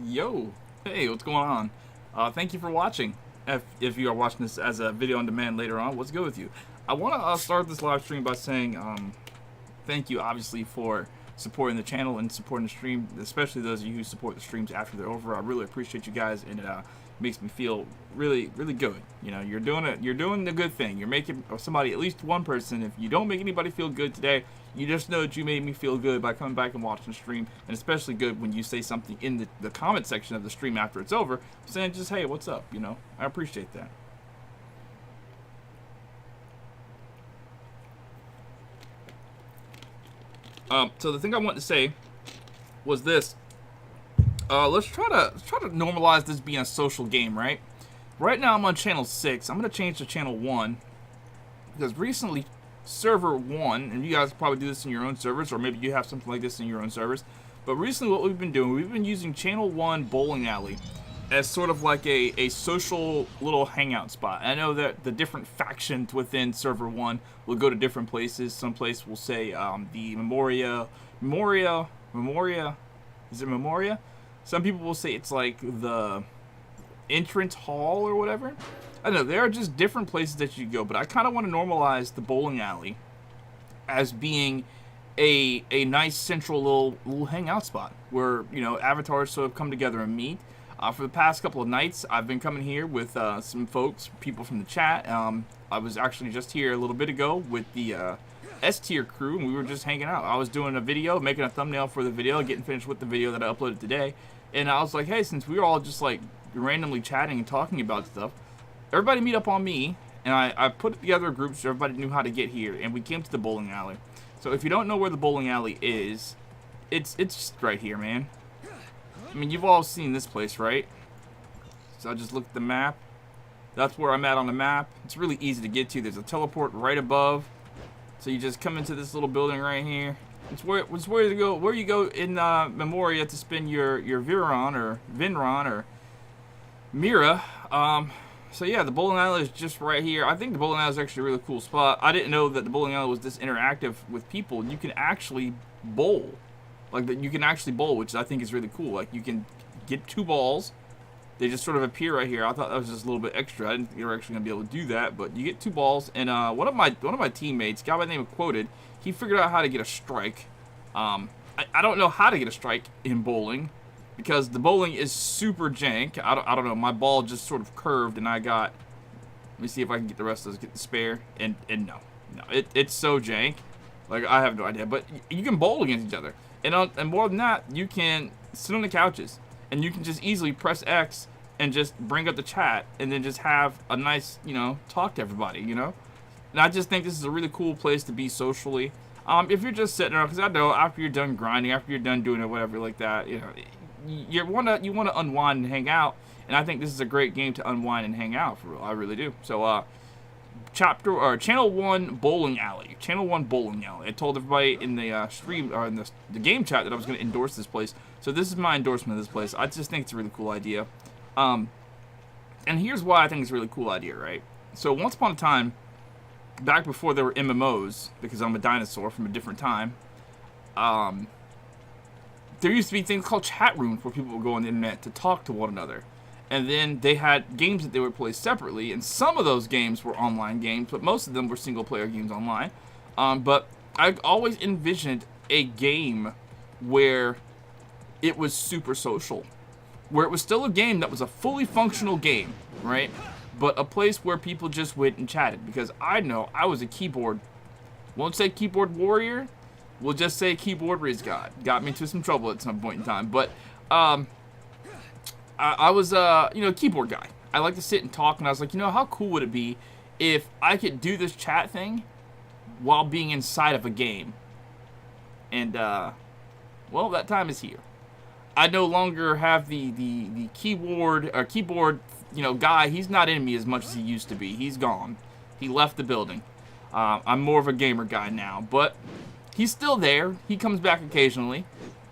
Yo, hey, what's going on? Thank you for watching. If you are watching this as a video on demand later on, what's good with you? I want to start this live stream by saying thank you, obviously, for supporting the channel and supporting the stream, especially those of you who support the streams after they're over. I really appreciate you guys, and it makes me feel really, really good. You know, you're doing the good thing. You're making somebody, at least one person. If you don't make anybody feel good today, you just know that you made me feel good by coming back and watching the stream, and especially good when you say something in the comment section of the stream after it's over, saying just, hey, what's up, you know? I appreciate that. So the thing I wanted to say was this. Let's try to normalize this being a social game, right? Right now I'm on channel 6. I'm gonna change to channel 1 because recently server 1, and you guys probably do this in your own servers, or maybe you have something like this in your own servers. But recently, what we've been doing, we've been using channel 1 bowling alley as sort of like a social little hangout spot. I know that the different factions within server 1 will go to different places. Some place will say the Memoria. Is it Memoria? Some people will say it's like the entrance hall or whatever. I don't know, there are just different places that you go, but I kind of want to normalize the bowling alley as being a nice central little hangout spot where, you know, avatars sort of come together and meet. For the past couple of nights, I've been coming here with some folks, people from the chat. I was actually just here a little bit ago with the S-tier crew, and we were just hanging out. I was doing a video, making a thumbnail for the video, getting finished with the video that I uploaded today, and I was like, hey, since we were all just like randomly chatting and talking about stuff, everybody meet up on me, and I put together a group so everybody knew how to get here, and we came to the bowling alley. So if you don't know where the bowling alley is, it's just right here, man. I mean, you've all seen this place, right? So I just looked at the map. That's where I'm at on the map. It's really easy to get to. There's a teleport right above. So you just come into this little building right here. It's where you go in Memoria to spend your Vinron or Mira. So yeah, the bowling alley is just right here. I think the bowling alley is actually a really cool spot. I didn't know that the bowling alley was this interactive with people. You can actually bowl. Like, you can actually bowl, which I think is really cool. Like, you can get 2 balls. They just sort of appear right here. I thought that was just a little bit extra. I didn't think you were actually going to be able to do that. But you get 2 balls. And one of my teammates, a guy by the name of Quoted, he figured out how to get a strike. I don't know how to get a strike in bowling, because the bowling is super jank. I don't know. My ball just sort of curved, and I got... Let me see if I can get the rest of those. Get the spare. And no. It's so jank. Like, I have no idea. But you can bowl against each other. And more than that, you can sit on the couches, and you can just easily press X and just bring up the chat, and then just have a nice, you know, talk to everybody, you know? And I just think this is a really cool place to be socially. If you're just sitting around, because I know after you're done grinding, after you're done doing it, whatever like that, you know, you want to unwind and hang out, and I think this is a great game to unwind and hang out for real. I really do. So, channel 1 bowling alley. Channel 1 bowling alley. I told everybody in the stream, or in the game chat, that I was going to endorse this place. So this is my endorsement of this place. I just think it's a really cool idea. And here's why I think it's a really cool idea, right? So once upon a time, back before there were MMOs, because I'm a dinosaur from a different time, there used to be things called chat rooms where people would go on the internet to talk to one another. And then they had games that they would play separately, and some of those games were online games, but most of them were single-player games online. But I always envisioned a game where it was super social, where it was still a game that was a fully functional game, right? But a place where people just went and chatted, because I know I was a keyboard, won't say keyboard warrior, we'll just say keyboard Riz God. Got me into some trouble at some point in time, but I was, you know, a keyboard guy. I like to sit and talk, and I was like, you know, how cool would it be if I could do this chat thing while being inside of a game? And, well, that time is here. I no longer have the keyboard, you know, guy. He's not in me as much as he used to be. He's gone. He left the building. I'm more of a gamer guy now, but he's still there. He comes back occasionally.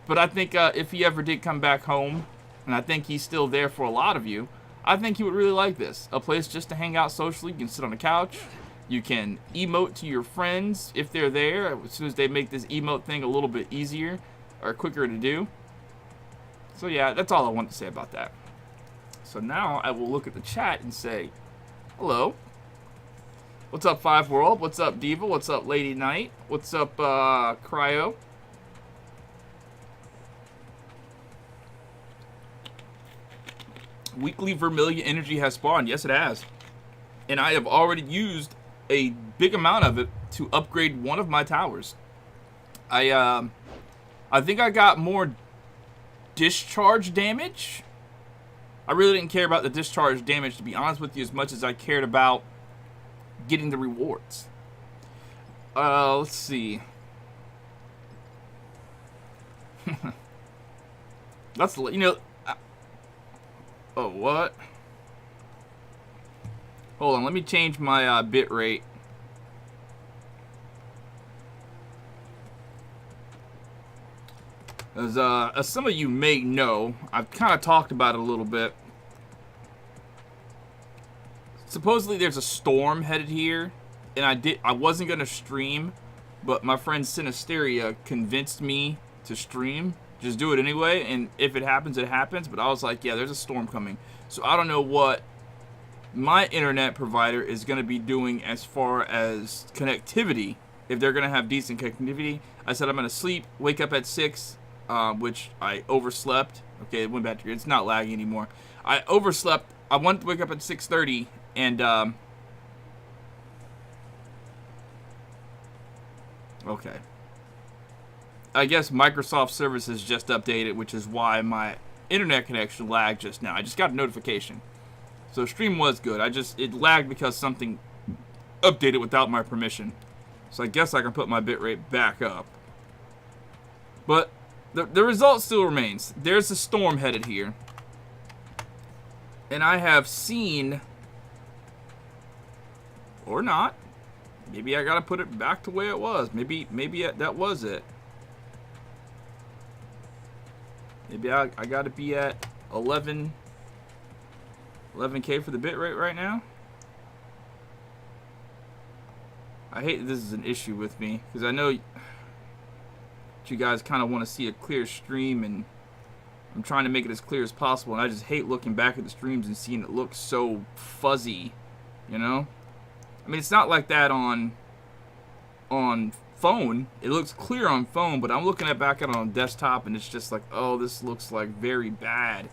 But I think if he ever did come back home, and I think he's still there for a lot of you, I think he would really like this. A place just to hang out socially. You can sit on the couch. You can emote to your friends if they're there, as soon as they make this emote thing a little bit easier or quicker to do. So yeah, that's all I want to say about that. So now I will look at the chat and say, hello. What's up, Five World? What's up, Diva? What's up, Lady Knight? What's up, Cryo? Weekly Vermilion Energy has spawned. Yes, it has. And I have already used a big amount of it to upgrade one of my towers. I think I got more discharge damage. I really didn't care about the discharge damage, to be honest with you, as much as I cared about getting the rewards. Let's see. That's, you know... Oh, what? Hold on, let me change my bit rate. As some of you may know, I've kind of talked about it a little bit. Supposedly there's a storm headed here, and I wasn't gonna stream, but my friend Sinisteria convinced me to stream. Just do it anyway, and if it happens, it happens. But I was like, yeah, there's a storm coming. So I don't know what my internet provider is going to be doing as far as connectivity, if they're going to have decent connectivity. I said I'm going to sleep, wake up at 6, which I overslept. Okay, it went back to, it's not lagging anymore. I overslept. I wanted to wake up at 6:30, and okay. I guess Microsoft Services just updated, which is why my internet connection lagged just now. I just got a notification. So stream was good. It lagged because something updated without my permission. So I guess I can put my bitrate back up. But the result still remains. There's a storm headed here. And I have seen, or not, maybe I gotta put it back to where it was. Maybe that was it. Maybe I got to be at 11K for the bitrate right now. I hate that this is an issue with me, because I know you guys kind of want to see a clear stream, and I'm trying to make it as clear as possible, and I just hate looking back at the streams and seeing it look so fuzzy, you know? I mean, it's not like that on phone. It looks clear on phone, but I'm looking back at it on desktop, and it's just like, oh, this looks like very bad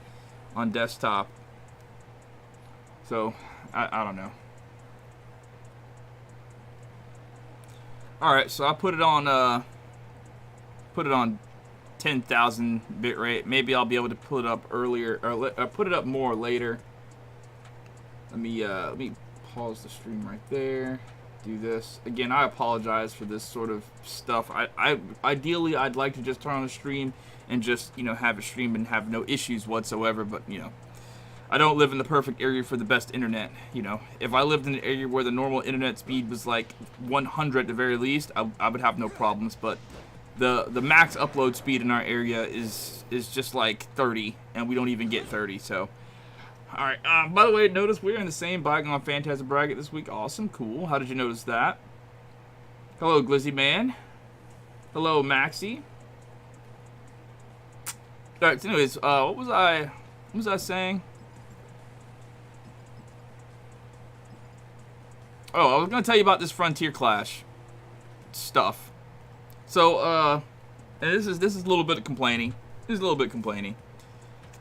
on desktop. So I don't know. All right, so I put it on 10,000 bitrate. Maybe I'll be able to put it up earlier, or put it up more later. Let me pause the stream right there. Do this again. I apologize for this sort of stuff. Ideally I'd like to just turn on a stream and just, you know, have a stream and have no issues whatsoever, but you know, I don't live in the perfect area for the best internet. You know, if I lived in an area where the normal internet speed was like 100 at the very least, I would have no problems. But the max upload speed in our area is just like 30, and we don't even get 30. So alright, by the way, notice we're in the same Bygone Phantasm bracket this week. Awesome, cool. How did you notice that? Hello, Glizzy Man. Hello, Maxie. Alright, so anyways, what was I saying? Oh, I was gonna tell you about this Frontier Clash stuff. So, and this is a little bit of complaining.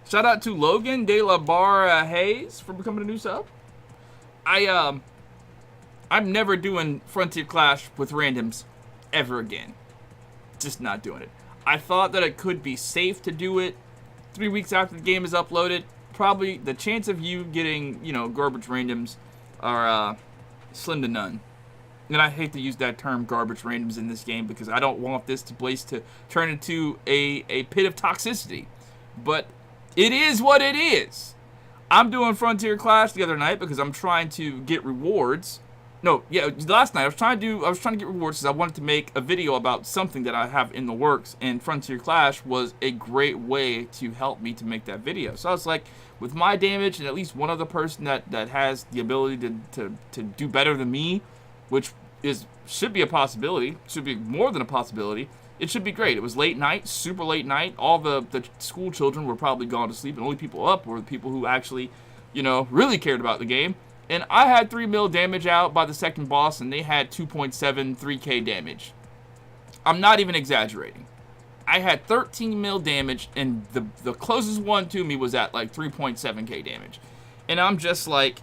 Shout out to Logan De La Barra Hayes for becoming a new sub. I'm never doing Frontier Clash with randoms ever again. Just not doing it. I thought that it could be safe to do it 3 weeks after the game is uploaded. Probably the chance of you getting, you know, garbage randoms are slim to none. And I hate to use that term, garbage randoms, in this game, because I don't want this place to turn into a pit of toxicity. But it is what it is. I'm doing Frontier Clash the other night because I'm trying to get rewards. No, yeah, last night I was trying to get rewards because I wanted to make a video about something that I have in the works, and Frontier Clash was a great way to help me to make that video. So I was like, with my damage and at least one other person that has the ability to do better than me, which should be a possibility, should be more than a possibility. it should be great. It was late night, super late night. All the school children were probably gone to sleep, and only people up were the people who actually, you know, really cared about the game. And I had 3 mil damage out by the second boss, and they had 2.73k damage. I'm not even exaggerating. I had 13 mil damage, and the closest one to me was at like 3.7k damage. And I'm just like,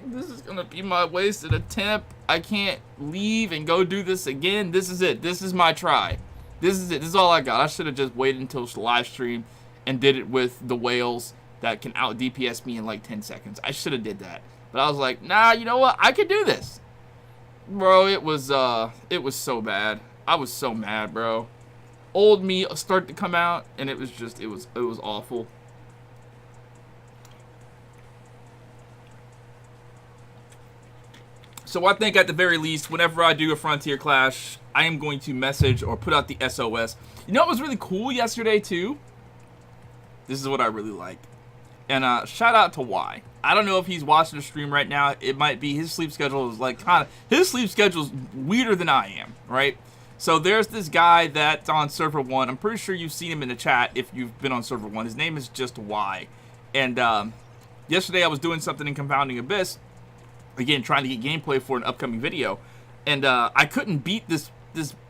this is gonna be my wasted attempt. I can't leave and go do this again. This is it. This is my try. This is it. This is all I got. I should have just waited until live stream and did it with the whales that can out DPS me in like 10 seconds. I should have did that. But I was like, nah, you know what? I can do this. Bro, it was so bad. I was so mad, bro. Old me started to come out, and it was just, it was awful. So I think at the very least, whenever I do a Frontier Clash, I am going to message or put out the SOS. You know what was really cool yesterday too? This is what I really like. And shout out to Y. I don't know if he's watching the stream right now. It might be. His sleep schedule is like his sleep schedule is weirder than I am, right? So there's this guy that's on server 1. I'm pretty sure you've seen him in the chat if you've been on server 1. His name is just Y. And yesterday I was doing something in Confounding Abyss. Again, trying to get gameplay for an upcoming video. And I couldn't beat this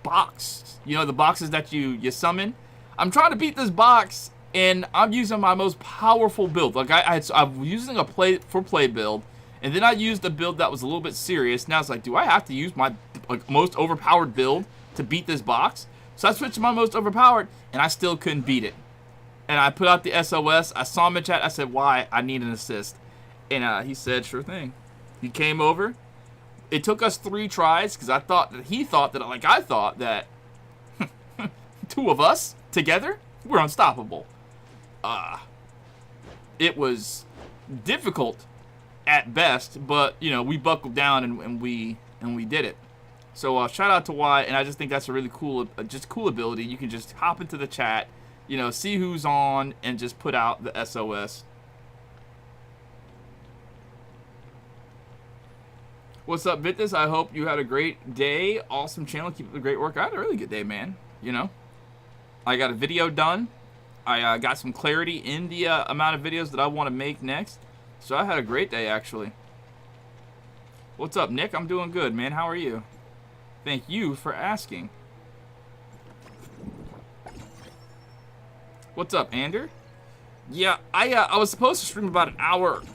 box. You know, the boxes that you summon? I'm trying to beat this box, and I'm using my most powerful build. Like I'm using a play build, and then I used a build that was a little bit serious. Now it's like, do I have to use my most overpowered build to beat this box? So I switched to my most overpowered, and I still couldn't beat it. And I put out the SOS. I saw him in chat. I said, "Why? I need an assist." And he said, "Sure thing." He came over. It took us 3 tries because I thought that 2 of us together were unstoppable. It was difficult at best, but you know, we buckled down and we did it. So shout out to Y, and I just think that's a really cool ability. You can just hop into the chat, you know, see who's on, and just put out the SOS. What's up, Ventus? I hope you had a great day. Awesome channel. Keep up the great work. I had a really good day, man. You know, I got a video done. I got some clarity in the amount of videos that I want to make next. So I had a great day, actually. What's up, Nick? I'm doing good, man. How are you? Thank you for asking. What's up, Ander? Yeah, I was supposed to stream about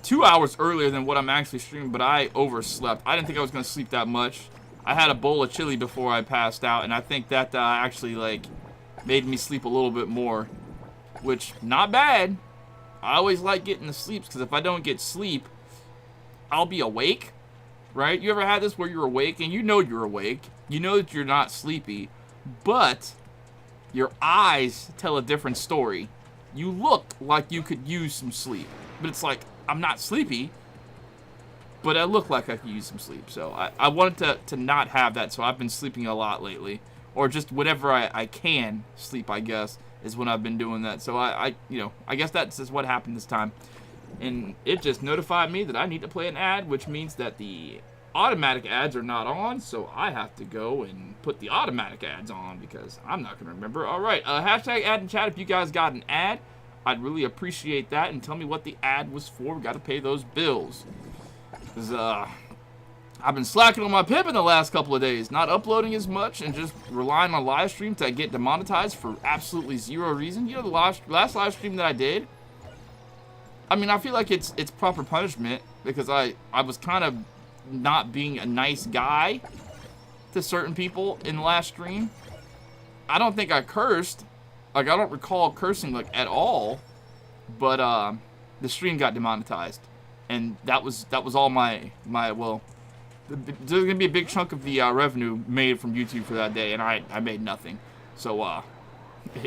2 hours earlier than what I'm actually streaming, but I overslept. I didn't think I was going to sleep that much. I had a bowl of chili before I passed out, and I think that actually, like, made me sleep a little bit more, which, not bad. I always like getting the sleeps, because if I don't get sleep, I'll be awake, right? You ever had this where you're awake, and you know you're awake, you know that you're not sleepy, but your eyes tell a different story. You look like you could use some sleep, but it's like, I'm not sleepy, but I look like I could use some sleep. So I wanted to not have that, so I've been sleeping a lot lately, or just whenever I can sleep, I guess, is when I've been doing that. So you know, I guess that's just what happened this time, and it just notified me that I need to play an ad, which means that the automatic ads are not on, so I have to go and put the automatic ads on because I'm not going to remember. All right, hashtag ad in chat if you guys got an ad. I'd really appreciate that, and tell me what the ad was for. We got to pay those bills. Because I've been slacking on my pip in the last couple of days, not uploading as much and just relying on live stream to get demonetized for absolutely zero reason. You know, the last live stream that I did, I mean, I feel like it's proper punishment because I was kind of not being a nice guy to certain people in the last stream. I don't think I cursed. Like, I don't recall cursing, like, at all. But, the stream got demonetized. And that was all my well, there's going to be a big chunk of the revenue made from YouTube for that day, and I made nothing. So,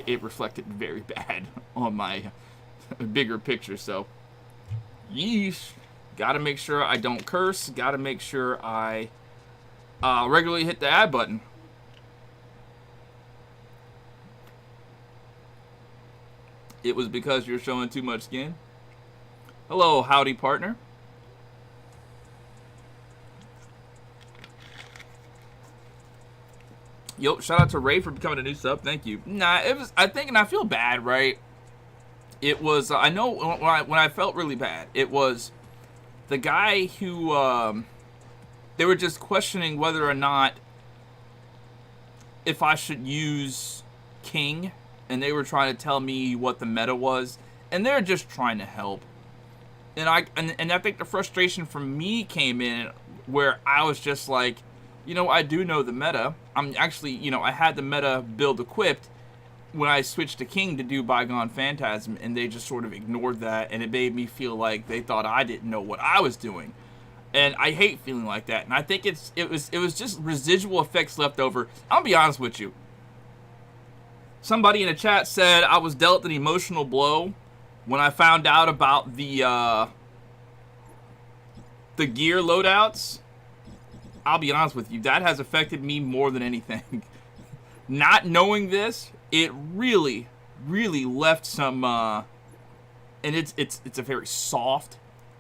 it reflected very bad on my bigger picture. So, yeesh. Gotta make sure I don't curse. Gotta make sure I regularly hit the ad button. It was because you're showing too much skin. Hello, howdy partner. Yo, shout out to Ray for becoming a new sub. Thank you. Nah, it was. I think, and I feel bad, right? It was. I know when I felt really bad, it was the guy who they were just questioning whether or not if I should use King, and they were trying to tell me what the meta was, and they're just trying to help. And I think the frustration from me came in where I was just like, you know, I do know the meta. I'm actually, you know, I had the meta build equipped when I switched to King to do Bygone Phantasm, and they just sort of ignored that, and it made me feel like they thought I didn't know what I was doing. And I hate feeling like that. And I think it was just residual effects left over. I'll be honest with you. Somebody in the chat said I was dealt an emotional blow when I found out about the gear loadouts. I'll be honest with you, that has affected me more than anything. Not knowing this, it really, really left some and it's a very soft,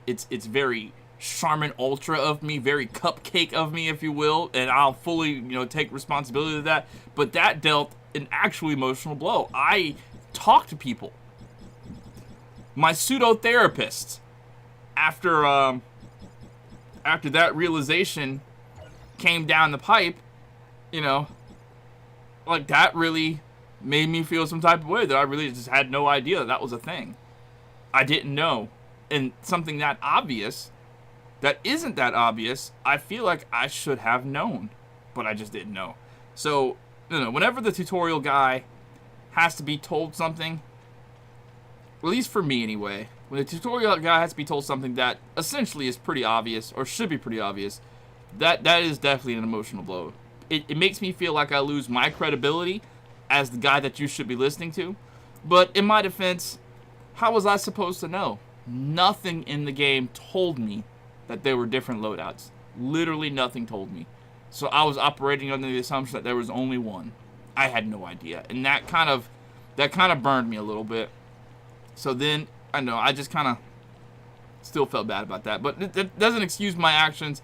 it's very Charmin Ultra of me, very cupcake of me, if you will, and I'll fully, you know, take responsibility of that. But that dealt an actual emotional blow. I talk to people, my pseudo therapists, after that realization came down the pipe, you know, like that really made me feel some type of way that I really just had no idea that was a thing. I didn't know. And something that obvious, that isn't that obvious, I feel like I should have known, but I just didn't know. So, you know, whenever the tutorial guy has to be told something, at least for me anyway, when the tutorial guy has to be told something that essentially is pretty obvious, or should be pretty obvious, that is definitely an emotional blow. It makes me feel like I lose my credibility as the guy that you should be listening to. But in my defense, how was I supposed to know? Nothing in the game told me that there were different loadouts. Literally nothing told me. So I was operating under the assumption that there was only one. I had no idea. And that kind of burned me a little bit. So then, I know, I just kind of still felt bad about that. But it doesn't excuse my actions.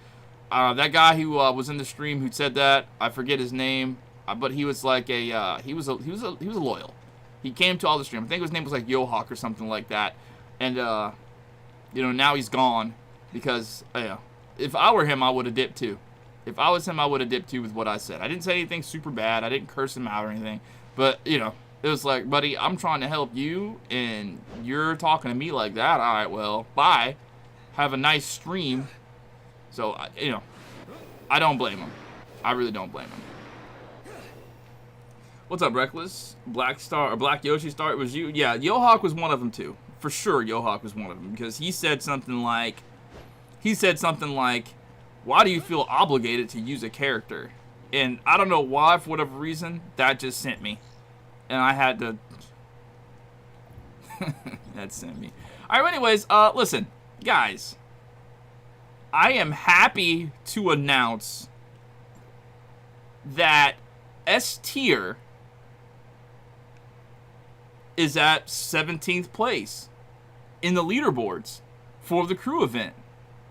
That guy who was in the stream who said that, I forget his name, but he was like he was loyal. He came to all the stream. I think his name was like Yohawk or something like that. And you know, now he's gone because if I were him, I would have dipped too. If I was him, I would have dipped too with what I said. I didn't say anything super bad. I didn't curse him out or anything. But you know, it was like, buddy, I'm trying to help you, and you're talking to me like that. All right, well, bye. Have a nice stream. So, you know, I don't blame him. I really don't blame him. What's up, Reckless? Black Star, or Black Yoshi Star, it was you? Yeah, Yohawk was one of them, too. For sure, Yohawk was one of them. Because he said something like, why do you feel obligated to use a character? And I don't know why, for whatever reason, that just sent me. And I had to... that sent me. Alright, anyways, listen, guys. I am happy to announce that S tier is at 17th place in the leaderboards for the crew event,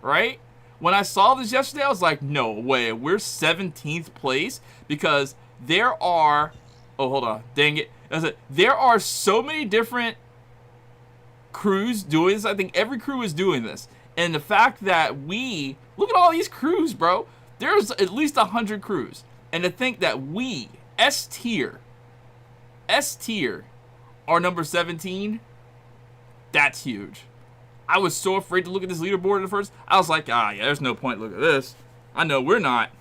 right? When I saw this yesterday, I was like, no way, we're 17th place, because there are, oh, hold on, dang it, there are so many different crews doing this. I think every crew is doing this. And the fact that look at all these crews, bro. There's at least 100 crews. And to think that we, S tier, are number 17, that's huge. I was so afraid to look at this leaderboard at first. I was like, yeah, there's no point. Look at this. I know we're not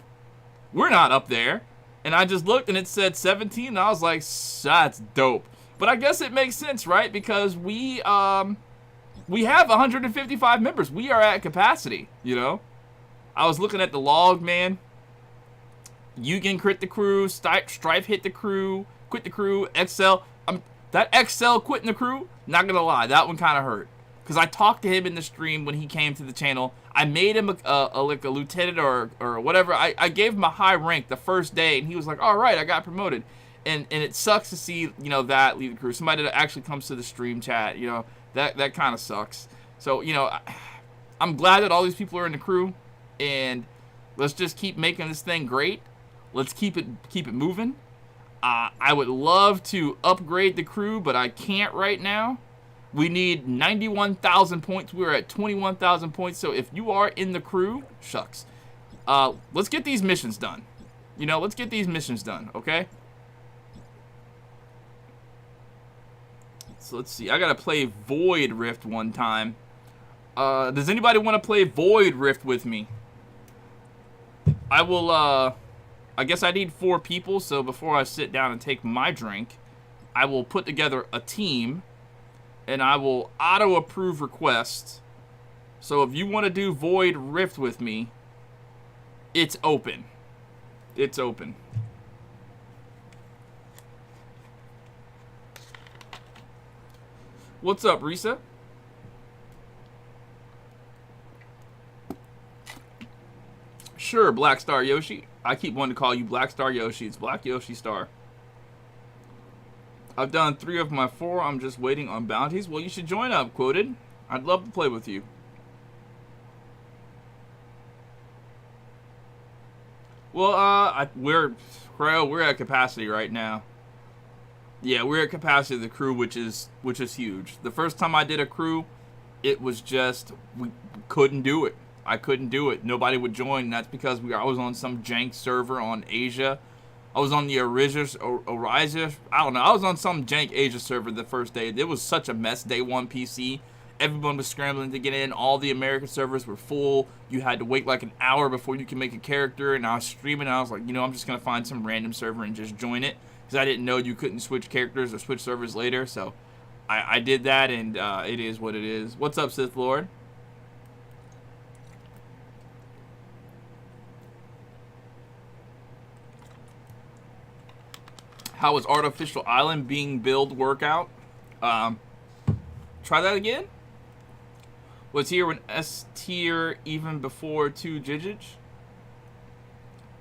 up there. And I just looked and it said 17, and I was like, that's dope. But I guess it makes sense, right? Because we have 155 members. We are at capacity, you know? I was looking at the log, man. Yugen crit the crew. Strife hit the crew. Quit the crew. XL. That XL quitting the crew, not gonna lie, that one kind of hurt. Because I talked to him in the stream when he came to the channel. I made him a lieutenant or whatever. I gave him a high rank the first day, and he was like, all right, I got promoted. And it sucks to see, you know, that leave the crew. Somebody that actually comes to the stream chat, you know, that kind of sucks. So, you know, I'm glad that all these people are in the crew, and let's just keep making this thing great. Let's keep it moving. I would love to upgrade the crew, but I can't right now. We need 91,000 points. We're at 21,000 points. So if you are in the crew, shucks. Let's get these missions done. You know, let's get these missions done, okay? So let's see. I gotta play Void Rift one time. Does anybody want to play Void Rift with me? I will, I guess I need 4 people, so before I sit down and take my drink, I will put together a team, and I will auto-approve requests. So if you want to do Void Rift with me, it's open. It's open. What's up, Risa? Sure, Black Star Yoshi. I keep wanting to call you Black Star Yoshi. It's Black Yoshi Star. I've done 3 of my 4. I'm just waiting on bounties. Well, you should join up, Quoted. I'd love to play with you. Well, we're at capacity right now. Yeah, we're at capacity of the crew, which is huge. The first time I did a crew, it was just we couldn't do it. I couldn't do it. Nobody would join. And that's because I was on some jank server on Asia. I was on the Orisa. I don't know. I was on some jank Asia server the first day. It was such a mess. Day 1 PC. Everyone was scrambling to get in. All the American servers were full. You had to wait like an hour before you could make a character. And I was streaming. And I was like, you know, I'm just gonna find some random server and just join it, because I didn't know you couldn't switch characters or switch servers later. So I did that, and it is what it is. What's up, Sith Lord? How was Artificial Island being build workout? Try that again? Was here when S tier even before 2 Jijij?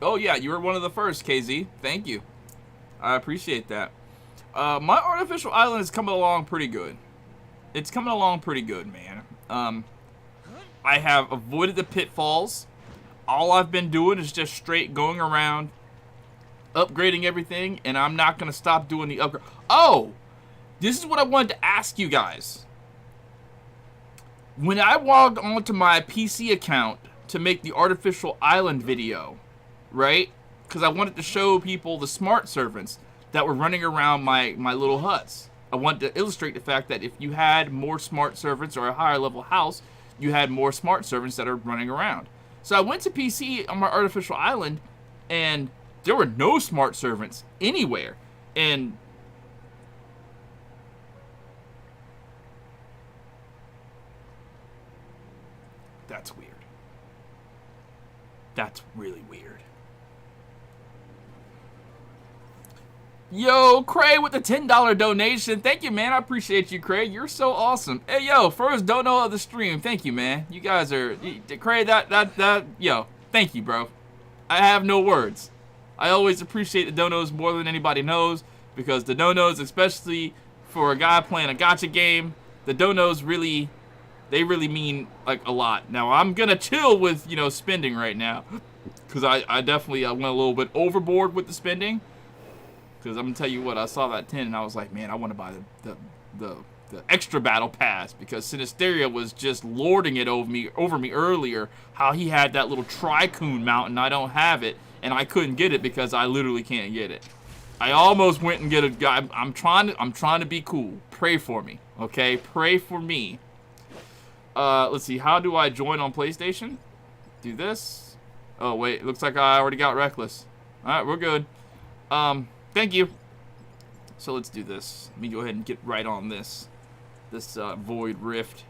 Oh yeah, you were one of the first, KZ. Thank you. I appreciate that. My Artificial Island is coming along pretty good. It's coming along pretty good, man. I have avoided the pitfalls. All I've been doing is just straight going around, upgrading everything, and I'm not going to stop doing the upgrade. Oh! This is what I wanted to ask you guys. When I logged onto my PC account to make the Artificial Island video, right? Because I wanted to show people the smart servants that were running around my little huts. I wanted to illustrate the fact that if you had more smart servants or a higher level house, you had more smart servants that are running around. So I went to PC on my Artificial Island, and there were no smart servants anywhere. And that's weird. That's really weird. Yo, Cray with the $10 donation. Thank you, man. I appreciate you, Cray. You're so awesome. Hey, yo, first dono of the stream. Thank you, man. You guys are... Cray, yo, thank you, bro. I have no words. I always appreciate the donos more than anybody knows, because the donos, especially for a guy playing a gacha game, the donos really... They really mean, like, a lot. Now, I'm gonna chill with, you know, spending right now, because I definitely went a little bit overboard with the spending. Because I'm going to tell you what, I saw that 10 and I was like, man, I want to buy the extra battle pass, because Sinisteria was just lording it over me earlier, how he had that little Tricoon mount and I don't have it, and I couldn't get it because I literally can't get it. I almost went and get a guy. I'm trying to be cool. Pray for me, okay? Pray for me. Let's see, how do I join on PlayStation? Do this. Oh, wait, it looks like I already got Reckless. Alright, we're good. Thank you. So let's do this. Let me go ahead and get right on this Void Rift.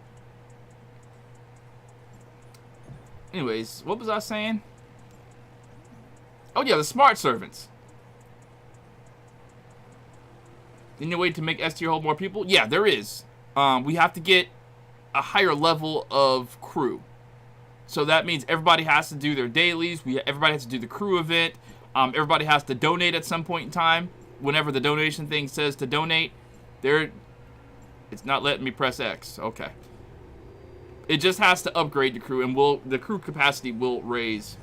Anyways, what was I saying? Oh yeah, the smart servants. Any way to make S tier hold more people? Yeah, there is. We have to get a higher level of crew. So that means everybody has to do their dailies. Everybody has to do the crew event. Everybody has to donate at some point in time. Whenever the donation thing says to donate, it's not letting me press X. Okay. It just has to upgrade the crew, and the crew capacity will raise.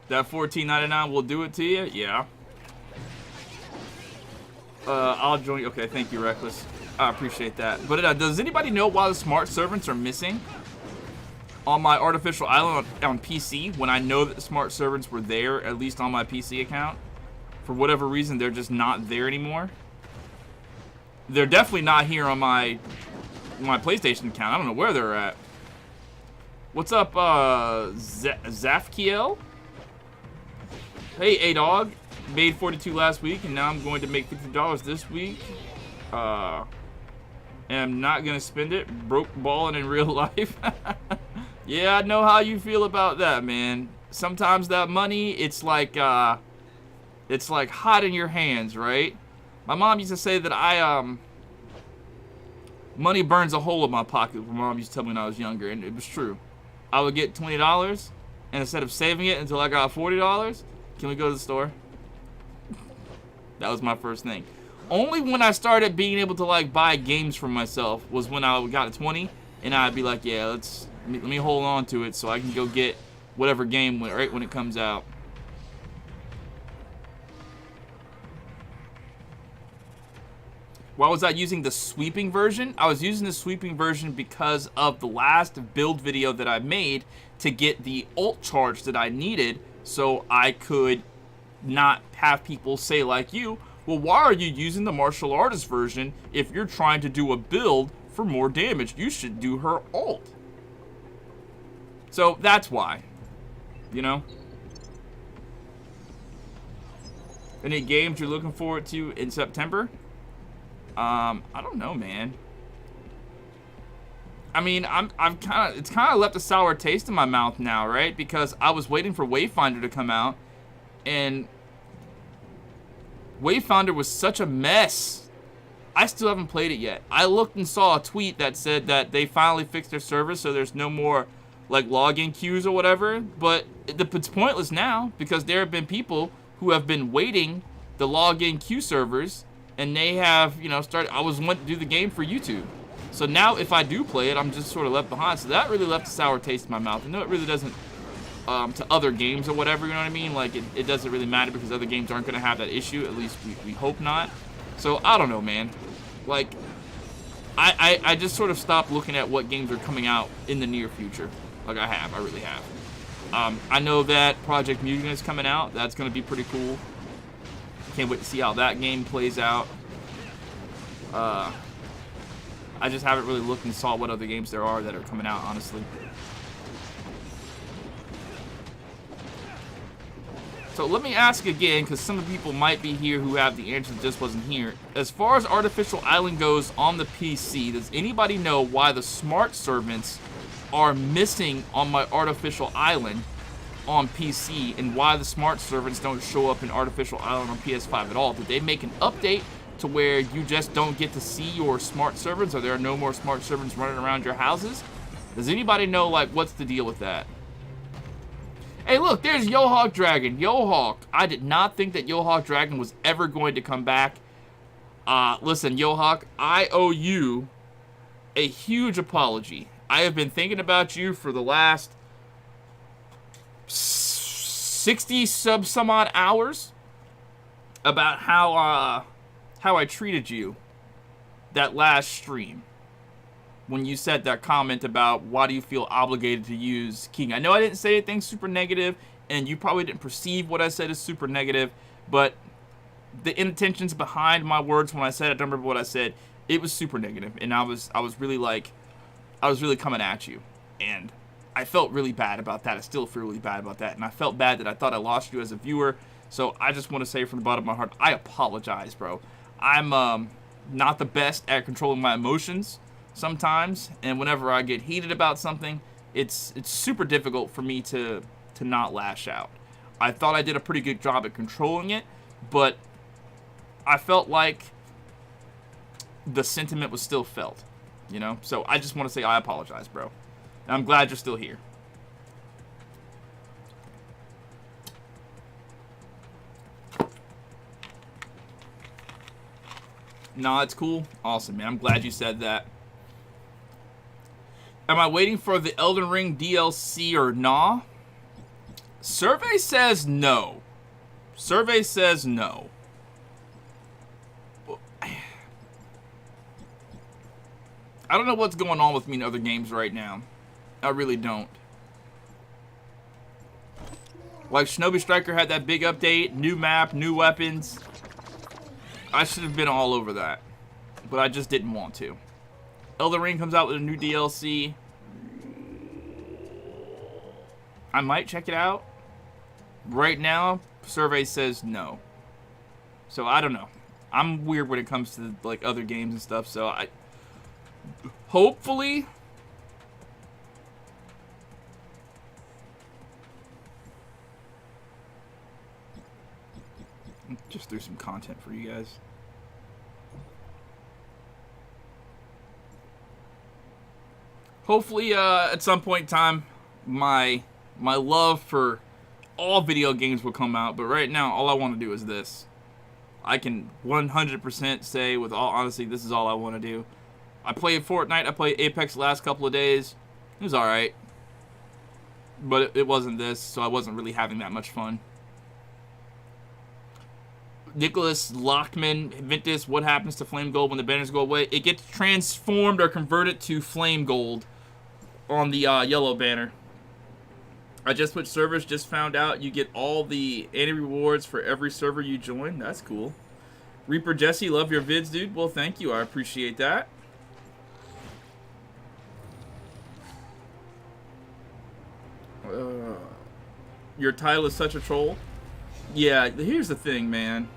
That $14.99 will do it to you? Yeah. I'll join. Okay, thank you, Reckless. I appreciate that. But does anybody know why the smart servants are missing on my artificial island on PC when I know that the smart servants were there, at least on my PC account? For whatever reason, they're just not there anymore. They're definitely not here on my PlayStation account. I don't know where they're at. What's up, Zafkiel? Hey, A-Dog. Made 42 last week, and now I'm going to make $50 this week. And I'm not going to spend it. Broke balling in real life. Yeah, I know how you feel about that, man. Sometimes that money, it's like hot in your hands, right? My mom used to say that money burns a hole in my pocket. My mom used to tell me when I was younger, and it was true. I would get $20, and instead of saving it until I got $40, can we go to the store? That was my first thing. Only when I started being able to like buy games for myself was when I got a 20, and I'd be like, yeah, let me hold on to it so I can go get whatever game right when it comes out. Why was I using the sweeping version? I was using the sweeping version because of the last build video that I made to get the ult charge that I needed so I could not have people say like you, well, why are you using the martial artist version if you're trying to do a build for more damage? You should do her ult. So that's why, you know? Any games you're looking forward to in September? I don't know, man. I mean, it's kind of left a sour taste in my mouth now, right? Because I was waiting for Wayfinder to come out, and Wayfinder was such a mess. I still haven't played it yet. I looked and saw a tweet that said that they finally fixed their server, so there's no more like login queues or whatever. But it's pointless now because there have been people who have been waiting the login queue servers, and they have, you know, I was wanting to do the game for YouTube. So now if I do play it, I'm just sort of left behind. So that really left a sour taste in my mouth. I know it really doesn't to other games or whatever, you know what I mean? Like, it doesn't really matter because other games aren't going to have that issue. At least we hope not. So, I don't know, man. Like, I just sort of stopped looking at what games are coming out in the near future. Like, I really have. I know that Project Mutant is coming out. That's going to be pretty cool. Can't wait to see how that game plays out. I just haven't really looked and saw what other games there are that are coming out, honestly. So let me ask again, because some of the people might be here who have the answer that just wasn't here. As far as Artificial Island goes on the PC, does anybody know why the smart servants are missing on my Artificial Island on PC, and why the smart servants don't show up in Artificial Island on PS5 at all? Did they make an update to where you just don't get to see your smart servants, or there are no more smart servants running around your houses? Does anybody know, like, what's the deal with that? Hey, look, there's Yo-Hawk Dragon. Yo-Hawk. I did not think that Yo-Hawk Dragon was ever going to come back. Listen, Yo-Hawk, I owe you a huge apology. I have been thinking about you for the last 60 some odd hours about how I treated you that last stream when you said that comment about why do you feel obligated to use King. I know I didn't say anything super negative, and you probably didn't perceive what I said as super negative, but the intentions behind my words when I said it, I don't remember what I said, it was super negative, and I was really coming at you, and I felt really bad about that. I still feel really bad about that, and I felt bad that I thought I lost you as a viewer. So I just want to say from the bottom of my heart, I apologize, bro. I'm not the best at controlling my emotions sometimes, and whenever I get heated about something, it's super difficult for me to not lash out. I thought I did a pretty good job at controlling it, but I felt like the sentiment was still felt, you know? So I just want to say I apologize, bro. And I'm glad you're still here. Nah, it's cool. Awesome, man. I'm glad you said that. Am I waiting for the Elden Ring DLC or nah? Survey says no. Survey says no. I don't know what's going on with me in other games right now. I really don't. Like, Shinobi Striker had that big update, new map, new weapons. I should have been all over that. But I just didn't want to. Elden Ring comes out with a new DLC. I might check it out. Right now, survey says no. So, I don't know. I'm weird when it comes to, like, other games and stuff, so I... Hopefully... Just threw some content for you guys. Hopefully, at some point in time, my love for all video games will come out. But right now, all I want to do is this. I can 100% say, with all honesty, this is all I want to do. I played Fortnite. I played Apex the last couple of days. It was alright. But it wasn't this, so I wasn't really having that much fun. Nicholas Lockman, Ventus, what happens to Flame Gold when the banners go away? It gets transformed or converted to Flame Gold on the yellow banner. I just switched servers, just found out you get all the anti-rewards for every server you join. That's cool. Reaper Jesse, love your vids, dude. Well, thank you. I appreciate that. Your title is such a troll. Yeah, here's the thing, man.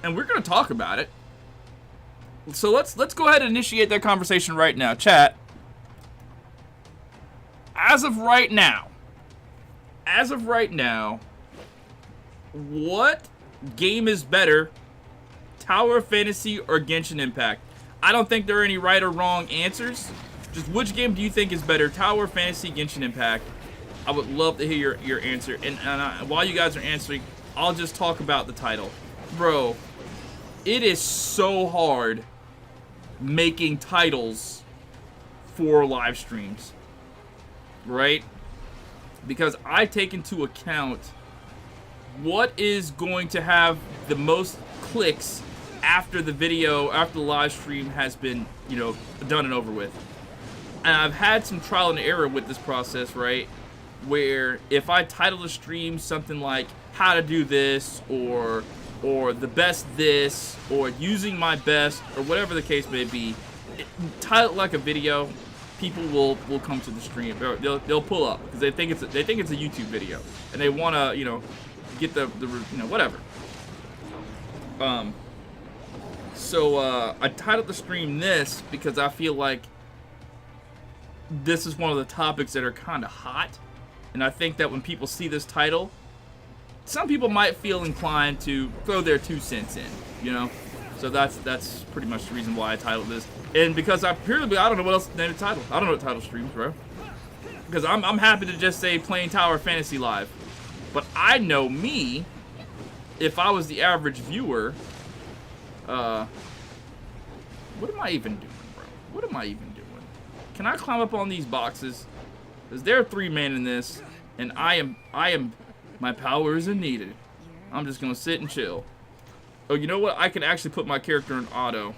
And we're going to talk about it. So let's go ahead and initiate that conversation right now. Chat. As of right now, what game is better, Tower of Fantasy or Genshin Impact? I don't think there are any right or wrong answers. Just which game do you think is better, Tower of Fantasy, Genshin Impact? I would love to hear your answer. And while you guys are answering, I'll just talk about the title. Bro, it is so hard making titles for live streams. Right? Because I take into account what is going to have the most clicks after the video, after the live stream has been, you know, done and over with. And I've had some trial and error with this process, right? Where if I title the stream something like how to do this or the best this or using my best or whatever the case may be, title it like a video, people will come to the stream, or they'll pull up because they think it's a YouTube video and they want to, you know, get the you know, whatever. So I titled the stream this because I feel like this is one of the topics that are kind of hot. And I think that when people see this title, some people might feel inclined to throw their 2 cents in, you know? So that's pretty much the reason why I titled this. And because I don't know what else to name the title. I don't know what title streams, bro. Because I'm happy to just say playing Tower of Fantasy live. But I know me, if I was the average viewer, what am I even doing, bro? What am I even doing? Can I climb up on these boxes? Because there are 3 men in this, and I am, my power isn't needed. I'm just gonna sit and chill. Oh, you know what? I can actually put my character in auto.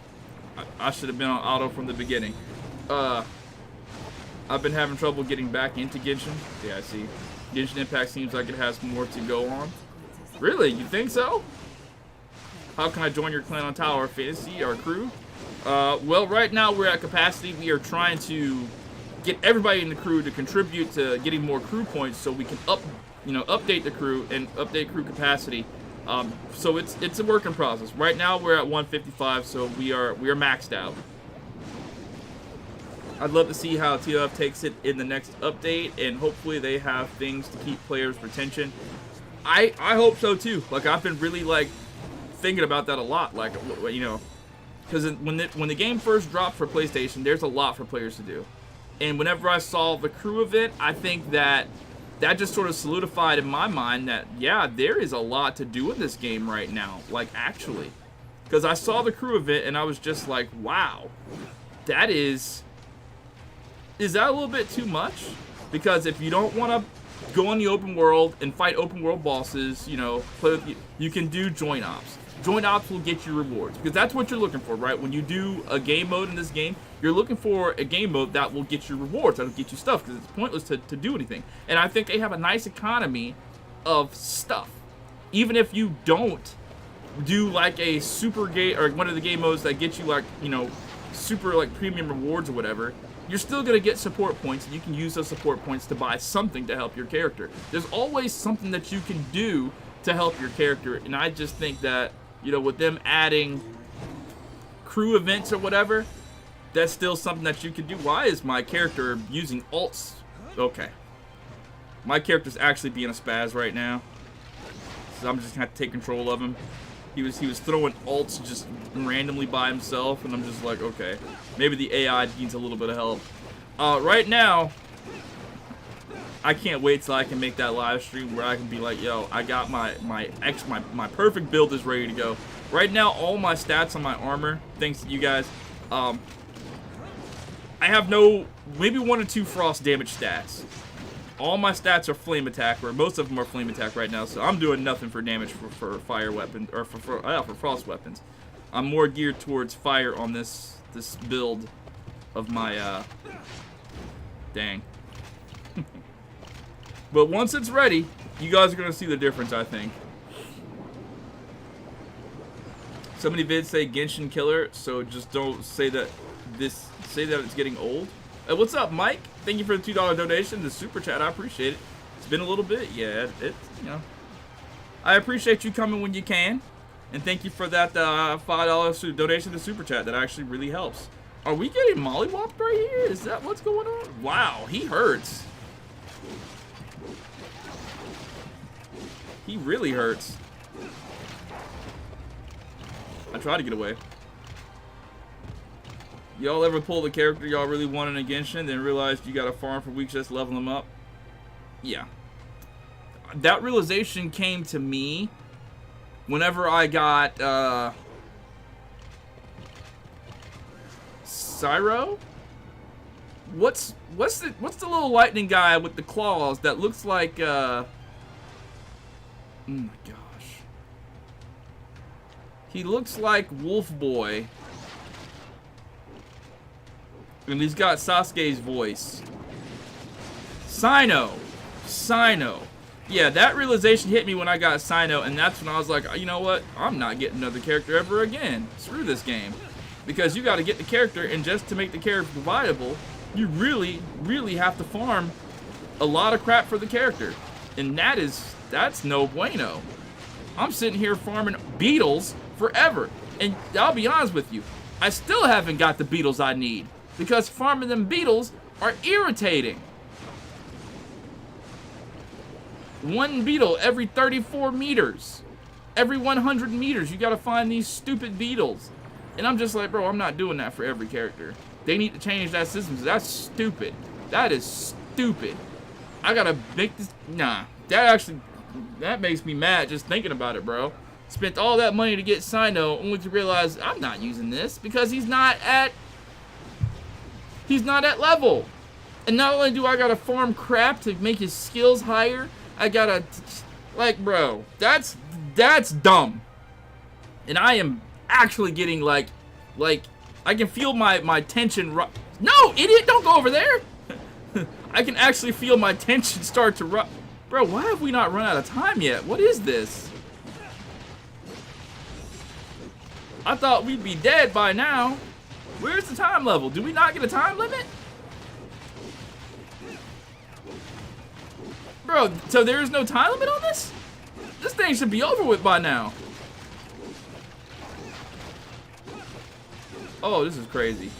I should have been on auto from the beginning. I've been having trouble getting back into Genshin. Yeah, I see. Genshin Impact seems like it has more to go on. Really? You think so? How can I join your clan on Tower of Fantasy or crew? Well, right now we're at capacity. We are trying to get everybody in the crew to contribute to getting more crew points so we can update the crew and update crew capacity. So it's a work in process. Right now we're at 155, so we are maxed out. I'd love to see how TOF takes it in the next update, and hopefully they have things to keep players' retention. I hope so too. Like, I've been really like thinking about that a lot. Like, you know, because when the game first dropped for PlayStation, there's a lot for players to do. And whenever I saw the crew event, I think that just sort of solidified in my mind that, yeah, there is a lot to do in this game right now. Like, actually. Because I saw the crew event and I was just like, wow. Is that a little bit too much? Because if you don't want to go in the open world and fight open world bosses, you know, play with, you can do joint ops. Joint ops will get you rewards, because that's what you're looking for, right? When you do a game mode in this game, you're looking for a game mode that will get you rewards, that will get you stuff, because it's pointless to do anything. And I think they have a nice economy of stuff. Even if you don't do like a super game, or one of the game modes that get you like, you know, super like premium rewards or whatever, you're still going to get support points, and you can use those support points to buy something to help your character. There's always something that you can do to help your character, and I just think that, you know, with them adding crew events or whatever, that's still something that you can do. Why is my character using alts? Okay. My character's actually being a spaz right now, so I'm just going to have to take control of him. He was throwing alts just randomly by himself, and I'm just like, okay, maybe the AI needs a little bit of help. Right now, I can't wait till I can make that live stream where I can be like, yo, I got my perfect build is ready to go. Right now, all my stats on my armor, thanks to you guys, I have maybe 1 or 2 frost damage stats. All my stats are flame attack, or most of them are flame attack right now, so I'm doing nothing for damage for fire weapons, or for frost weapons. I'm more geared towards fire on this build of my, dang. But once it's ready, you guys are going to see the difference, I think. So many vids say Genshin killer, so just don't say that it's getting old. Hey, what's up, Mike? Thank you for the $2 donation, the super chat. I appreciate it. It's been a little bit, yeah. You know, I appreciate you coming when you can, and thank you for that $5 donation to super chat. That actually really helps. Are we getting mollywopped right here? Is that what's going on? Wow, he hurts. He really hurts. I tried to get away. Y'all ever pull the character y'all really wanted in Genshin, then realized you gotta farm for weeks just to level them up? Yeah. That realization came to me whenever I got Cyro? What's the little lightning guy with the claws that looks like oh my gosh. He looks like Wolf Boy. And he's got Sasuke's voice. Sino. Yeah, that realization hit me when I got Sino, and that's when I was like, you know what? I'm not getting another character ever again. Screw this game. Because you got to get the character, and just to make the character viable, you really, really have to farm a lot of crap for the character. And that's no bueno. I'm sitting here farming beetles forever. And I'll be honest with you, I still haven't got the beetles I need. Because farming them beetles are irritating. One beetle every 34 meters. Every 100 meters, you gotta find these stupid beetles. And I'm just like, bro, I'm not doing that for every character. They need to change that system. That's stupid. That is stupid. I gotta make this. Nah, that makes me mad just thinking about it, bro. Spent all that money to get Sino, only to realize I'm not using this because he's not at level. And not only do I gotta farm crap to make his skills higher, I gotta, like, bro, that's dumb. And I am actually getting like, I can feel my tension. No, idiot, don't go over there. I can actually feel my tension start to Bro, why have we not run out of time yet? What is this? I thought we'd be dead by now. Where's the time level? Do we not get a time limit? Bro, so there is no time limit on this? This thing should be over with by now. Oh, this is crazy.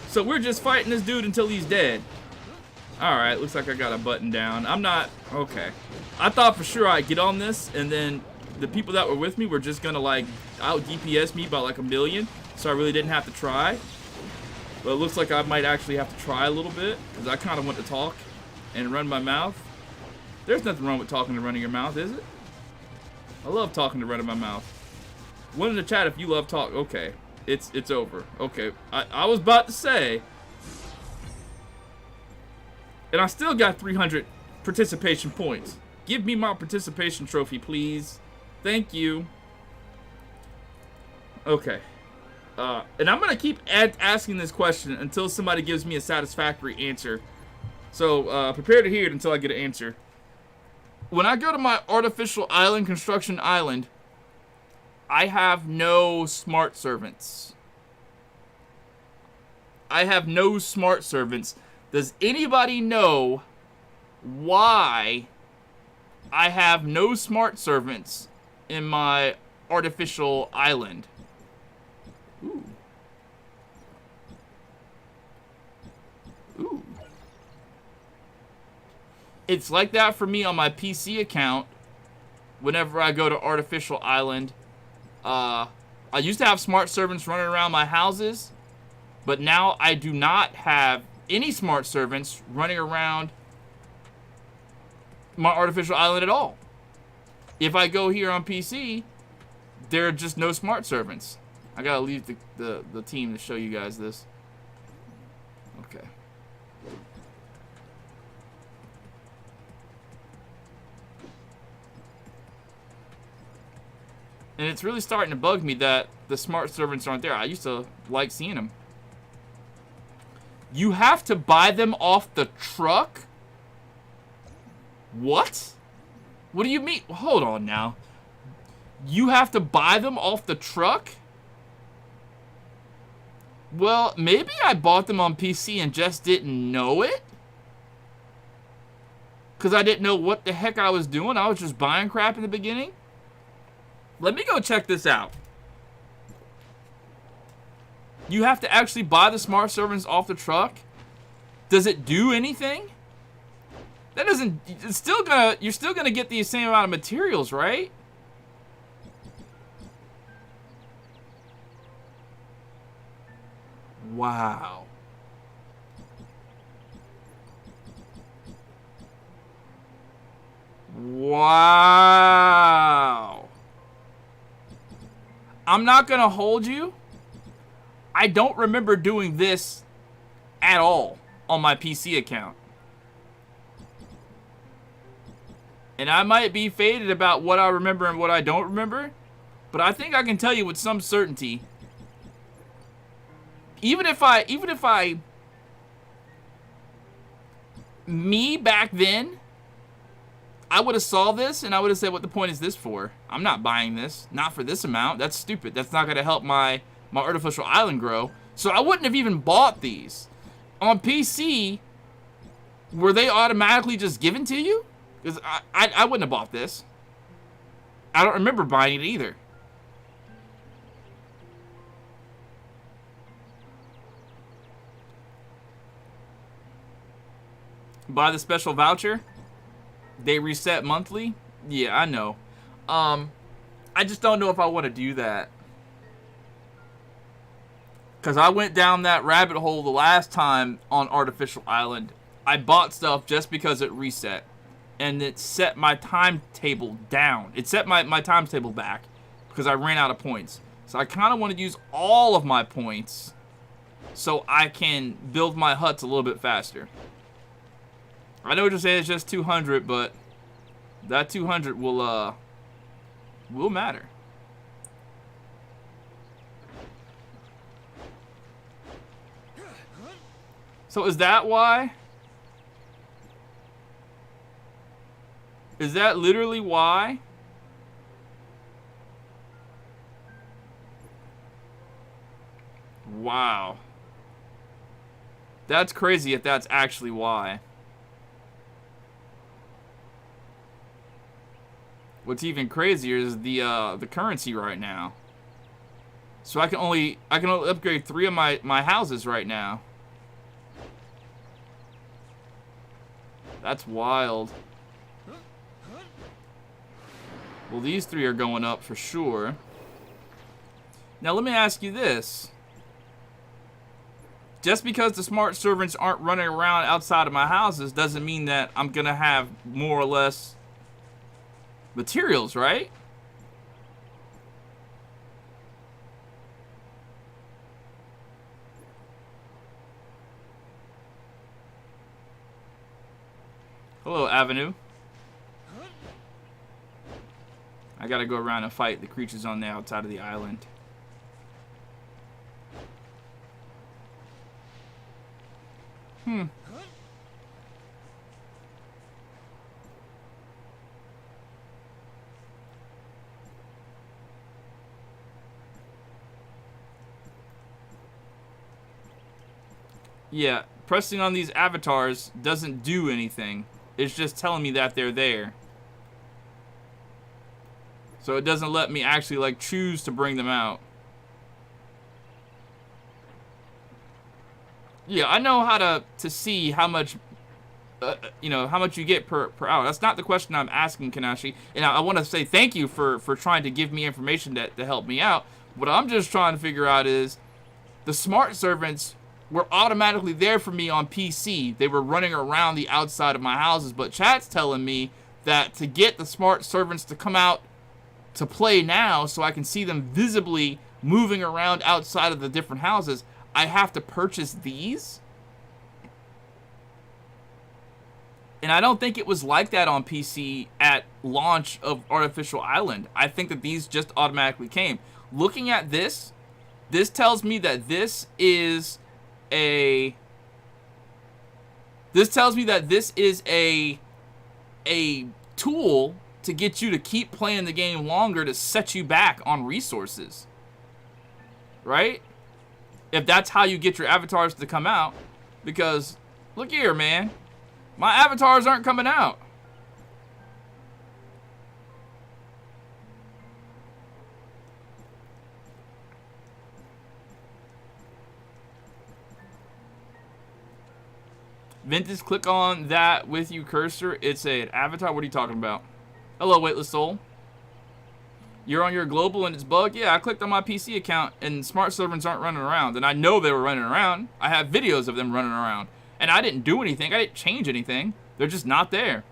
So we're just fighting this dude until he's dead. Alright, looks like I got a button down. I'm not... Okay. I thought for sure I'd get on this, and then the people that were with me were just gonna, like, out-DPS me by, like, 1,000,000. So I really didn't have to try. But it looks like I might actually have to try a little bit, because I kind of want to talk and run my mouth. There's nothing wrong with talking and running your mouth, is it? I love talking and running my mouth. One in the chat if you love talk. Okay. It's over. Okay, I was about to say, and I still got 300 participation points. Give me my participation trophy, please. Thank you. Okay. And I'm gonna keep asking this question until somebody gives me a satisfactory answer. So prepare to hear it until I get an answer. When I go to my artificial island, construction island, I have no smart servants. I have no smart servants. Does anybody know why I have no smart servants in my artificial island? Ooh. Ooh. It's like that for me on my PC account. Whenever I go to artificial island, I used to have smart servants running around my houses, but now I do not have any smart servants running around my artificial island at all. If I go here on PC, there are just no smart servants. I gotta leave the team to show you guys this. Okay. And it's really starting to bug me that the smart servants aren't there. I used to like seeing them. You have to buy them off the truck? What? What do you mean? Hold on now. You have to buy them off the truck? Well, maybe I bought them on PC and just didn't know it? Because I didn't know what the heck I was doing. I was just buying crap in the beginning. Let me go check this out. You have to actually buy the smart servants off the truck? Does it do anything? That doesn't... It's still gonna... You're still gonna get the same amount of materials, right? Wow. Wow. I'm not gonna hold you. I don't remember doing this at all on my PC account. And I might be faded about what I remember and what I don't remember, but I think I can tell you with some certainty, me back then, I would have saw this and I would have said, what the point is this for? I'm not buying this. Not for this amount. That's stupid. That's not going to help my artificial island grow. So I wouldn't have even bought these. On PC, were they automatically just given to you? Because I wouldn't have bought this. I don't remember buying it either. Buy the special voucher. They reset monthly. Yeah, I know. I just don't know if I want to do that. Because I went down that rabbit hole the last time on Artificial Island. I bought stuff just because it reset. And it set my timetable down. It set my timetable back. Because I ran out of points. So I kind of want to use all of my points. So I can build my huts a little bit faster. I know what you're saying, it's just 200, but that 200 will matter. So is that why? Is that literally why? Wow. That's crazy if that's actually why. What's even crazier is the currency right now. So I can only upgrade 3 of my houses right now. That's wild. Well, these 3 are going up for sure. Now let me ask you this. Just because the smart servants aren't running around outside of my houses doesn't mean that I'm gonna have more or less materials, right? avenue. I gotta go around and fight the creatures on the outside of the island. Yeah, pressing on these avatars doesn't do anything. It's just telling me that they're there. So it doesn't let me actually, like, choose to bring them out. Yeah, I know how to see how much, you know, how much you get per hour. That's not the question I'm asking, Kanashi. And I want to say thank you for trying to give me information to help me out. What I'm just trying to figure out is the smart servants were automatically there for me on PC. They were running around the outside of my houses, but chat's telling me that to get the smart servants to come out to play now so I can see them visibly moving around outside of the different houses, I have to purchase these? And I don't think it was like that on PC at launch of Artificial Island. I think that these just automatically came. Looking at this tells me that this is a tool to get you to keep playing the game longer, to set you back on resources. Right? If that's how you get your avatars to come out. Because, look here, man. My avatars aren't coming out. Ventus, click on that with you cursor. It's an avatar. What are you talking about? Hello, Weightless Soul. You're on your global and it's bugged? Yeah, I clicked on my PC account and smart servants aren't running around. And I know they were running around. I have videos of them running around. And I didn't do anything. I didn't change anything. They're just not there.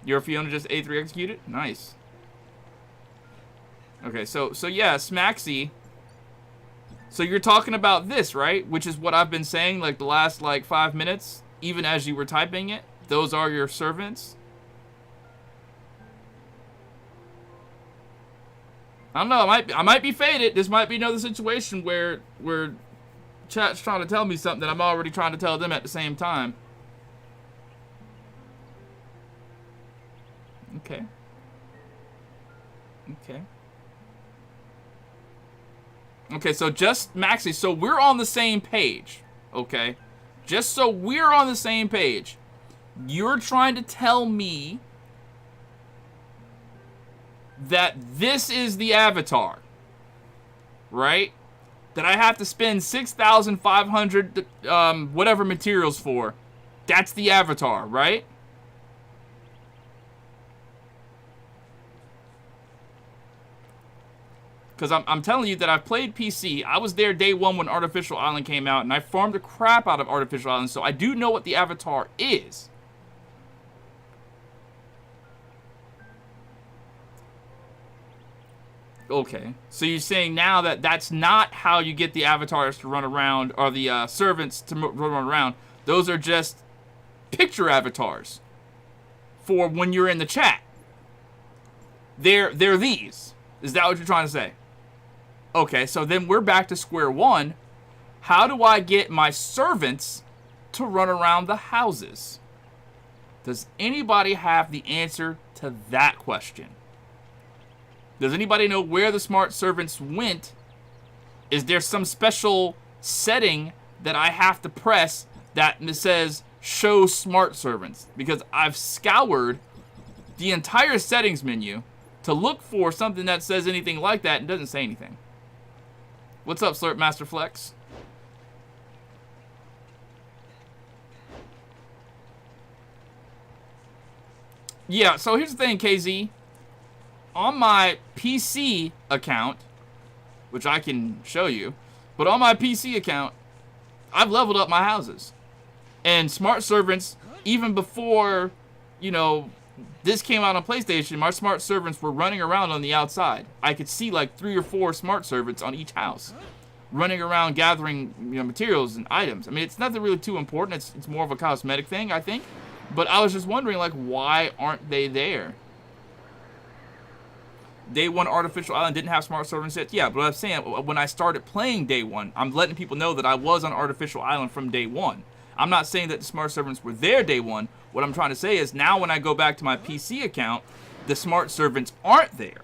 Your Fiona just A3 executed? Nice. Okay, so yeah, Smaxy. So you're talking about this, right? Which is what I've been saying like the last like 5 minutes, even as you were typing it. Those are your servants. I don't know. I might be faded. This might be another situation where chat's trying to tell me something that I'm already trying to tell them at the same time. Okay. Okay. Okay, so just Maxi, so we're on the same page. Okay? Just so we're on the same page. You're trying to tell me that this is the avatar, right? That I have to spend 6,500 whatever materials for. That's the avatar, right? Because I'm telling you that I've played PC. I was there day one when Artificial Island came out, and I farmed the crap out of Artificial Island, so I do know what the avatar is. Okay, so you're saying now that that's not how you get the avatars to run around, or the servants to run around. Those are just picture avatars for when you're in the chat. They're these. Is that what you're trying to say? Okay, so then we're back to square one. How do I get my servants to run around the houses? Does anybody have the answer to that question? Does anybody know where the smart servants went? Is there some special setting that I have to press that says show smart servants? Because I've scoured the entire settings menu to look for something that says anything like that and doesn't say anything. What's up, Slurp Master Flex? Yeah, so here's the thing, KZ. On my PC account, which I can show you, but on my PC account, I've leveled up my houses. And smart servants, even before, you know, this came out on PlayStation, my smart servants were running around on the outside. I could see like 3 or 4 smart servants on each house. running around gathering, materials and items. I mean, it's nothing really too important. It's more of a cosmetic thing, I think. But I was just wondering, like, why aren't they there? Day 1 Artificial Island didn't have smart servants yet. Yeah, but I'm saying, when I started playing Day 1, I'm letting people know that I was on Artificial Island from Day 1. I'm not saying that the smart servants were there Day 1. What I'm trying to say is now when I go back to my PC account, the smart servants aren't there.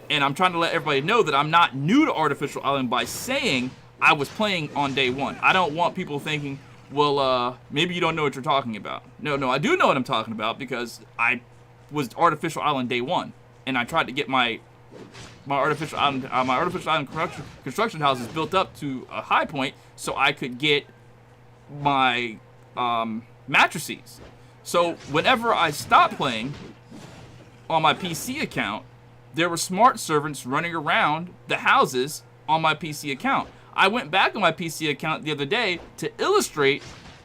And I'm trying to let everybody know that I'm not new to Artificial Island by saying I was playing on Day 1. I don't want people thinking, well, maybe you don't know what you're talking about. No, I do know what I'm talking about because I was Artificial Island Day 1. And I tried to get my Artificial Island construction houses built up to a high point so I could get my matrices. So whenever I stopped playing on my PC account, there were smart servants running around the houses on my PC account. I went back on my PC account the other day to illustrate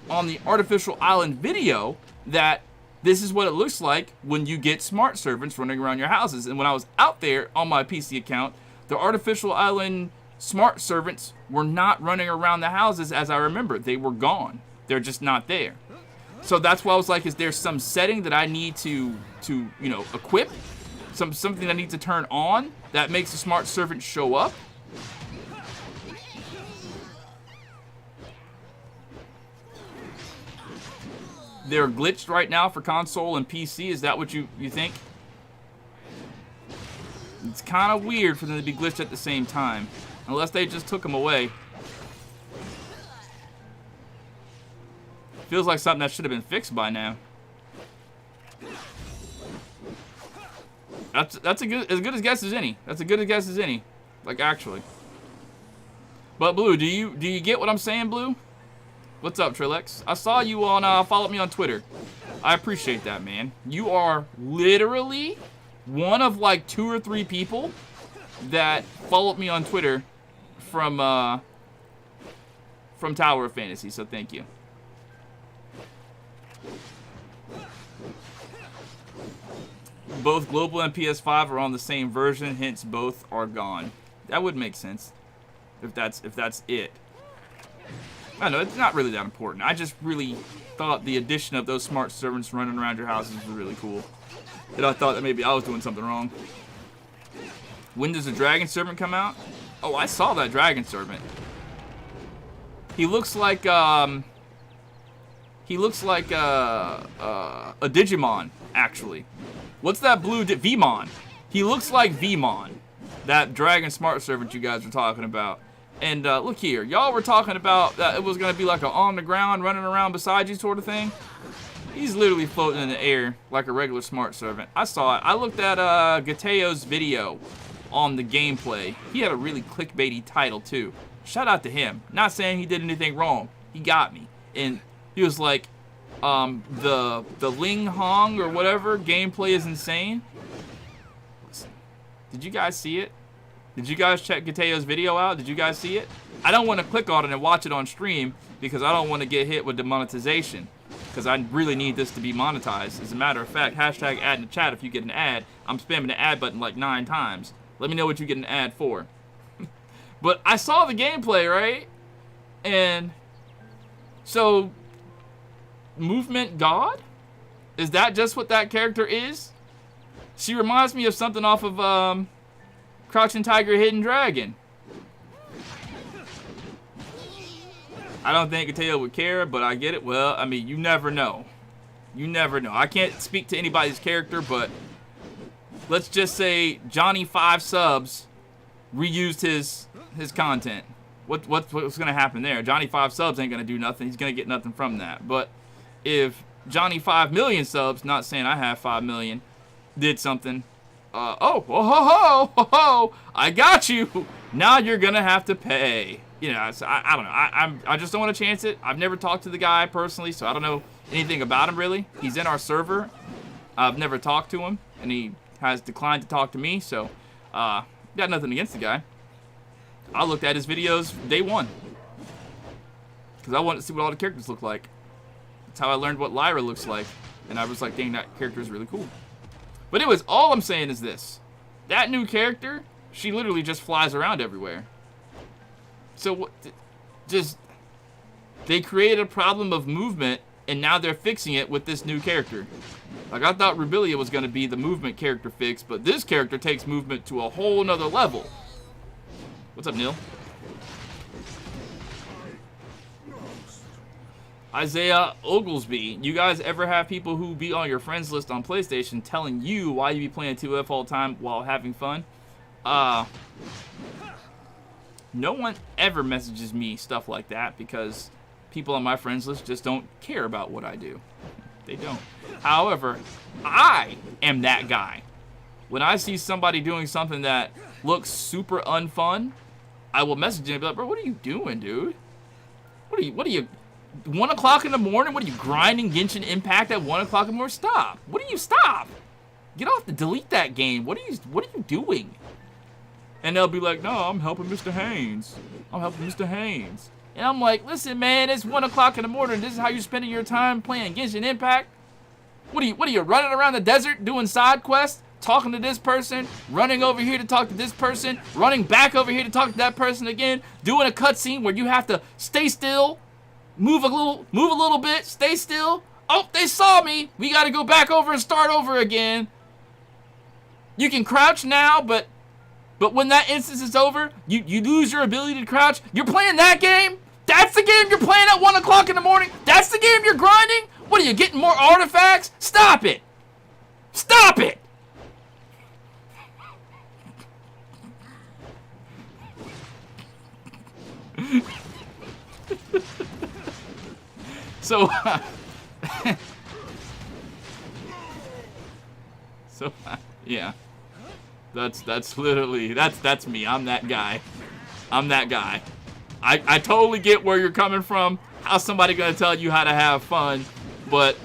on the Artificial Island video that this is what it looks like when you get smart servants running around your houses. And when I was out there on my PC account, the Artificial Island smart servants were not running around the houses as I remember. They were gone. They're just not there. So that's why I was like, is there some setting that I need to equip? Something I need to turn on that makes the smart servant show up? They're glitched right now for console and PC. Is that what you think? It's kind of weird for them to be glitched at the same time. Unless they just took them away. Feels like something that should have been fixed by now. That's as good a guess as any. That's as good a guess as any. Like, actually. But, Blue, do you get what I'm saying, Blue? What's up, Trillex? I saw you on, followed me on Twitter. I appreciate that, man. You are literally one of, like, 2 or 3 people that followed me on Twitter from Tower of Fantasy, so thank you. Both Global and PS5 are on the same version, hence both are gone. That would make sense if that's it. I know it's not really that important. I just really thought the addition of those smart servants running around your houses was really cool. And I thought that maybe I was doing something wrong. When does the dragon servant come out? Oh, I saw that dragon servant. He looks like a Digimon, actually. What's that blue Vmon? He looks like Vmon, that dragon smart servant you guys were talking about. And look here, y'all were talking about that it was gonna be like a on the ground running around beside you sort of thing. He's literally floating in the air like a regular smart servant. I saw it. I looked at Gateo's video on the gameplay. He had a really clickbaity title too. Shout out to him. Not saying he did anything wrong. He got me. And he was like, the Ling Hong or whatever gameplay is insane. Listen, did you guys see it? Did you guys check Gateo's video out? Did you guys see it? I don't want to click on it and watch it on stream because I don't want to get hit with demonetization. Because I really need this to be monetized. As a matter of fact, hashtag ad in the chat if you get an ad. I'm spamming the ad button like 9 times. Let me know what you get an ad for. But I saw the gameplay, right? And so, Movement God? Is that just what that character is? She reminds me of something off of Crouching Tiger, Hidden Dragon. I don't think Gateo would care, but I get it. Well, I mean, you never know. You never know. I can't speak to anybody's character, but let's just say Johnny 5 subs reused his content. What's going to happen there? Johnny 5 subs ain't going to do nothing. He's going to get nothing from that. But if Johnny 5 million subs, not saying I have 5 million, did something, I got you. Now you're going to have to pay. You know, so I don't know. I just don't want to chance it. I've never talked to the guy personally, so I don't know anything about him really. He's in our server. I've never talked to him, and he has declined to talk to me, so got nothing against the guy. I looked at his videos day 1 because I wanted to see what all the characters look like. That's how I learned what Lyra looks like, and I was like, dang, that character is really cool. But anyways, all I'm saying is this. That new character, she literally just flies around everywhere. So just they created a problem of movement, and now they're fixing it with this new character. Like, I thought Rubilia was going to be the movement character fix, but this character takes movement to a whole nother level. What's up, Neil? Isaiah Oglesby, you guys ever have people who be on your friends list on PlayStation telling you why you be playing 2F all the time while having fun? No one ever messages me stuff like that because people on my friends list just don't care about what I do. They don't. However, I am that guy. When I see somebody doing something that looks super unfun, I will message them and be like, bro, what are you doing, dude? What are you 1 o'clock in the morning? What are you, grinding Genshin Impact at 1 o'clock in the morning? Stop. What do you stop? Get off delete that game. What are you doing? And they'll be like, no, I'm helping Mr. Haynes. I'm helping Mr. Haynes. And I'm like, listen, man, it's 1 o'clock in the morning. This is how you're spending your time playing Genshin Impact? What are you running around the desert doing side quests? Talking to this person, running over here to talk to this person, running back over here to talk to that person again, doing a cutscene where you have to stay still, move a little bit, stay still. Oh, they saw me. We got to go back over and start over again. You can crouch now, but when that instance is over, you lose your ability to crouch. You're playing that game? That's the game you're playing at 1 o'clock in the morning? That's the game you're grinding? What are you, getting more artifacts? Stop it. Stop it. So, yeah. That's literally, that's me. I'm that guy. I'm that guy. I totally get where you're coming from. How's somebody gonna tell you how to have fun? But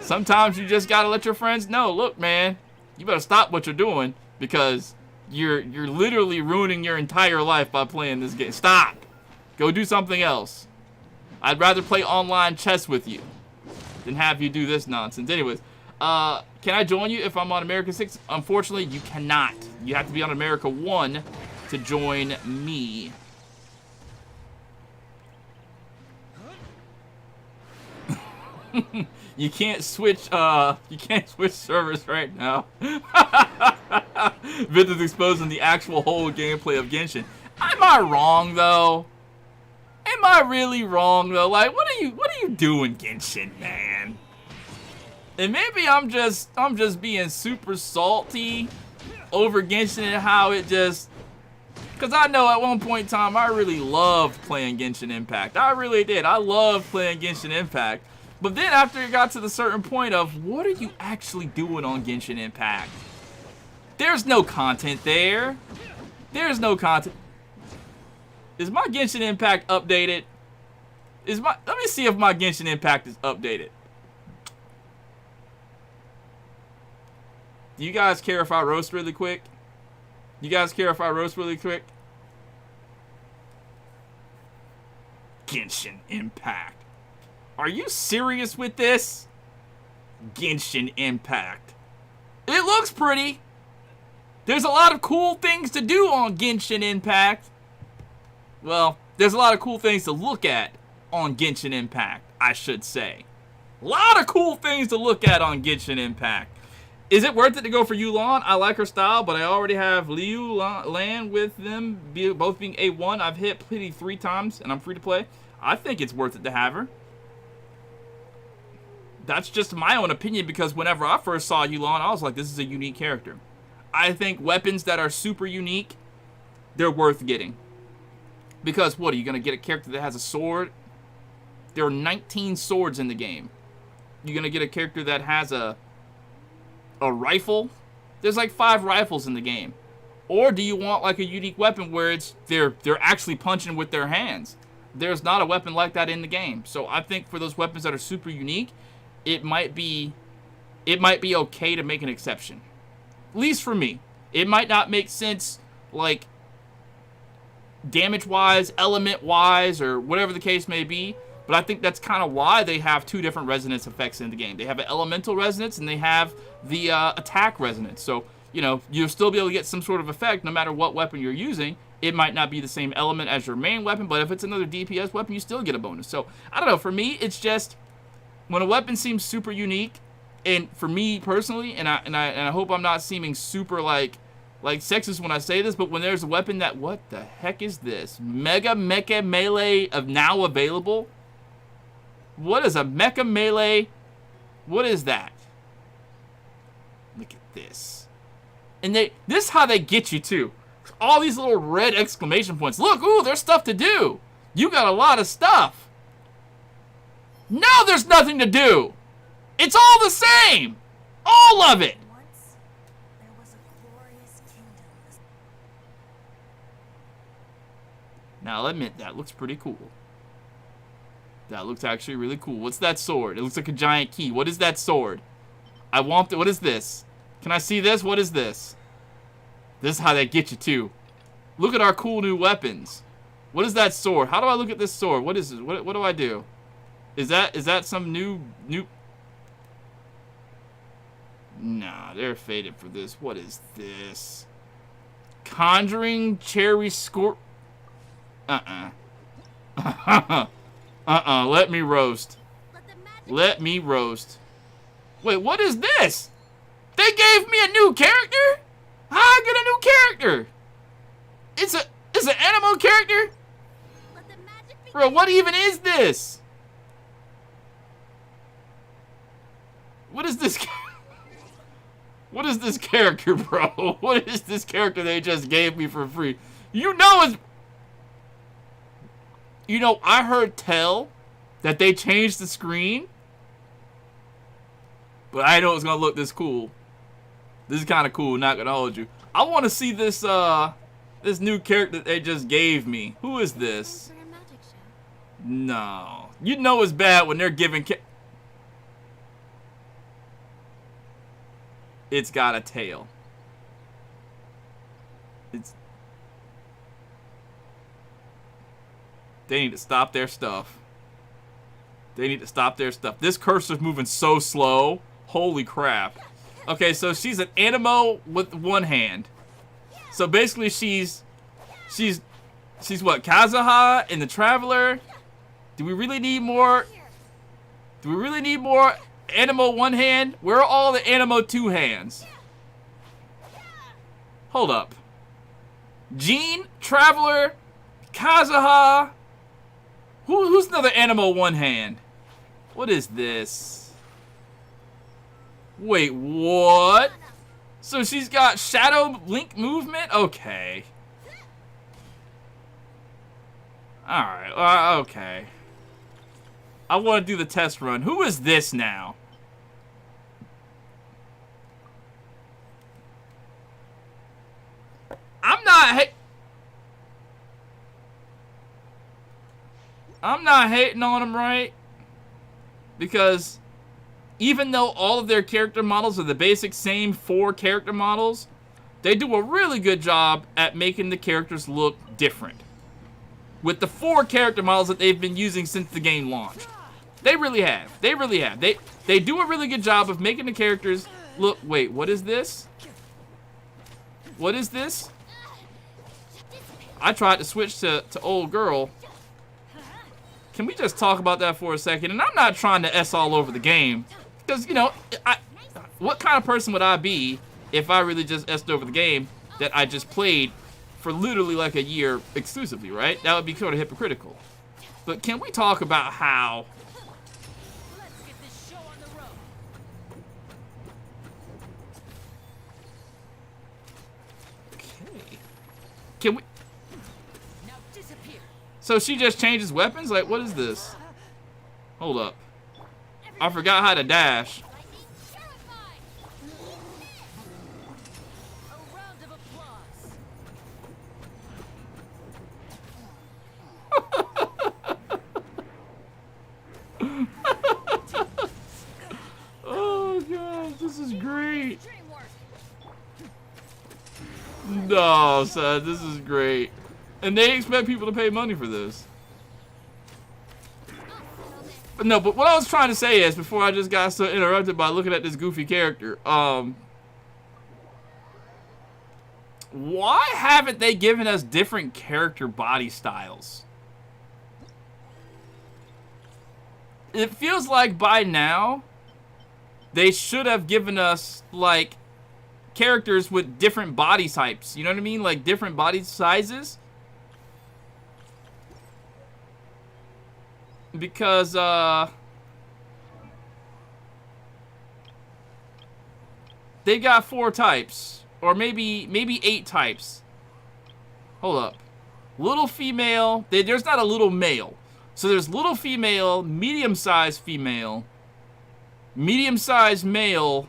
sometimes you just gotta let your friends know, look, man, you better stop what you're doing because you're literally ruining your entire life by playing this game. Stop. Go do something else. I'd rather play online chess with you than have you do this nonsense. Anyways, can I join you if I'm on America 6? Unfortunately, you cannot. You have to be on America 1 to join me. You can't switch servers right now. Ventus exposing the actual whole gameplay of Genshin. Am I wrong though? Am I really wrong though? Like, what are you doing, Genshin, man? And maybe I'm just being super salty over Genshin and how it just, because I know at one point in time I really loved playing Genshin Impact. I really did. I loved playing Genshin Impact. But then after it got to the certain point of, what are you actually doing on Genshin Impact? There's no content there. There's no content. Is my Genshin Impact updated? Let me see if my Genshin Impact is updated. Do you guys care if I roast really quick? You guys care if I roast really quick? Genshin Impact. Are you serious with this? Genshin Impact. It looks pretty. There's a lot of cool things to do on Genshin Impact. Well, there's a lot of cool things to look at on Genshin Impact, I should say. A lot of cool things to look at on Genshin Impact. Is it worth it to go for Yulan? I like her style, but I already have Liu Lan with them both being A1. I've hit pity 3 times, and I'm free to play. I think it's worth it to have her. That's just my own opinion, because whenever I first saw Yulan, I was like, this is a unique character. I think weapons that are super unique, they're worth getting. Because what, are you going to get a character that has a sword? There are 19 swords in the game. You're going to get a character that has a rifle? There's like 5 rifles in the game. Or do you want like a unique weapon where it's they're actually punching with their hands? There's not a weapon like that in the game. So I think for those weapons that are super unique, it might be okay to make an exception. At least for me. It might not make sense, like, damage-wise, element-wise, or whatever the case may be, but I think that's kind of why they have 2 different resonance effects in the game. They have an elemental resonance, and they have the attack resonance. So, you know, you'll still be able to get some sort of effect no matter what weapon you're using, It might not be the same element as your main weapon, but if it's another DPS weapon, you still get a bonus. So, I don't know. For me, it's just when a weapon seems super unique, and for me personally, and I hope I'm not seeming super like sexist when I say this, but when there's a weapon that, what the heck is this? Mega Mecha Melee of now available? What is a Mecha Melee? What is that? Look at this. And this is how they get you too. All these little red exclamation points. Look, ooh, there's stuff to do. You got a lot of stuff. No, there's nothing to do. It's all the same. All of it. Once there was a glorious kingdom. Now, I'll admit, that looks pretty cool. That looks actually really cool. What's that sword? It looks like a giant key. What is that sword? I want it. What is this? Can I see this? What is this? This is how they get you, too. Look at our cool new weapons. What is that sword? How do I look at this sword? What is it? What do I do? Is that some new... Nah, they're faded for this. What is this? Conjuring Cherry Scorp... Let me roast. Let me roast. Wait, what is this? They gave me a new character? How I get a new character? It's an animo character? Bro, what even is this? What is this? What is this character, bro? What is this character they just gave me for free? You know I heard tell that they changed the screen, but I know it's gonna look this cool. This is kind of cool, not gonna hold you. I want to see this this new character that they just gave me. Who is this? No. You know it's bad when they're giving It's got a tail. They need to stop their stuff. They need to stop their stuff. This cursor's moving so slow. Holy crap. Okay, so she's an animo with one hand. So basically she's what, Kazuha and the Traveler? Do we really need more? Do we really need more animo one hand? Where are all the animo two hands? Hold up. Jean, Traveler, Kazuha. Who's another animo one hand? What is this? Wait, what? So she's got Shadow Link movement? Okay. Alright, okay. I want to do the test run. Who is this now? I'm not hating on him, right? Because even though all of their character models are the basic same 4 character models, they do a really good job at making the characters look different. With the 4 character models that they've been using since the game launched. They really have. They really have. They do a really good job of making the characters look... Wait, what is this? What is this? I tried to switch to old girl. Can we just talk about that for a second? And I'm not trying to S all over the game. Because, you know, what kind of person would I be if I really just S'd over the game that I just played for literally like a year exclusively, right? That would be sort of hypocritical. But can we talk about how... Let's get this show on the road. Okay. Can we... Now disappear. So she just changes weapons? Like, what is this? Hold up. I forgot how to dash. A round of applause. Oh, God, this is great. No, son, this is great. And they expect people to pay money for this. But no, but what I was trying to say is, before I just got so interrupted by looking at this goofy character, Why haven't they given us different character body styles? It feels like by now they should have given us like characters with different body types. You know what I mean? Like different body sizes. Because they got 4 types, or maybe 8 types. Hold up. Little female. There's not a little male. So there's little female, medium-sized female, medium-sized male,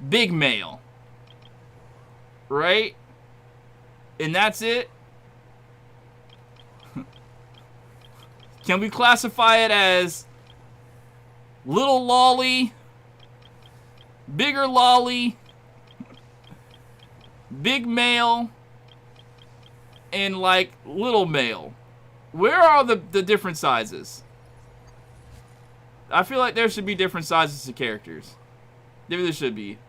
big male. Right? And that's it? Can we classify it as little lolly, bigger lolly, big male, and like little male? Where are the different sizes? I feel like there should be different sizes of characters. There should be.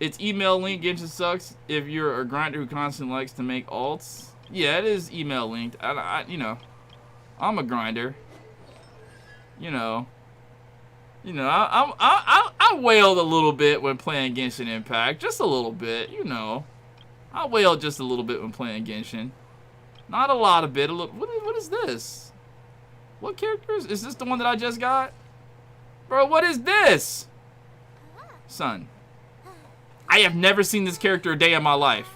It's email linked. Genshin sucks if you're a grinder who constantly likes to make alts. Yeah, it is email linked. You know, I'm a grinder. You know, I wailed a little bit when playing Genshin Impact, just a little bit. You know, I wailed just a little bit when playing Genshin. Not a lot of bit. A little. What is this? What characters? Is this the one that I just got? Bro, what is this? Son. I have never seen this character a day in my life.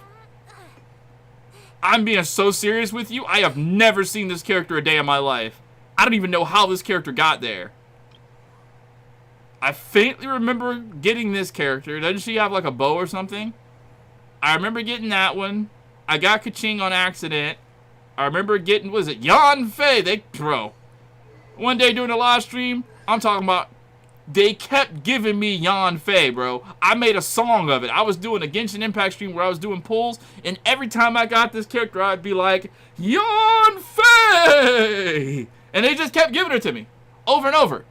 I'm being so serious with you. I have never seen this character a day in my life. I don't even know how this character got there. I faintly remember getting this character. Doesn't she have like a bow or something? I remember getting that one. I got Kaching on accident. I remember getting, what is it, Yan Fei. Bro. One day during a live stream, I'm talking about, they kept giving me Yan Fei, bro. I made a song of it. I was doing a Genshin Impact stream where I was doing pulls, and every time I got this character, I'd be like, Yan Fei! And they just kept giving her to me. Over and over.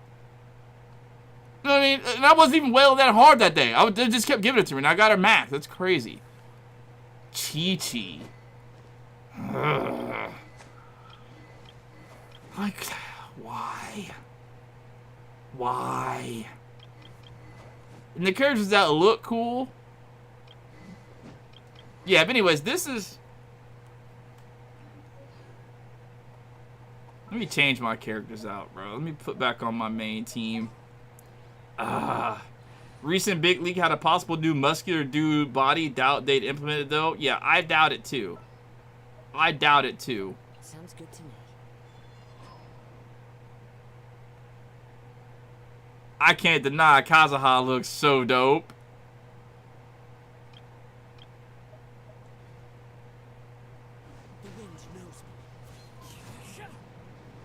You know what I mean? And I wasn't even wailing that hard that day. They just kept giving it to me, and I got her max. That's crazy. Chi-Chi. Like, why? Why? And the characters that look cool. Yeah, but anyways, this is... Let me change my characters out, bro. Let me put back on my main team. Recent big leak had a possible new muscular dude body. Doubt they'd implement it, though. Yeah, I doubt it, too. I doubt it, too. Sounds good to me. I can't deny Kazuha looks so dope. The wind knows me.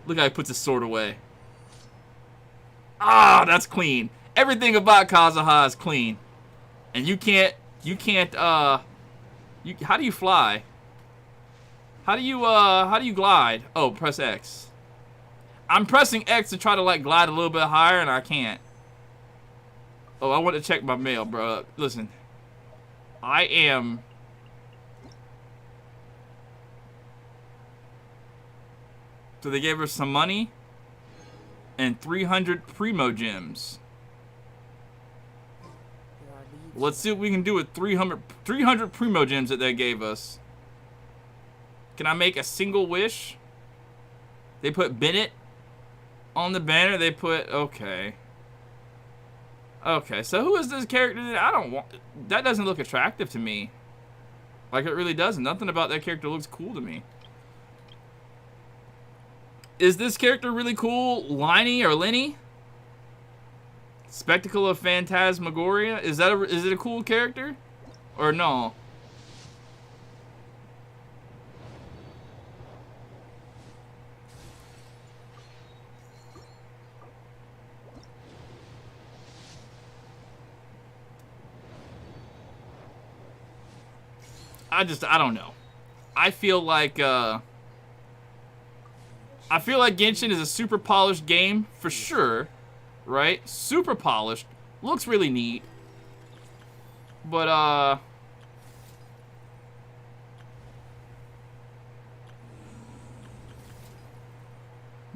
Look how he puts his sword away. Ah, that's clean. Everything about Kazuha is clean. And you can't, how do you fly? How do you glide? Oh, press X. I'm pressing X to try to, like, glide a little bit higher, and I can't. Oh, I want to check my mail, bro. Listen. I am... So they gave her some money and 300 Primo Gems. Let's see what we can do with 300 Primo Gems that they gave us. Can I make a single wish? They put Bennett on the banner. They put... Okay. Okay, so who is this character that I don't want? That doesn't look attractive to me. Like, it really doesn't. Nothing about that character looks cool to me. Is this character really cool? Liney or Lenny? Spectacle of Phantasmagoria? Is it a cool character? Or no? I don't know. I feel like Genshin is a super polished game for sure, right? Super polished, looks really neat, but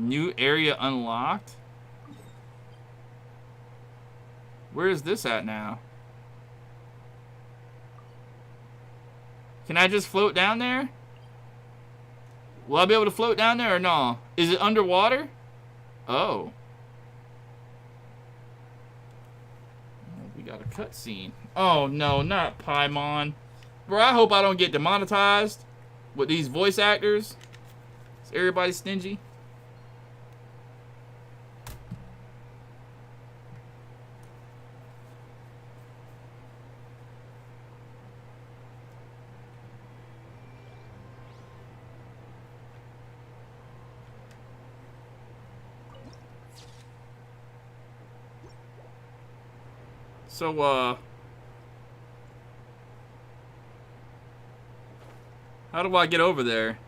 New area unlocked? Where is this at now? Can I just float down there? Will I be able to float down there or no? Is it underwater? Oh. We got a cutscene. Oh no, not Paimon. Bro, I hope I don't get demonetized with these voice actors. Is everybody stingy? So, how do I get over there?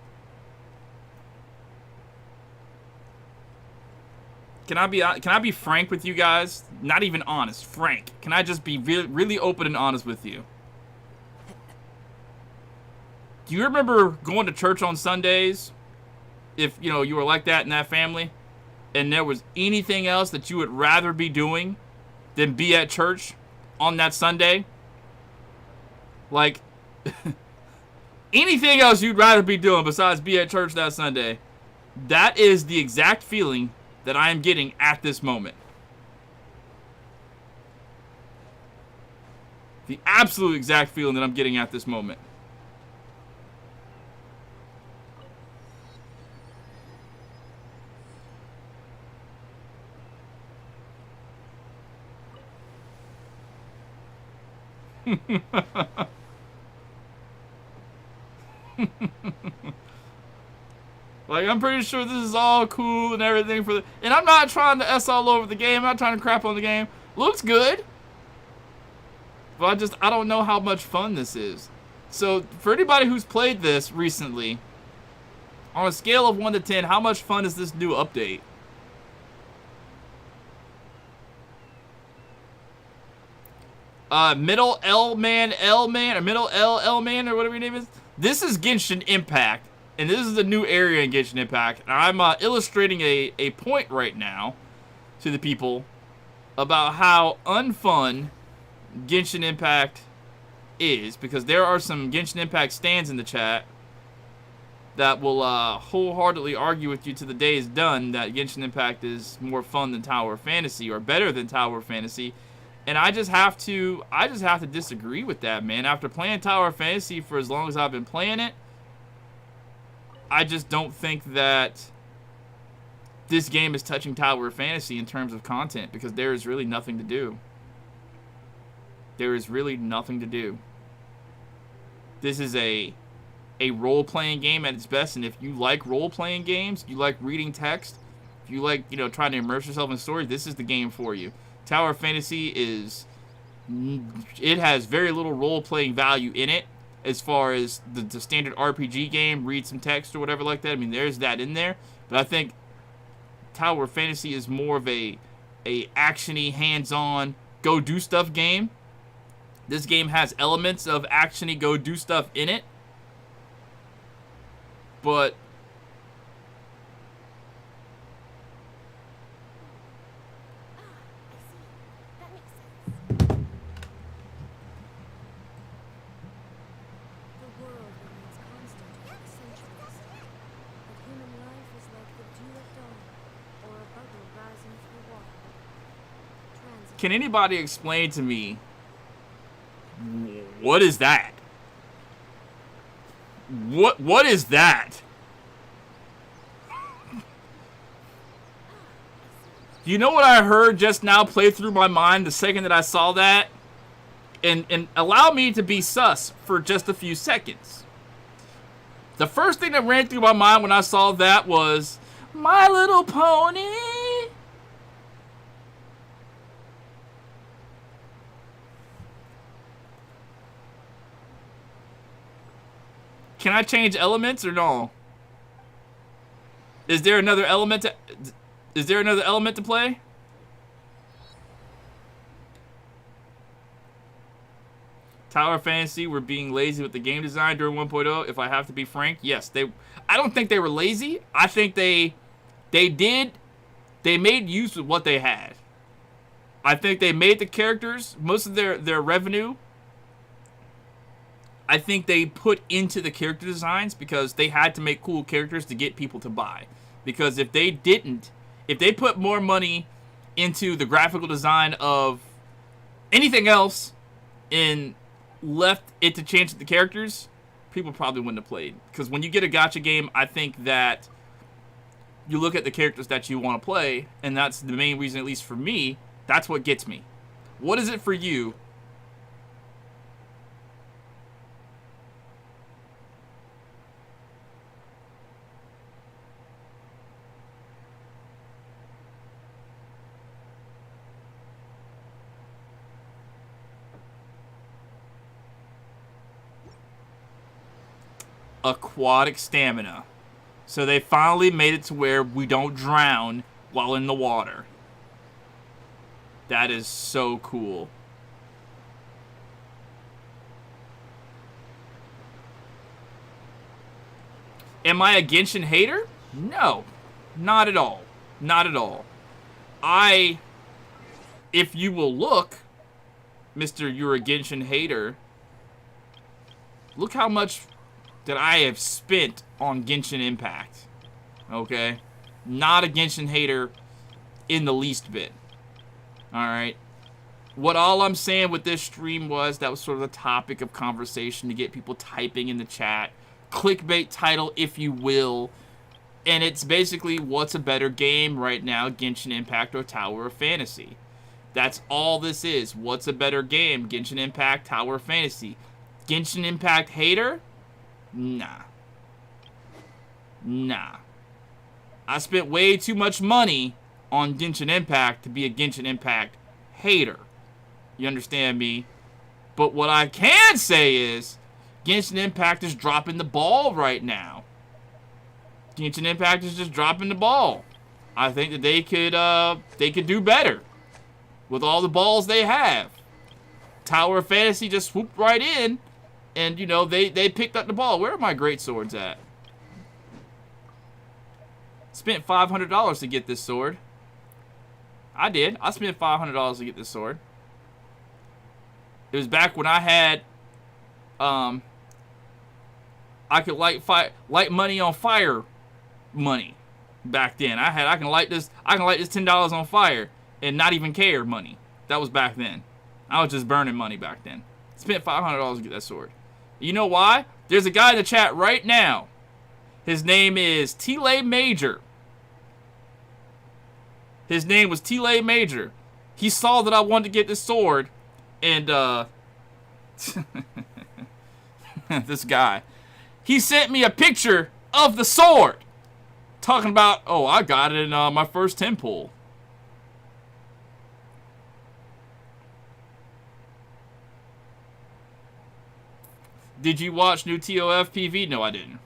Can I be frank with you guys? Not even honest, frank. Can I just be really open and honest with you? Do you remember going to church on Sundays? If, you know, you were like that in that family, and there was anything else that you would rather be doing than be at church on that Sunday? Like, anything else you'd rather be doing besides be at church that Sunday? That is the exact feeling that I am getting at this moment. The absolute exact feeling that I'm getting at this moment. Like, I'm pretty sure this is all cool and everything for the... And I'm not trying to S all over the game. I'm not trying to crap on the game. Looks good. But I don't know how much fun this is. So, for anybody who's played this recently, on a scale of 1 to 10, how much fun is this new update? Middle L man, or middle L man, or whatever your name is. This is Genshin Impact, and this is the new area in Genshin Impact. And I'm illustrating a point right now to the people about how unfun Genshin Impact is, because there are some Genshin Impact stands in the chat that will wholeheartedly argue with you to the day is done that Genshin Impact is more fun than Tower of Fantasy, or better than Tower of Fantasy. And I just have to disagree with that, man. After playing Tower of Fantasy for as long as I've been playing it, I just don't think that this game is touching Tower of Fantasy in terms of content, because there is really nothing to do. There is really nothing to do. This is a role-playing game at its best, and if you like role-playing games, you like reading text, if you like, you know, trying to immerse yourself in story, this is the game for you. Tower of Fantasy it has very little role-playing value in it, as far as the standard RPG game, read some text or whatever like that. I mean, there's that in there, but I think Tower of Fantasy is more of a action-y, hands-on, go-do-stuff game. This game has elements of action-y, go-do-stuff in it, but can anybody explain to me, what is that? What is that? You know what I heard just now play through my mind the second that I saw that? And allow me to be sus for just a few seconds. The first thing that ran through my mind when I saw that was My Little Pony. Can I change elements or no? Is there another element to play? Tower of Fantasy were being lazy with the game design during 1.0. If I have to be frank, yes, I don't think they were lazy. I think they they made use of what they had. I think they made the characters, most of their revenue, I think they put into the character designs because they had to make cool characters to get people to buy. Because if they didn't, if they put more money into the graphical design of anything else and left it to change the characters, people probably wouldn't have played. Because when you get a gacha game, I think that you look at the characters that you want to play, and that's the main reason, at least for me, that's what gets me. What is it for you? Aquatic stamina. So they finally made it to where we don't drown while in the water. That is so cool. Am I a Genshin hater? No. Not at all. Not at all. If you will look, Mr. You're a Genshin hater, look how much that I have spent on Genshin Impact. Okay? Not a Genshin hater in the least bit. Alright? What all I'm saying with this stream was, that was sort of the topic of conversation to get people typing in the chat. Clickbait title, if you will. And it's basically, what's a better game right now, Genshin Impact or Tower of Fantasy? That's all this is. What's a better game, Genshin Impact, Tower of Fantasy? Genshin Impact hater? Nah. Nah. I spent way too much money on Genshin Impact to be a Genshin Impact hater. You understand me? But what I can say is, Genshin Impact is dropping the ball right now. Genshin Impact is just dropping the ball. I think that they could do better with all the balls they have. Tower of Fantasy just swooped right in, and you know they picked up the ball. Where are my great swords at? Spent $500 to get this sword. I did. I spent $500 to get this sword. It was back when I had I could light money on fire money back then. I can light this $10 on fire and not even care money. That was back then. I was just burning money back then. Spent $500 to get that sword. You know why? There's a guy in the chat right now. His name is T-Lay Major. His name was T-Lay Major. He saw that I wanted to get this sword, and this guy, he sent me a picture of the sword, talking about, oh, I got it in my first temple. Did you watch new TOF PV? No, I didn't.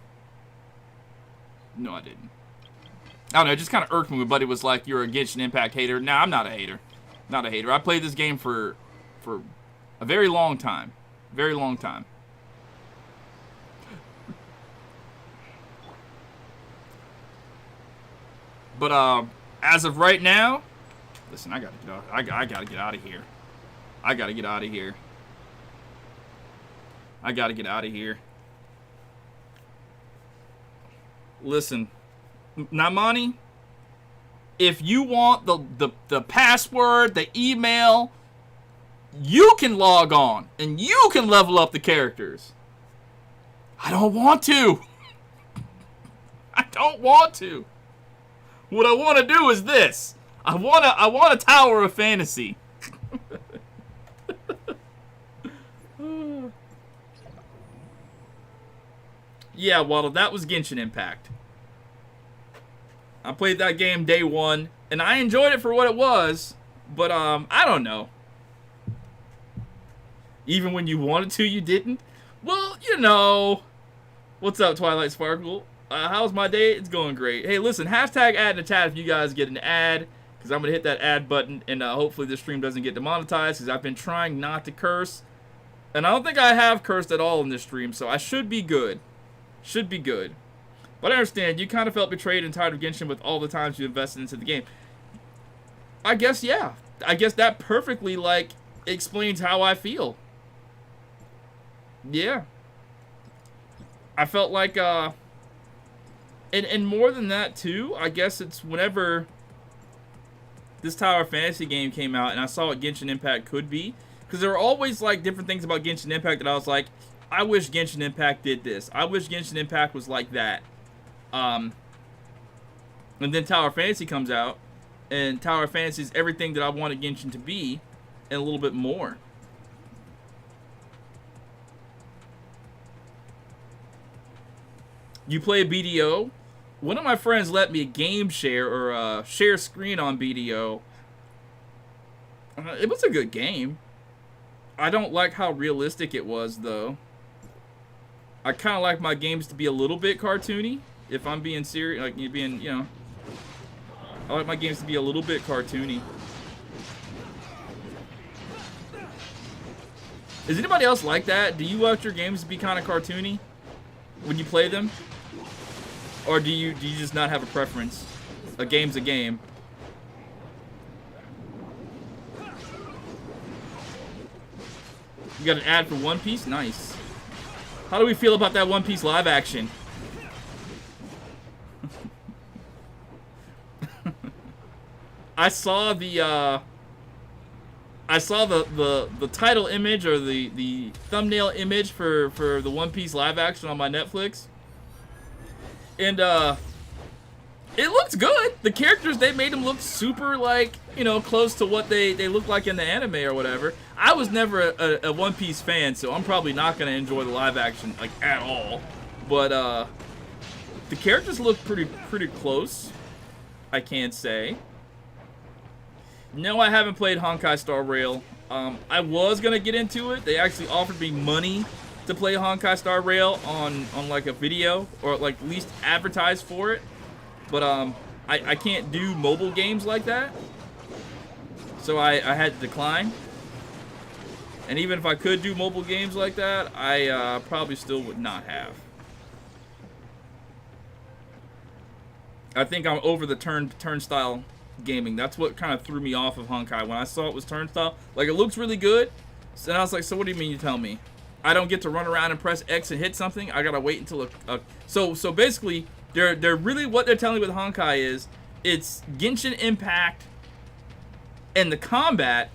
No, I didn't. I don't know, it just kind of irked me when Buddy was like, you're a Genshin Impact hater. Nah, I'm not a hater. Not a hater. I played this game for a very long time. Very long time. But as of right now, listen, I gotta get out. I gotta get out of here. I gotta get out of here. I gotta get out of here. Listen, Namani, if you want the password, the email, you can log on and you can level up the characters. I don't want to. I don't want to. What I want to do is this. I want a Tower of Fantasy. Yeah, Waddle, that was Genshin Impact. I played that game day one, and I enjoyed it for what it was, but I don't know. Even when you wanted to, you didn't? Well, you know. What's up, Twilight Sparkle? How's my day? It's going great. Hey, listen, hashtag ad in the chat if you guys get an ad, because I'm going to hit that ad button, and hopefully this stream doesn't get demonetized, because I've been trying not to curse. And I don't think I have cursed at all in this stream, so I should be good. Should be good. But I understand, you kind of felt betrayed and tired of Genshin with all the times you invested into the game. I guess, yeah. I guess that perfectly, like, explains how I feel. Yeah. I felt like, and more than that, too, I guess it's whenever this Tower of Fantasy game came out and I saw what Genshin Impact could be. Because there were always, like, different things about Genshin Impact that I was like, I wish Genshin Impact did this. I wish Genshin Impact was like that. And then Tower of Fantasy comes out, and Tower of Fantasy is everything that I wanted Genshin to be, and a little bit more. You play BDO? One of my friends let me game share or share screen on BDO. It was a good game. I don't like how realistic it was, though. I kind of like my games to be a little bit cartoony. If I'm being serious, like being, you know, I like my games to be a little bit cartoony. Is anybody else like that? Do you want your games to be kind of cartoony when you play them? Or do you just not have a preference? A game's a game. You got an ad for One Piece? Nice. How do we feel about that One Piece live action? I saw the title image or the thumbnail image for the One Piece live action on my Netflix. And it looks good. The characters, they made them look super, like, you know, close to what they look like in the anime or whatever. I was never a One Piece fan, so I'm probably not going to enjoy the live action, like, at all. But the characters look pretty close, I can say. No, I haven't played Honkai Star Rail. I was going to get into it. They actually offered me money to play Honkai Star Rail on like a video, or like at least advertise for it. But I can't do mobile games like that, so I had to decline. And even if I could do mobile games like that, I probably still would not have. I think I'm over the turnstile gaming. That's what kind of threw me off of Honkai. When I saw it was turnstile, like, it looks really good, and I was like, so what do you mean you tell me? I don't get to run around and press X and hit something? I gotta wait until so basically, they're really, what they're telling me with Honkai is, it's Genshin Impact, and the combat,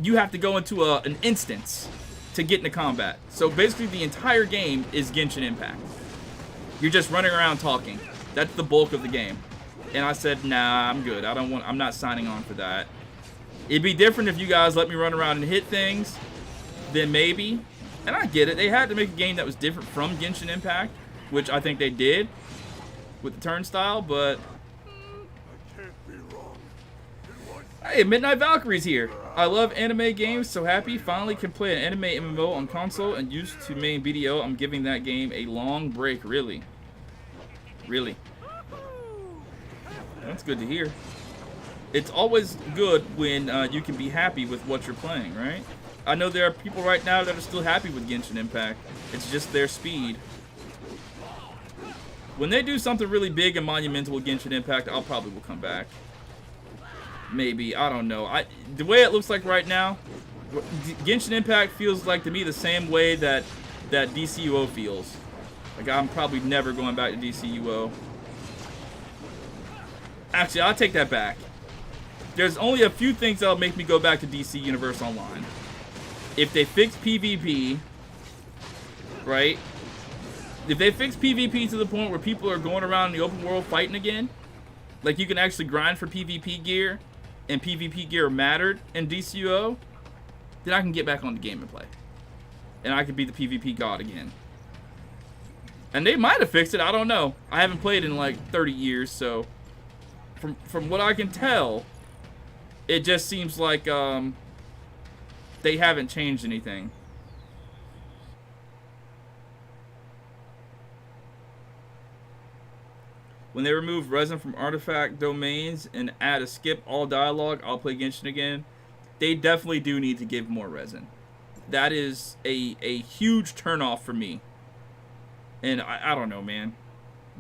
you have to go into an instance to get into combat. So basically the entire game is Genshin Impact. You're just running around talking. That's the bulk of the game. And I said, nah, I'm good. I'm not signing on for that. It'd be different if you guys let me run around and hit things, then maybe. And I get it. They had to make a game that was different from Genshin Impact, which I think they did with the turnstile, but hey, Midnight Valkyrie's here. I love anime games, so happy finally can play an anime MMO on console and used to main BDO. I'm giving that game a long break, really. Really. That's good to hear. It's always good when you can be happy with what you're playing, right? I know there are people right now that are still happy with Genshin Impact. It's just their speed. When they do something really big and monumental with Genshin Impact, I'll probably will come back. Maybe, I don't know. The way it looks like right now, Genshin Impact feels like to me the same way that DCUO feels. Like, I'm probably never going back to DCUO. Actually, I'll take that back. There's only a few things that'll make me go back to DC Universe Online. If they fix PvP, right? If they fix PvP to the point where people are going around in the open world fighting again, like you can actually grind for PvP gear, and PvP gear mattered in DCUO, then I can get back on the game and play. And I can be the PvP god again. And they might have fixed it, I don't know. I haven't played in like 30 years, so from what I can tell, it just seems like they haven't changed anything. When they remove resin from artifact domains and add a skip all dialogue, I'll play Genshin again. They definitely do need to give more resin. That is a huge turnoff for me. And I don't know, man.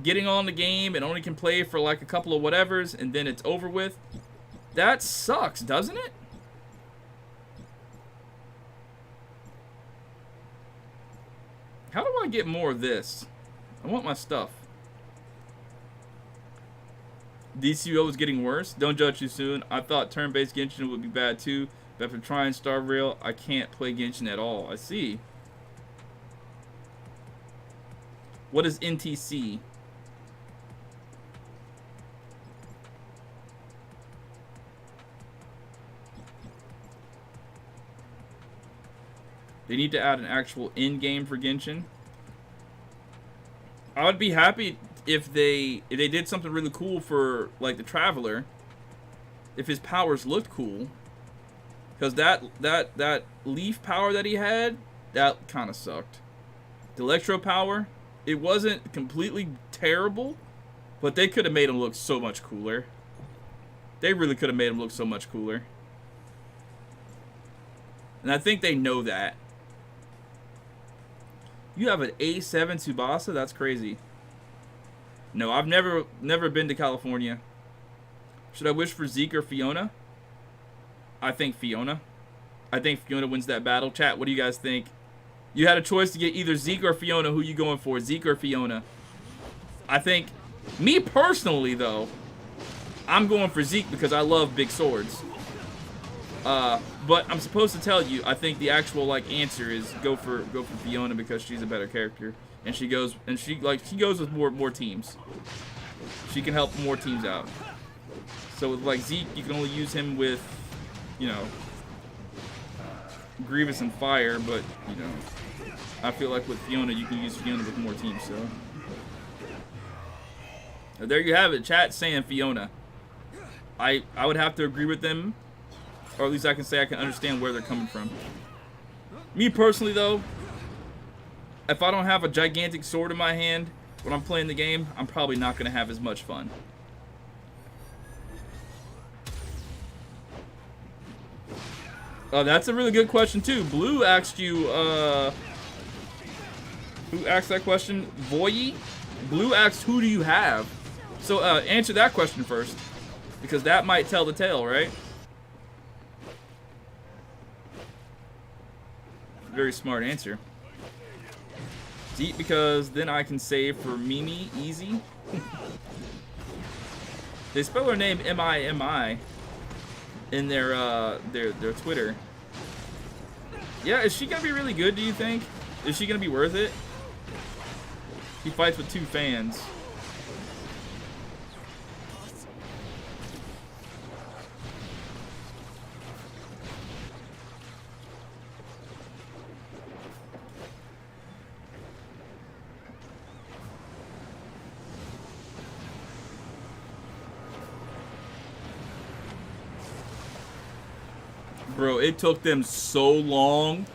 getting on the game and only can play for like a couple of whatevers and then it's over with. That sucks, doesn't it? How do I get more of this? I want my stuff. DCO is getting worse. Don't judge too soon. I thought turn-based Genshin would be bad too, but after trying Star Rail, I can't play Genshin at all. I see. What is NTC? They need to add an actual end game for Genshin. I would be happy if they did something really cool for like the Traveler. If his powers looked cool, because that leaf power that he had, that kind of sucked. The electro power, it wasn't completely terrible, but they could have made him look so much cooler. They really could have made him look so much cooler. And I think they know that. You have an A7 Tsubasa? That's crazy. No, I've never been to California. Should I wish for Zeke or Fiona? I think Fiona. I think Fiona wins that battle. Chat, what do you guys think? You had a choice to get either Zeke or Fiona. Who you going for? Zeke or Fiona? I think, me personally though, I'm going for Zeke because I love big swords. But I'm supposed to tell you, I think the actual like answer is go for Fiona because she's a better character, and she goes with more teams. She can help more teams out. So with like Zeke, you can only use him with, you know, Grievous and Fire, but you know, I feel like with Fiona, you can use Fiona with more teams. So there you have it. Chat saying Fiona. I would have to agree with them. Or at least I can say I can understand where they're coming from. Me personally, though, if I don't have a gigantic sword in my hand when I'm playing the game, I'm probably not going to have as much fun. That's a really good question, too. Blue asked you, who asked that question? Voyi? Blue asked, who do you have? So, answer that question first. Because that might tell the tale, right? Very smart answer. Deep because then I can save for Mimi easy. They spell her name M-I-M-I in their Twitter. Yeah, is she gonna be really good, do you think? Is she gonna be worth it? He fights with 2 fans. Bro, it took them so long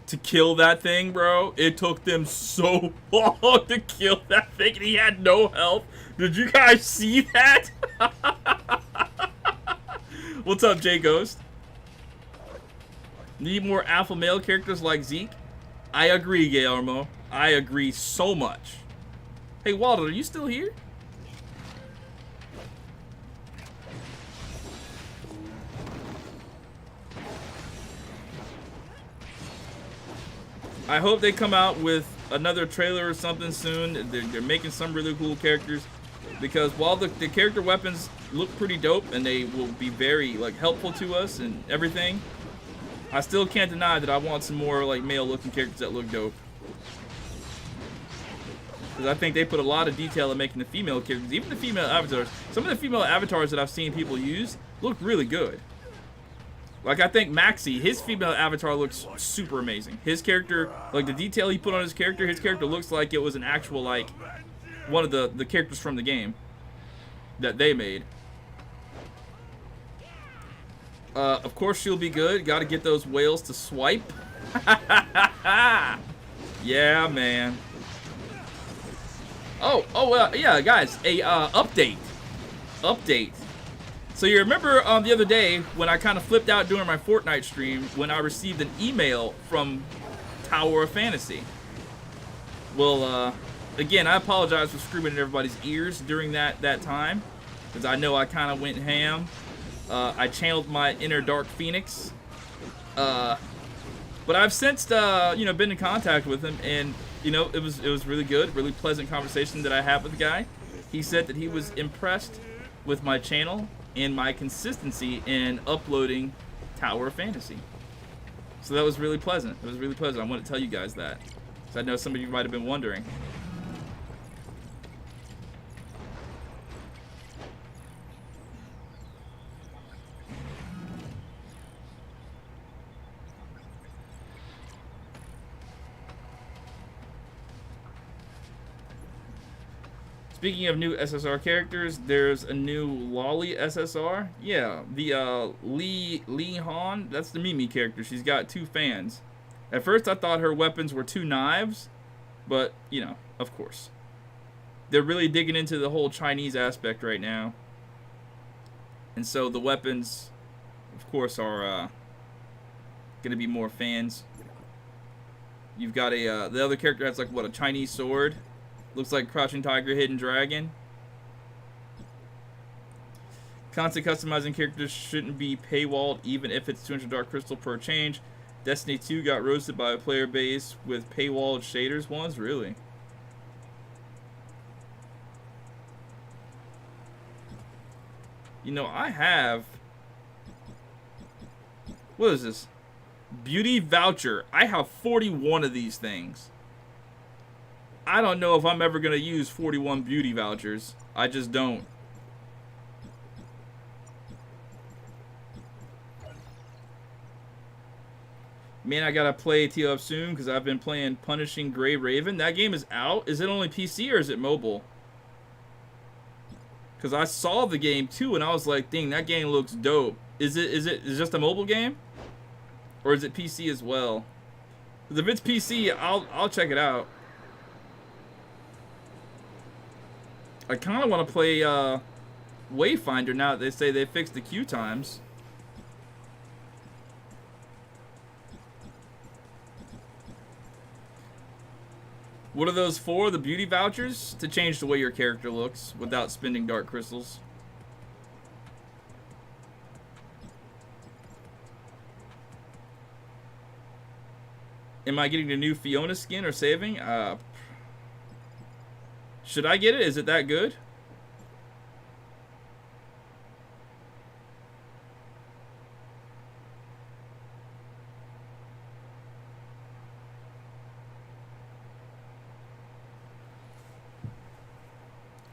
to kill that thing, bro. It took them so long to kill that thing, and he had no health. Did you guys see that? What's up, J Ghost? Need more alpha male characters like Zeke? I agree, Guillermo. I agree so much. Hey, Walter, are you still here? I hope they come out with another trailer or something soon. They're making some really cool characters, because while the character weapons look pretty dope and they will be very like helpful to us and everything, I still can't deny that I want some more like male looking characters that look dope. Because I think they put a lot of detail in making the female characters, even the female avatars. Some of the female avatars that I've seen people use look really good. Like, I think Maxi, his female avatar looks super amazing. His character, like, the detail he put on his character looks like it was an actual, like, one of the characters from the game that they made. Of course she'll be good. Gotta get those whales to swipe. Yeah, man. Yeah, guys, update. So you remember the other day when I kind of flipped out during my Fortnite stream when I received an email from TowerofFantasy? Well, again, I apologize for screaming in everybody's ears during that time, because I know I kind of went ham. I channeled my inner Dark Phoenix. But I've since, been in contact with him, and it was really good, really pleasant conversation that I had with the guy. He said that he was impressed with my channel and my consistency in uploading Tower of Fantasy. So that was really pleasant. It was really pleasant. I want to tell you guys that, because I know some of you might have been wondering. Speaking of new SSR characters, there's a new Lolly SSR. Yeah, the Lee Han, that's the Mimi character. She's got 2 fans. At first I thought her weapons were 2 knives, but, of course. They're really digging into the whole Chinese aspect right now. And so the weapons, of course, are going to be more fans. You've got the other character has like, what, a Chinese sword? Looks like Crouching Tiger, Hidden Dragon. Constant customizing characters shouldn't be paywalled, even if it's 200 Dark Crystal per change. Destiny 2 got roasted by a player base with paywalled shaders once, really? I have... What is this? Beauty Voucher. I have 41 of these things. I don't know if I'm ever going to use 41 beauty vouchers. I just don't. Man, I got to play ToF soon because I've been playing Punishing Gray Raven. That game is out. Is it only PC or is it mobile? Because I saw the game too and I was like, dang, that game looks dope. Is it just a mobile game? Or is it PC as well? Because if it's PC, I'll check it out. I kind of want to play Wayfinder now that they say they fixed the queue times. What are those for? The beauty vouchers? To change the way your character looks without spending dark crystals. Am I getting the new Fiona skin or saving? Should I get it? Is it that good?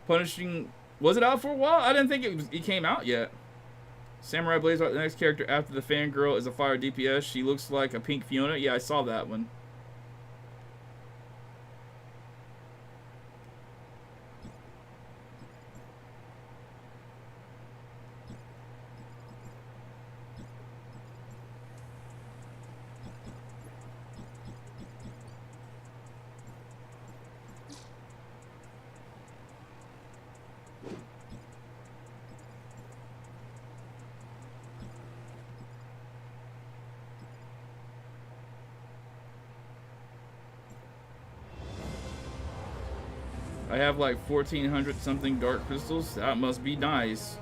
Punishing... Was it out for a while? I didn't think it came out yet. Samurai Blaze, the next character after the fangirl is a fire DPS. She looks like a pink Fiona. Yeah, I saw that one. I have like 1,400 something dark crystals. That must be nice.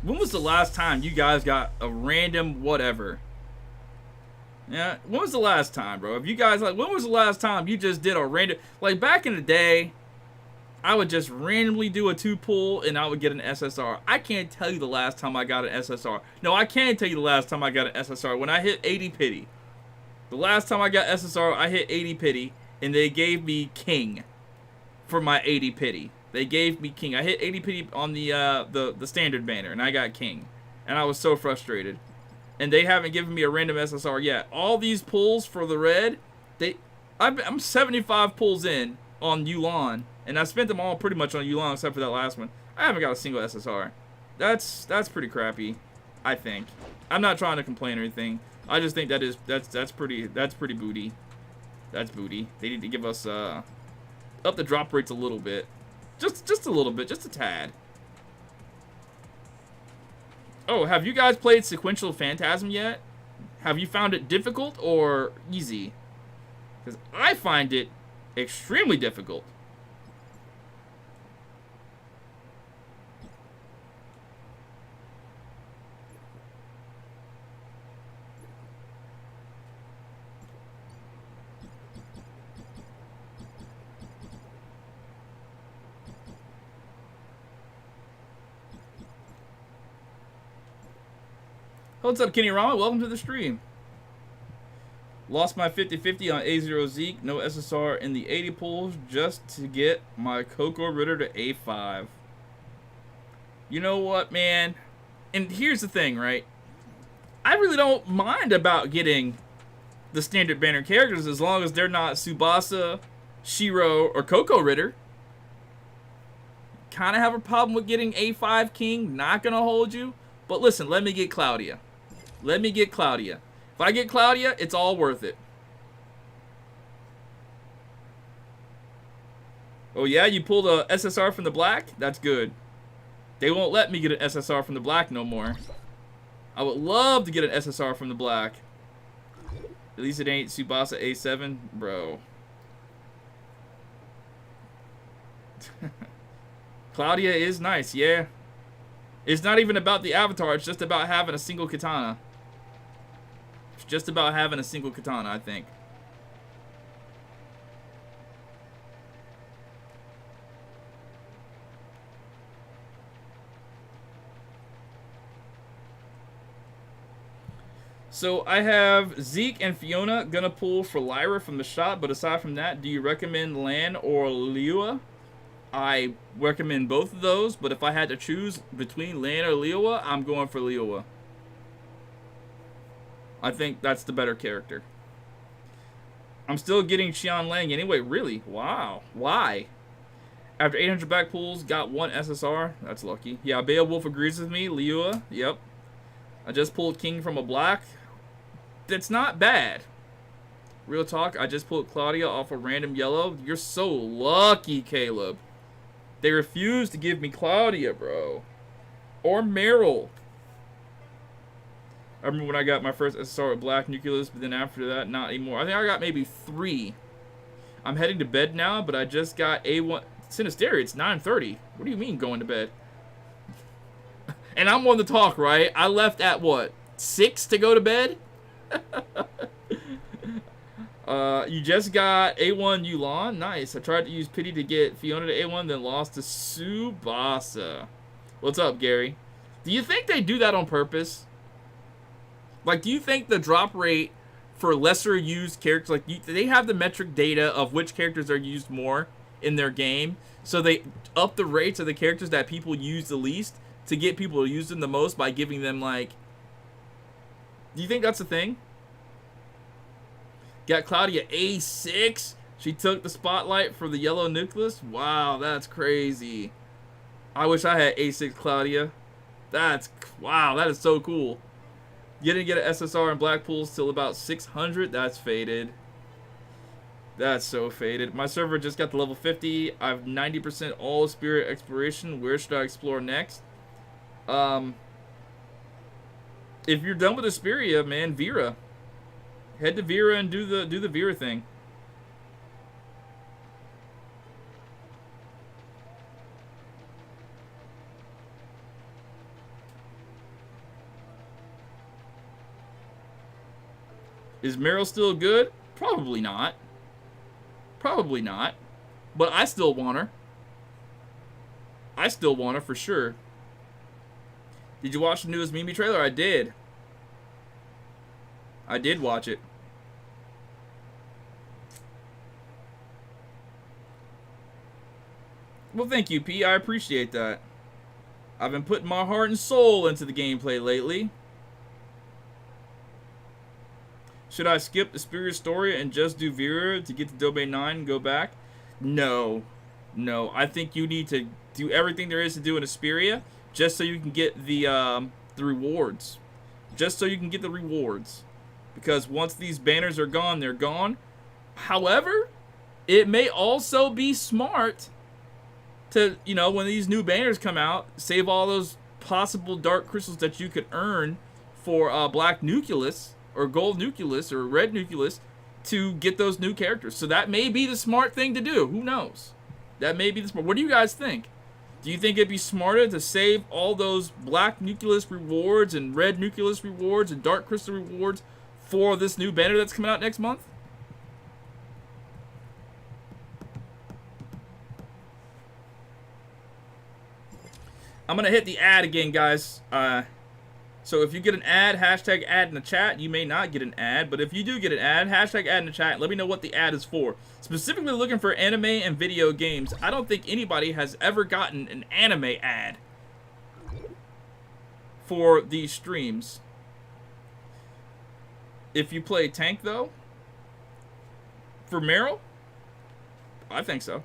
When was the last time you guys got a random whatever? Yeah, when was the last time, bro? If you guys when was the last time you just did a random, like back in the day, I would just randomly do a 2-pull and I would get an SSR. I can't tell you the last time I got an SSR. No, I can tell you the last time I got an SSR. When I hit 80 pity. The last time I got SSR, I hit 80 pity and they gave me King for my 80 pity. They gave me King. I hit 80 pity on the standard banner and I got King. And I was so frustrated. And they haven't given me a random SSR yet. All these pulls for the red, I'm 75 pulls in on Yulan. And I spent them all pretty much on Yulan except for that last one. I haven't got a single SSR. That's pretty crappy, I think. I'm not trying to complain or anything. I just think that's pretty booty. That's booty. They need to give us up the drop rates a little bit. Just a little bit, just a tad. Oh, have you guys played Sequential Phantasm yet? Have you found it difficult or easy? Because I find it extremely difficult. What's up, Kenny Rama? Welcome to the stream. Lost my 50-50 on A0 Zeke. No SSR in the 80 pools just to get my Coco Ritter to A5. You know what, man? And here's the thing, right? I really don't mind about getting the standard banner characters as long as they're not Tsubasa, Shiro, or Coco Ritter. Kind of have a problem with getting A5 King. Not gonna hold you. But listen, let me get Claudia. Let me get Claudia. If I get Claudia, it's all worth it. Oh yeah, you pulled a SSR from the black? That's good. They won't let me get an SSR from the black no more. I would love to get an SSR from the black. At least it ain't Tsubasa A7, bro. Claudia is nice, yeah. It's not even about the avatar, it's just about having a single katana. It's just about having a single katana, I think. So I have Zeke and Fiona gonna pull for Lyra from the shop, but aside from that, do you recommend Lan or Liua? I recommend both of those, but if I had to choose between Lan or Liua, I'm going for Liua. I think that's the better character. I'm still getting Qian Lang anyway, really? Wow. Why? After 800 back pulls, got one SSR. That's lucky. Yeah, Beowulf agrees with me. Liua, yep. I just pulled King from a black. That's not bad. Real talk, I just pulled Claudia off a random yellow. You're so lucky, Caleb. They refuse to give me Claudia, bro. Or Meryl. I remember when I got my first SSR with Black Nucleus, but then after that, not anymore. I think I got maybe 3. I'm heading to bed now, but I just got A1. Sinisteria, it's 9:30. What do you mean going to bed? And I'm on the talk, right? I left at what? 6 to go to bed? You just got A1 Yulan. Nice. I tried to use pity to get Fiona to A1, then lost to Tsubasa. What's up, Gary? Do you think they do that on purpose? Like, do you think the drop rate for lesser used characters, like, they have the metric data of which characters are used more in their game, so they up the rates of the characters that people use the least to get people to use them the most by giving them, like... Do you think that's a thing? Got Claudia A6. She took the spotlight for the yellow nucleus. Wow, that's crazy. I wish I had A6 Claudia. Wow, that is so cool. You didn't get an SSR in black pools till about 600. That's faded. That's so faded. My server just got to level 50. I have 90% all spirit exploration. Where should I explore next? If you're done with Asperia, man, Vera. Head to Vera and do the Vera thing. Is Meryl still good? Probably not. Probably not. But I still want her. I still want her for sure. Did you watch the newest Mimi trailer? I did. I did watch it. Well, thank you, P. I appreciate that. I've been putting my heart and soul into the gameplay lately. Should I skip the Spirit story and just do Vera to get to Domain 9 and go back? No. No. I think you need to do everything there is to do in Asperia just so you can get the rewards. Just so you can get the rewards. Because once these banners are gone, they're gone. However, it may also be smart to, you know, when these new banners come out, save all those possible dark crystals that you could earn for black nucleus or gold nucleus or red nucleus to get those new characters. So that may be the smart thing to do. Who knows? That may be the smart. What do you guys think? Do you think it'd be smarter to save all those black nucleus rewards and red nucleus rewards and dark crystal rewards for this new banner that's coming out next month? I'm going to hit the ad again, guys. So if you get an ad, hashtag ad in the chat. You may not get an ad, but if you do get an ad, hashtag ad in the chat. Let me know what the ad is for. Specifically looking for anime and video games. I don't think anybody has ever gotten an anime ad for these streams. If you play tank, though, for Meryl, I think so.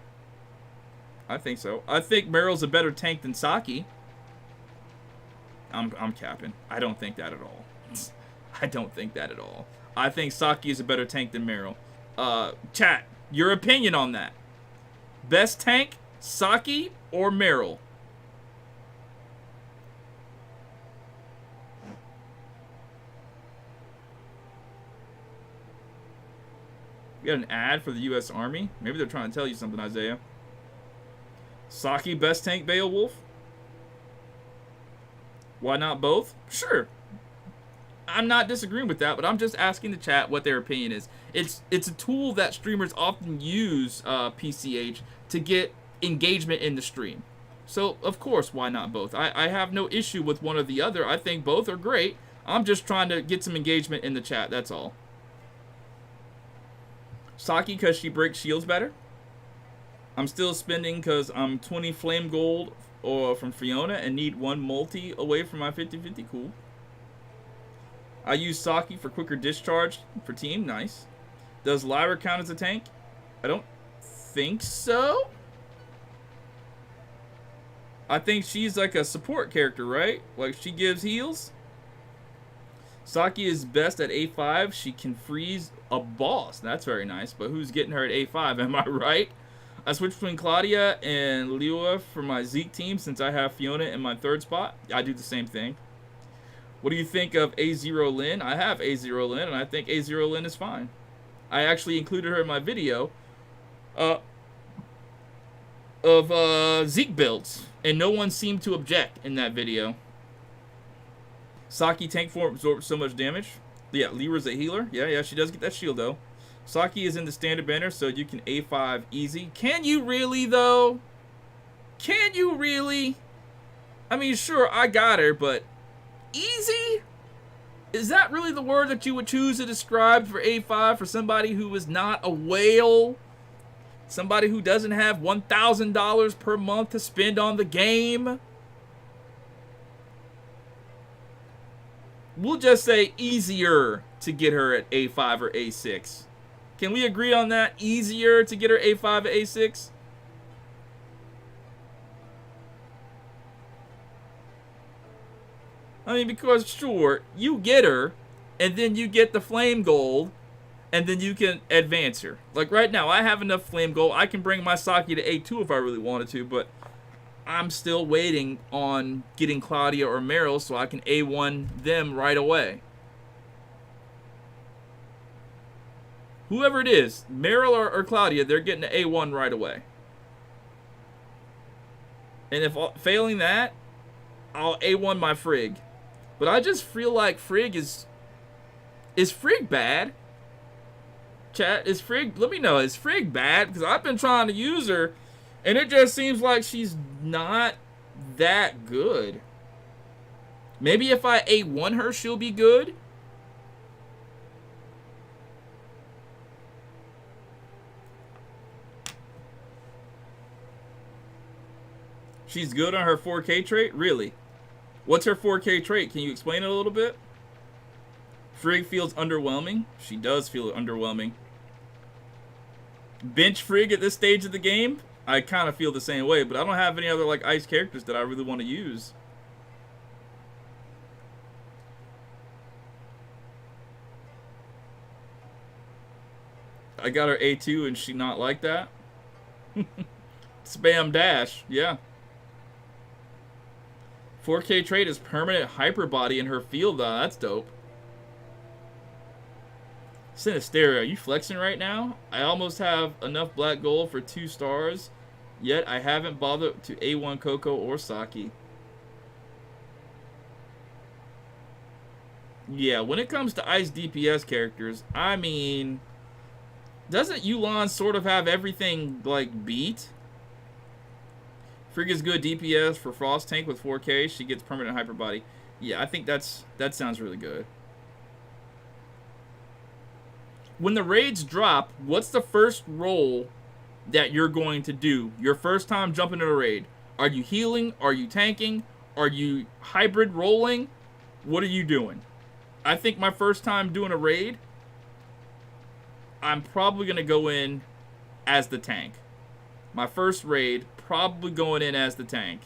I think so. I think Meryl's a better tank than Saki. I'm capping. I don't think that at all. I don't think that at all. I think Saki is a better tank than Meryl. Chat, your opinion on that. Best tank, Saki or Meryl? We got an ad for the U.S. Army. Maybe they're trying to tell you something, Isaiah. Saki, best tank, Beowulf? Why not both? Sure. I'm not disagreeing with that, but I'm just asking the chat what their opinion is. It's a tool that streamers often use, PCH, to get engagement in the stream. So, of course, why not both? I have no issue with one or the other. I think both are great. I'm just trying to get some engagement in the chat, that's all. Saki, because she breaks shields better. I'm still spending because I'm 20 flame gold from Fiona and need one multi away from my 50-50. Cool. I use Saki for quicker discharge for team. Nice. Does Lyra count as a tank? I don't think so. I think she's like a support character, right? Like she gives heals. Saki is best at A5. She can freeze a boss. That's very nice. But who's getting her at A5? Am I right? I switched between Claudia and Liua for my Zeke team since I have Fiona in my third spot. I do the same thing. What do you think of A0 Lyn? I have A0 Lyn, and I think A0 Lyn is fine. I actually included her in my video of Zeke builds, and no one seemed to object in that video. Saki tank form absorbs so much damage. Yeah, Lyra's a healer. Yeah, she does get that shield, though. Saki is in the standard banner, so you can A5 easy. Can you really, though? Can you really? I mean, sure, I got her, but easy? Is that really the word that you would choose to describe for A5 for somebody who is not a whale? Somebody who doesn't have $1,000 per month to spend on the game? We'll just say easier to get her at A5 or A6. Can we agree on that? Easier to get her A5 or A6? I mean, because sure, you get her, and then you get the flame gold, and then you can advance her. Like right now, I have enough flame gold. I can bring my Saki to A2 if I really wanted to, but I'm still waiting on getting Claudia or Meryl so I can A1 them right away. Whoever it is, Meryl or Claudia, they're getting to A1 right away. And if failing that, I'll A1 my Frigg. But I just feel like Frigg is Frigg bad? Chat, is Frigg, let me know, is Frigg bad? Because I've been trying to use her, and it just seems like she's not that good. Maybe if I A1 her, she'll be good? She's good on her 4K trait? Really? What's her 4K trait? Can you explain it a little bit? Frigg feels underwhelming. She does feel underwhelming. Bench Frigg at this stage of the game? I kind of feel the same way, but I don't have any other like ice characters that I really want to use. I got her A2 and she not like that? Spam dash, yeah. 4K trait is permanent hyper body in her field, though. That's dope. Sinisteria, are you flexing right now? I almost have enough black gold for 2 stars, yet I haven't bothered to A1 Coco or Saki. Yeah, when it comes to ice DPS characters, I mean, doesn't Yu'lon sort of have everything, like, beat? Frigga's good DPS for Frost Tank with 4K. She gets permanent hyper body. Yeah, I think that sounds really good. When the raids drop, what's the first role that you're going to do? Your first time jumping in a raid. Are you healing? Are you tanking? Are you hybrid rolling? What are you doing? I think my first time doing a raid, I'm probably going to go in as the tank. My first raid, probably going in as the tank.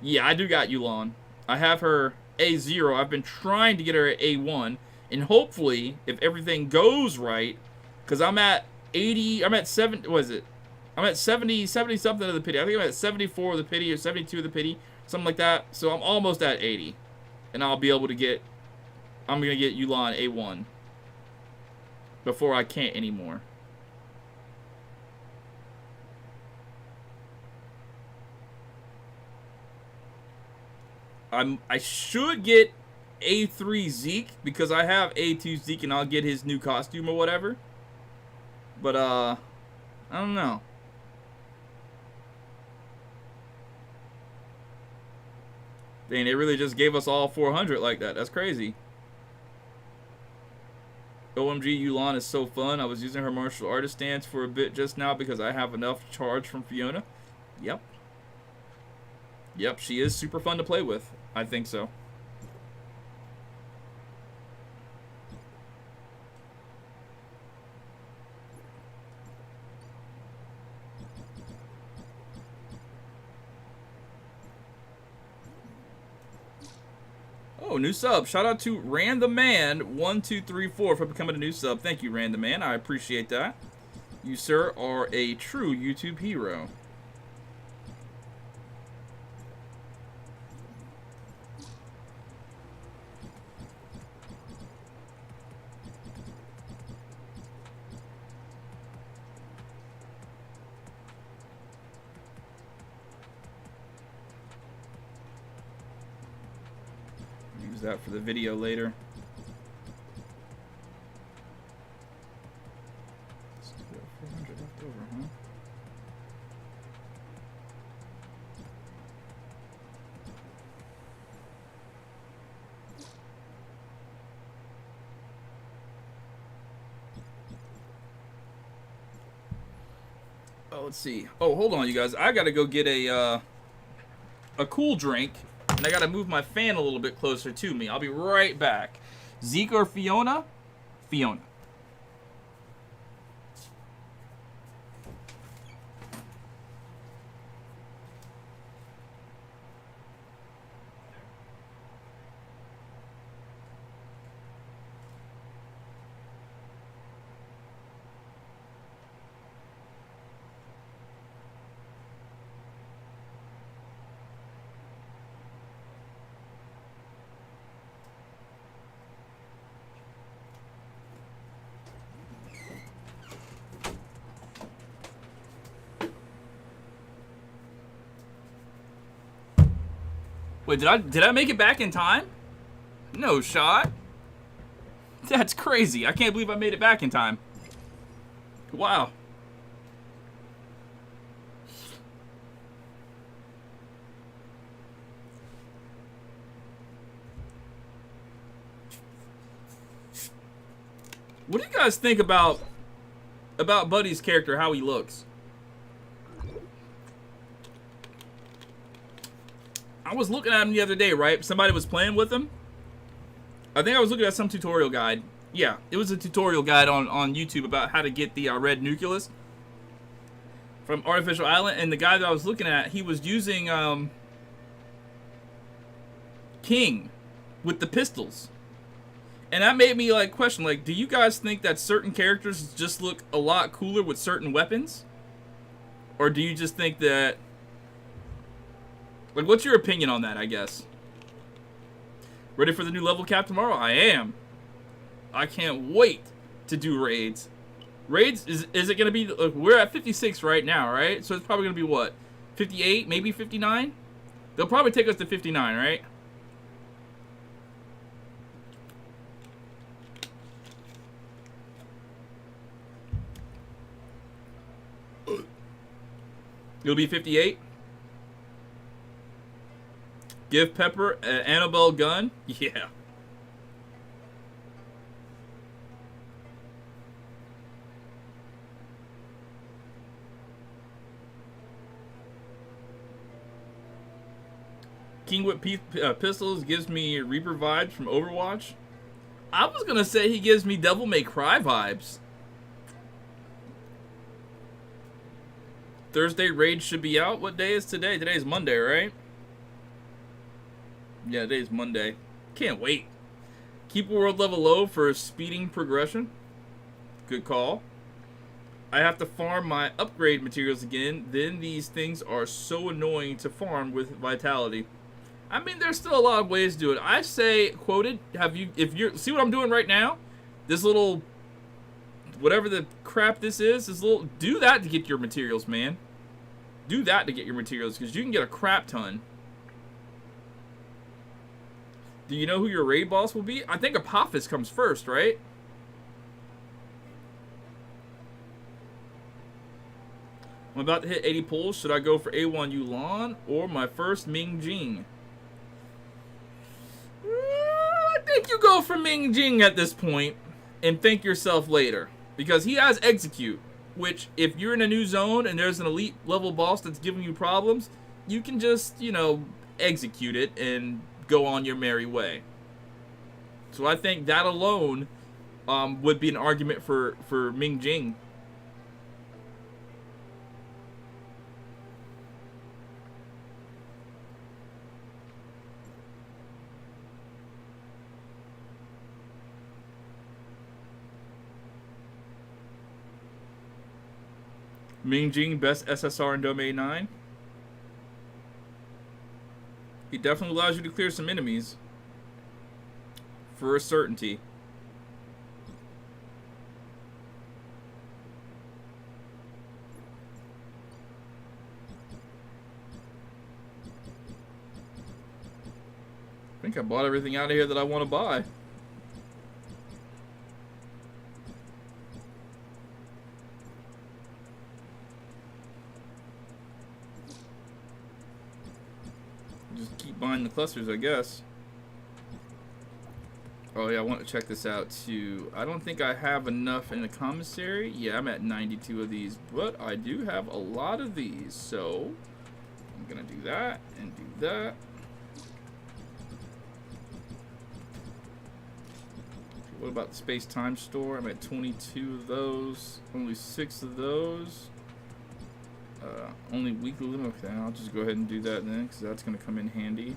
Yeah, I do got Yu'lon. I have her A0. I've been trying to get her at A1. And hopefully, if everything goes right, because I'm at 80, I'm at 7, what is it? I'm at 70 something of the pity. I think I'm at 74 of the pity or 72 of the pity. Something like that. So I'm almost at 80. And I'll be able to get, I'm going to get Yu'lon A1. Before I can't anymore. I should get A3 Zeke because I have A2 Zeke and I'll get his new costume or whatever. But I don't know. Dang, they really just gave us all 400 like that. That's crazy. OMG, Yu'lon is so fun. I was using her martial artist stance for a bit just now because I have enough charge from Fiona. Yep. Yep, she is super fun to play with. I think so. Oh, new sub. Shout out to RanTheMan1234 for becoming a new sub. Thank you, RanTheMan. I appreciate that. You, sir, are a true YouTube hero. Use that for the video later. Still got 400 left over, huh? Oh, let's see. Oh, hold on, you guys. I gotta go get a cool drink, and I gotta move my fan a little bit closer to me. I'll be right back. Zeke or Fiona? Fiona. Wait, did I make it back in time? No shot. That's crazy. I can't believe I made it back in time. Wow. What do you guys think about Buddy's character, how he looks? I was looking at him the other day, right? Somebody was playing with him. I think I was looking at some tutorial guide. Yeah, it was a tutorial guide on YouTube about how to get the red nucleus from Artificial Island. And the guy that I was looking at, he was using King with the pistols. And that made me like question, like, do you guys think that certain characters just look a lot cooler with certain weapons? Or do you just think that, like, what's your opinion on that, I guess? Ready for the new level cap tomorrow? I am. I can't wait to do raids. Raids, is it going to be, we're at 56 right now, right? So it's probably going to be what? 58, maybe 59? They'll probably take us to 59, right? It'll be 58. Give Pepper an Annabelle gun? Yeah. King with pistols gives me Reaper vibes from Overwatch. I was gonna say he gives me Devil May Cry vibes. Thursday raid should be out. What day is today? Today is Monday, right? Yeah, today's Monday. Can't wait. Keep world level low for speeding progression. Good call. I have to farm my upgrade materials again. Then these things are so annoying to farm with Vitality. I mean, there's still a lot of ways to do it. I say, quoted, if you're, see what I'm doing right now? This little, whatever the crap this is, do that to get your materials, man. Do that to get your materials, because you can get a crap ton. Do you know who your raid boss will be? I think Apophis comes first, right? I'm about to hit 80 pulls. Should I go for A1 Yulan or my first Ming Jing? I think you go for Ming Jing at this point and thank yourself later. Because he has Execute, which if you're in a new zone and there's an elite level boss that's giving you problems, you can just, you know, execute it and go on your merry way. So I think that alone would be an argument for Ming Jing. Ming Jing, best SSR in Domain 9. He definitely allows you to clear some enemies. For a certainty. I think I bought everything out of here that I want to buy. Just keep buying the clusters, I guess. Oh yeah, I want to check this out too. I don't think I have enough in the commissary. Yeah, I'm at 92 of these, but I do have a lot of these. So I'm gonna do that and do that. What about the space-time store? I'm at 22 of those. Only 6 of those. Only weekly limit. Okay, I'll just go ahead and do that then, because that's gonna come in handy.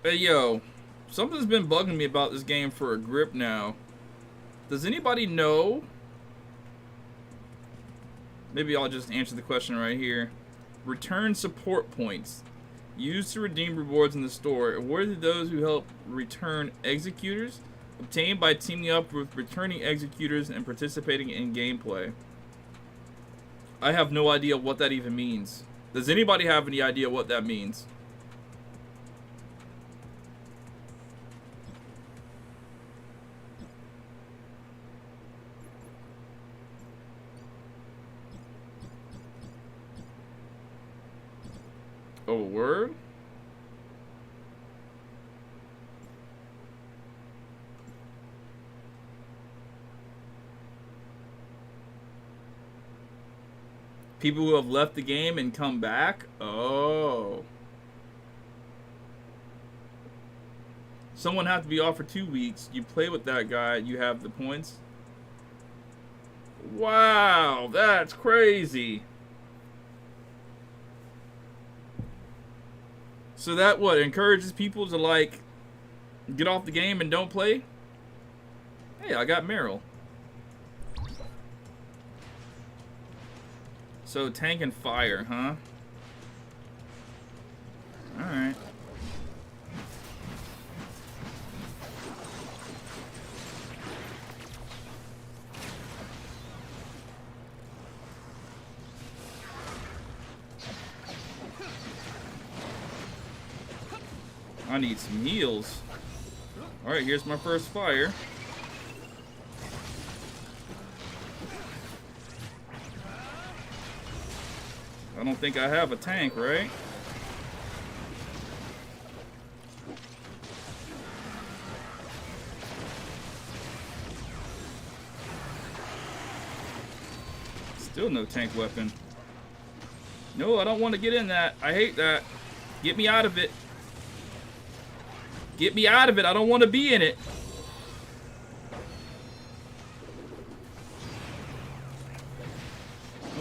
Hey yo, something's been bugging me about this game for a grip now. Does anybody know? Maybe I'll just answer the question right here. Return support points. Used to redeem rewards in the store. Awarded to those who help return executors. Obtained by teaming up with returning executors and participating in gameplay. I have no idea what that even means. Does anybody have any idea what that means? Oh, word? People who have left the game and come back? Oh. Someone have to be off for 2 weeks. You play with that guy, you have the points. Wow, that's crazy. So that what encourages people to like get off the game and don't play? Hey, I got Meryl. So tank and fire, huh? Alright. I need some heals. Alright, here's my first fire. I don't think I have a tank, right? Still no tank weapon. No, I don't want to get in that. I hate that. Get me out of it. Get me out of it. I don't want to be in it.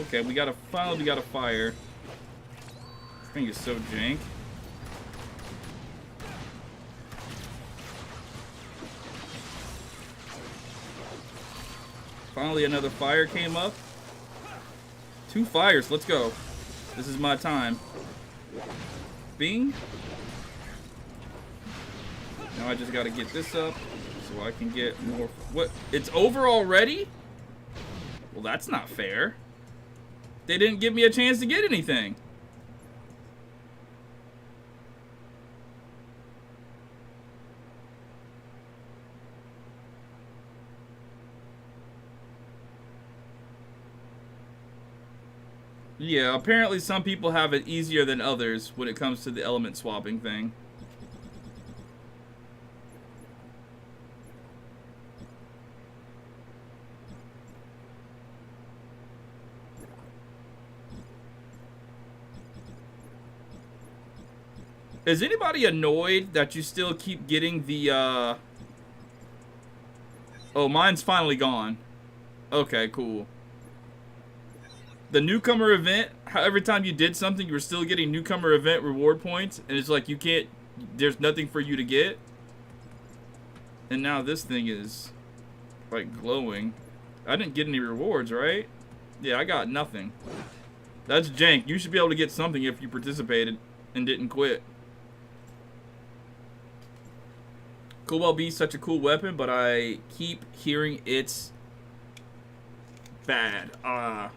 Okay, we got a fire. This thing is so jank. Finally another fire came up. 2 fires, let's go. This is my time. Bing. Now I just gotta get this up so I can get more. What? It's over already? Well, that's not fair. They didn't give me a chance to get anything. Yeah, apparently some people have it easier than others when it comes to the element swapping thing. Is anybody annoyed that you still keep getting the, Oh, mine's finally gone. Okay, cool. The newcomer event, how every time you did something, you were still getting newcomer event reward points, and it's like you can't, there's nothing for you to get. And now this thing is, like, glowing. I didn't get any rewards, right? Yeah, I got nothing. That's jank. You should be able to get something if you participated and didn't quit. Cobalt B is such a cool weapon, but I keep hearing it's bad. I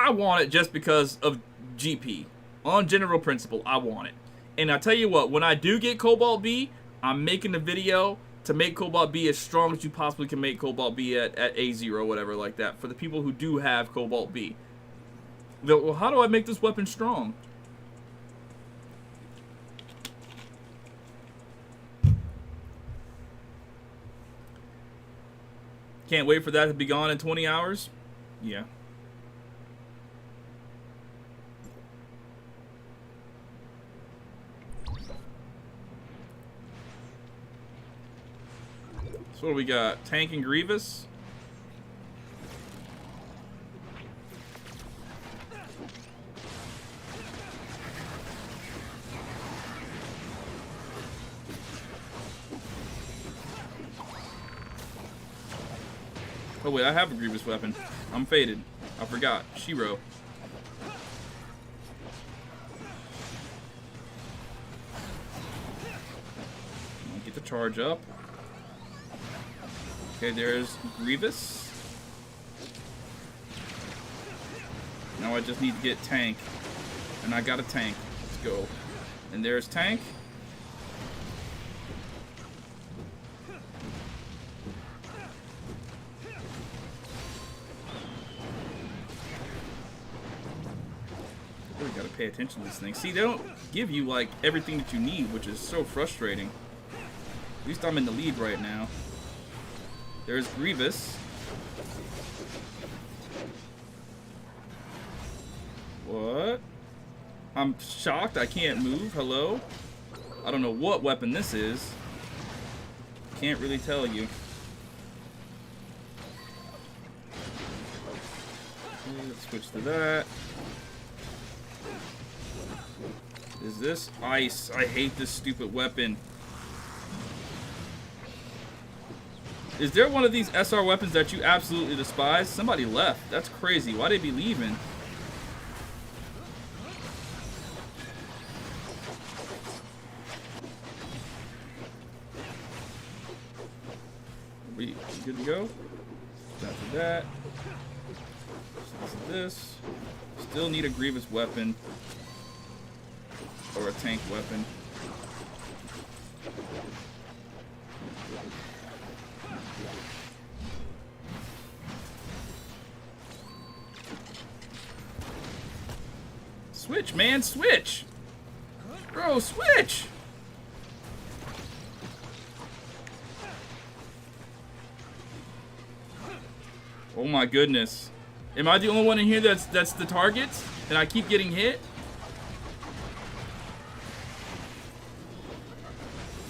want it just because of GP. On general principle, I want it. And I tell you what, when I do get Cobalt B, I'm making a video to make Cobalt B as strong as you possibly can make Cobalt B at A0 or whatever like that. For the people who do have Cobalt B. Well, how do I make this weapon strong? Can't wait for that to be gone in 20 hours? Yeah. So what do we got? Tank and Grievous? Oh wait, I have a Grievous weapon. I'm faded. I forgot. Shiro. Get the charge up. Okay, there's Grievous. Now I just need to get Tank. And I got a Tank. Let's go. And there's Tank. Really gotta pay attention to this thing. See, they don't give you, like, everything that you need, which is so frustrating. At least I'm in the lead right now. There's Grievous. What? I'm shocked I can't move. Hello? I don't know what weapon this is. Can't really tell you. Okay, let's switch to that. Is this ice? I hate this stupid weapon. Is there one of these SR weapons that you absolutely despise? Somebody left. That's crazy. Why'd they be leaving? We good to go? After that. This. Still need a Grievous weapon. Or a tank weapon. Switch, man, switch! Bro, switch! Oh my goodness. Am I the only one in here that's the target? And I keep getting hit?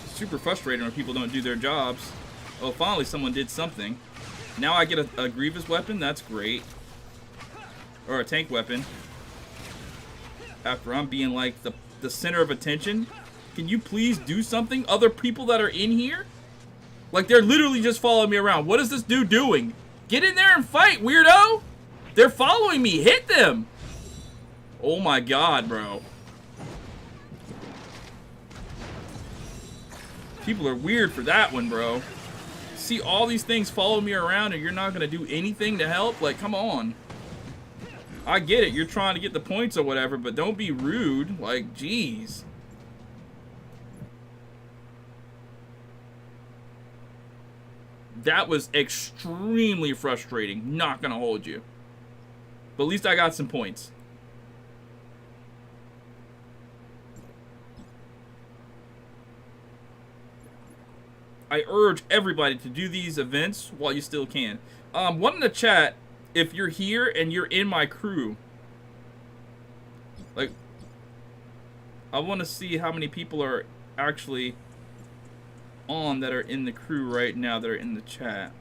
Super frustrating when people don't do their jobs. Oh, finally someone did something. Now I get a Grievous weapon? That's great. Or a tank weapon. After I'm being like the center of attention. Can you please do something? Other people that are in here? Like they're literally just following me around. What is this dude doing? Get in there and fight, weirdo! They're following me. Hit them! Oh my god, bro. People are weird for that one, bro. See all these things follow me around and you're not gonna do anything to help? Like, come on. I get it, you're trying to get the points or whatever, but don't be rude. Like, jeez. That was extremely frustrating. Not gonna hold you. But at least I got some points. I urge everybody to do these events while you still can. One in the chat, if you're here and you're in my crew, like, I want to see how many people are actually on that are in the crew right now that are in the chat.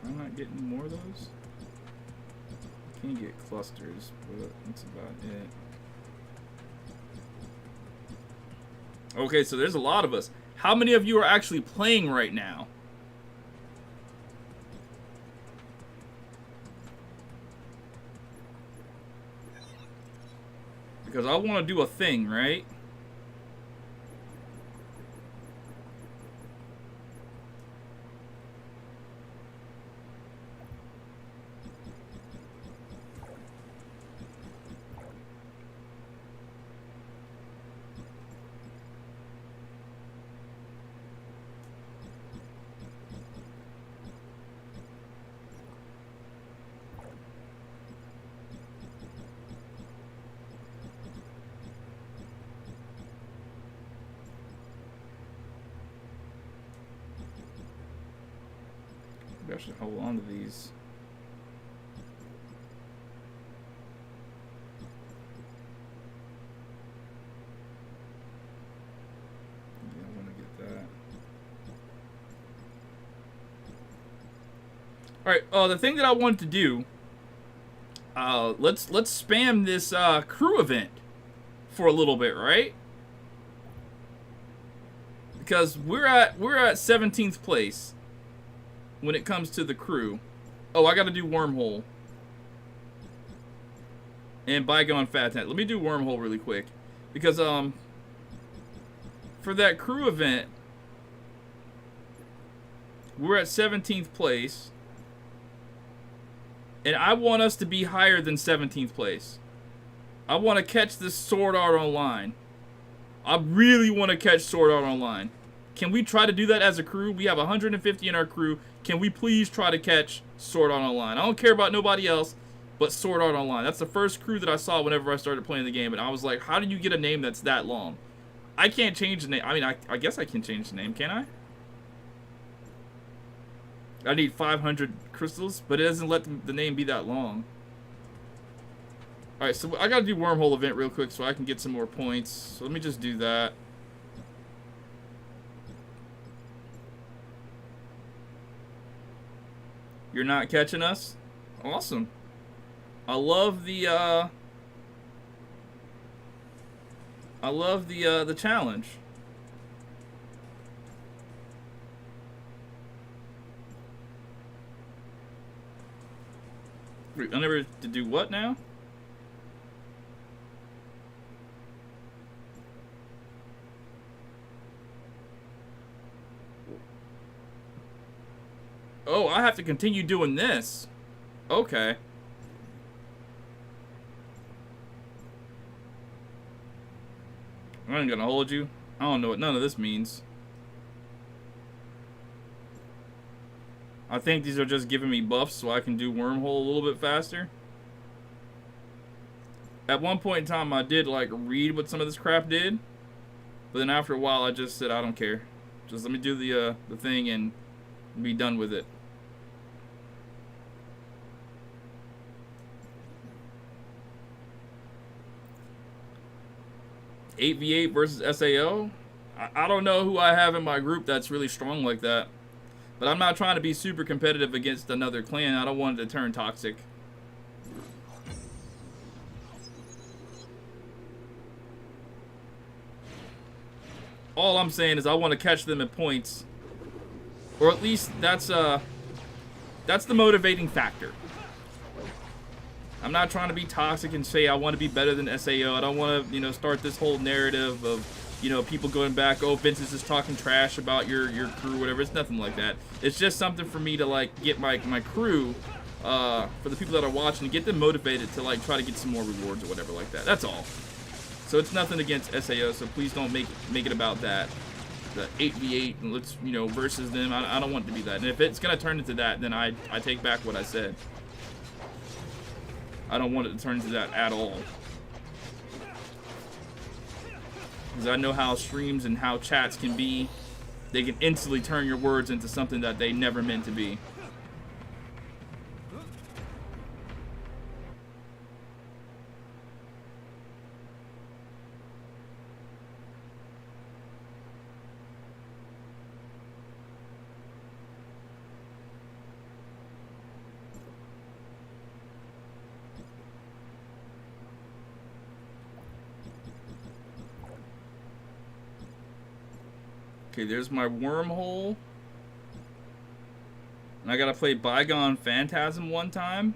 Am I not getting more of those? I can get clusters, but that's about it. Okay, so there's a lot of us. How many of you are actually playing right now? Because I want to do a thing, right? I should hold on to these. Yeah, I want to get that. All right. The thing that I wanted to do. Let's spam this crew event for a little bit, right? Because we're at 17th place. When it comes to the crew. Oh, I gotta do Wormhole. And Bygone Fat Tent. Let me do Wormhole really quick. Because, for that crew event, we're at 17th place. And I want us to be higher than 17th place. I want to catch this Sword Art Online. I really want to catch Sword Art Online. Can we try to do that as a crew? We have 150 in our crew. Can we please try to catch Sword Art Online? I don't care about nobody else. but Sword Art Online. That's the first crew that I saw whenever I started playing the game, and I was like, how do you get a name that's that long? I can't change the name. I mean, I guess I can change the name, can I? I need 500 crystals, but it doesn't let the name be that long. Alright, so I gotta do wormhole event real quick so I can get some more points. So let me just do that. You're not catching us? Awesome. I love the challenge. Wait, I never to do what now? Oh, I have to continue doing this. Okay. I ain't gonna hold you. I don't know what none of this means. I think these are just giving me buffs so I can do wormhole a little bit faster. At one point in time, I did like read what some of this crap did, but then after a while, I just said I don't care. Just let me do the thing and be done with it. $8v8 versus SAO? I don't know who I have in my group that's really strong like that. But I'm not trying to be super competitive against another clan. I don't want it to turn toxic. All I'm saying is I want to catch them at points. Or at least that's the motivating factor. I'm not trying to be toxic and say I want to be better than SAO. I don't want to, you know, start this whole narrative of, you know, people going back, oh, Ventus is talking trash about your crew, whatever. It's nothing like that. It's just something for me to, like, get my crew, for the people that are watching, to get them motivated to, like, try to get some more rewards or whatever like that. That's all. So it's nothing against SAO, so please don't make it about that. The 8v8, and let's, you know, versus them. I don't want it to be that. And if it's going to turn into that, then I take back what I said. I don't want it to turn into that at all. Because I know how streams and how chats can be. They can instantly turn your words into something that they never meant to be. Okay, there's my wormhole. And I gotta play Bygone Phantasm one time.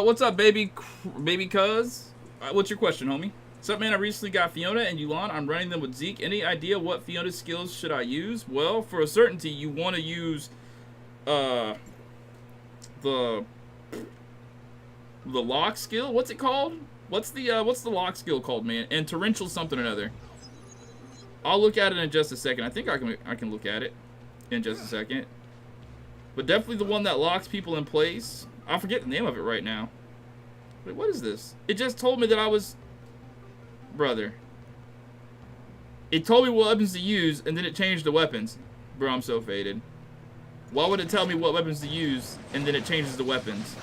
What's up, baby cuz? What's your question, homie? What's up, man? I recently got Fiona and Yulan. I'm running them with Zeke. Any idea what Fiona's skills should I use? Well, for a certainty, you want to use, the lock skill? What's it called? What's the lock skill called, man? And torrential something or another. I'll look at it in just a second. I think I can look at it in just a second. But definitely the one that locks people in place. I forget the name of it right now. Wait, what is this? It just told me that I was... Brother. It told me what weapons to use, and then it changed the weapons. Bro, I'm so faded. Why would it tell me what weapons to use, and then it changes the weapons?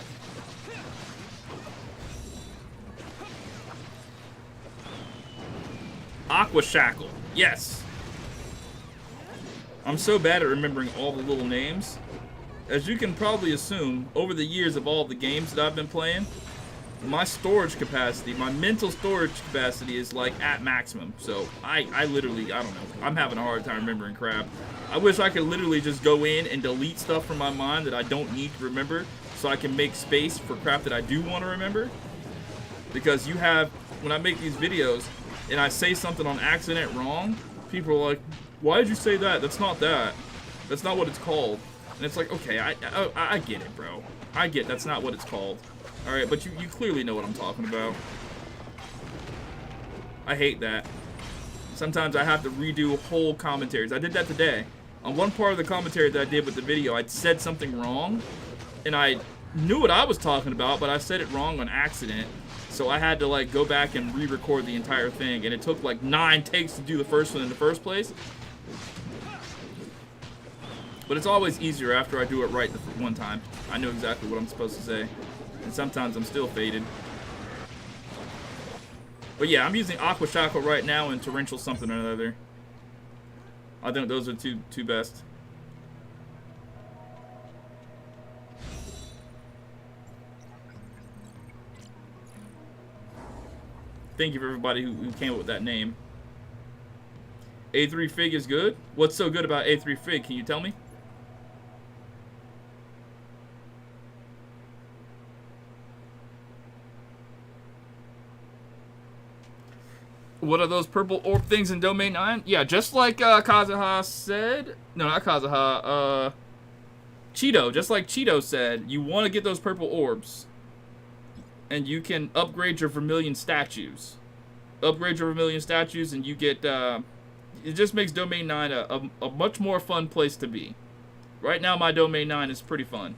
Aqua Shackle. Yes. I'm so bad at remembering all the little names. As you can probably assume, over the years of all the games that I've been playing, my storage capacity, my mental storage capacity is like at maximum. So I literally, I don't know. I'm having a hard time remembering crap. I wish I could literally just go in and delete stuff from my mind that I don't need to remember so I can make space for crap that I do want to remember. Because you have, when I make these videos and I say something on accident wrong, people are like, why did you say that? That's not that. That's not what it's called. And it's like, okay, I get it, bro. I get that's not what it's called. Alright, but you clearly know what I'm talking about. I hate that. Sometimes I have to redo whole commentaries. I did that today. On one part of the commentary that I did with the video, I said something wrong. And I knew what I was talking about, but I said it wrong on accident. So I had to, like, go back and re-record the entire thing. And it took, like, 9 takes to do the first one in the first place. But it's always easier after I do it right the one time. I know exactly what I'm supposed to say. And sometimes I'm still faded. But yeah, I'm using Aqua Shackle right now and Torrential something or another. I think those are two best. Thank you for everybody who came up with that name. A3 Fig is good? What's so good about A3 Fig? Can you tell me? What are those purple orb things in Domain 9? Yeah, just like Kazuha said. No, not Kazuha. Cheeto. Just like Cheeto said, you want to get those purple orbs. And you can upgrade your Vermilion statues. Upgrade your Vermilion statues and you get... it just makes Domain 9 a much more fun place to be. Right now, my Domain 9 is pretty fun.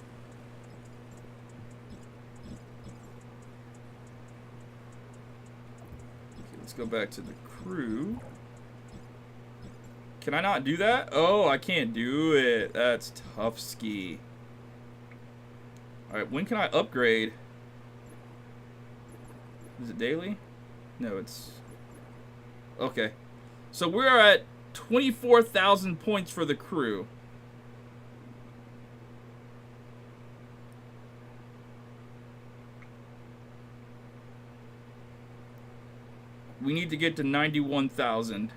Let's go back to the crew. Can I not do that? Oh, I can't do it. That's tough ski. Alright, when can I upgrade? Is it daily? No, it's... Okay. So we're at 24,000 points for the crew. We need to get to 91,000.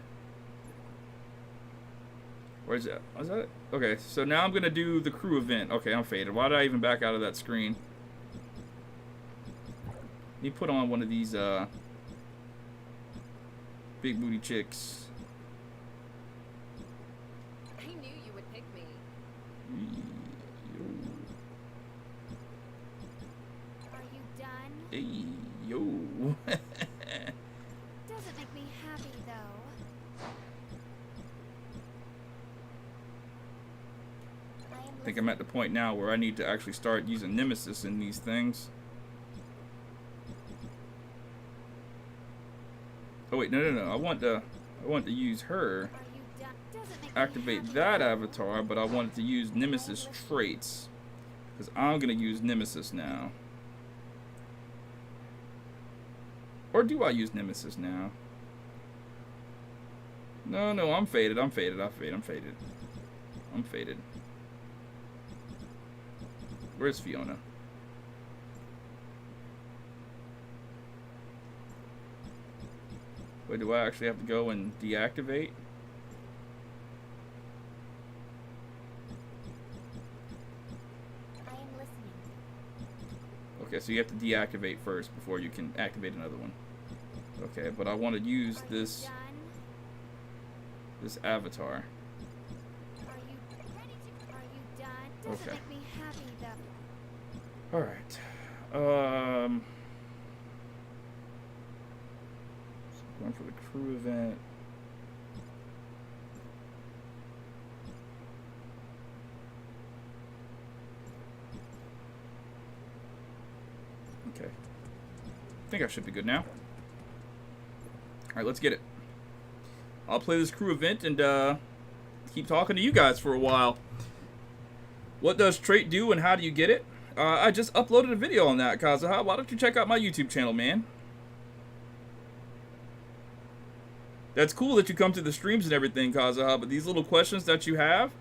Where's that? Was that it? Okay, so now I'm going to do the crew event. Okay, I'm faded. Why did I even back out of that screen? Let me put on one of these big booty chicks. I knew you would pick me. Are you done? Hey, yo. Doesn't make me happy though. I think I'm at the point now where I need to actually start using Nemesis in these things. Oh wait, no. I want to use her. Activate that avatar, but I wanted to use Nemesis traits. Because I'm gonna use Nemesis now. Or do I use Nemesis now? No, I'm faded. I'm faded. Where's Fiona? Wait, do I actually have to go and deactivate? I am listening. Okay, so you have to deactivate first before you can activate another one. Okay, but I want to use this avatar. Are you ready to? Are you done? Doesn't Okay. make me happy though. All right. So going for the crew event. Okay. I think I should be good now. All right, let's get it. I'll play this crew event and keep talking to you guys for a while. What does trait do and how do you get it? I just uploaded a video on that, Kazuha. Why don't you check out my YouTube channel, man? That's cool that you come to the streams and everything, Kazuha, but these little questions that you have,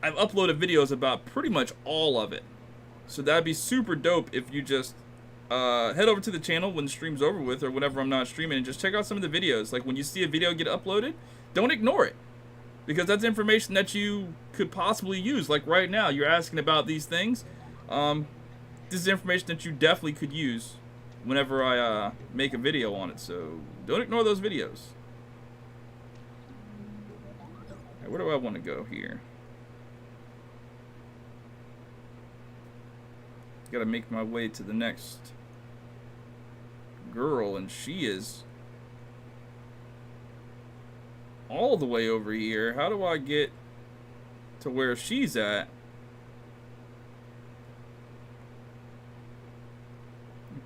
I've uploaded videos about pretty much all of it. So that'd be super dope if you just head over to the channel when the stream's over with or whenever I'm not streaming and just check out some of the videos. Like when you see a video get uploaded, don't ignore it. Because that's information that you could possibly use. Like right now, you're asking about these things. This is information that you definitely could use whenever I make a video on it. So don't ignore those videos. Right, where do I want to go here? Gotta make my way to the next girl, and she is all the way over here. How do I get to where she's at?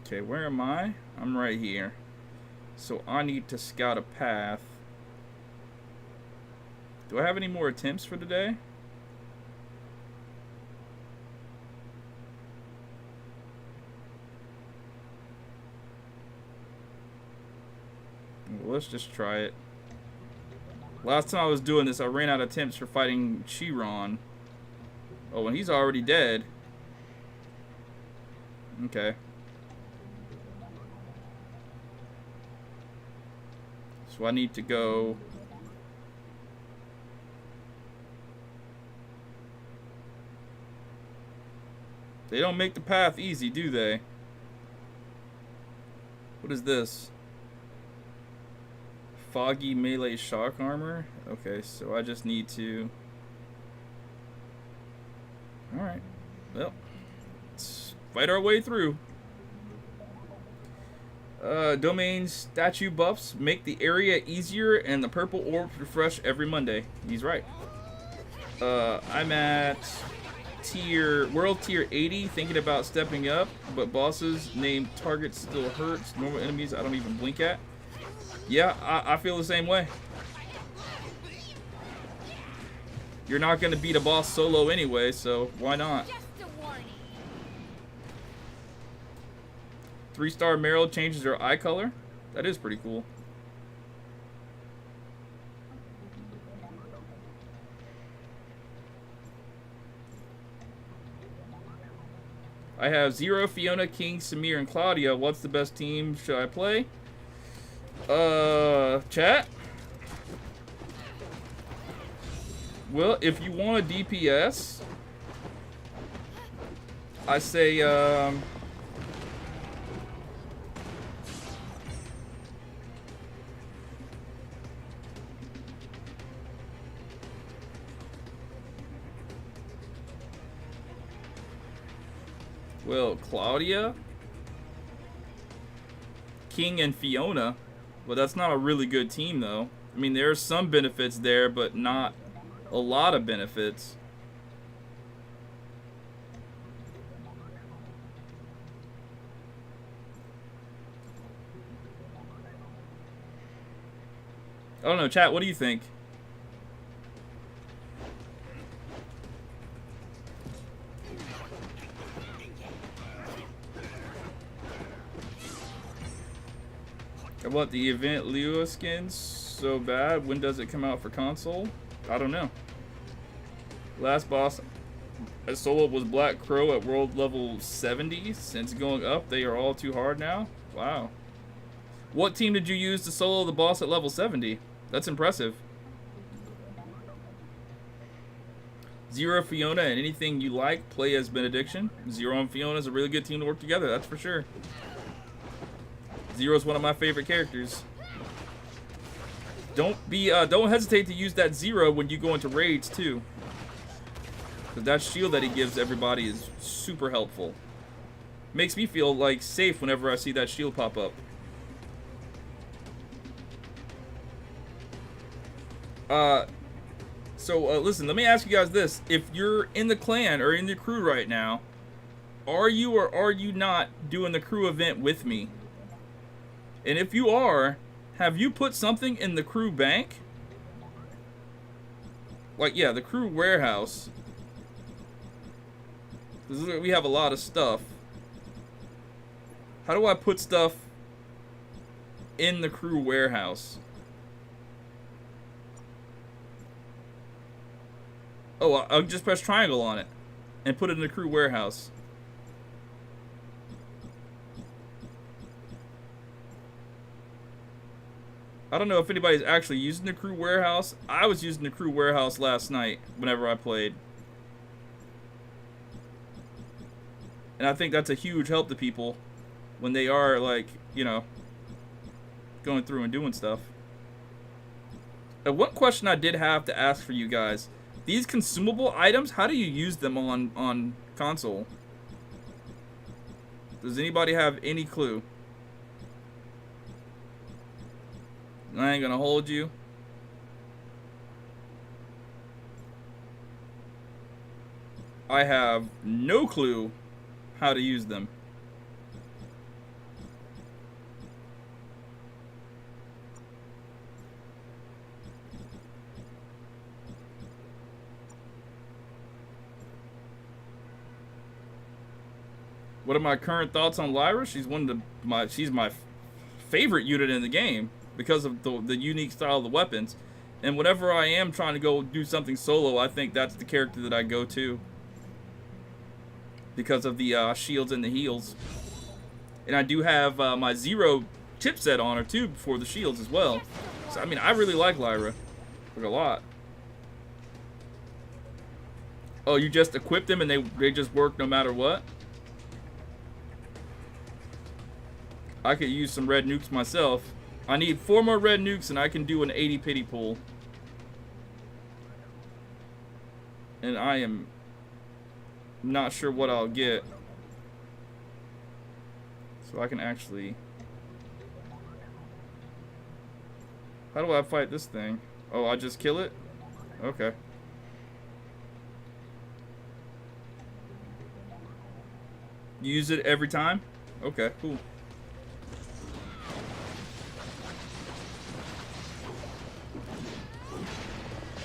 Okay, where am I? I'm right here. So I need to scout a path. Do I have any more attempts for today? Well, let's just try it. Last time I was doing this, I ran out of attempts for fighting Chiron. Oh, and he's already dead. Okay. So I need to go... They don't make the path easy, do they? What is this? Foggy melee shock armor? Okay, so I just need to... Alright. Well, let's fight our way through. Domain statue buffs make the area easier and the purple orbs refresh every Monday. He's right. I'm at world tier 80, thinking about stepping up, but bosses named targets still hurts. Normal enemies I don't even blink at. Yeah, I feel the same way. You're not going to beat a boss solo anyway, so why not? 3-star Meryl changes her eye color. That is pretty cool. I have Zero, Fiona, King, Samir, and Claudia. What's the best team should I play? Chat? Well, if you want a DPS, I say, well, Claudia, King, and Fiona. Well, that's not a really good team, though. I mean, there are some benefits there, but not a lot of benefits. I don't know, chat, what do you think? I want the event Leo skins so bad. When does it come out for console? I don't know. Last boss I soloed was Black Crow at world level 70. Since going up, they are all too hard now. Wow. What team did you use to solo the boss at level 70? That's impressive. Zero, Fiona, and anything you like, play as Benediction. Zero and Fiona is a really good team to work together, that's for sure. Zero's one of my favorite characters. Don't hesitate to use that Zero when you go into raids too. Cause that shield that he gives everybody is super helpful. Makes me feel like safe whenever I see that shield pop up. Listen, let me ask you guys this. If you're in the clan or in the crew right now, are you or are you not doing the crew event with me? And if you are, have you put something in the crew bank? like, yeah, the crew warehouse. We have a lot of stuff. How do I put stuff in the crew warehouse? Oh, I'll just press triangle on it and put it in the crew warehouse. I don't know if anybody's actually using the crew warehouse. I was using the crew warehouse last night whenever I played. And I think that's a huge help to people when they are, like, you know, going through and doing stuff. And one question I did have to ask for you guys. These consumable items, how do you use them on console? Does anybody have any clue? I ain't gonna hold you. I have no clue how to use them. What are my current thoughts on Lyra? She's she's my favorite unit in the game because of the unique style of the weapons. And whenever I am trying to go do something solo, I think that's the character that I go to because of the shields and the heals. And I do have my Zero chipset on her too for the shields as well. So I mean, I really like Lyra, like a lot. Oh, you just equip them and they just work no matter what? I could use some red nukes myself. I need 4 more red nukes and I can do an 80 pity pool. And I am not sure what I'll get. So I can actually... How do I fight this thing? Oh, I just kill it? Okay. Use it every time? Okay, cool.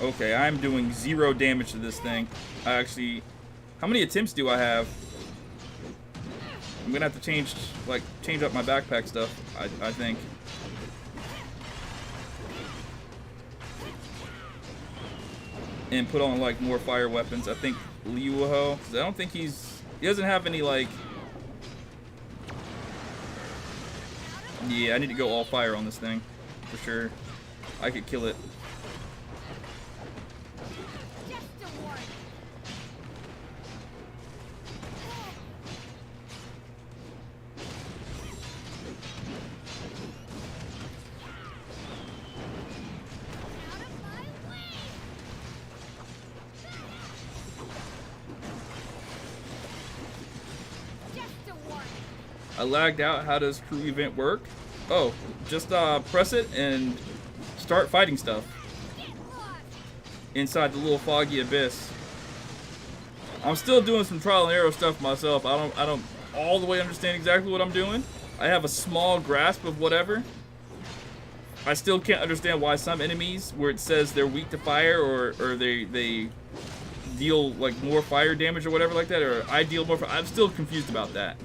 Okay, I'm doing 0 damage to this thing. I actually... How many attempts do I have? I'm gonna have to change up my backpack stuff, I think. And put on, like, more fire weapons. I think Liuho, because I don't think he doesn't have any, like... Yeah, I need to go all fire on this thing, for sure. I could kill it. I lagged out. How does crew event work? Oh, just press it and start fighting stuff inside the little foggy abyss. I'm still doing some trial and error stuff myself. I don't all the way understand exactly what I'm doing. I have a small grasp of whatever. I still can't understand why some enemies, where it says they're weak to fire or they deal like more fire damage or whatever like that, or I deal more. I'm still confused about that.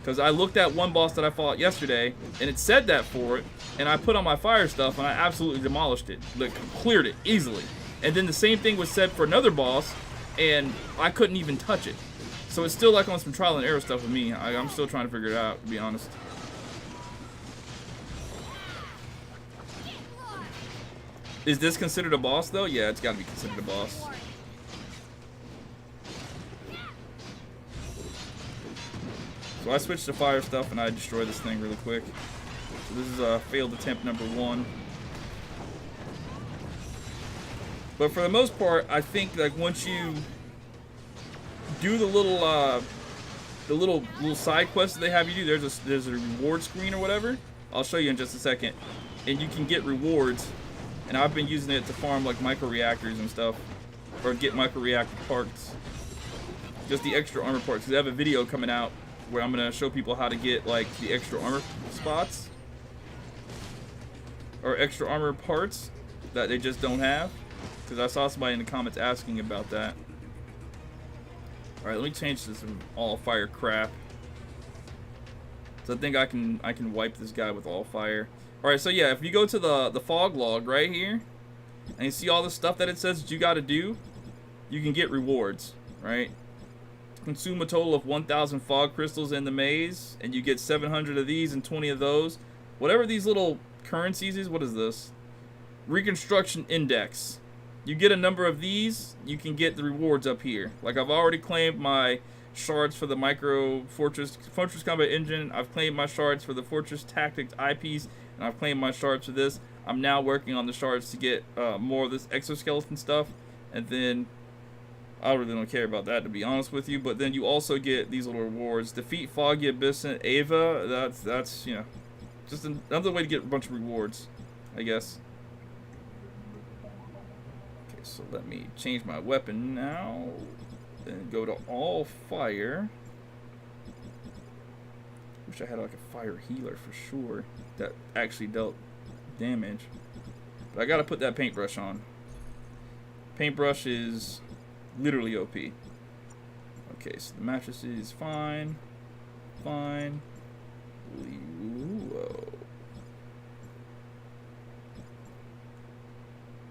Because I looked at one boss that I fought yesterday, and it said that for it, and I put on my fire stuff, and I absolutely demolished it. Like, cleared it easily. And then the same thing was said for another boss, and I couldn't even touch it. So it's still like on some trial and error stuff with me. I'm still trying to figure it out, to be honest. Is this considered a boss, though? Yeah, it's got to be considered a boss. So I switched to fire stuff and I destroy this thing really quick. So this is a failed attempt number 1. But for the most part, I think like once you do the little side quests that they have you do, there's a reward screen or whatever. I'll show you in just a second. And you can get rewards. And I've been using it to farm like micro reactors and stuff, or get micro reactor parts. Just the extra armor parts. Because I have a video coming out where I'm gonna show people how to get like the extra armor spots or extra armor parts that they just don't have Because I saw somebody in the comments asking about that. Alright, let me change this to all fire crap. So I think I can wipe this guy with all fire. Alright, so yeah, if you go to the fog log right here, and you see all the stuff that it says that you gotta do, you can get rewards, right? Consume a total of 1,000 fog crystals in the maze, and you get 700 of these and 20 of those. Whatever these little currencies is, what is this? Reconstruction Index. You get a number of these, you can get the rewards up here. Like, I've already claimed my shards for the Micro Fortress Combat Engine. I've claimed my shards for the Fortress Tactics eyepiece, and I've claimed my shards for this. I'm now working on the shards to get more of this exoskeleton stuff, and then I really don't care about that, to be honest with you. But then you also get these little rewards. Defeat Foggy Abyss and Ava. That's you know, just another way to get a bunch of rewards, I guess. Okay, so let me change my weapon now. Then go to all fire. Wish I had like a fire healer for sure that actually dealt damage. But I gotta put that paintbrush on. Paintbrush is literally OP. Okay, so the mattress is fine. Fine. Whoa.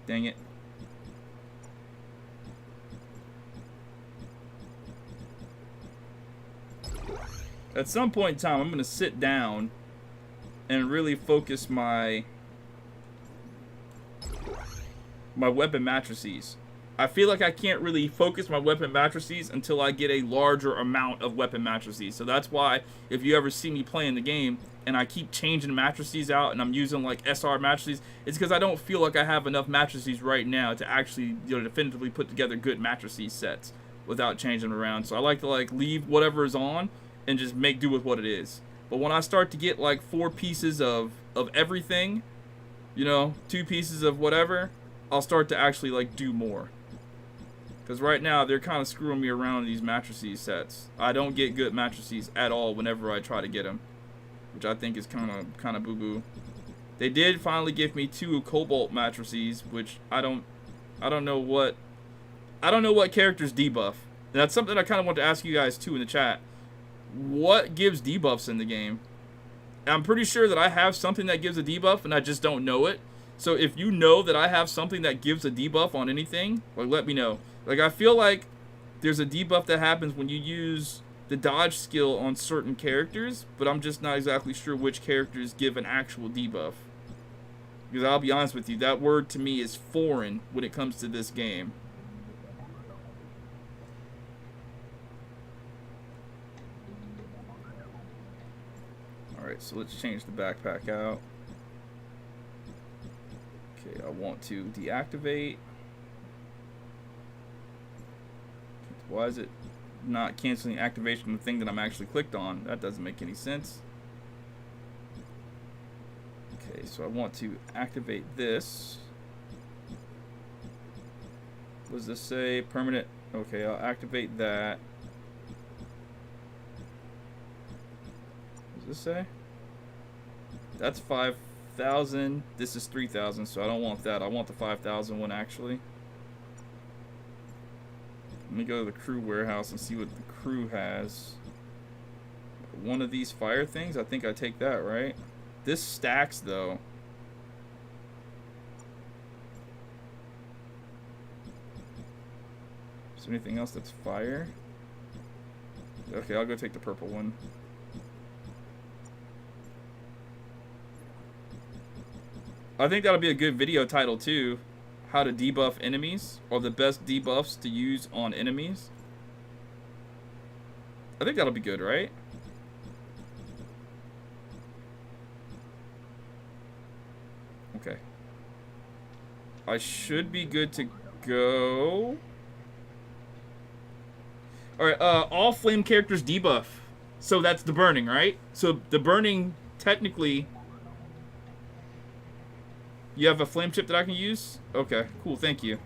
Dang it. At some point in time, I'm gonna sit down and really focus my weapon matrices. I feel like I can't really focus my weapon matrices until I get a larger amount of weapon matrices. So that's why if you ever see me playing the game and I keep changing matrices out and I'm using like SR matrices, it's because I don't feel like I have enough matrices right now to actually, you know, definitively put together good matrices sets without changing them around. So I like to like leave whatever is on and just make do with what it is. But when I start to get like 4 pieces of everything, you know, 2 pieces of whatever, I'll start to actually like do more. Because right now they're kind of screwing me around in these matrices sets. I don't get good matrices at all whenever I try to get them, which I think is kind of boo-boo. They did finally give me 2 cobalt matrices, which I don't know what characters debuff. And that's something I kind of want to ask you guys too in the chat. What gives debuffs in the game? I'm pretty sure that I have something that gives a debuff and I just don't know it. So if you know that I have something that gives a debuff on anything, like, let me know. Like, I feel like there's a debuff that happens when you use the dodge skill on certain characters, but I'm just not exactly sure which characters give an actual debuff. Because I'll be honest with you, that word to me is foreign when it comes to this game. Alright, so let's change the backpack out. Okay, I want to deactivate. Why is it not canceling activation of the thing that I'm actually clicked on? That doesn't make any sense. Okay, so I want to activate this. What does this say? Permanent. Okay, I'll activate that. What does this say? That's 5,000. This is 3,000, so I don't want that. I want the 5,000 one actually. Let me go to the crew warehouse and see what the crew has. One of these fire things? I think I take that, right? This stacks, though. Is there anything else that's fire? Okay, I'll go take the purple one. I think that'll be a good video title, too. How to debuff enemies, or the best debuffs to use on enemies. I think that'll be good, right? Okay. I should be good to go. Alright, all flame characters debuff. So that's the burning, right? So the burning, technically... You have a flame chip that I can use? Okay, cool, thank you.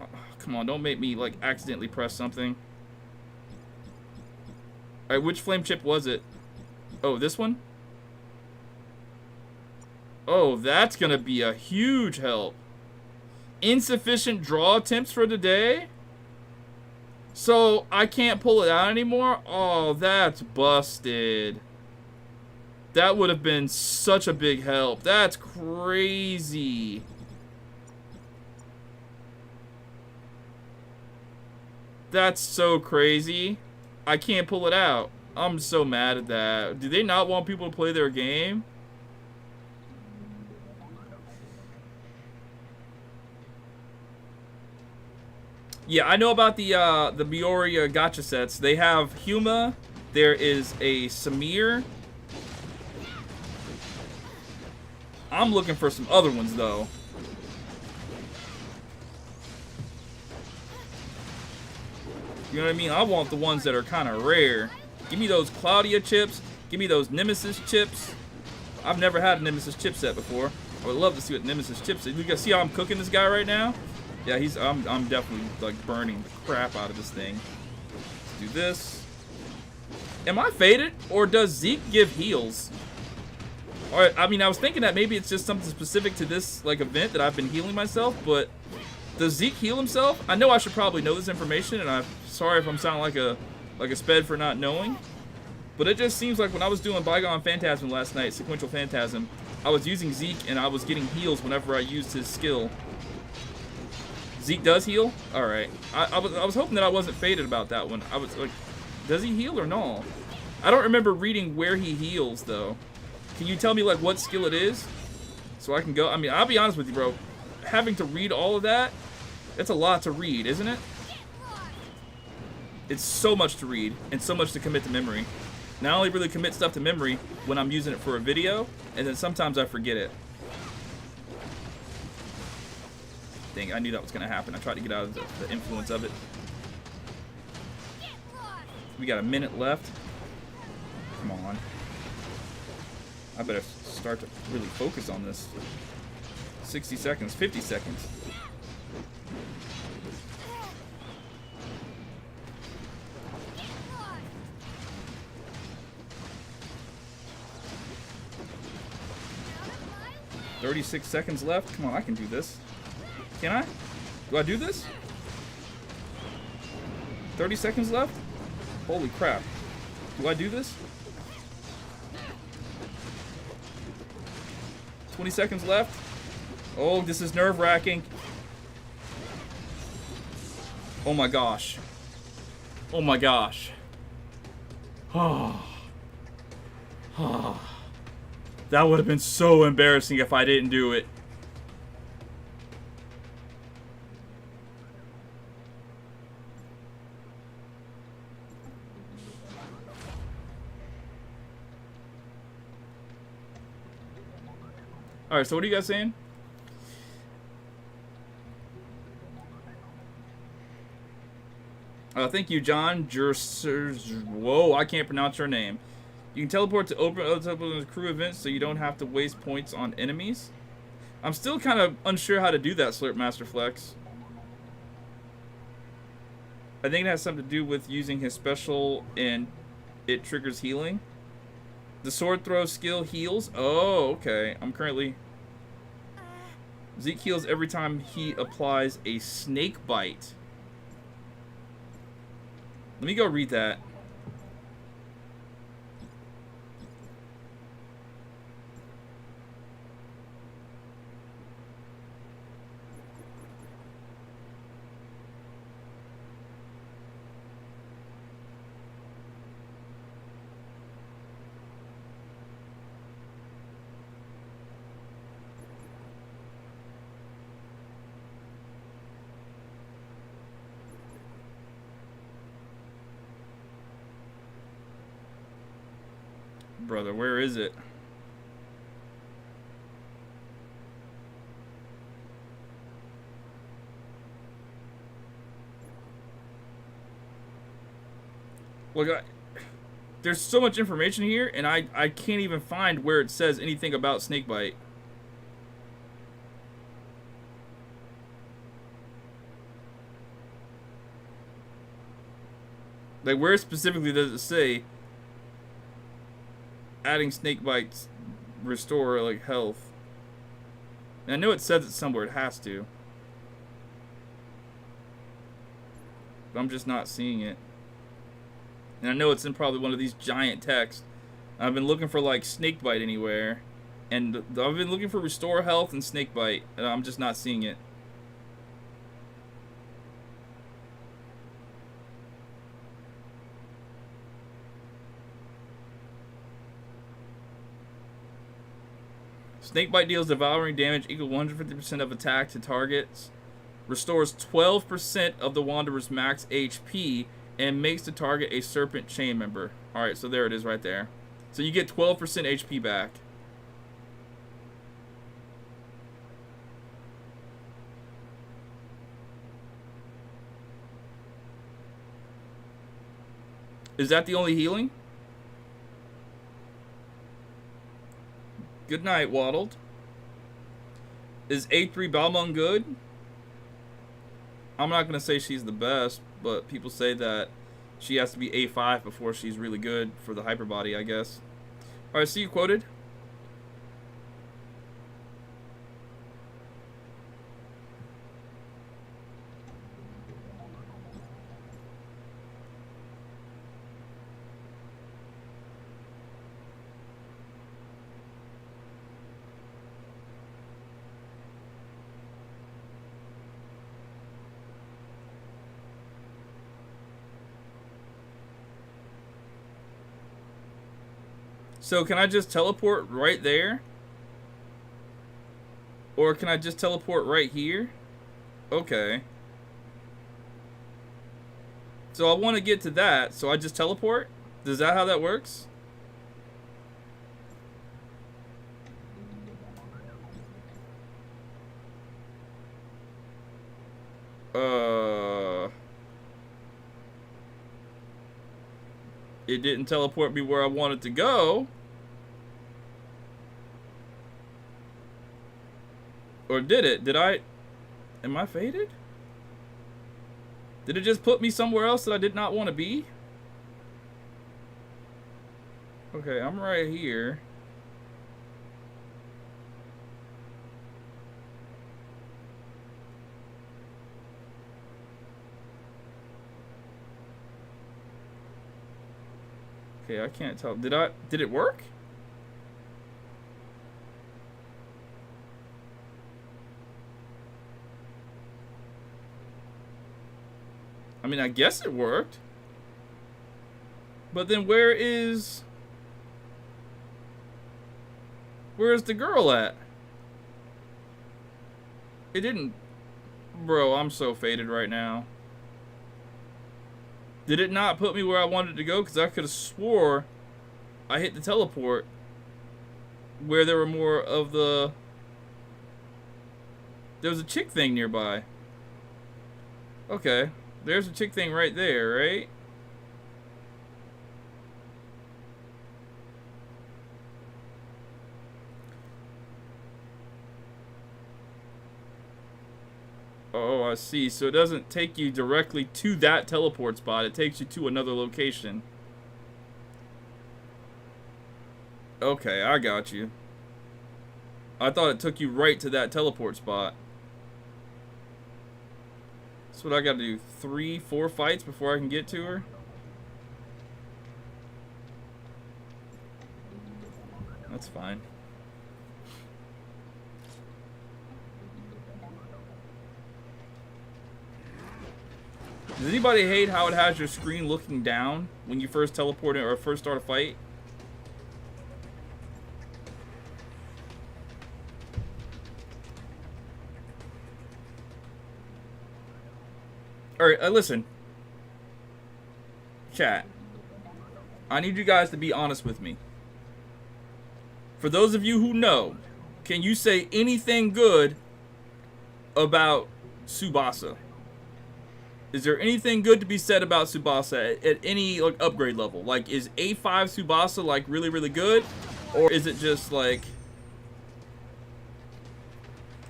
Oh, come on, don't make me, like, accidentally press something. Alright, which flame chip was it? Oh, this one? Oh, that's gonna be a huge help. Insufficient draw attempts for today? So I can't pull it out anymore? Oh, that's busted. That would have been such a big help. That's crazy. That's so crazy. I can't pull it out. I'm so mad at that. Do they not want people to play their game? Yeah, I know about the Miori gacha sets. They have Huma. There is a Samir. I'm looking for some other ones though. You know what I mean? I want the ones that are kind of rare. Give me those Claudia chips. Give me those Nemesis chips. I've never had a Nemesis chipset before. I would love to see what Nemesis chips is. You guys see how I'm cooking this guy right now? Yeah, I'm definitely like burning the crap out of this thing. Let's do this. Am I faded, or does Zeke give heals? Or I mean, I was thinking that maybe it's just something specific to this like event that I've been healing myself, but does Zeke heal himself? I know I should probably know this information, and I'm sorry if I'm sounding like a sped for not knowing. But it just seems like when I was doing Bygone Phantasm last night, Sequential Phantasm, I was using Zeke and I was getting heals whenever I used his skill. Zeke does heal? Alright. I was hoping that I wasn't faded about that one. I was like, does he heal or no? I don't remember reading where he heals, though. Can you tell me, like, what skill it is? So I can go. I mean, I'll be honest with you, bro. Having to read all of that, that's a lot to read, isn't it? It's so much to read and so much to commit to memory. Now, I only really commit stuff to memory when I'm using it for a video, and then sometimes I forget it. Dang, I knew that was going to happen. I tried to get out of the influence of it. We got a minute left. Come on. I better start to really focus on this. 60 seconds, 50 seconds. $36 seconds left. Come on, I can do this. Can I? Do I do this? 30 seconds left? Holy crap. Do I do this? 20 seconds left. Oh, this is nerve-wracking. Oh my gosh. Oh my gosh. Oh. Oh. That would have been so embarrassing if I didn't do it. Alright, so what are you guys saying? Thank you, John. Whoa, I can't pronounce your name. You can teleport to open other crew events so you don't have to waste points on enemies. I'm still kind of unsure how to do that, Slurp Master Flex. I think it has something to do with using his special and it triggers healing. The sword throw skill heals. Oh, okay. I'm currently... Zeke heals every time he applies a snake bite. Let me go read that. Brother, where is it? Look, there's so much information here, and I can't even find where it says anything about snakebite. Like, where specifically does it say adding snake bites restore like health? And I know it says it somewhere. It has to. But I'm just not seeing it. And I know it's in probably one of these giant texts. I've been looking for like snakebite anywhere. And I've been looking for restore health and snakebite. And I'm just not seeing it. Snakebite deals devouring damage equal 150% of attack to targets. Restores 12% of the Wanderer's max HP. And makes the target a serpent chain member. Alright, so there it is right there. So you get 12% HP back. Is that the only healing? Good night, Waddled. Is A3 Balmung good? I'm not going to say she's the best, but people say that she has to be A5 before she's really good for the hyper body, I guess. Alright, see you quoted. So can I just teleport right there? Or can I just teleport right here? Okay. So I want to get to that, so I just teleport? Is that how that works? It didn't teleport me where I wanted to go. Or did it? Did I... Am I faded? Did it just put me somewhere else that I did not want to be? Okay, I'm right here. Okay, I can't tell. Did it work? I mean, I guess it worked. But then where's the girl at? It didn't... Bro, I'm so faded right now. Did it not put me where I wanted to go? Because I could have swore I hit the teleport where there were more of the... There was a chick thing nearby. Okay. There's a chick thing right there, right? Oh, I see. So it doesn't take you directly to that teleport spot. It takes you to another location. Okay, I got you. I thought it took you right to that teleport spot. That's what I gotta do. 3, 4 fights before I can get to her? That's fine. Does anybody hate how it has your screen looking down when you first teleport in or first start a fight? Alright, listen. Chat. I need you guys to be honest with me. For those of you who know, can you say anything good about Tsubasa? Is there anything good to be said about Tsubasa at any like upgrade level? Like, is A5 Tsubasa like really, really good? Or is it just like...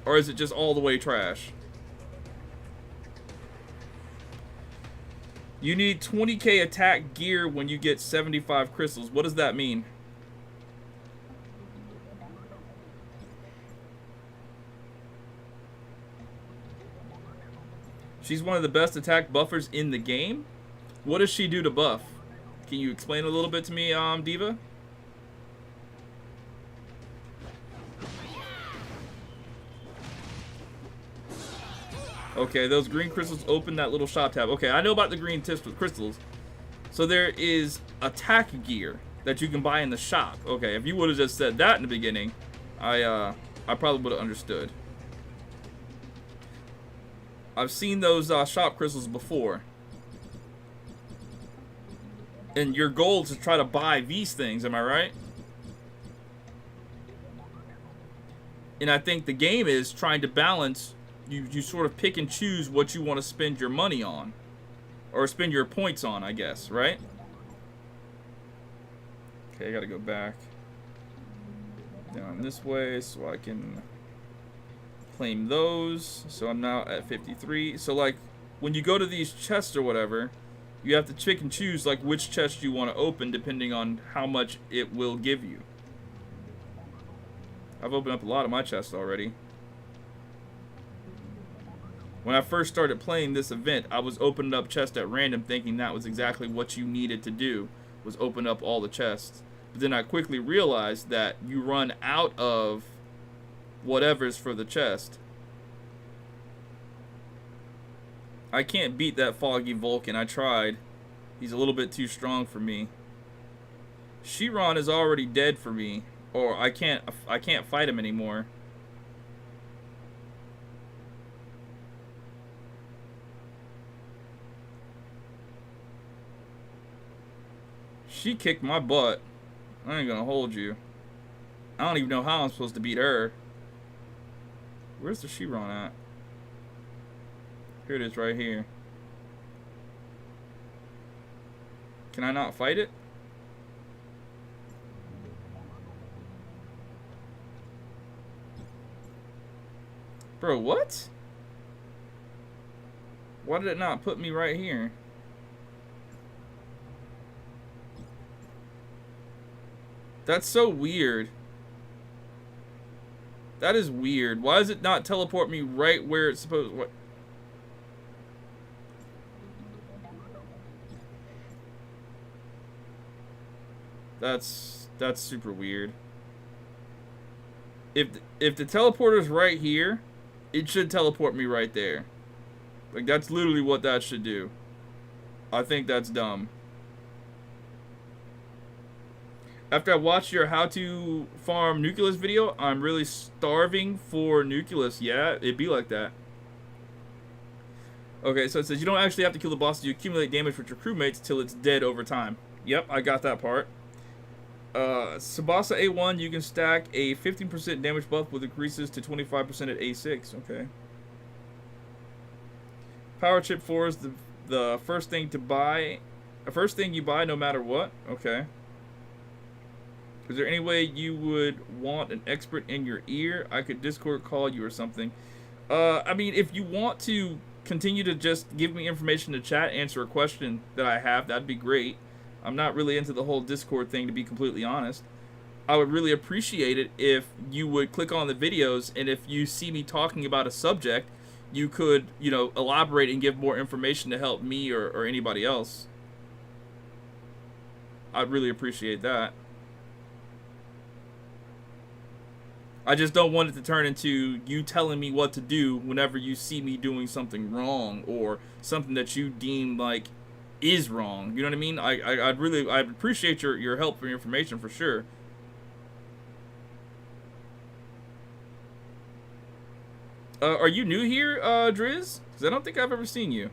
Or is it just all the way trash? You need 20k attack gear when you get 75 crystals. What does that mean? She's one of the best attack buffers in the game. What does she do to buff? Can you explain a little bit to me, Diva? Okay, those green crystals open that little shop tab. Okay, I know about the green tips with crystals. So there is attack gear that you can buy in the shop. Okay, if you would have just said that in the beginning, I probably would have understood. I've seen those shop crystals before. And your goal is to try to buy these things, am I right? And I think the game is trying to balance. You sort of pick and choose what you want to spend your money on. Or spend your points on, I guess, right? Okay, I gotta go back down this way so I can claim those. So I'm now at 53. So like when you go to these chests or whatever, you have to pick and choose like which chest you want to open depending on how much it will give you. I've opened up a lot of my chests already. When I first started playing this event, I was opening up chests at random thinking that was exactly what you needed to do, was open up all the chests. But then I quickly realized that you run out of whatever's for the chest. I can't beat that foggy Vulcan. I tried. He's a little bit too strong for me. Chiron is already dead for me, or I can't fight him anymore. She kicked my butt. I ain't gonna hold you. I don't even know how I'm supposed to beat her. Where's the Chiron at? Here it is right here. Can I not fight it? Bro, what? Why did it not put me right here? That's so weird. That is weird. Why does it not teleport me right where it's supposed? What? That's super weird. If the teleporter's right here, it should teleport me right there. Like that's literally what that should do. I think that's dumb. After I watched your how to farm Nucleus video, I'm really starving for Nucleus. Yeah, it'd be like that. Okay, so it says you don't actually have to kill the boss. You accumulate damage with your crewmates till it's dead over time. Yep, I got that part. Tsubasa A1, you can stack a 15% damage buff with increases to 25% at A6. Okay. Power Chip 4 is the first thing to buy. The first thing you buy no matter what. Okay. Is there any way you would want an expert in your ear? I could Discord call you or something. I mean, if you want to continue to just give me information to chat, answer a question that I have, that'd be great. I'm not really into the whole Discord thing, to be completely honest. I would really appreciate it if you would click on the videos, and if you see me talking about a subject, you could, you know, elaborate and give more information to help me or anybody else. I'd really appreciate that. I just don't want it to turn into you telling me what to do whenever you see me doing something wrong or something that you deem like is wrong. You know what I mean? I'd appreciate your help for your information for sure. Are you new here, Driz? Because I don't think I've ever seen you.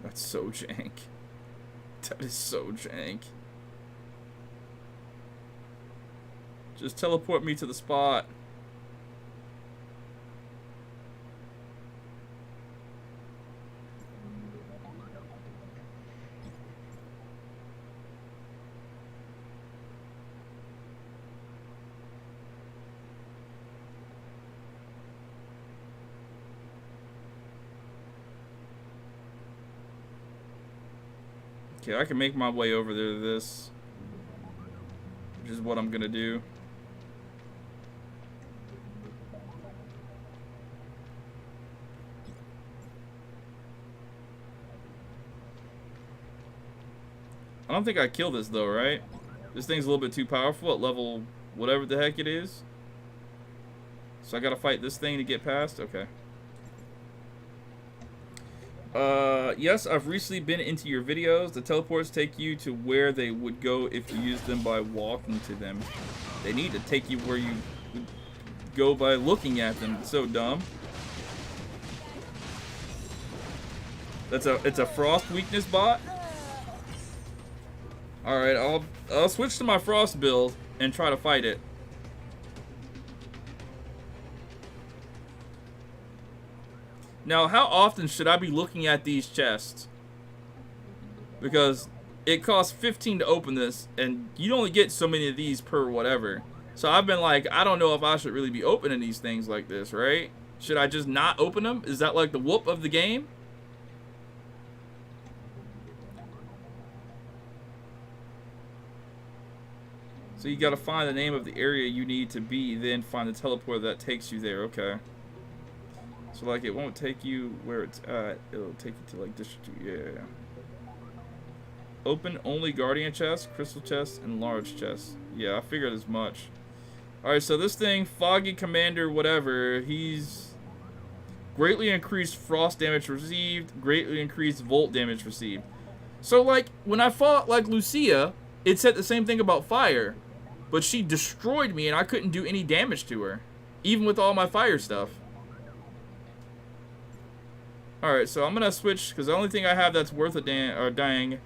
That's so jank. That is so jank. Just teleport me to the spot. Okay, I can make my way over there to this, which is what I'm gonna do. I don't think I kill this though, right? This thing's a little bit too powerful at level whatever the heck it is. So I gotta fight this thing to get past? Okay. Yes, I've recently been into your videos. The teleports take you to where they would go if you use them by walking to them. They need to take you where you would go by looking at them. It's so dumb. It's a frost weakness bot. All right, I'll switch to my frost build and try to fight it. Now, how often should I be looking at these chests? Because it costs 15 to open this, and you only get so many of these per whatever. So I've been like, I don't know if I should really be opening these things like this, right? Should I just not open them? Is that like the whoop of the game? So you gotta find the name of the area you need to be, then find the teleporter that takes you there. Okay. So like it won't take you where it's at, it'll take you to like district 2, yeah. Open only guardian chests, crystal chests, and large chests. Yeah, I figured as much. Alright, so this thing, Foggy Commander whatever, he's greatly increased frost damage received, greatly increased volt damage received. So like, when I fought like Lucia, it said the same thing about fire, but she destroyed me and I couldn't do any damage to her, even with all my fire stuff. Alright, so I'm gonna switch because the only thing I have that's worth a dang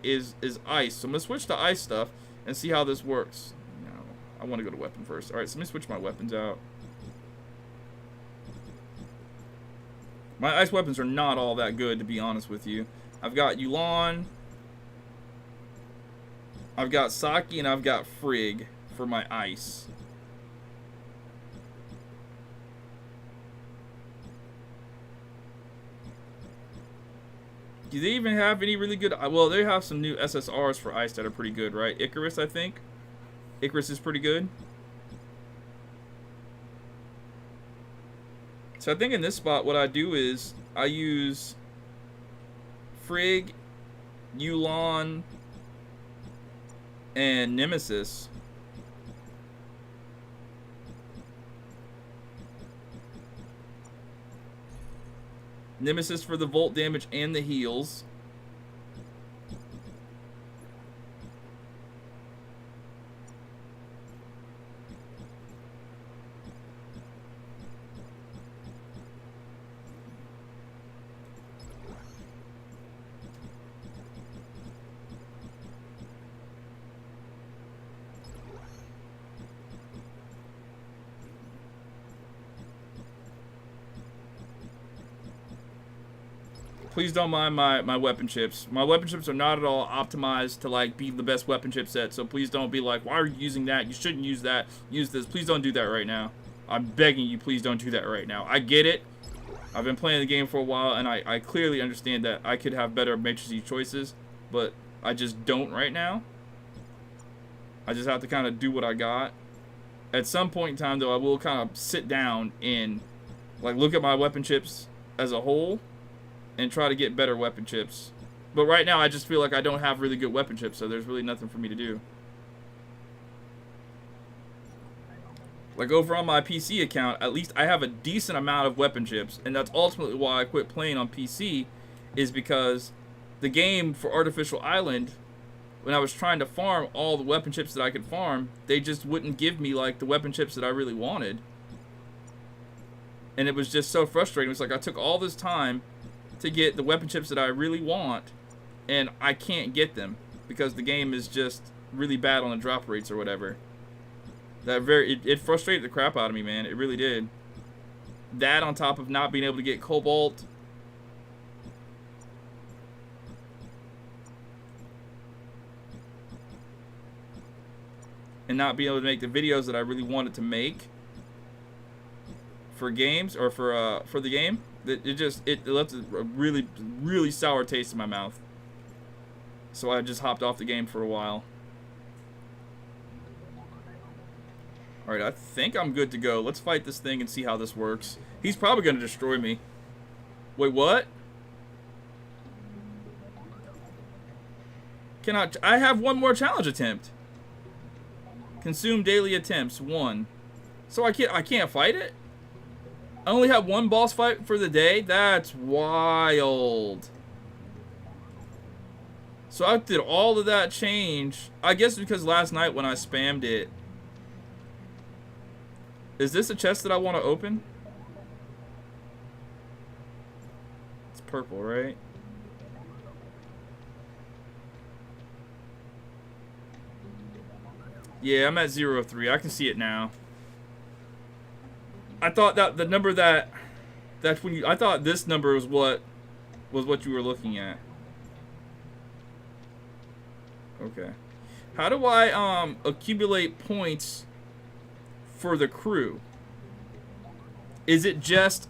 is ice. So I'm gonna switch to ice stuff and see how this works. No, I want to go to weapon first. Alright, so let me switch my weapons out. My ice weapons are not all that good, to be honest with you. I've got Yu'lon, I've got Saki, and I've got Frigg for my ice. Do they even have any really good... Well, they have some new SSRs for ice that are pretty good, right? Icarus, I think. Icarus is pretty good. So I think in this spot, what I do is I use Frigg, Yu'lon, and Nemesis. Nemesis for the volt damage and the heals. Please don't mind my weapon chips. My weapon chips are not at all optimized to like be the best weapon chip set, so please don't be like, why are you using that? You shouldn't use that. Use this. Please don't do that right now. I'm begging you, please don't do that right now. I get it. I've been playing the game for a while, and I clearly understand that I could have better matrixy choices, but I just don't right now. I just have to kind of do what I got. At some point in time, though, I will kind of sit down and like look at my weapon chips as a whole and try to get better weapon chips. But right now, I just feel like I don't have really good weapon chips, so there's really nothing for me to do. Like over on my PC account, at least I have a decent amount of weapon chips, and that's ultimately why I quit playing on PC, is because the game for Artificial Island, when I was trying to farm all the weapon chips that I could farm, they just wouldn't give me like the weapon chips that I really wanted. And it was just so frustrating. It was like I took all this time to get the weapon chips that I really want, and I can't get them because the game is just really bad on the drop rates or whatever. It frustrated the crap out of me, man. It really did. That on top of not being able to get cobalt. And not being able to make the videos that I really wanted to make for games or for the game. It left a really sour taste in my mouth. So I just hopped off the game for a while. Alright, I think I'm good to go. Let's fight this thing and see how this works. He's probably going to destroy me. Wait, what? I have one more challenge attempt. Consume daily attempts, 1. So I can't fight it? I only have one boss fight for the day? That's wild. So I did all of that change. I guess because last night when I spammed it. Is this a chest that I want to open? It's purple, right? Yeah, I'm at 0 of 3. I can see it now. I thought that the number that's when you. I thought this number was what you were looking at. Okay. How do I accumulate points for the crew? Is it just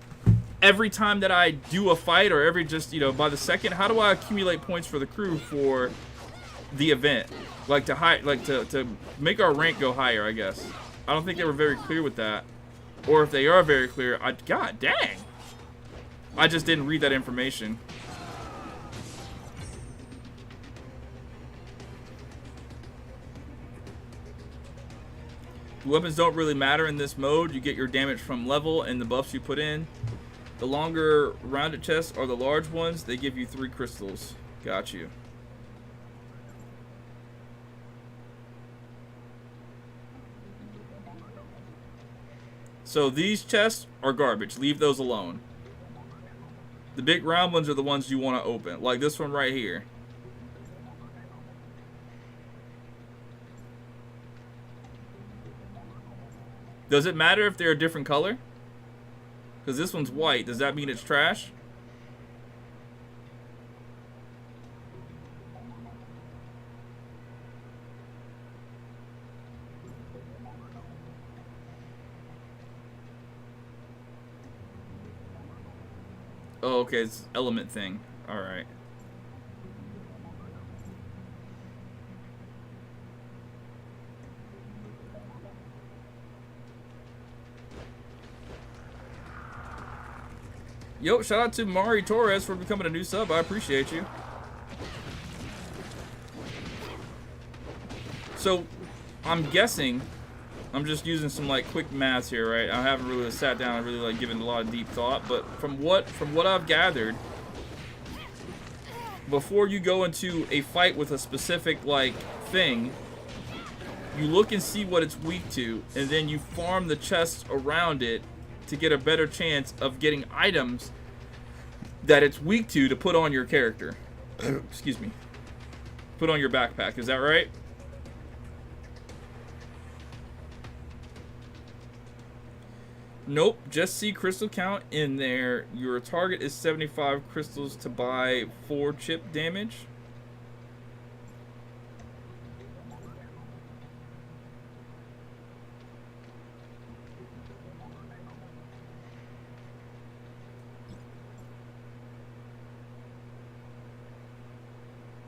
every time that I do a fight, or every by the second? How do I accumulate points for the crew for the event? Like to make our rank go higher, I guess. I don't think they were very clear with that. Or if they are very clear, god dang. I just didn't read that information. Weapons don't really matter in this mode. You get your damage from level and the buffs you put in. The longer rounded chests are the large ones. They give you 3 crystals. Got you. So these chests are garbage. Leave those alone. The big round ones are the ones you want to open. Like this one right here. Does it matter if they're a different color? Because this one's white. Does that mean it's trash? Oh, okay, it's element thing. Alright. Yo, shout out to Mari Torres for becoming a new sub. I appreciate you. So, I'm guessing, I'm just using some like quick maths here, right? I haven't really sat down and really like given a lot of deep thought, but from what I've gathered, before you go into a fight with a specific like thing, you look and see what it's weak to, and then you farm the chests around it to get a better chance of getting items that it's weak to put on your character. Excuse me. Put on your backpack. Is that right? Nope. Just see crystal count in there. Your target is 75 crystals to buy 4 chip damage.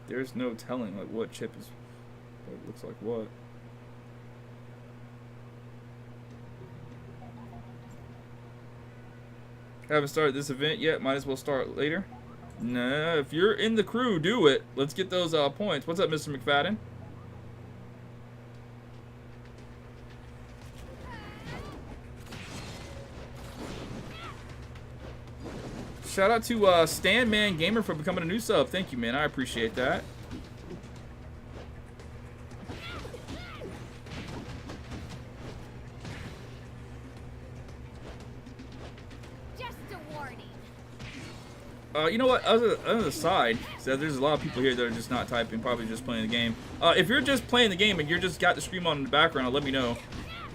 There's no telling like what chip is what looks like what. Haven't started this event yet, might as well start later. Nah, if you're in the crew, do it. Let's get those points. What's up, Mr. McFadden? Shout out to Stan Man Gamer for becoming a new sub. Thank you, man. I appreciate that. Just a warning. You know what? Other the side, so there's a lot of people here that are just not typing, probably just playing the game. If you're just playing the game and you're just got the stream on in the background, let me know.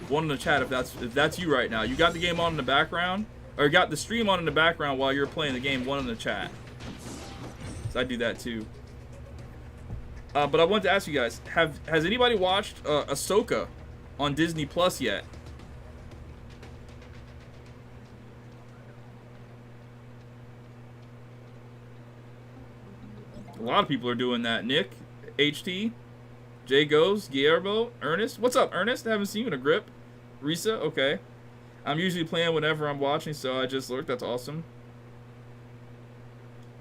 One in the chat if that's you right now. You got the game on in the background, or got the stream on in the background while you're playing the game. One in the chat. So I do that too. But I wanted to ask you guys: has anybody watched Ahsoka on Disney Plus yet? A lot of people are doing that. Nick, HT, Jay Goes, Guillermo, Ernest. What's up, Ernest? I haven't seen you in a grip. Risa, okay. I'm usually playing whenever I'm watching, so I just looked. That's awesome.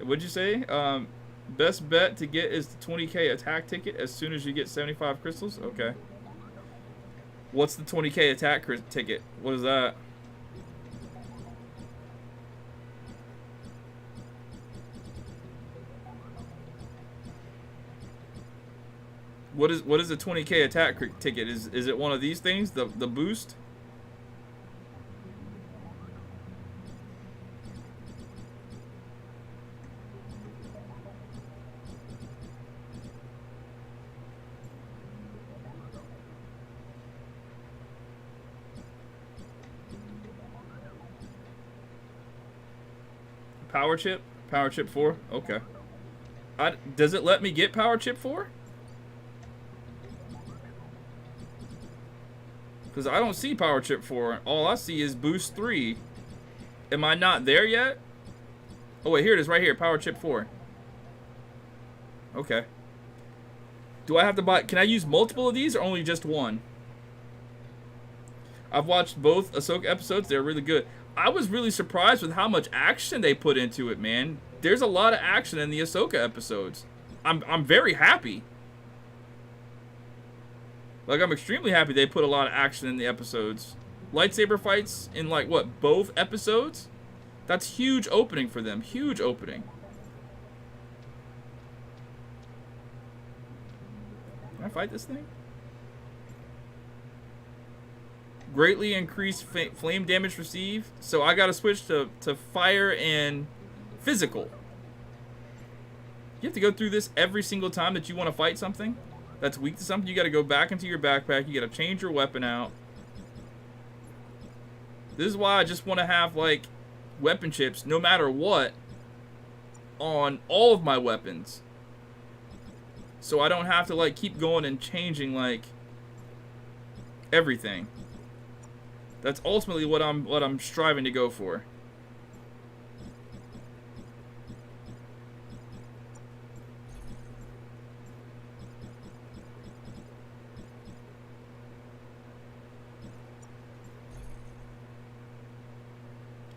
What'd you say? Best bet to get is the 20k attack ticket as soon as you get 75 crystals? Okay. What's the 20k attack ticket? What is that? What is a 20k attack ticket? Is it one of these things? The boost? Power chip? Power chip 4? Okay. Does it let me get power chip 4? Because I don't see power chip 4. All I see is boost 3. Am I not there yet? Oh wait, here it is right here. Power chip 4. Okay. Do I have to buy... Can I use multiple of these or only just one? I've watched both Ahsoka episodes. They're really good. I was really surprised with how much action they put into it, man. There's a lot of action in the Ahsoka episodes. I'm very happy. Like, I'm extremely happy they put a lot of action in the episodes. Lightsaber fights in, like, what, both episodes? That's huge opening for them. Huge opening. Can I fight this thing? Greatly increased flame damage received. So I gotta switch to fire and physical. You have to go through this every single time that you want to fight something that's weak to something. You gotta go back into your backpack. You gotta change your weapon out. This is why I just want to have, like, weapon chips, no matter what, on all of my weapons. So I don't have to, like, keep going and changing, like, everything. That's ultimately what I'm striving to go for.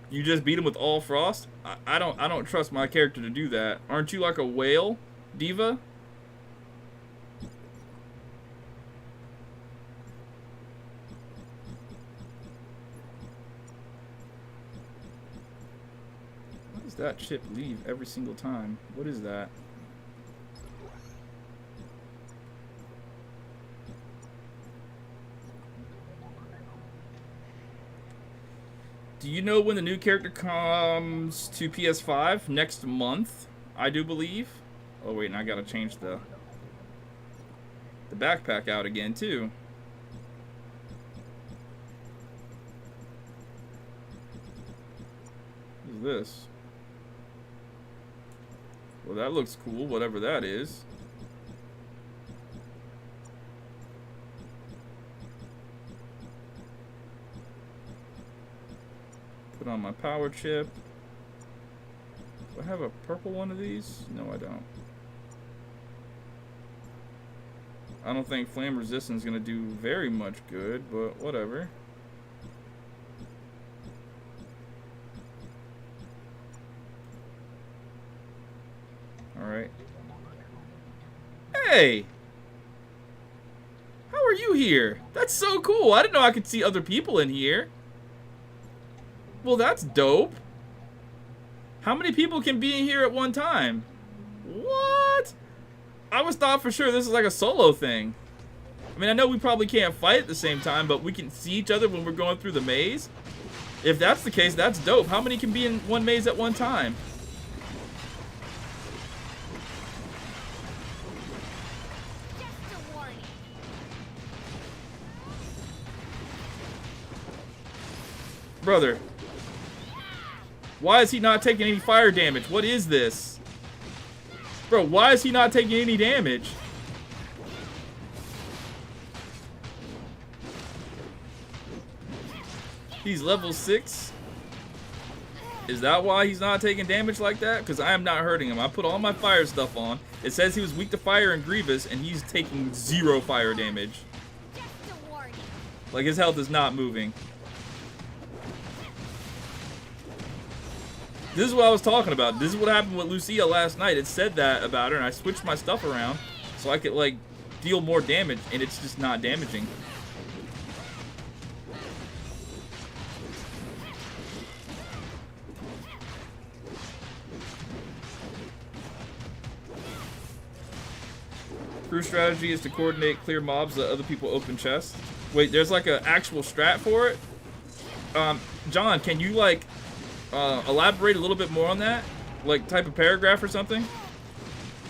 You just beat him with all frost? I don't trust my character to do that. Aren't you like a whale, Diva? Why does that chip leave every single time? What is that? Do you know when the new character comes to PS5? Next month, I do believe. Oh wait, and I gotta change the backpack out again too. What is this? Well, that looks cool, whatever that is. Put on my power chip. Do I have a purple one of these? No, I don't. I don't think flame resistance is going to do very much good, but whatever. Alright. Hey! How are you here? That's so cool. I didn't know I could see other people in here. Well, that's dope. How many people can be in here at one time? What? I was thought for sure this is like a solo thing. I mean, I know we probably can't fight at the same time, but we can see each other when we're going through the maze. If that's the case, that's dope. How many can be in one maze at one time? Brother. Why is he not taking any fire damage? What is this? Bro, why is he not taking any damage? He's level 6. Is that why he's not taking damage like that? Because I am not hurting him. I put all my fire stuff on. It says he was weak to fire and Grievous, and he's taking 0 fire damage. Just a warning. Like, his health is not moving. This is what I was talking about. This is what happened with Lucia last night. It said that about her, and I switched my stuff around so I could, like, deal more damage, and it's just not damaging. Crew strategy is to coordinate clear mobs that other people open chests. Wait, there's like an actual strat for it? John, can you like elaborate a little bit more on that? Like type of paragraph or something?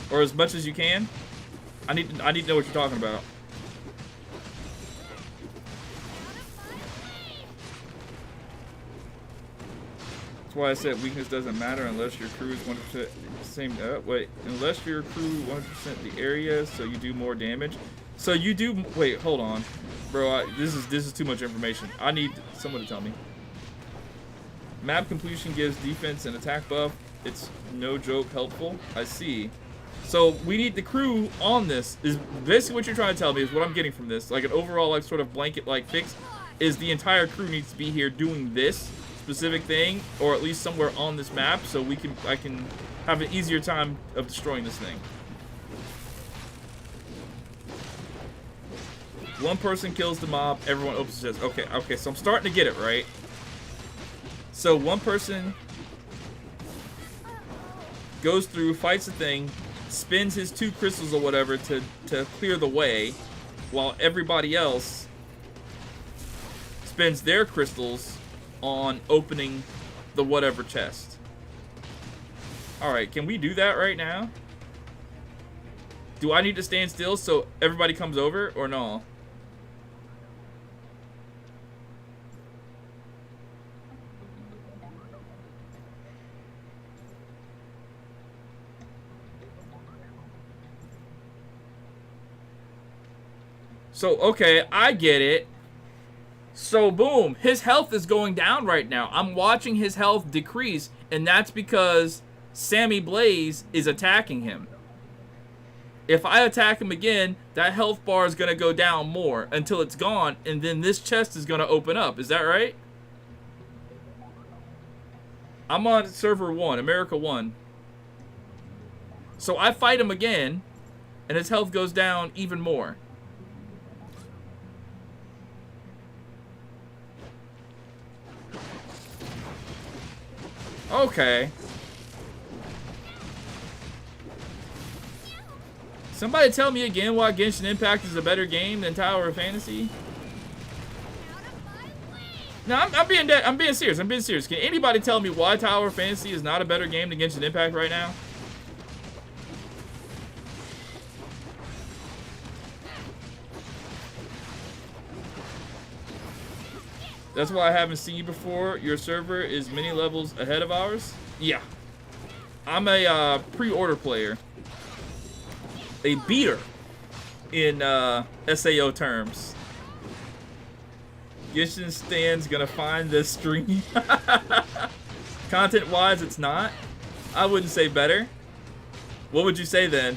Or as much as you can? I need to know what you're talking about. That's why I said weakness doesn't matter unless your crew is 100% same. Wait, unless your crew 100% the area, so you do more damage. So you do. Wait, hold on, bro. This is too much information. I need someone to tell me. Map completion gives defense and attack buff. It's no joke helpful. I see. So we need the crew on this. Is basically what you're trying to tell me is what I'm getting from this. Like an overall like sort of blanket like fix is the entire crew needs to be here doing this specific thing, or at least somewhere on this map, so I can have an easier time of destroying this thing. One person kills the mob, everyone opens the chest. Okay, so I'm starting to get it, right? So one person goes through, fights the thing, spins his 2 crystals or whatever to clear the way, while everybody else spends their crystals on opening the whatever chest. Alright, can we do that right now? Do I need to stand still so everybody comes over, or no? So, okay, I get it. So, boom, his health is going down right now. I'm watching his health decrease, and that's because Sammy Blaze is attacking him. If I attack him again, that health bar is going to go down more until it's gone, and then this chest is going to open up. Is that right? I'm on server 1, America 1. So I fight him again, and his health goes down even more. Okay. Somebody tell me again why Genshin Impact is a better game than Tower of Fantasy. No, I'm being serious. I'm being serious. Can anybody tell me why Tower of Fantasy is not a better game than Genshin Impact right now? That's why I haven't seen you before. Your server is many levels ahead of ours. Yeah. I'm a pre-order player. A beater in SAO terms. Genshin Stan's gonna find this stream. Content-wise, it's not. I wouldn't say better. What would you say then?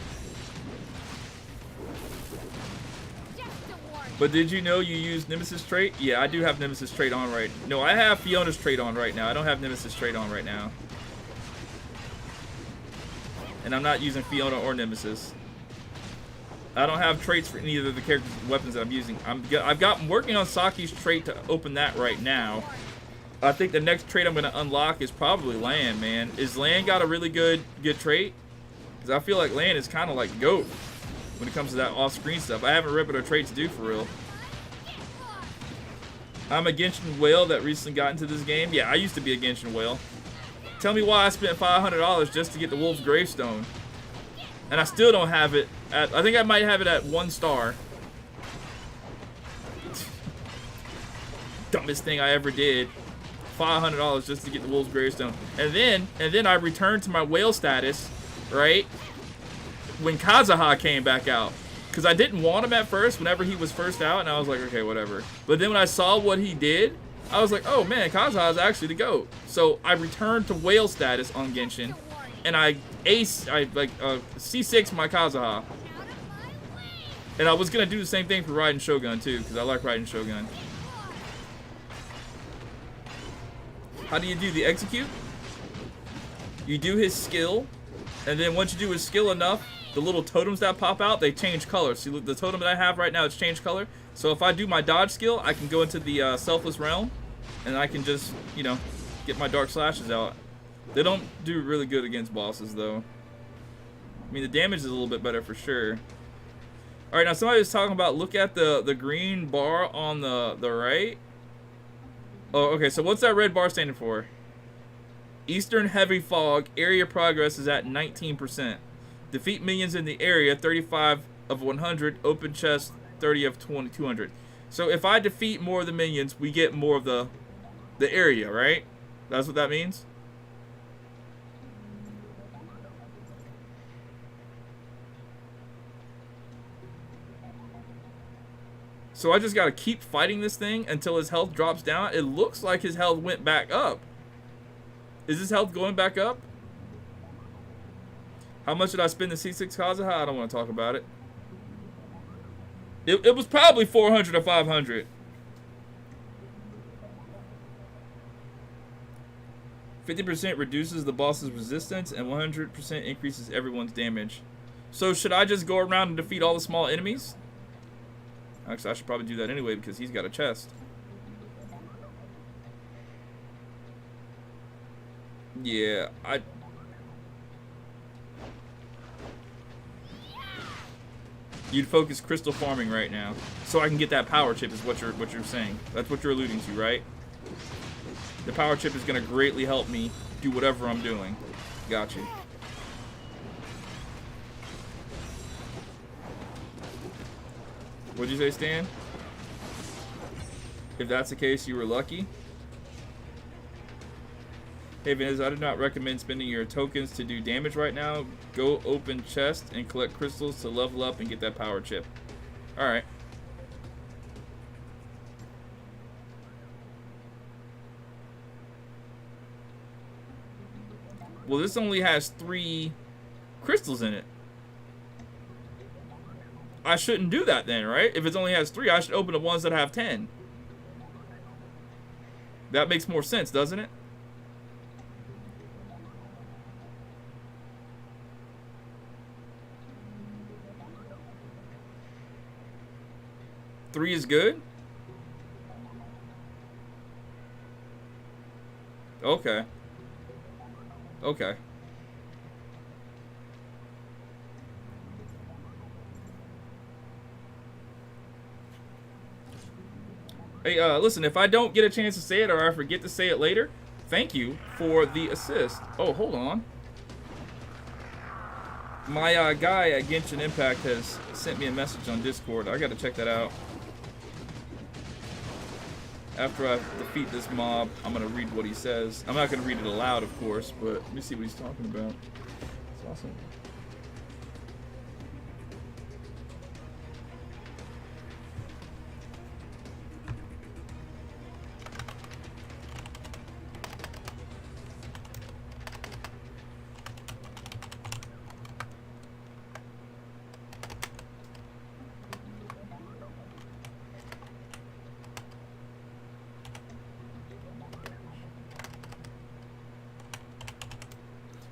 But did you know you use Nemesis trait? Yeah, I do have Nemesis trait on right. No, I have Fiona's trait on right now. I don't have Nemesis trait on right now. And I'm not using Fiona or Nemesis. I don't have traits for any of the characters weapons that I'm using. I'm working on Saki's trait to open that right now. I think the next trait I'm gonna unlock is probably Lan, man. Is Lan got a really good trait? Because I feel like Lan is kind of like GOAT when it comes to that off-screen stuff. I haven't read what her traits do for real. I'm a Genshin whale that recently got into this game. Yeah, I used to be a Genshin whale. Tell me why I spent $500 just to get the Wolf's Gravestone. And I still don't have it at, I think I might have it at 1 star. Dumbest thing I ever did. $500 just to get the Wolf's Gravestone. And then I returned to my whale status, right? When Kazuha came back out. Because I didn't want him at first whenever he was first out, and I was like, okay, whatever. But then when I saw what he did, I was like, oh man, Kazuha is actually the GOAT. So I returned to whale status on Genshin. and I C6 my Kazuha. Out of my way! And I was gonna do the same thing for Raiden Shogun too, because I like Raiden Shogun. How do you do the execute? You do his skill, and then once you do his skill enough, the little totems that pop out, they change color. See, the totem that I have right now, it's changed color. So if I do my dodge skill, I can go into the Selfless Realm, and I can just, you know, get my Dark Slashes out. They don't do really good against bosses, though. I mean, the damage is a little bit better for sure. Alright, now somebody was talking about, look at the green bar on the right. Oh, okay, so what's that red bar standing for? Eastern Heavy Fog, area progress is at 19%. Defeat minions in the area, 35 of 100. Open chest, 30 of 200. So if I defeat more of the minions, we get more of the area, right? That's what that means? So I just gotta keep fighting this thing until his health drops down. It looks like his health went back up. Is his health going back up? How much did I spend the C6 Kazuha? I don't want to talk about it. It was probably 400 or 500. %, reduces the boss's resistance, and 100% increases everyone's damage. So should I just go around and defeat all the small enemies? Actually, I should probably do that anyway because he's got a chest. Yeah, You'd focus crystal farming right now, so I can get that power chip. Is what you're saying? That's what you're alluding to, right? The power chip is going to greatly help me do whatever I'm doing. Got you. What'd you say, Stan? If that's the case, you were lucky. Hey, Ventus, I do not recommend spending your tokens to do damage right now. Go open chest and collect crystals to level up and get that power chip. Alright. Well, this only has 3 crystals in it. I shouldn't do that then, right? If it only has 3, I should open the ones that have 10. That makes more sense, doesn't it? Three is good? Okay. Okay. Hey, listen, if I don't get a chance to say it or I forget to say it later, thank you for the assist. Oh, hold on. My guy at Genshin Impact has sent me a message on Discord. I gotta check that out. After I defeat this mob, I'm gonna read what he says. I'm not gonna read it aloud, of course, but let me see what he's talking about. It's awesome.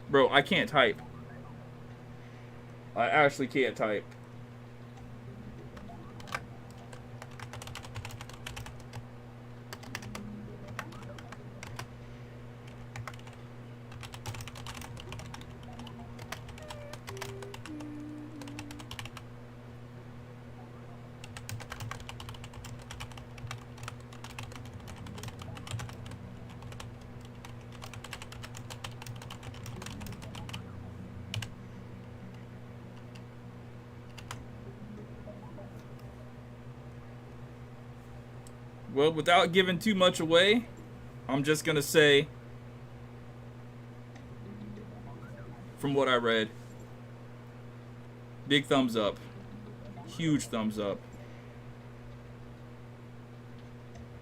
Bro, I can't type. I actually can't type. Well, without giving too much away, I'm just gonna say, from what I read, big thumbs up. Huge thumbs up.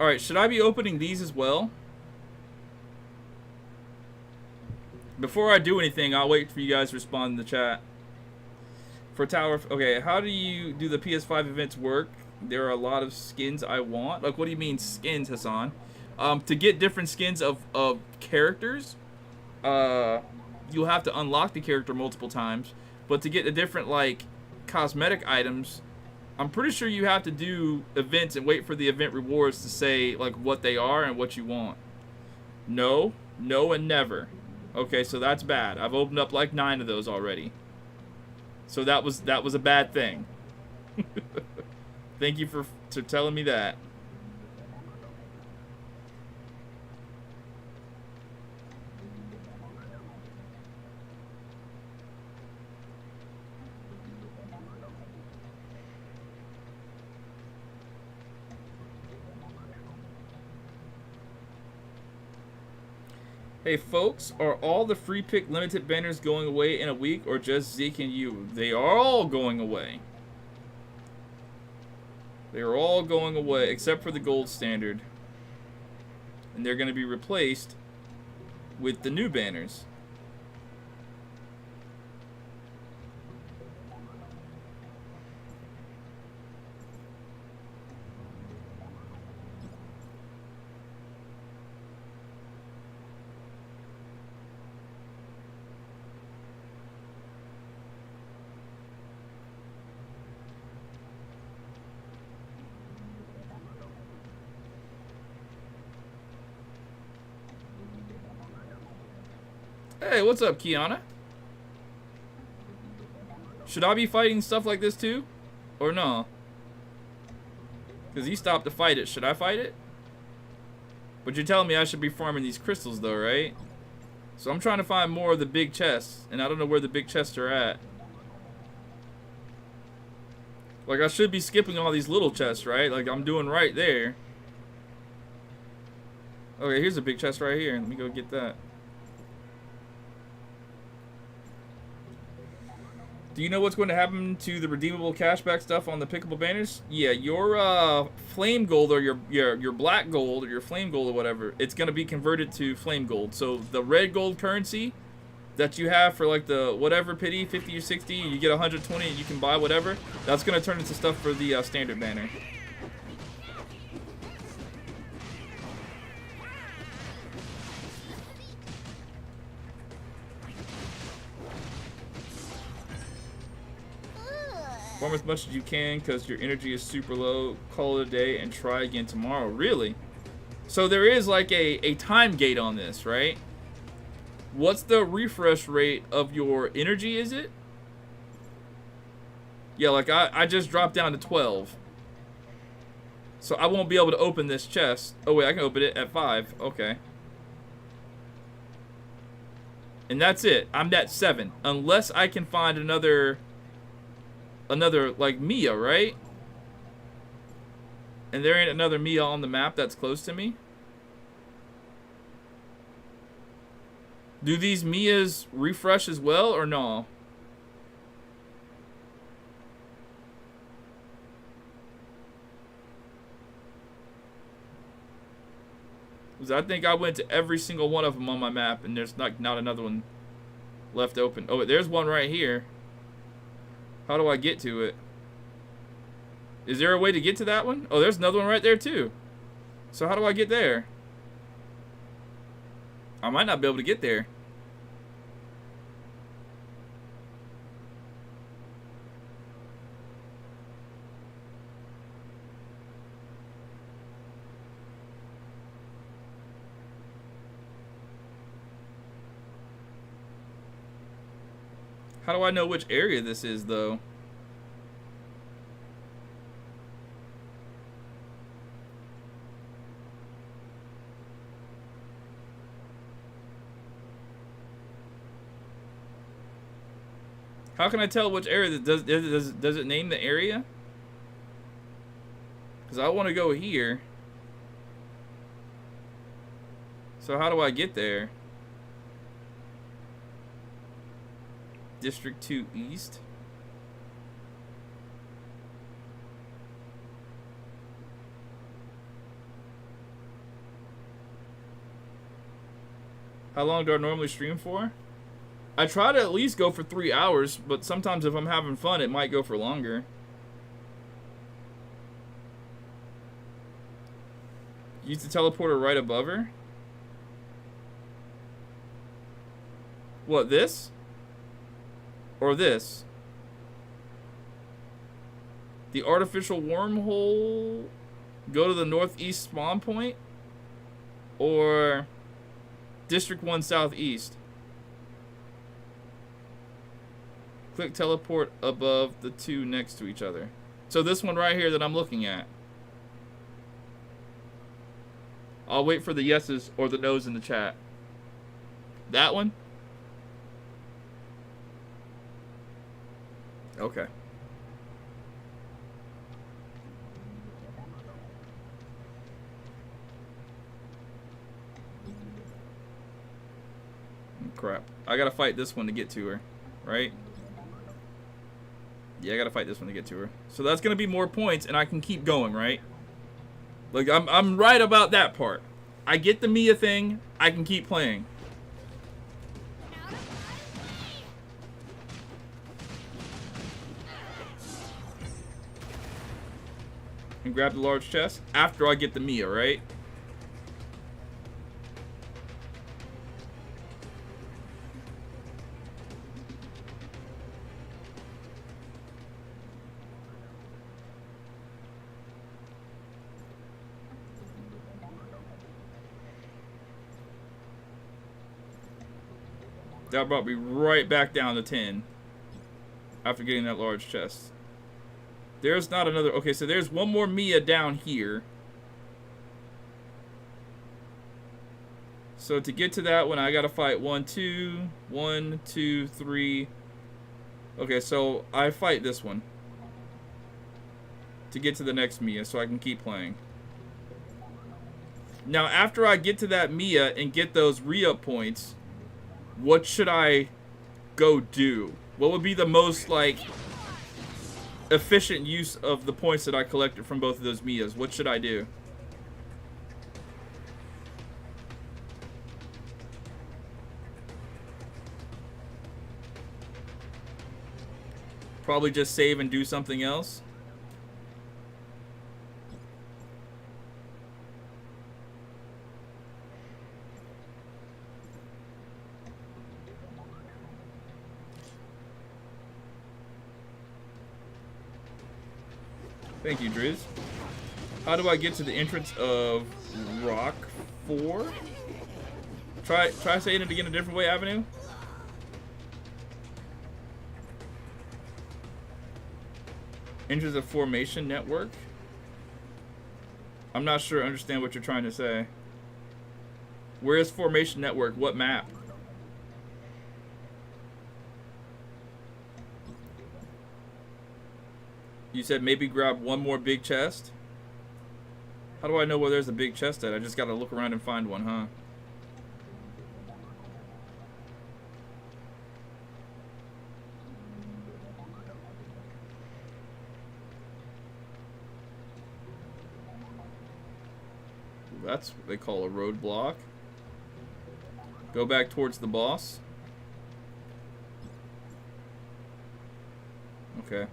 Alright, should I be opening these as well? Before I do anything, I'll wait for you guys to respond in the chat. For Tower, okay, how do you do the PS5 events work? There are a lot of skins I want. Like, what do you mean skins, Hassan? To get different skins of characters, you'll have to unlock the character multiple times. But to get the different, like, cosmetic items, I'm pretty sure you have to do events and wait for the event rewards to say, like, what they are and what you want. No, no, and never. Okay, so that's bad. I've opened up like 9 of those already. So that was a bad thing. Thank you for telling me that. Hey folks, are all the free pick limited banners going away in a week or just Zeke and you? They are all going away. They are all going away except for the gold standard. And they're going to be replaced with the new banners. Hey, what's up, Kiana? Should I be fighting stuff like this too? Or no? Because he stopped to fight it. Should I fight it? But you're telling me I should be farming these crystals though, right? So I'm trying to find more of the big chests. And I don't know where the big chests are at. Like, I should be skipping all these little chests, right? Like, I'm doing right there. Okay, here's a big chest right here. Let me go get that. Do you know what's going to happen to the redeemable cashback stuff on the pickable banners? Yeah, your flame gold or your black gold or your flame gold or whatever, it's going to be converted to flame gold. So the red gold currency that you have for like the whatever pity, 50 or 60, you get 120 and you can buy whatever, that's going to turn into stuff for the standard banner. Farm as much as you can because your energy is super low. Call it a day and try again tomorrow. Really? So there is like a time gate on this, right? What's the refresh rate of your energy, is it? Yeah, like I just dropped down to 12. So I won't be able to open this chest. Oh wait, I can open it at 5. Okay. And that's it. I'm at 7. Unless I can find another like Mia, right? And there ain't another Mia on the map that's close to me. Do these Mias refresh as well or no? Because I think I went to every single one of them on my map and there's not another one left open. Oh, there's one right here. How do I get to it? Is there a way to get to that one? Oh, there's another one right there too. So how do I get there? I might not be able to get there. How do I know which area this is, though? How can I tell which area? Does it name the area? Because I want to go here. So how do I get there? District 2 East. How long do I normally stream for? I try to at least go for 3 hours, but sometimes if I'm having fun, it might go for longer. Use the teleporter right above her. What, this? Or this? The artificial wormhole. Go to the northeast spawn point. Or District 1 southeast. Click teleport above the two next to each other. So this one right here that I'm looking at. I'll wait for the yeses or the nos in the chat. That one? Okay. Crap. I gotta fight this one to get to her, right? Yeah, I gotta fight this one to get to her. So that's gonna be more points, and I can keep going, right? Like, I'm right about that part. I get the Mia thing, I can keep playing. And grab the large chest after I get the Mia, right? That brought me right back down to 10 after getting that large chest. There's not another... Okay, so there's one more Mia down here. So to get to that one, I gotta fight 1, 2, 1, 2, 3. Okay, so I fight this one to get to the next Mia so I can keep playing. Now, after I get to that Mia and get those re-up points, what should I go do? What would be the most, like, efficient use of the points that I collected from both of those Mias? What should I do? Probably just save and do something else. Thank you, Driz. How do I get to the entrance of Rock 4? Try saying it again a different way, Avenue. Entrance of Formation Network. I'm not sure I understand what you're trying to say. Where is Formation Network? What map? You said maybe grab one more big chest? How do I know where there's a big chest at? I just gotta look around and find one, huh? That's what they call a roadblock. Go back towards the boss. Okay.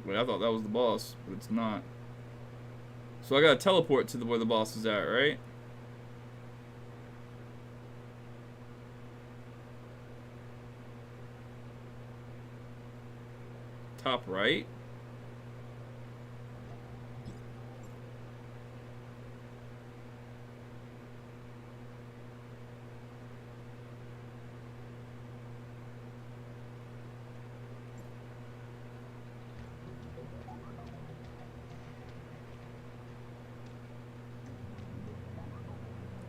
Wait, I thought that was the boss, but it's not. So I gotta teleport to where the boss is at, right? Top right?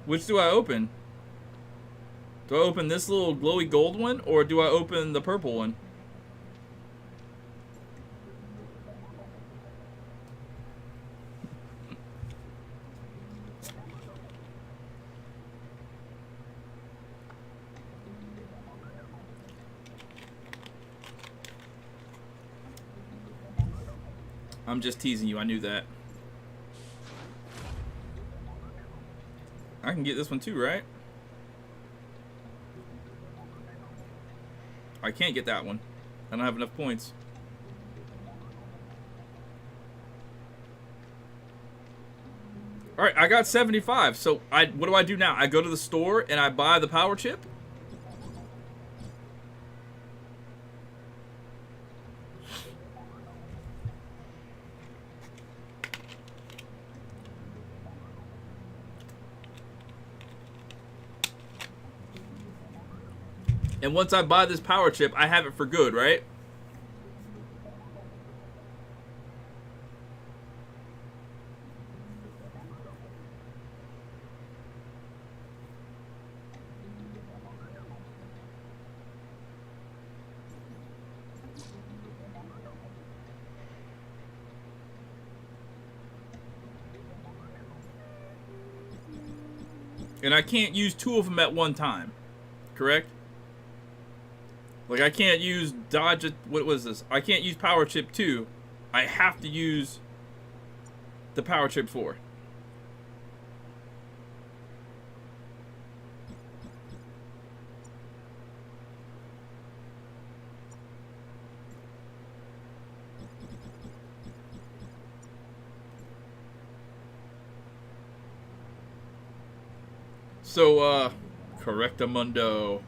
Which do I open? Do I open this little glowy gold one, or do I open the purple one? I'm just teasing you. I knew that. I can get this one too, right? I can't get that one. I don't have enough points. Alright, I got 75. So what do I do now? I go to the store and I buy the power chip? And once I buy this power chip, I have it for good, right? And I can't use two of them at one time, correct? Like, I can't use dodge... What was this? I can't use power chip 2. I have to use the power chip 4. So, correctamundo.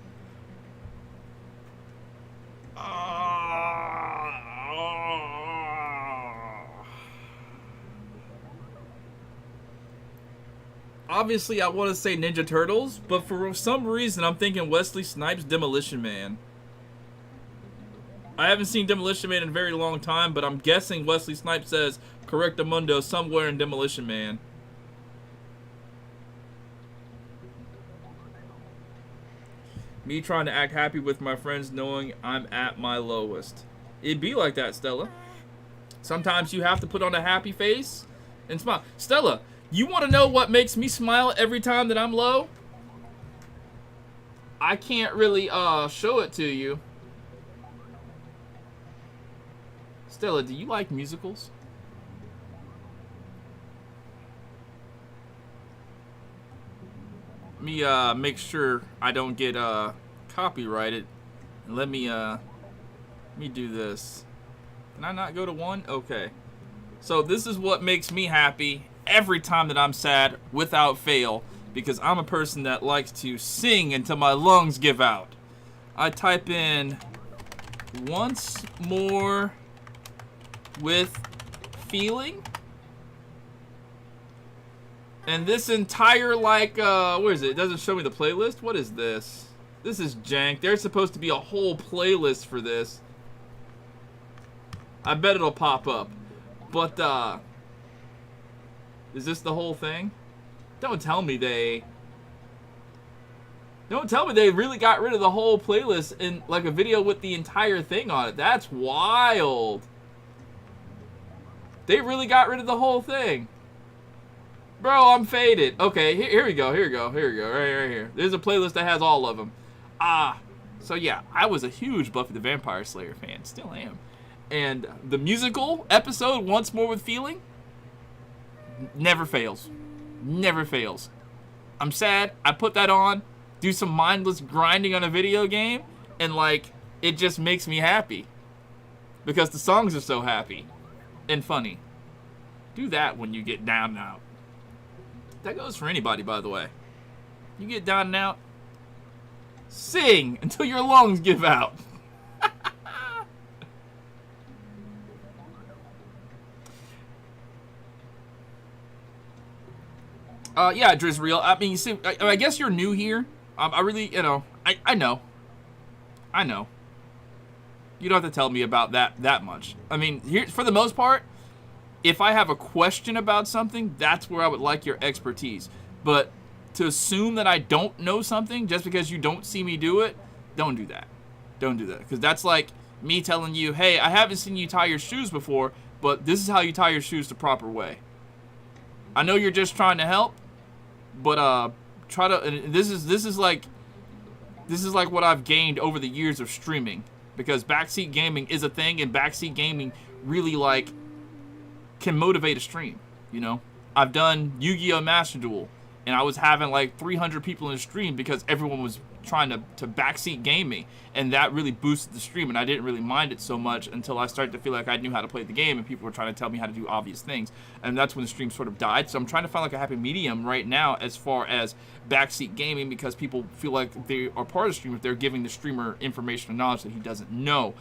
Obviously, I want to say Ninja Turtles, but for some reason, I'm thinking Wesley Snipes' Demolition Man. I haven't seen Demolition Man in a very long time, but I'm guessing Wesley Snipes says correctamundo somewhere in Demolition Man. Me trying to act happy with my friends knowing I'm at my lowest. It'd be like that, Stella. Sometimes you have to put on a happy face and smile. Stella, you want to know what makes me smile every time that I'm low? I can't really show it to you. Stella, do you like musicals? Let me make sure I don't get copyrighted. Let me do this. Can I not go to 1? Okay. So this is what makes me happy every time that I'm sad without fail, because I'm a person that likes to sing until my lungs give out. I type in once more with feeling. And this entire, like, where is it? It doesn't show me the playlist. What is this? This is jank. There's supposed to be a whole playlist for this. I bet it'll pop up. But, is this the whole thing? Don't tell me they really got rid of the whole playlist in, like, a video with the entire thing on it. That's wild. They really got rid of the whole thing. Bro, I'm faded. Okay, here we go. Right here. There's a playlist that has all of them. So yeah, I was a huge Buffy the Vampire Slayer fan. Still am. And the musical episode, Once More with Feeling, never fails. Never fails. I'm sad. I put that on, do some mindless grinding on a video game, and, like, it just makes me happy. Because the songs are so happy and funny. Do that when you get down and out. That goes for anybody, by the way. You get down and out, sing until your lungs give out. Yeah, Drizreal. I mean, see, I guess you're new here. I really, I know. You don't have to tell me about that much. I mean, here, for the most part, if I have a question about something, that's where I would like your expertise. But to assume that I don't know something just because you don't see me do it, don't do that. Don't do that. Because that's like me telling you, hey, I haven't seen you tie your shoes before, but this is how you tie your shoes the proper way. I know you're just trying to help, but try to. And this is like what I've gained over the years of streaming, because backseat gaming is a thing, and backseat gaming really, like, can motivate a stream. You know, I've done Yu-Gi-Oh! Master Duel, and I was having like 300 people in the stream because everyone was trying to backseat game me, and that really boosted the stream, and I didn't really mind it so much until I started to feel like I knew how to play the game, and people were trying to tell me how to do obvious things, and that's when the stream sort of died. So I'm trying to find like a happy medium right now as far as backseat gaming, because people feel like they are part of the stream if they're giving the streamer information and knowledge that he doesn't know.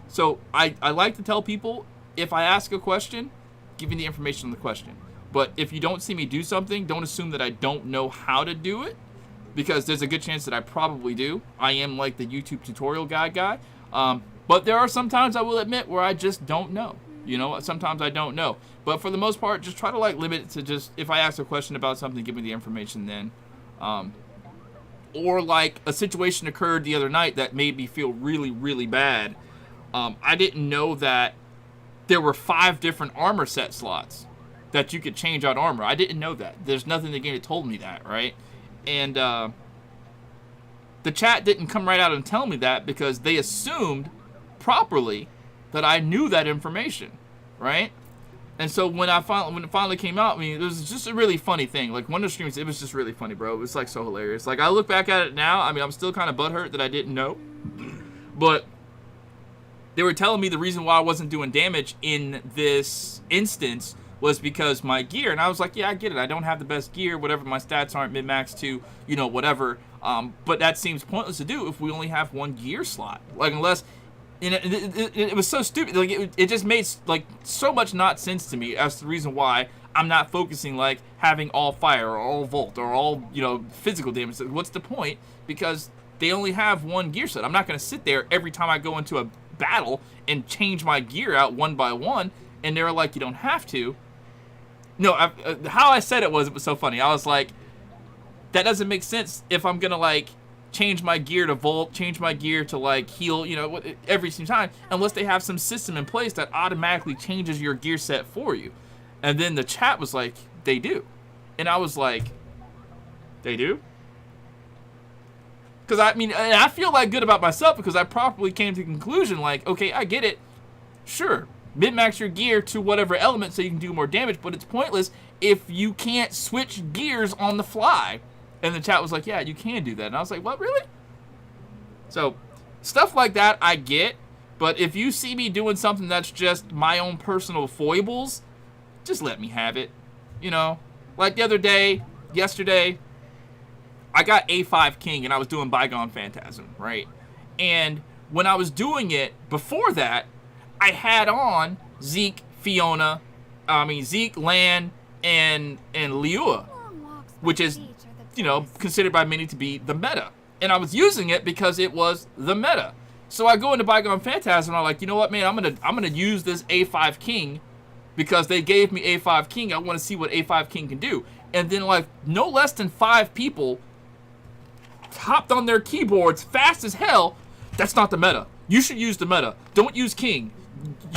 So I like to tell people, if I ask a question, give me the information on the question. But if you don't see me do something, don't assume that I don't know how to do it, because there's a good chance that I probably do. I am like the YouTube tutorial guy. But there are some times, I will admit, where I just don't know. You know, sometimes I don't know. But for the most part, just try to like limit it to just, if I ask a question about something, give me the information then. Or like a situation occurred the other night that made me feel really, really bad. I didn't know that there were 5 different armor set slots that you could change out armor. I didn't know that. There's nothing in the game that told me that, right? And the chat didn't come right out and tell me that because they assumed properly that I knew that information, right? And so when it finally came out, I mean, it was just a really funny thing. Like, one of the streams, it was just really funny, bro. It was like so hilarious. Like, I look back at it now, I mean, I'm still kind of butthurt that I didn't know, but they were telling me the reason why I wasn't doing damage in this instance was because my gear, and I was like, yeah, I get it. I don't have the best gear, whatever. My stats aren't mid-max to, you know, whatever. But that seems pointless to do if we only have 1 gear slot. Like, unless, and it was so stupid. Like, it just made like so much not sense to me as the reason why I'm not focusing like having all fire or all volt or all, you know, physical damage. What's the point? Because they only have 1 gear set. I'm not going to sit there every time I go into a battle and change my gear out one by one. And they're like, you don't have to. No, how I said it was so funny. I was like, that doesn't make sense if I'm gonna like change my gear to volt, change my gear to like heal, you know, every single time, unless they have some system in place that automatically changes your gear set for you. And then the chat was like, they do. And I was like, they do? Because I mean, I feel like good about myself because I properly came to the conclusion like, okay, I get it. Sure. Min-max your gear to whatever element so you can do more damage, but it's pointless if you can't switch gears on the fly. And the chat was like, yeah, you can do that. And I was like, what, really? So, stuff like that I get, but if you see me doing something that's just my own personal foibles, just let me have it. You know? Like the other day, yesterday, I got A5 King and I was doing Bygone Phantasm, right? And when I was doing it, before that, I had on Zeke, Zeke, Lan, and Liua, which is, you know, considered by many to be the meta. And I was using it because it was the meta. So I go into Bygone Phantasm and I'm like, you know what, man, I'm gonna use this A5 King because they gave me A5 King. I want to see what A5 King can do. And then like no less than 5 people hopped on their keyboards fast as hell. That's not the meta. You should use the meta. Don't use King.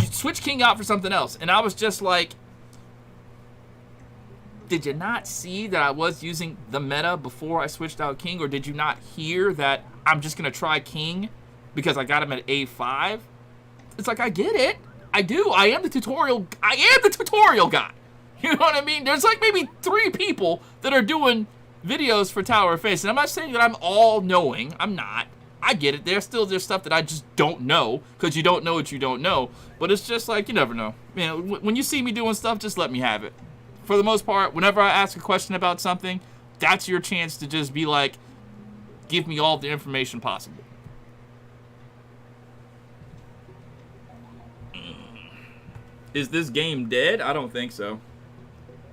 You switch King out for something else. And I was just like, did you not see that I was using the meta before I switched out King? Or did you not hear that I'm just going to try King because I got him at A5? It's like, I get it. I do. I am the tutorial guy. You know what I mean? There's like maybe 3 people that are doing videos for Tower of Fantasy. And I'm not saying that I'm all knowing. I'm not. I get it. There's stuff that I just don't know because you don't know what you don't know. But it's just like, you never know. You know, when you see me doing stuff, just let me have it. For the most part, whenever I ask a question about something, that's your chance to just be like, give me all the information possible. Is this game dead? I don't think so.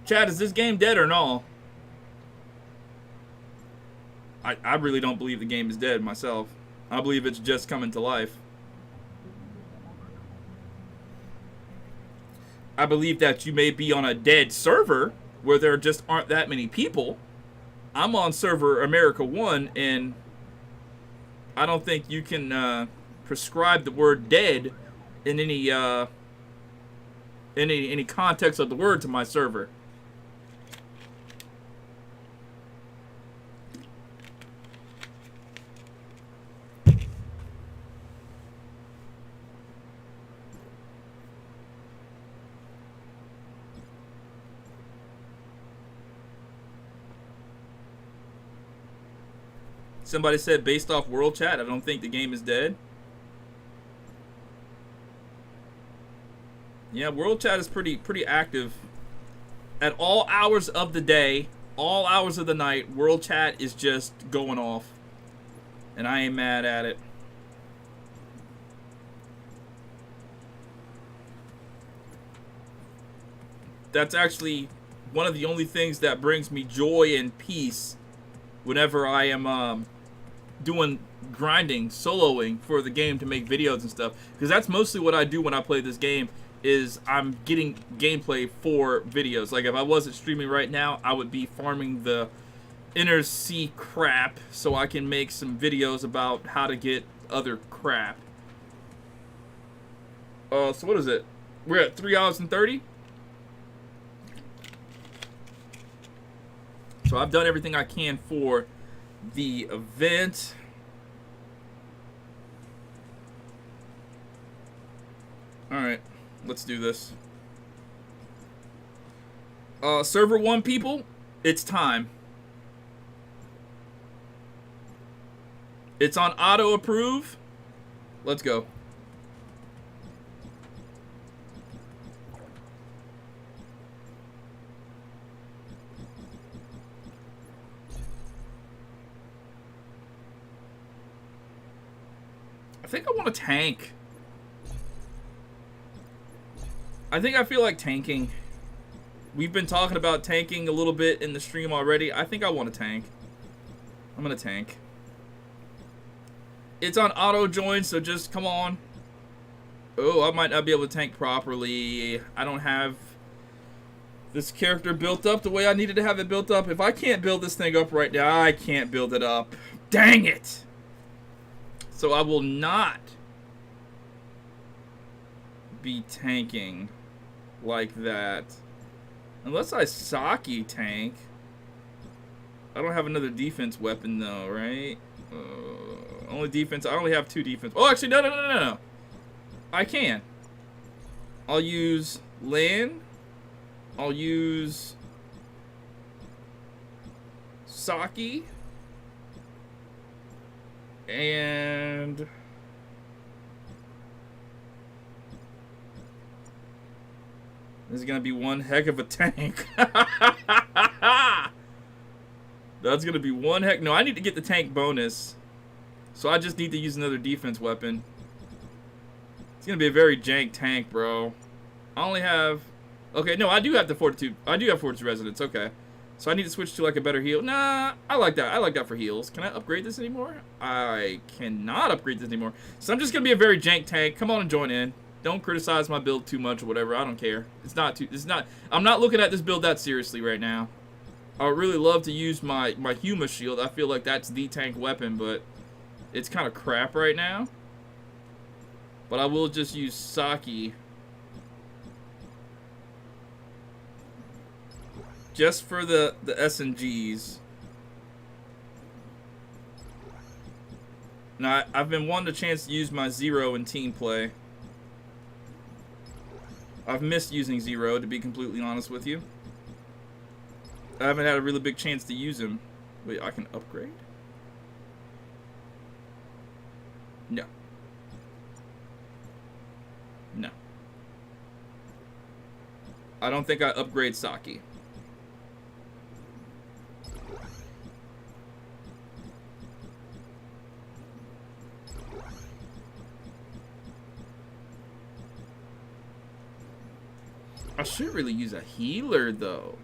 Chad, is this game dead or no? I really don't believe the game is dead myself. I believe it's just coming to life. I believe that you may be on a dead server where there just aren't that many people. I'm on server America 1, and I don't think you can prescribe the word dead in any context of the word to my server. Somebody said based off world chat, I don't think the game is dead. Yeah, world chat is pretty active. At all hours of the day, all hours of the night, world chat is just going off. And I ain't mad at it. That's actually one of the only things that brings me joy and peace whenever I am doing grinding, soloing for the game to make videos and stuff. Because that's mostly what I do when I play this game, is I'm getting gameplay for videos. Like if I wasn't streaming right now, I would be farming the inner sea crap so I can make some videos about how to get other crap. So what is it? We're at 3 hours and 30? So I've done everything I can for the event. Alright, let's do this. Server 1 people, it's time. It's on auto approve. Let's go. I think I want to tank. I feel like tanking. We've been talking about tanking a little bit in the stream already. I think I want to tank. I'm gonna tank. It's on auto join, so just come on. Oh, I might not be able to tank properly. I don't have this character built up the way I needed to have it built up. If I can't build this thing up right now, I can't build it up. Dang it! So I will not be tanking like that. Unless I Saki tank. I don't have another defense weapon though, right? Only defense. I only have 2 defense. Oh, actually, no. I can. I'll use land. I'll use Saki. And this is gonna be one heck of a tank. That's gonna be one heck. No, I need to get the tank bonus. So I just need to use another defense weapon. It's gonna be a very jank tank, bro. I only have... Okay, no, I do have the Fortitude. I do have Fortitude Resonance, okay. So I need to switch to like a better heal. Nah, I like that. I like that for heals. Can I upgrade this anymore? I cannot upgrade this anymore. So I'm just gonna be a very jank tank. Come on and join in. Don't criticize my build too much or whatever. I don't care. I'm not looking at this build that seriously right now. I would really love to use my Huma shield. I feel like that's the tank weapon, but it's kind of crap right now. But I will just use Saki. Just for the SNGs. Now, I've been wanting a chance to use my Zero in team play. I've missed using Zero, to be completely honest with you. I haven't had a really big chance to use him. Wait, I can upgrade? No. No. I don't think I upgrade Saki. I should really use a healer, though.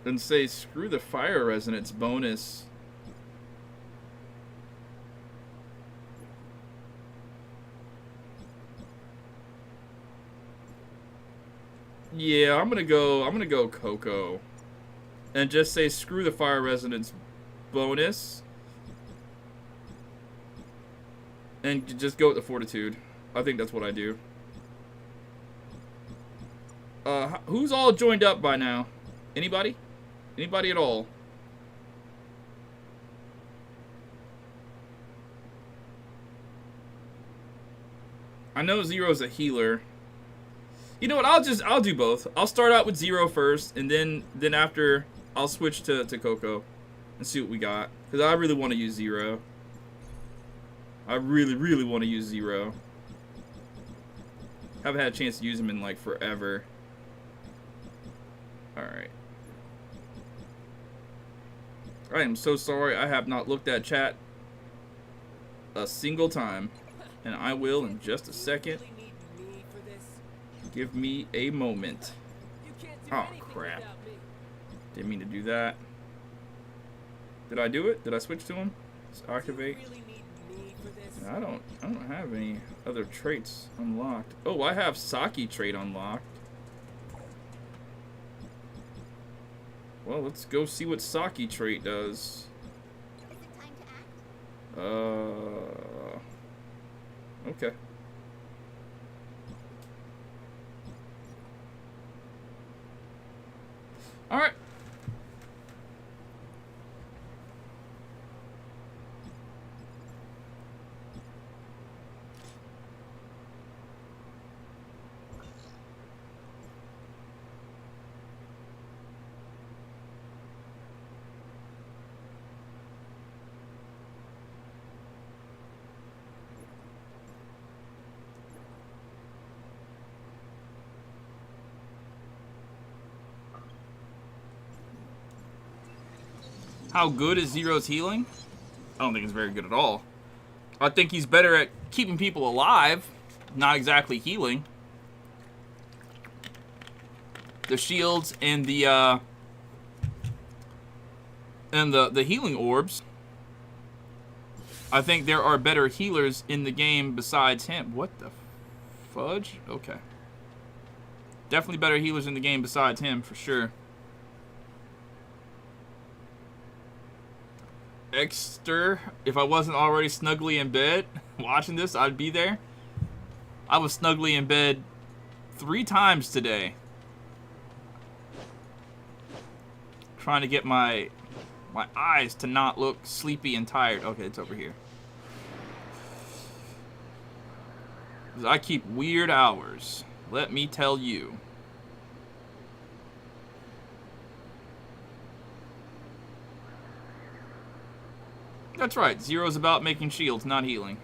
And say, screw the fire resonance bonus. Yeah, I'm gonna go Coco. And just say, screw the fire resonance bonus. And just go with the Fortitude. I think that's what I do. Who's all joined up by now? Anybody? Anybody at all? I know Zero's a healer. You know what? I'll do both. I'll start out with 0 first, and then after I'll switch to Coco and see what we got. Because I really want to use 0. I really want to use 0. Haven't had a chance to use him in like forever. Alright. I am so sorry I have not looked at chat a single time. And I will in just a second. Give me a moment. Oh, crap. Didn't mean to do that. Did I do it? Did I switch to him? Let's activate. I don't have any other traits unlocked. Oh, I have Saki trait unlocked. Well, let's go see what Saki trait does. Okay. All right. How good is Zero's healing? I don't think it's very good at all. I think he's better at keeping people alive, not exactly healing. The shields and the healing orbs. I think there are better healers in the game besides him. What the fudge? Okay. Definitely better healers in the game besides him, for sure. Exter, if I wasn't already snugly in bed watching this, I'd be there. I was snugly in bed 3 times today. Trying to get my eyes to not look sleepy and tired. Okay, it's over here. 'Cause I keep weird hours, let me tell you. That's right, Zero's about making shields, not healing.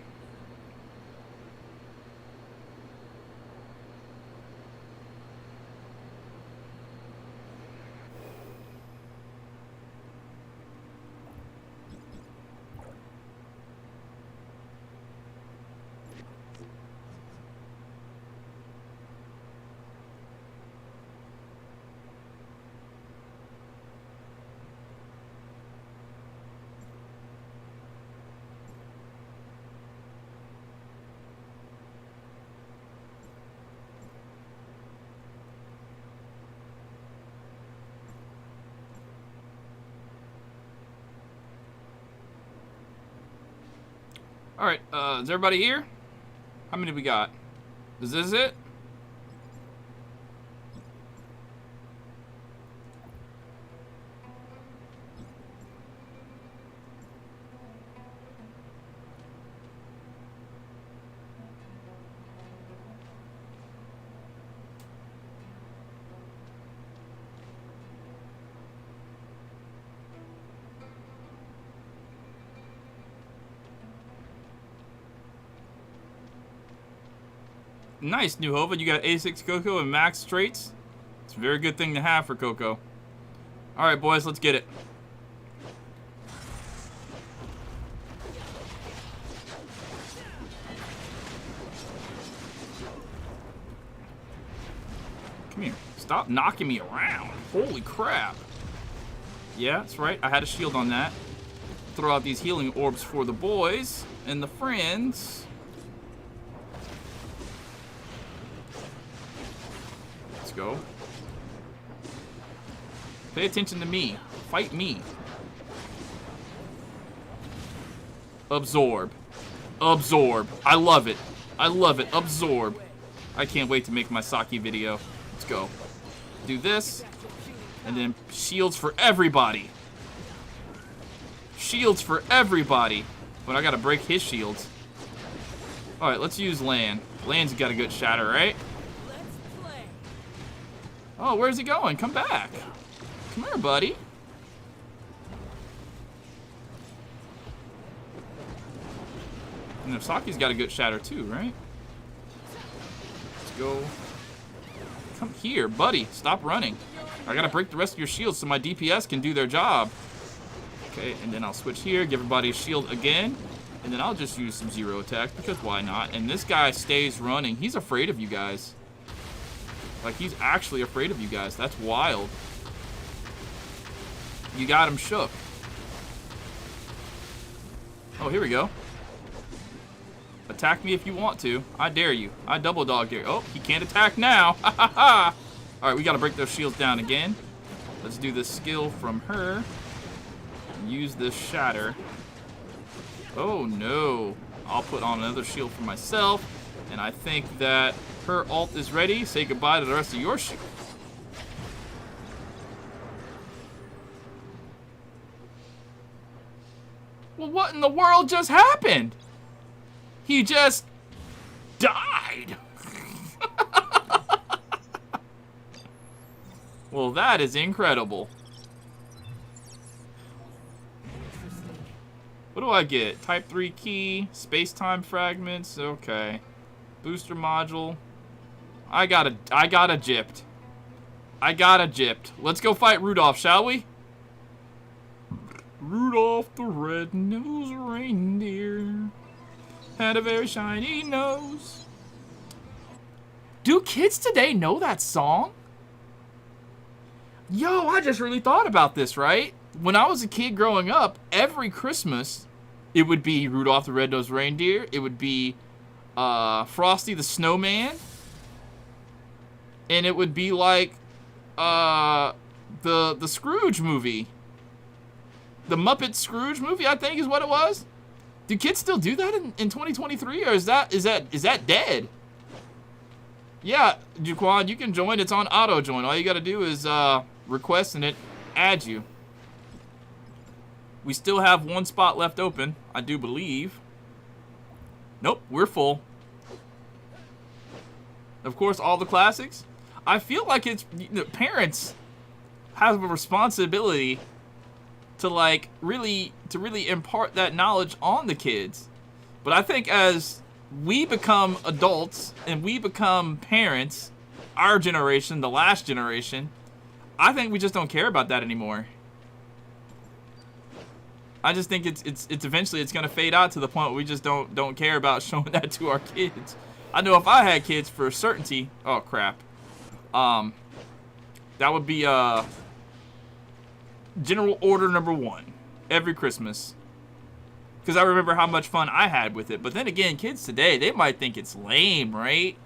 Alright, is everybody here? How many we got? Is this it? Nice, New Hova. You got A6 Coco and max traits. It's a very good thing to have for Coco. Alright, boys, let's get it. Come here. Stop knocking me around. Holy crap. Yeah, that's right. I had a shield on that. Throw out these healing orbs for the boys and the friends. Go. Pay attention to me. Fight me. Absorb. Absorb. I love it. I love it. Absorb. I can't wait to make my Saki video. Let's go. Do this. And then shields for everybody. Shields for everybody. But I gotta break his shields. Alright, let's use Lan. Lan's got a good shatter, right? Oh, where's he going? Come back. Come here, buddy. And Saki's got a good shatter too, right? Let's go. Come here, buddy. Stop running. I gotta break the rest of your shields so my DPS can do their job. Okay, and then I'll switch here, give everybody a shield again. And then I'll just use some zero attacks, because why not? And this guy stays running. He's afraid of you guys. Like, he's actually afraid of you guys. That's wild. You got him shook. Oh, here we go. Attack me if you want to. I dare you. I double dog dare. Oh, he can't attack now. Ha ha ha. Alright, we gotta break those shields down again. Let's do this skill from her. Use this shatter. Oh no. I'll put on another shield for myself. And I think that her ult is ready. Say goodbye to the rest of your shield. Well, what in the world just happened? He just died. Well, that is incredible. What do I get? Type 3 key, space-time fragments, okay. Booster module. I got a gypped. I got a gypped. Let's go fight Rudolph, shall we? Rudolph the red-nosed reindeer had a very shiny nose. Do kids today know that song? Yo, I just really thought about this, right? When I was a kid growing up, every Christmas, it would be Rudolph the Red-Nosed Reindeer. It would be Frosty the Snowman. And it would be like the Scrooge movie. The Muppet Scrooge movie, I think is what it was. Do kids still do that in 2023, or is that dead? Yeah, Juquan, you can join. It's on auto join. All you got to do is request and it adds you. We still have one spot left open, I do believe. Nope, we're full. Of course, all the classics. I feel like it's parents have a responsibility to like really impart that knowledge on the kids. But I think as we become adults and we become parents, our generation, the last generation, I think we just don't care about that anymore. I just think it's eventually it's gonna fade out to the point where we just don't care about showing that to our kids. I know if I had kids for certainty, oh crap, that would be general order number 1 every Christmas, because I remember how much fun I had with it. But then again, kids today, they might think it's lame, right?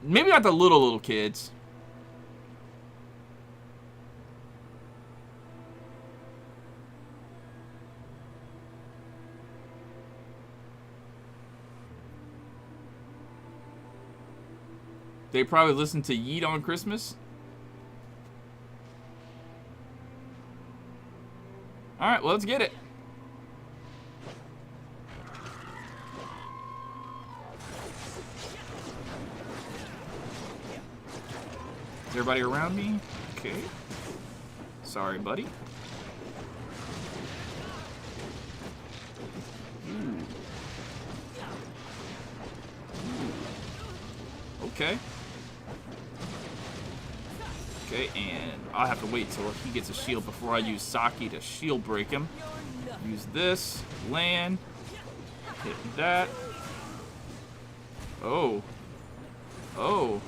Maybe not the little kids. They probably listen to Yeet on Christmas. Alright, well, let's get it. Is everybody around me? Okay. Sorry, buddy. Ooh. Okay. Okay, and I'll have to wait till he gets a shield before I use Saki to shield break him. Use this, land, hit that. Oh. Oh.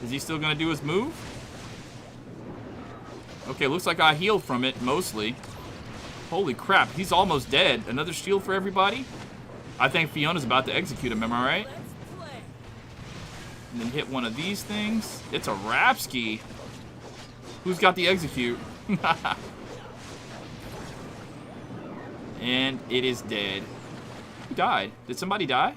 Is he still gonna do his move? Okay, looks like I healed from it, mostly. Holy crap, he's almost dead. Another shield for everybody? I think Fiona's about to execute him, am I right? And then hit one of these things. It's a Rapski. Who's got the execute? And it is dead. Who died? Did somebody die?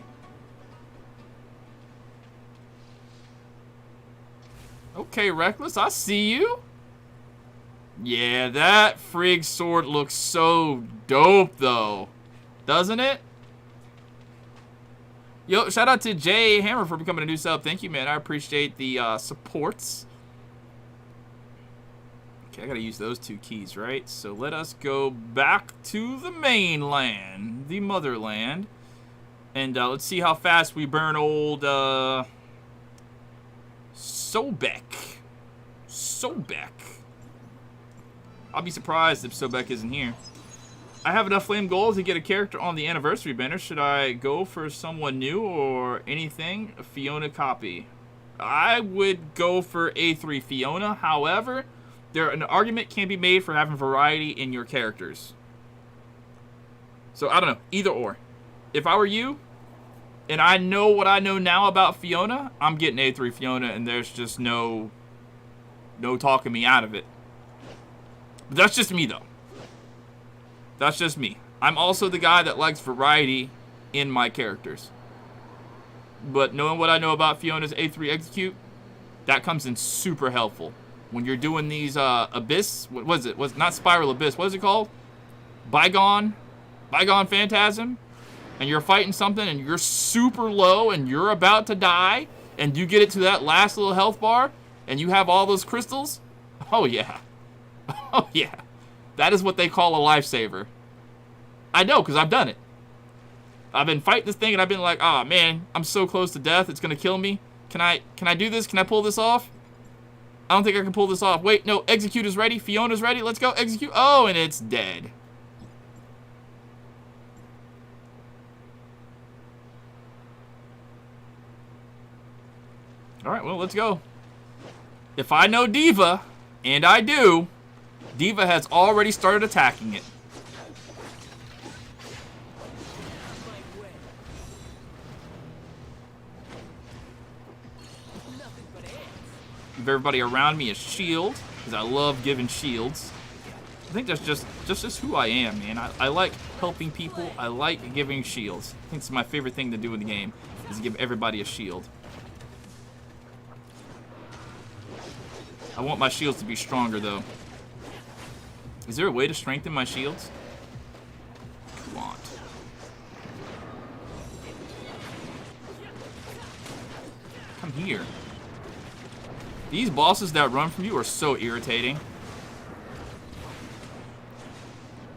Okay, Reckless, I see you. Yeah, that Frigg sword looks so dope, though. Doesn't it? Yo, shout out to Jay Hammer for becoming a new sub. Thank you, man. I appreciate the supports. Okay, I gotta use those 2 keys, right? So let us go back to the mainland, the motherland. And let's see how fast we burn old Sobek. Sobek. I'll be surprised if Sobek isn't here. I have enough flame gold to get a character on the anniversary banner. Should I go for someone new or anything? A Fiona copy. I would go for A3 Fiona. However, an argument can be made for having variety in your characters. So, I don't know. Either or. If I were you, and I know what I know now about Fiona, I'm getting A3 Fiona, and there's just no talking me out of it. But that's just me, though. That's just me. I'm also the guy that likes variety in my characters. But knowing what I know about Fiona's A3 Execute, that comes in super helpful. When you're doing these Abyss, what was it? Was not Spiral Abyss, what is it called? Bygone Phantasm? And you're fighting something and you're super low and you're about to die, and you get it to that last little health bar, and you have all those crystals? Oh yeah. Oh yeah. That is what they call a lifesaver. I know, because I've done it. I've been fighting this thing and I've been like, oh man, I'm so close to death, it's gonna kill me. Can I do this? Can I pull this off? I don't think I can pull this off. Wait, no, Execute is ready. Fiona's ready. Let's go, Execute. Oh, and it's dead. Alright, well, let's go. If I know Diva, and I do, Diva has already started attacking it. Give everybody around me a shield, because I love giving shields. I think that's just who I am, man. I like helping people. I like giving shields. I think it's my favorite thing to do in the game, is to give everybody a shield. I want my shields to be stronger, though. Is there a way to strengthen my shields? Come on. Come here. These bosses that run from you are so irritating.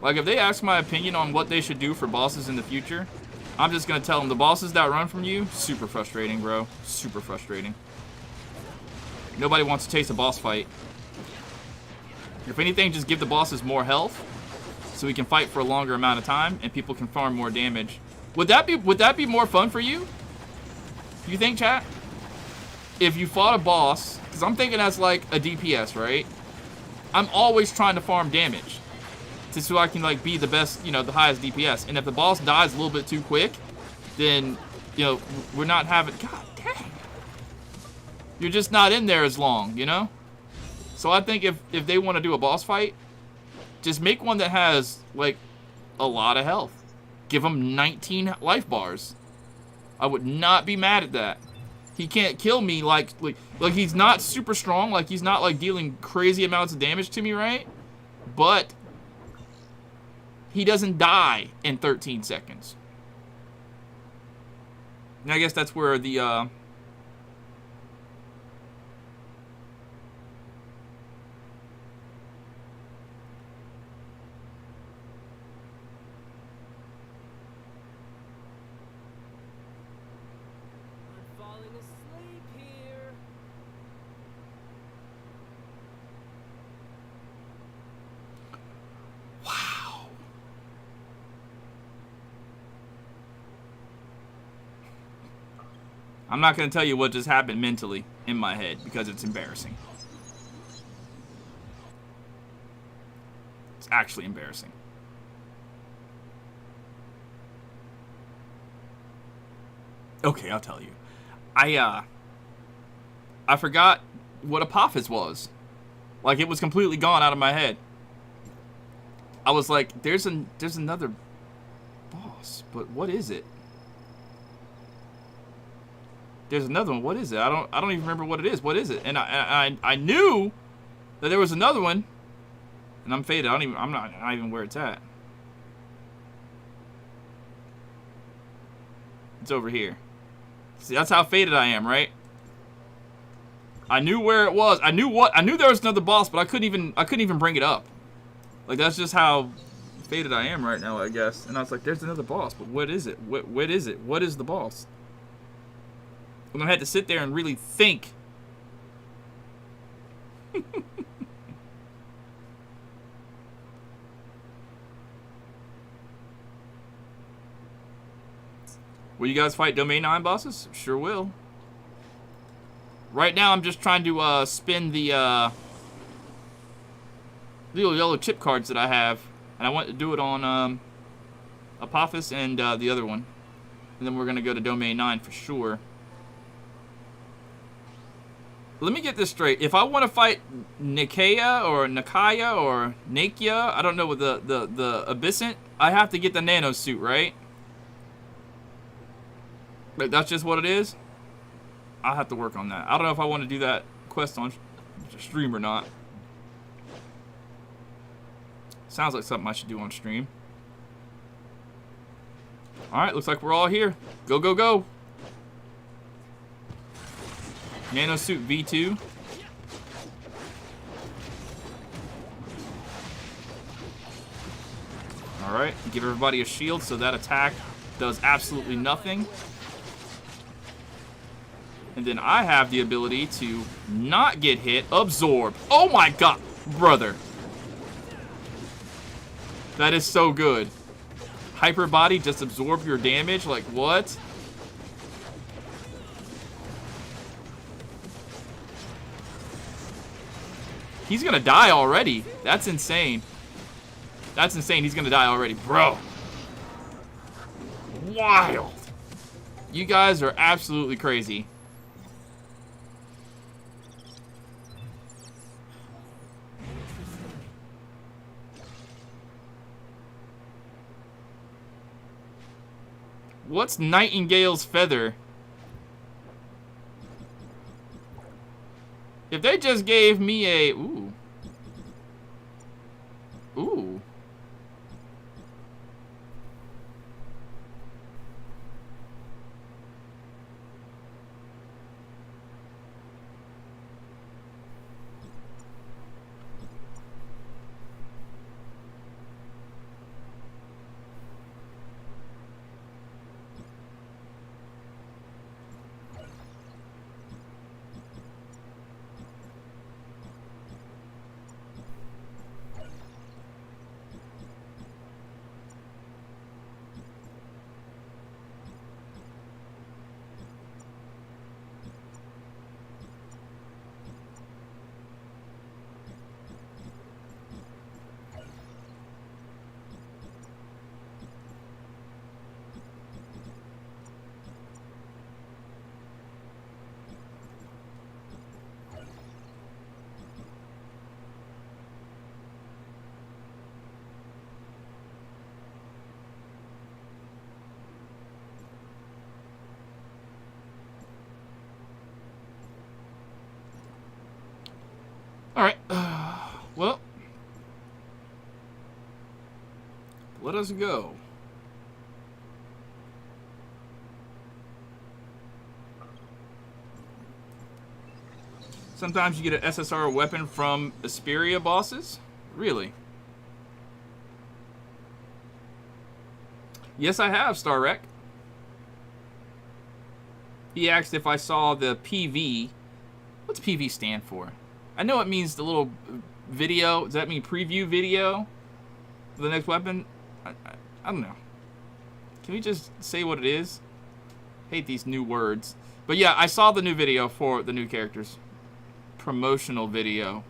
Like, if they ask my opinion on what they should do for bosses in the future, I'm just gonna tell them the bosses that run from you, super frustrating, bro. Super frustrating. Nobody wants to taste a boss fight. If anything, just give the bosses more health so we can fight for a longer amount of time and people can farm more damage. Would that be more fun for you? You think, chat? If you fought a boss, because I'm thinking that's like a DPS, right? I'm always trying to farm damage so I can like be the best, you know, the highest DPS. And if the boss dies a little bit too quick, then, you know, we're not having, god dang. You're just not in there as long, you know? So I think if they want to do a boss fight, just make one that has, like, a lot of health. Give him 19 life bars. I would not be mad at that. He can't kill me like he's not super strong, like he's not like dealing crazy amounts of damage to me, right? But he doesn't die in 13 seconds. And I guess that's where the I'm not going to tell you what just happened mentally in my head because it's embarrassing. It's actually embarrassing. Okay, I'll tell you. I forgot what Apophis was. Like, it was completely gone out of my head. I was like, there's another boss, but what is it? There's another one. What is it? I don't even remember what it is. What is it? And I knew that there was another one, and I'm faded. I'm not even where it's at. It's over here. See, that's how faded I am, right? I knew where it was. I knew there was another boss, but I couldn't even bring it up. Like, that's just how faded I am right now, I guess. And I was like, there's another boss, but what is it? What is it? What is the boss? And I had to sit there and really think. Will you guys fight Domain 9 bosses? Sure will. Right now, I'm just trying to spin the little yellow chip cards that I have. And I want to do it on Apophis and the other one. And then we're going to go to Domain 9 for sure. Let me get this straight. If I want to fight Nikaya or Nakia, I don't know what the Abyssant, I have to get the nano suit, right? But that's just what it is? I'll have to work on that. I don't know if I want to do that quest on stream or not. Sounds like something I should do on stream. Alright, looks like we're all here. Go, go, go. Nano suit V2. Alright, give everybody a shield so that attack does absolutely nothing. And then I have the ability to not get hit. Absorb. Oh my god, brother. That is so good. Hyper body, just absorb your damage. Like, what? He's gonna die already. That's insane. That's insane. He's gonna die already. Bro. Wild. You guys are absolutely crazy. What's Nightingale's feather? If they just gave me a... Ooh. Ooh. Alright, well, let us go. Sometimes you get an SSR weapon from Asperia bosses? Really? Yes, I have, Starrek. He asked if I saw the PV. What's PV stand for? I know it means the little video. Does that mean preview video for the next weapon? I don't know. Can we just say what it is? Hate these new words. But yeah, I saw the new video for the new characters. Promotional video.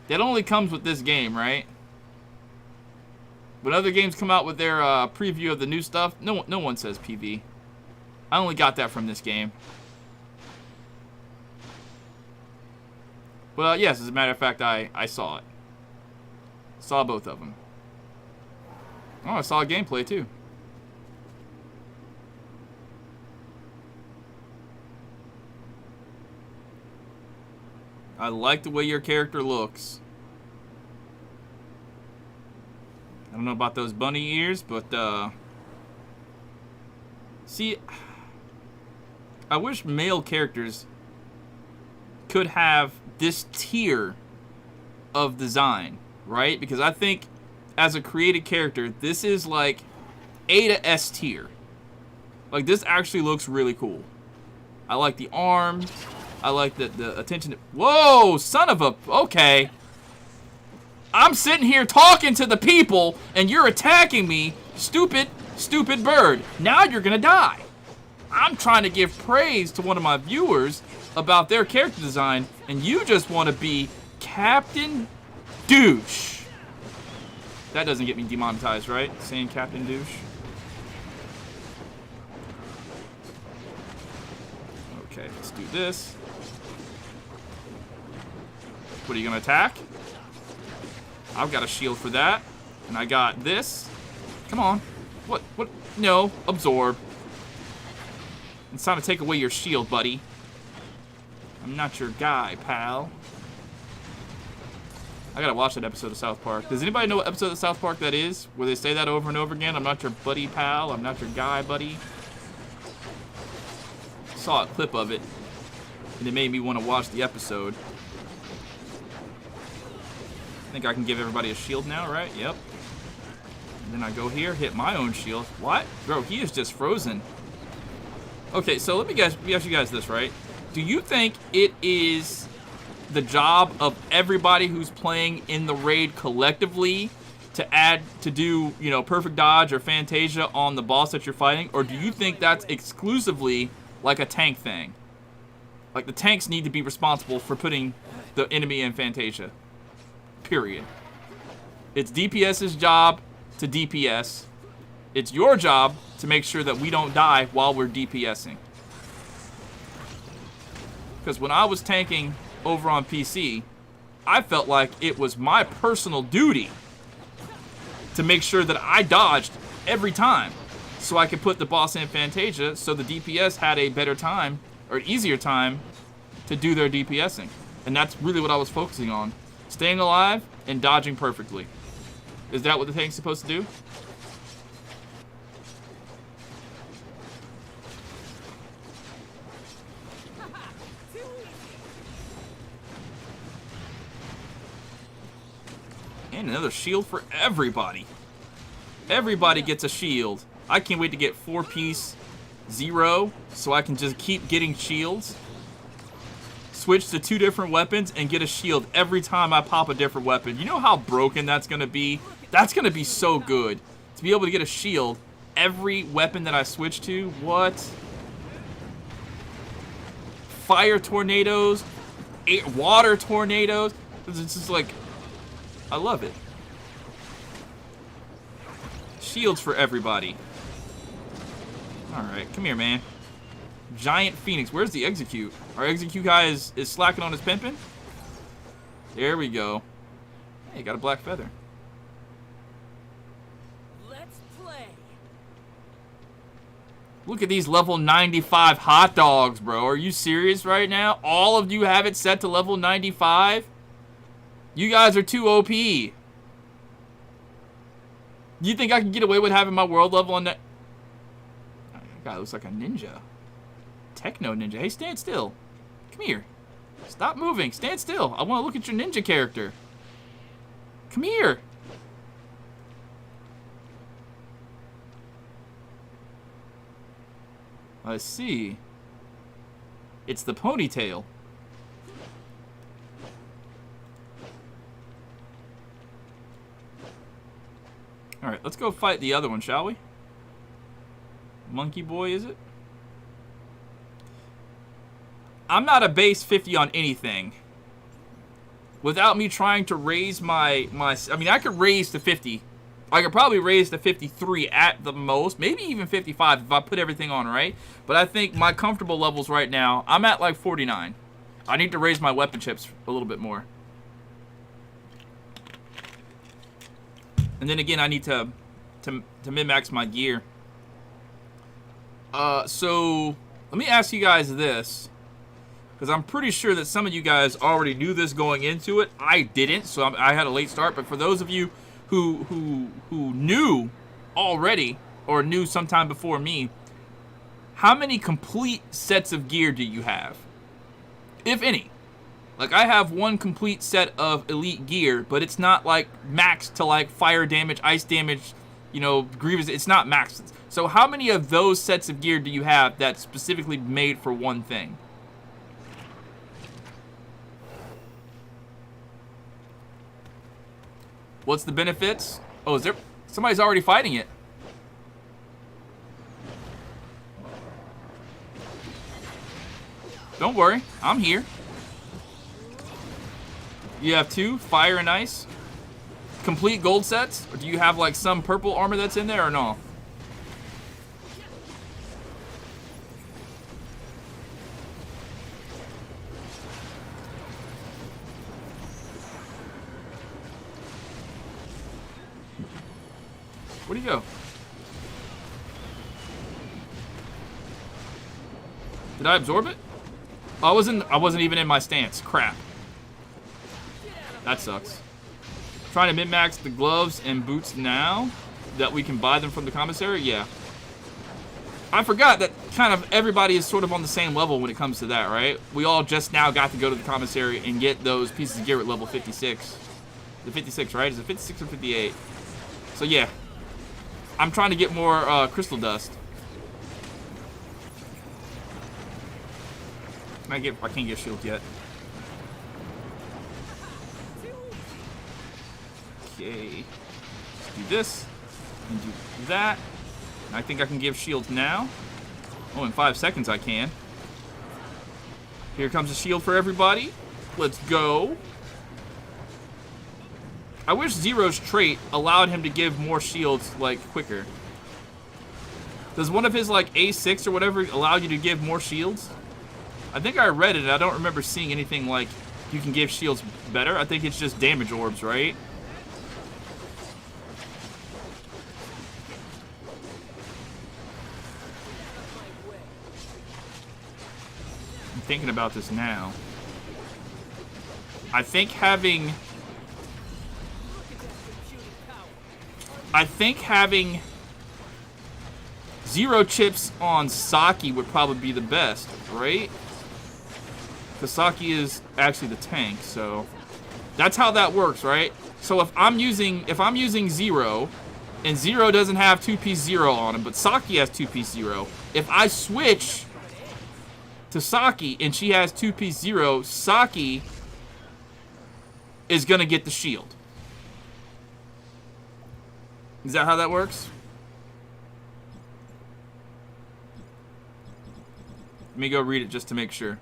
That only comes with this game, right? When other games come out with their preview of the new stuff, no one says PV. I only got that from this game. But yes, as a matter of fact, I saw it. Saw both of them. Oh, I saw a gameplay too. I like the way your character looks. I don't know about those bunny ears, but see, I wish male characters could have this tier of design, right? Because I think as a created character, this is like A to S tier. Like, this actually looks really cool. I like the arms. I like the attention to... Whoa, son of a... Okay. I'm sitting here talking to the people, and you're attacking me. Stupid, stupid bird. Now you're gonna die. I'm trying to give praise to one of my viewers about their character design, and you just want to be Captain Douche. That doesn't get me demonetized, right? Saying Captain Douche. Okay, let's do this. What, are you gonna attack? I've got a shield for that. And I got this. Come on. What? No, absorb. It's time to take away your shield, buddy. I'm not your guy, pal. I gotta watch that episode of South Park. Does anybody know what episode of South Park that is? Where they say that over and over again? I'm not your buddy, pal. I'm not your guy, buddy. Saw a clip of it, and it made me want to watch the episode. I think I can give everybody a shield now, right? Yep. And then I go here, hit my own shield. What? Bro, he is just frozen. Okay, so let me ask you guys this, right? Do you think it is the job of everybody who's playing in the raid collectively to do, you know, perfect dodge or Fantasia on the boss that you're fighting? Or do you think that's exclusively like a tank thing? Like, the tanks need to be responsible for putting the enemy in Fantasia. Period. It's DPS's job to DPS. It's your job to make sure that we don't die while we're DPSing. Because when I was tanking over on PC, I felt like it was my personal duty to make sure that I dodged every time so I could put the boss in Fantasia so the DPS had a better time or easier time to do their DPSing. And that's really what I was focusing on. Staying alive and dodging perfectly. Is that what the tank's supposed to do? And another shield for everybody. Everybody gets a shield. I can't wait to get 4-piece 0 so I can just keep getting shields. Switch to 2 different weapons and get a shield every time I pop a different weapon. You know how broken that's going to be? That's going to be so good. To be able to get a shield every weapon that I switch to. What? Fire tornadoes. Water tornadoes. It's just like... I love it. Shields for everybody. Alright, come here, man. Giant Phoenix. Where's the execute? Our execute guy is slacking on his pimping. There we go. Hey, got a black feather. Let's play. Look at these level 95 hot dogs, bro. Are you serious right now? All of you have it set to level 95? You guys are too OP. You think I can get away with having my world level on that? That guy looks like a ninja. Techno ninja. Hey, stand still. Come here. Stop moving. Stand still. I want to look at your ninja character. Come here. I see. It's the ponytail. Alright, let's go fight the other one, shall we? Monkey boy, is it? I'm not a base 50 on anything. Without me trying to raise my... I mean, I could raise to 50. I could probably raise to 53 at the most. Maybe even 55 if I put everything on, right? But I think my comfortable levels right now, I'm at like 49. I need to raise my weapon chips a little bit more. And then again, I need to min-max my gear. So, let me ask you guys this. Because I'm pretty sure that some of you guys already knew this going into it. I didn't, so I had a late start. But for those of you who knew already, or knew sometime before me, how many complete sets of gear do you have? If any. Like, I have one complete set of elite gear, but it's not, like, maxed to, like, fire damage, ice damage, you know, grievous. It's not maxed. So how many of those sets of gear do you have that's specifically made for one thing? What's the benefits? Oh, is there... Somebody's already fighting it. Don't worry. I'm here. You have 2, fire and ice. Complete gold sets? Or do you have, like, some purple armor that's in there or no? Where'd he go? Did I absorb it? Oh, I wasn't even in my stance. Crap. That sucks. Trying to min-max the gloves and boots now that we can buy them from the commissary? Yeah. I forgot that kind of everybody is sort of on the same level when it comes to that, right? We all just now got to go to the commissary and get those pieces of gear at level 56. The 56, right? Is it 56 or 58? So yeah. I'm trying to get more crystal dust. I can't get shield yet. Okay. Let's do this. And do that. And I think I can give shields now. Oh, in 5 seconds I can. Here comes a shield for everybody. Let's go. I wish Zero's trait allowed him to give more shields, like, quicker. Does one of his, like, A6 or whatever allow you to give more shields? I think I read it, and I don't remember seeing anything like you can give shields better. I think it's just damage orbs, right? I'm thinking about this now. I think having Zero chips on Saki would probably be the best, right? Because Saki is actually the tank, so that's how that works, right? So if I'm using Zero, and Zero doesn't have 2-piece Zero on him, but Saki has 2-piece Zero, if I switch to Saki and she has 2-piece Zero, Saki is gonna get the shield. Is that how that works? Let me go read it just to make sure.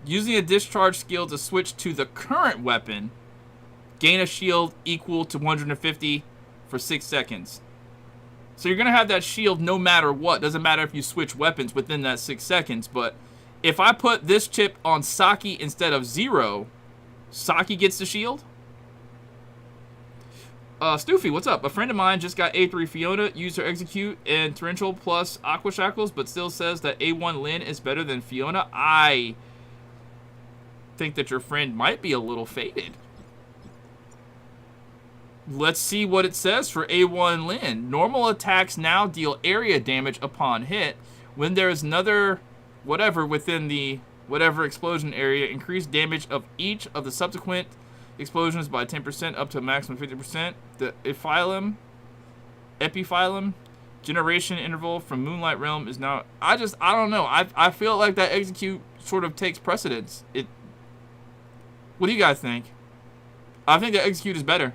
Using a discharge skill to switch to the current weapon, gain a shield equal to 150 for 6 seconds. So you're going to have that shield no matter what. Doesn't matter if you switch weapons within that 6 seconds. But if I put this chip on Saki instead of Zero, Saki gets the shield? Stoofy, what's up? A friend of mine just got A3 Fiona, used her Execute and Torrential plus Aqua Shackles, but still says that A1 Lyn is better than Fiona. I think that your friend might be a little faded. Let's see what it says for A1 Lyn. Normal attacks now deal area damage upon hit. When there is another whatever within the whatever explosion area, increase damage of each of the subsequent explosions by 10% up to a maximum 50%. The Epiphyllum generation interval from Moonlight Realm is now... I don't know. I feel like that Execute sort of takes precedence. What do you guys think? I think that Execute is better.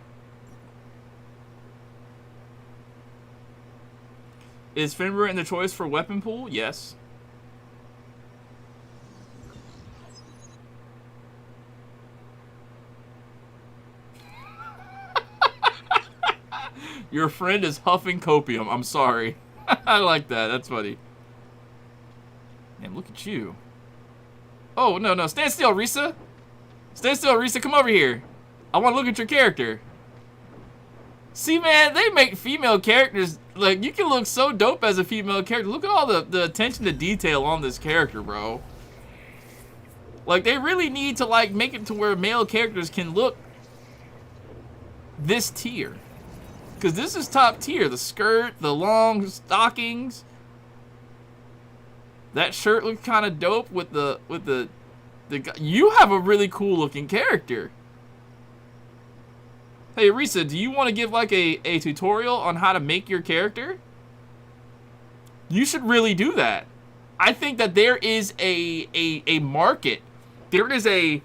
Is Fenrir in the choice for weapon pool? Yes. Your friend is huffing copium. I'm sorry. I like that. That's funny. Man, look at you. Oh, no. Stand still, Risa. Stand still, Risa. Come over here. I want to look at your character. See, man, they make female characters, like, you can look so dope as a female character. Look at all the attention to detail on this character, bro. Like, they really need to, like, make it to where male characters can look this tier. Because this is top tier. The skirt, the long stockings. That shirt looks kind of dope with the you have a really cool looking character. Hey, Risa, do you want to give like a tutorial on how to make your character? You should really do that. I think that there is a market. There is a...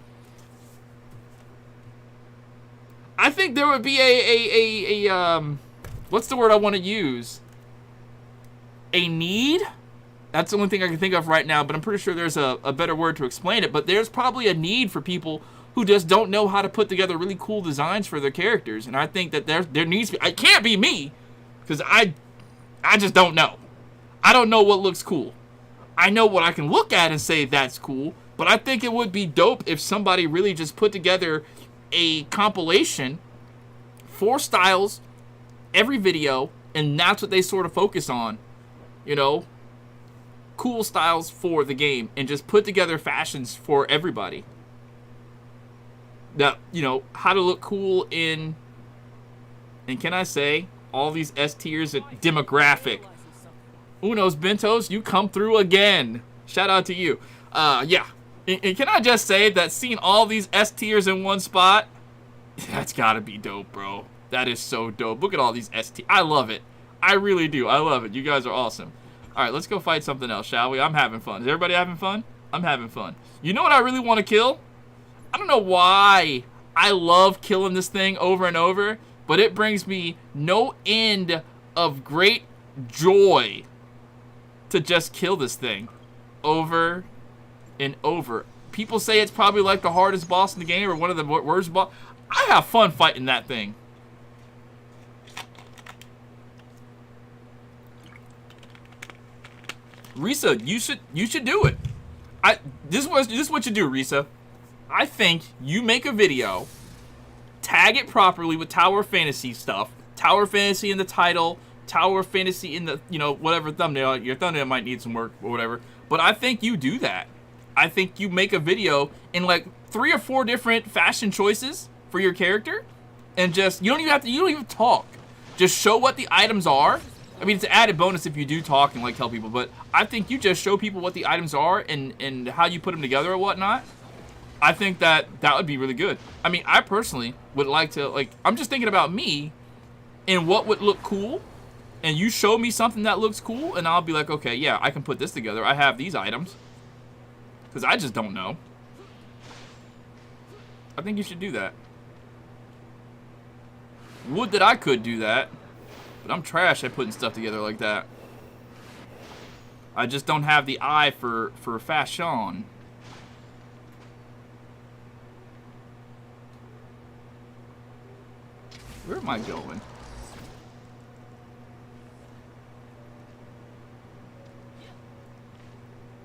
I think there would be a what's the word I want to use? A need? That's the only thing I can think of right now, but I'm pretty sure there's a better word to explain it. But there's probably a need for people who just don't know how to put together really cool designs for their characters. And I think that there needs to be... It can't be me, because I just don't know. I don't know what looks cool. I know what I can look at and say that's cool, but I think it would be dope if somebody really just put together a compilation, 4 styles, every video, and that's what they sort of focus on. You know, cool styles for the game, and just put together fashions for everybody. That, you know, how to look cool in, and can I say, all these S tiers at demographic. Unos Bentos, you come through again. Shout out to you. Yeah. And can I just say that seeing all these S tiers in one spot, that's gotta be dope, bro. That is so dope. Look at all these S tiers. I love it. I really do. I love it. You guys are awesome. All right, let's go fight something else, shall we? I'm having fun. Is everybody having fun? I'm having fun. You know what I really want to kill? I don't know why I love killing this thing over and over, but it brings me no end of great joy to just kill this thing over and over. People say it's probably like the hardest boss in the game or one of the worst boss. I have fun fighting that thing. Risa, you should do it. This is what you do, Risa. I think you make a video, tag it properly with Tower of Fantasy stuff. Tower of Fantasy in the title, Tower of Fantasy in the, you know, whatever thumbnail. Your thumbnail might need some work or whatever. But I think you do that. I think you make a video in like 3 or 4 different fashion choices for your character, and just you don't even talk. Just show what the items are. I mean, it's an added bonus if you do talk and like tell people, but I think you just show people what the items are and how you put them together or whatnot. I think that would be really good. I mean, I personally would like to, like, I'm just thinking about me and what would look cool, and you show me something that looks cool, and I'll be like, okay, yeah, I can put this together. I have these items. Because I just don't know. I think you should do that. Would that I could do that, but I'm trash at putting stuff together like that. I just don't have the eye for fashion. Where am I going?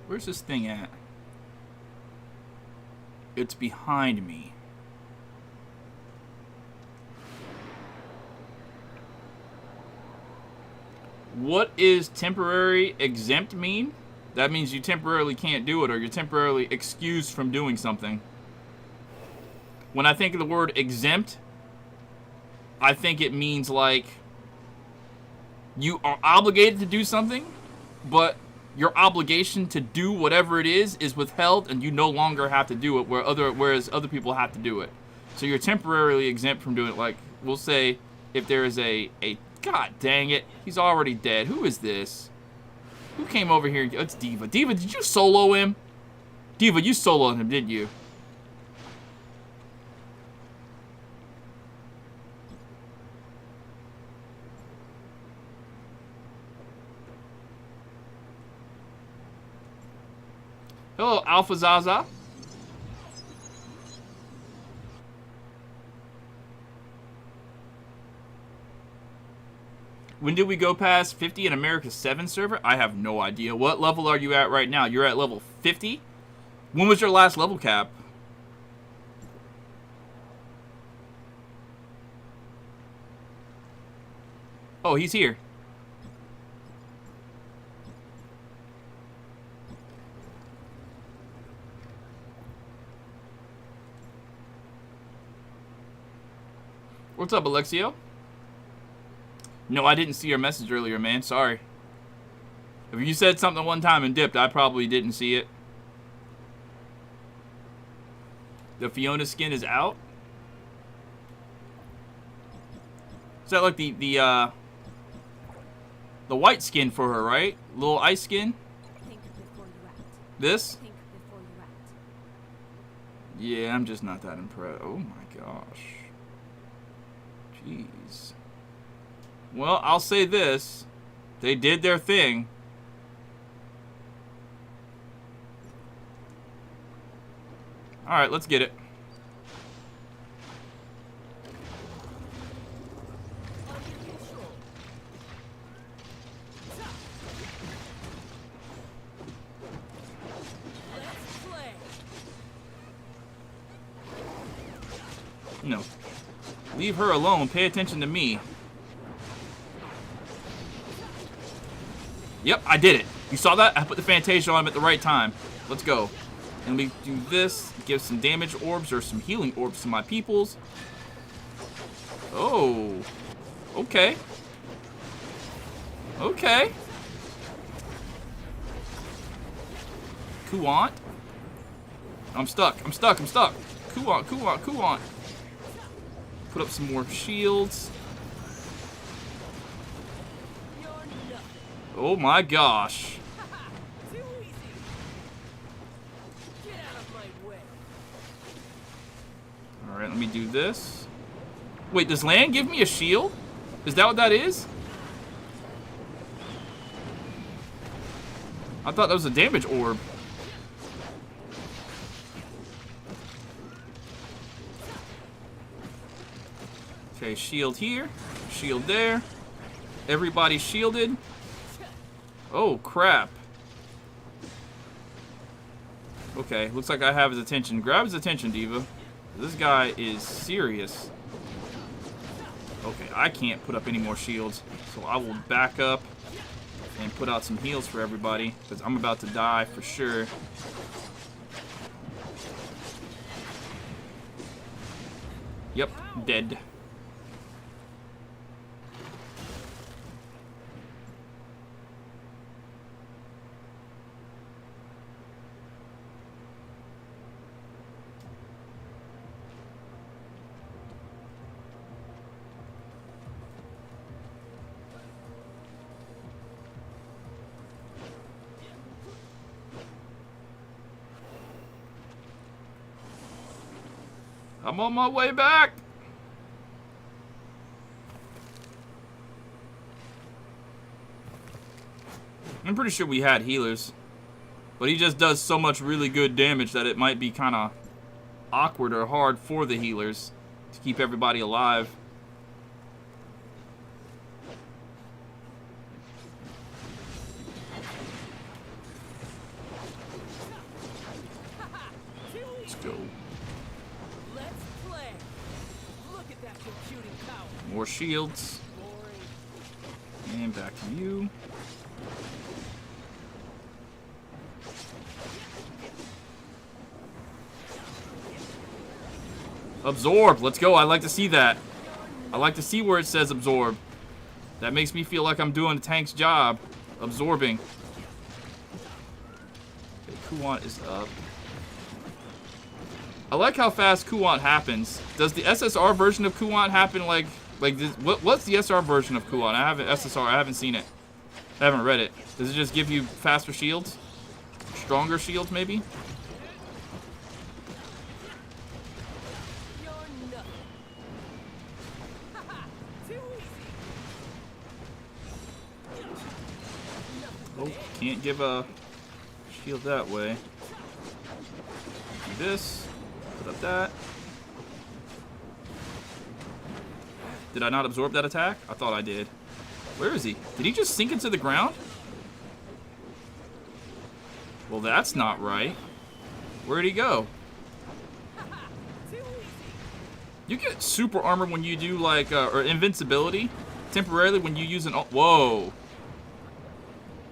Where's this thing at? It's behind me. What is temporary exempt mean? That means you temporarily can't do it, or you're temporarily excused from doing something. When I think of the word exempt, I think it means like you are obligated to do something, but your obligation to do whatever it is withheld, and you no longer have to do it, whereas other people have to do it. So you're temporarily exempt from doing it. Like, we'll say if there is a God dang it, he's already dead. Who is this? Who came over here? It's Diva. Diva, did you solo him? Diva, you soloed him, didn't you? Hello, Alpha Zaza. When did we go past 50 in America's 7 server? I have no idea. What level are you at right now? You're at level 50? When was your last level cap? Oh, he's here. What's up, Alexio? No, I didn't see your message earlier, man. Sorry. If you said something one time and dipped, I probably didn't see it. The Fiona skin is out? Is that like the white skin for her, right? Little ice skin? Think before you act. This? Think before you act. Yeah, I'm just not that impressed. Oh my gosh. Jeez. Well, I'll say this. They did their thing. Alright, let's get it. No. Leave her alone. Pay attention to me. Yep, I did it. You saw that? I put the Fantasia on him at the right time. Let's go. And we do this. Give some damage orbs or some healing orbs to my peoples. Oh. Okay. Okay. Kuant. I'm stuck. I'm stuck. I'm stuck. Kuant. Kuant. Kuant. Put up some more shields. Oh my gosh. Alright, let me do this. Wait, does land give me a shield? Is that what that is? I thought that was a damage orb. Okay, shield here. Shield there. Everybody's shielded. Oh, crap. Okay, looks like I have his attention. Grab his attention, Diva. This guy is serious. Okay, I can't put up any more shields, so I will back up and put out some heals for everybody, because I'm about to die for sure. Yep, dead. I'm on my way back. I'm pretty sure we had healers, but he just does so much really good damage that it might be kind of awkward or hard for the healers to keep everybody alive. Let's go. More shields. And back to you. Absorb. Let's go. I like to see that. I like to see where it says absorb. That makes me feel like I'm doing the tank's job. Absorbing. Okay, Kuant is up. I like how fast Kuant happens. Does the SSR version of Kuant happen like this? What's the SR version of Kuant? I haven't SSR. I haven't seen it. I haven't read it. Does it just give you faster shields? Stronger shields, maybe? Oh, can't give a shield that way. Do this. Put up that. Did I not absorb that attack? I thought I did. Where is he? Did he just sink into the ground? Well, that's not right. Where'd he go? You get super armor when you do like, or invincibility temporarily when you use an. Whoa.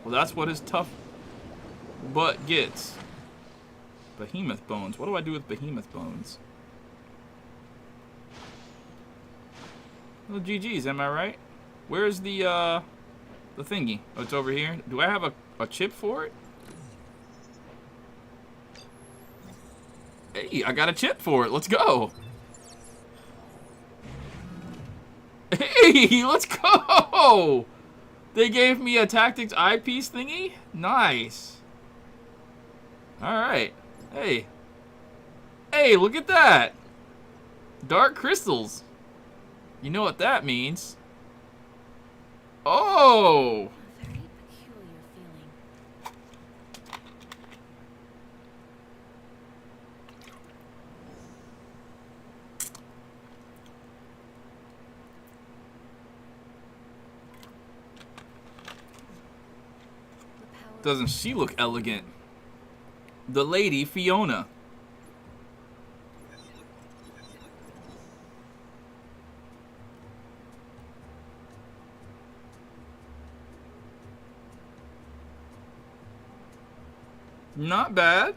Well, that's what his tough butt gets. Behemoth bones. What do I do with behemoth bones? Well, GG's, am I right? Where's the thingy? Oh, it's over here. Do I have a chip for it? Hey, I got a chip for it. Let's go. Hey, let's go. They gave me a tactics eyepiece thingy. Nice. All right. Hey. Hey, look at that. Dark crystals. You know what that means. Oh. A very peculiar feeling. The power Doesn't she look elegant? The Lady Fiona. Not bad.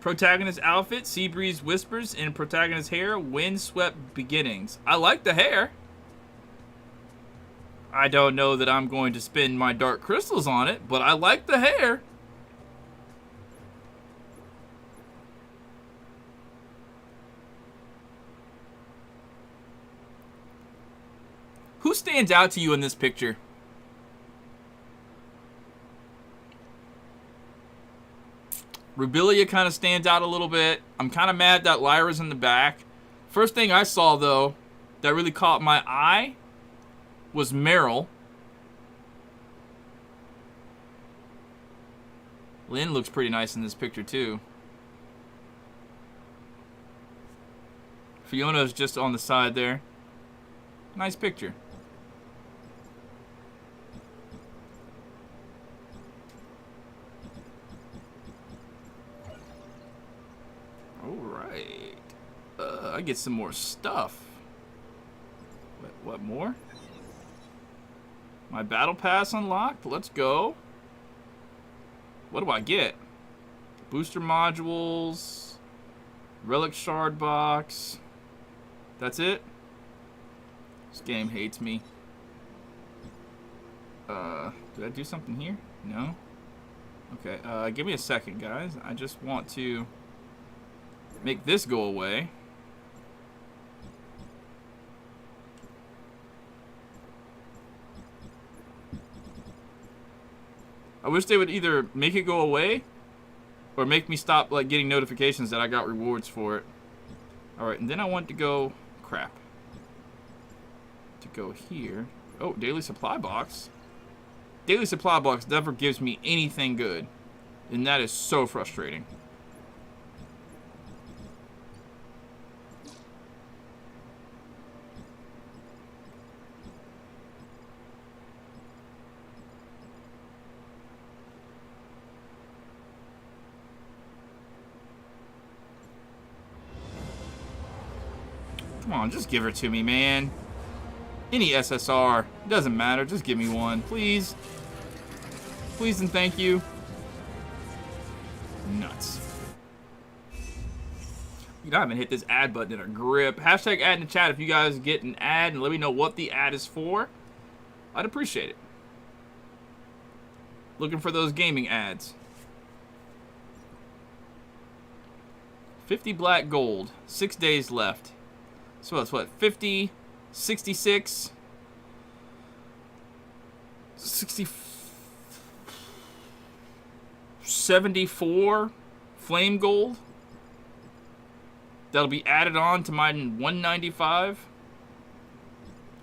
Protagonist outfit, sea breeze whispers in protagonist hair, windswept beginnings. I like the hair. I don't know that I'm going to spend my dark crystals on it, but I like the hair. Who stands out to you in this picture? Rubilia kind of stands out a little bit. I'm kind of mad that Lyra's in the back. First thing I saw, though, that really caught my eye was Meryl. Lynn looks pretty nice in this picture, too. Fiona's just on the side there. Nice picture. Alright. I get some more stuff. What more? My battle pass unlocked. Let's go. What do I get? Booster modules. Relic shard box. That's it? This game hates me. Did I do something here? No? Okay, give me a second, guys. I just want to make this go away. I wish they would either make it go away or make me stop like getting notifications that I got rewards for it. Alright, and then I want to go... Crap. To go here. Oh, daily supply box. Daily supply box never gives me anything good. And that is so frustrating. Come on, just give her to me, man. Any SSR. Doesn't matter. Just give me one. Please. Please and thank you. Nuts. You know, I haven't hit this ad button in a grip. Hashtag ad in the chat if you guys get an ad and let me know what the ad is for. I'd appreciate it. Looking for those gaming ads. 50 black gold. 6 days left. So that's what? 50, 66, 60, 74 flame gold. That'll be added on to my 195.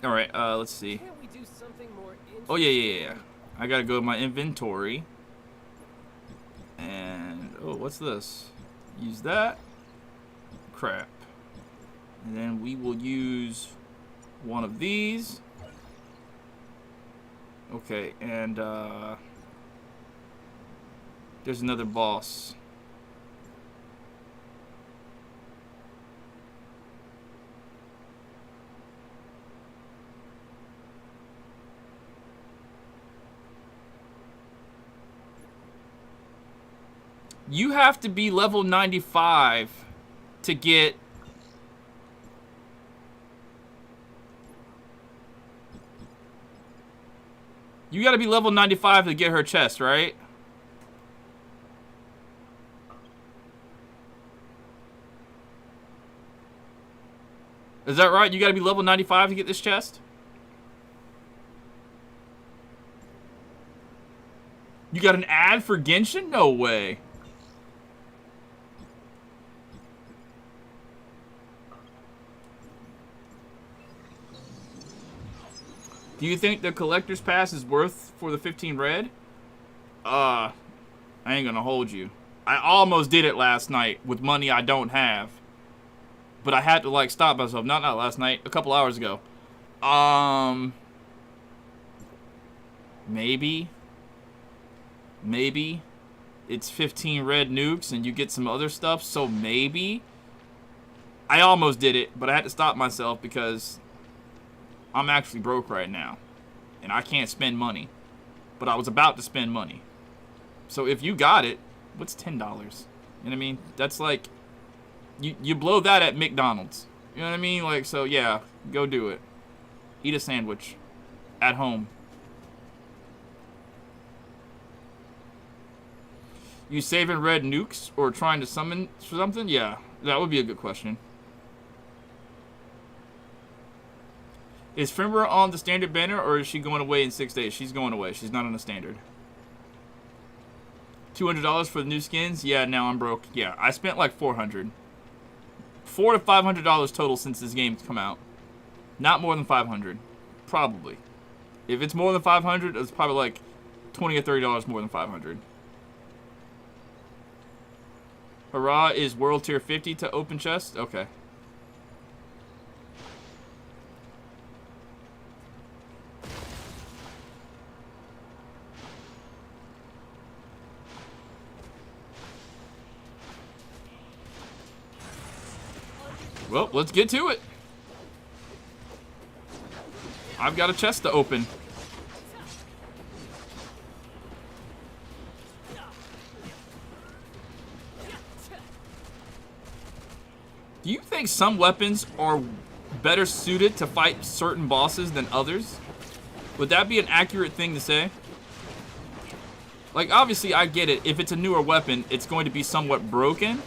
All right, let's see. Can't we do something more interesting? Oh, yeah. I gotta go to my inventory. And, oh, what's this? Use that. Crap. And then we will use one of these. Okay, and there's another boss. You have to be level 95 to get You gotta be level 95 to get her chest, right? Is that right? You gotta be level 95 to get this chest? You got an ad for Genshin? No way. Do you think the collector's pass is worth for the 15 red? I ain't gonna hold you. I almost did it last night with money I don't have. But I had to, like, stop myself. Not last night. A couple hours ago. Maybe. Maybe. It's 15 red nukes and you get some other stuff. So maybe. I almost did it. But I had to stop myself because I'm actually broke right now. And I can't spend money. But I was about to spend money. So if you got it, what's $10? You know what I mean? That's like... You blow that at McDonald's. You know what I mean? Like, so yeah, go do it. Eat a sandwich. At home. You saving red nukes or trying to summon something? Yeah, that would be a good question. Is Fimber on the standard banner or is she going away in 6 days? She's going away. She's not on the standard. $200 for the new skins? Yeah, now I'm broke. Yeah, I spent like $400. $400 to $500 total since this game's come out. Not more than $500. Probably. If it's more than $500, it's probably like $20 or $30 more than $500. Hurrah is world tier 50 to open chest? Okay. Well, let's get to it. I've got a chest to open. Do you think some weapons are better suited to fight certain bosses than others? Would that be an accurate thing to say? Like, obviously, I get it. If it's a newer weapon, it's going to be somewhat broken.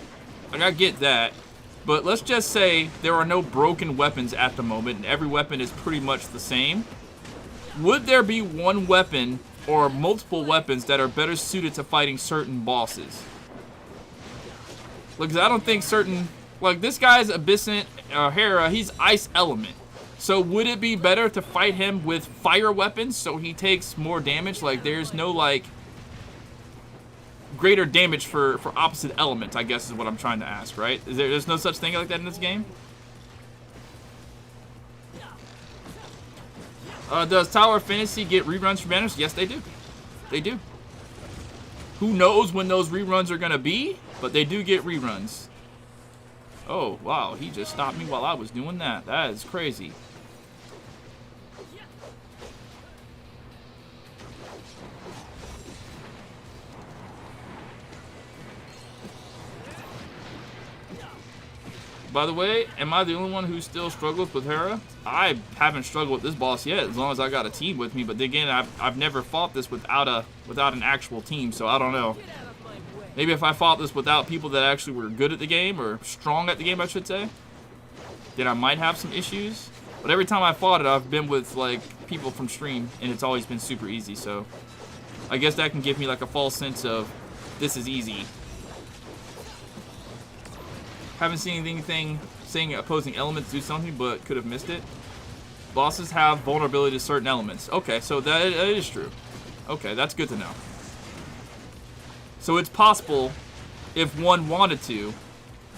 Like, I get that. But let's just say there are no broken weapons at the moment, and every weapon is pretty much the same. Would there be one weapon or multiple weapons that are better suited to fighting certain bosses? Like, I don't think certain... Like, this guy's Abyssant Hera, he's Ice Element. So would it be better to fight him with fire weapons so he takes more damage? Like, there's no, like... greater damage for opposite elements, I guess is what I'm trying to ask, right? There's no such thing like that in this game? Does TowerofFantasy get reruns for banners? Yes, they do. They do. Who knows when those reruns are going to be? But they do get reruns. Oh, wow. He just stopped me while I was doing that. That is crazy. By the way, am I the only one who still struggles with Hera? I haven't struggled with this boss yet, as long as I got a team with me. But again, I've never fought this without an actual team, so I don't know. Maybe if I fought this without people that actually were good at the game, or strong at the game, I should say, then I might have some issues. But every time I fought it, I've been with like people from stream, and it's always been super easy. So I guess that can give me like a false sense of this is easy. Haven't seen anything saying opposing elements do something, but could have missed it. Bosses have vulnerability to certain elements. Okay, so that is true. Okay, that's good to know. So it's possible, if one wanted to,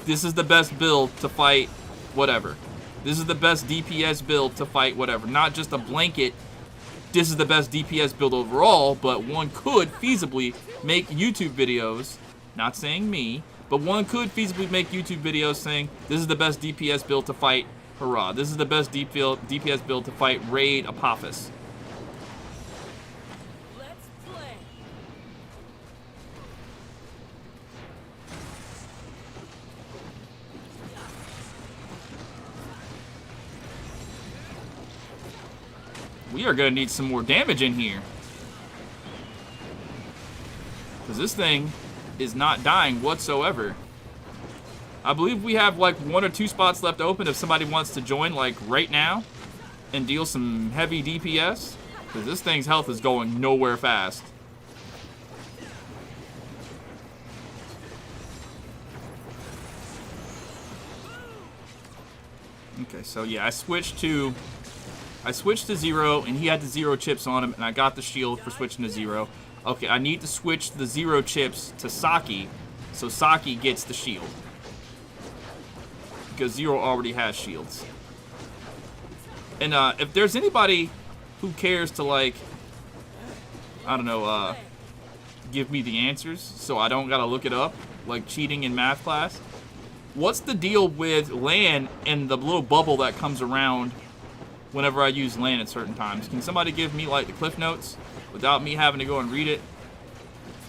this is the best build to fight whatever. This is the best DPS build to fight whatever. Not just a blanket, this is the best DPS build overall, but one could feasibly make YouTube videos, not saying me, but one could feasibly make YouTube videos saying, this is the best DPS build to fight Hurrah. This is the best DPS build to fight Raid Apophis. Let's play. We are going to need some more damage in here. Because this thing is not dying whatsoever. I believe we have like 1 or 2 spots left open if somebody wants to join like right now and deal some heavy DPS. Because this thing's health is going nowhere fast. Okay, so yeah, I switched to 0, and he had the 0 chips on him, and I got the shield for switching to 0. Okay, I need to switch the 0 chips to Saki, so Saki gets the shield. Because 0 already has shields. And if there's anybody who cares to, like, I don't know, give me the answers so I don't gotta look it up, like cheating in math class, what's the deal with land and the little bubble that comes around whenever I use land at certain times? Can somebody give me, like, the cliff notes without me having to go and read it?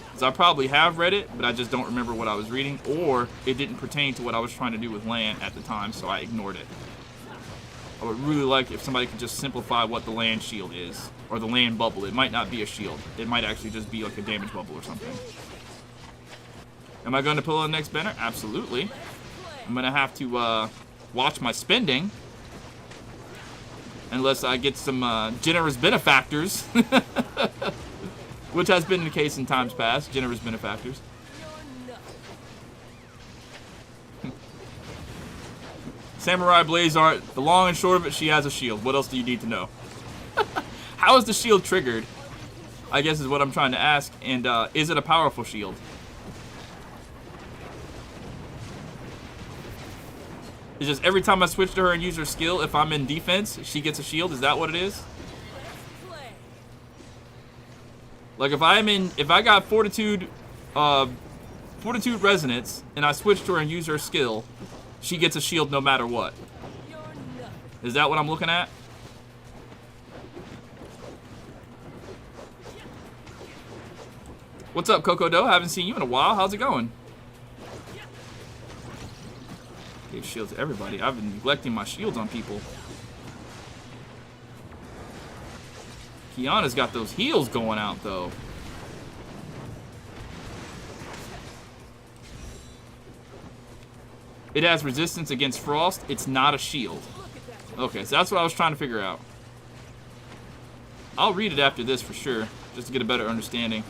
Because I probably have read it, but I just don't remember what I was reading, or it didn't pertain to what I was trying to do with land at the time, so I ignored it. I would really like if somebody could just simplify what the land shield is, or the land bubble. It might not be a shield. It might actually just be like a damage bubble or something. Am I going to pull on the next banner? Absolutely. I'm going to have to watch my spending. Unless I get some generous benefactors. Which has been the case in times past. Generous benefactors. Samurai Blaze Art. The long and short of it, she has a shield. What else do you need to know? How is the shield triggered? I guess is what I'm trying to ask. And is it a powerful shield? It's just every time I switch to her and use her skill, if I'm in defense, she gets a shield. Is that what it is? Like if I got Fortitude Resonance, and I switch to her and use her skill, she gets a shield no matter what. Is that what I'm looking at? What's up, Coco Doe? Haven't seen you in a while. How's it going? Gave shields to everybody. I've been neglecting my shields on people. Kiana's got those heals going out, though. It has resistance against frost. It's not a shield. Okay, so that's what I was trying to figure out. I'll read it after this for sure, just to get a better understanding.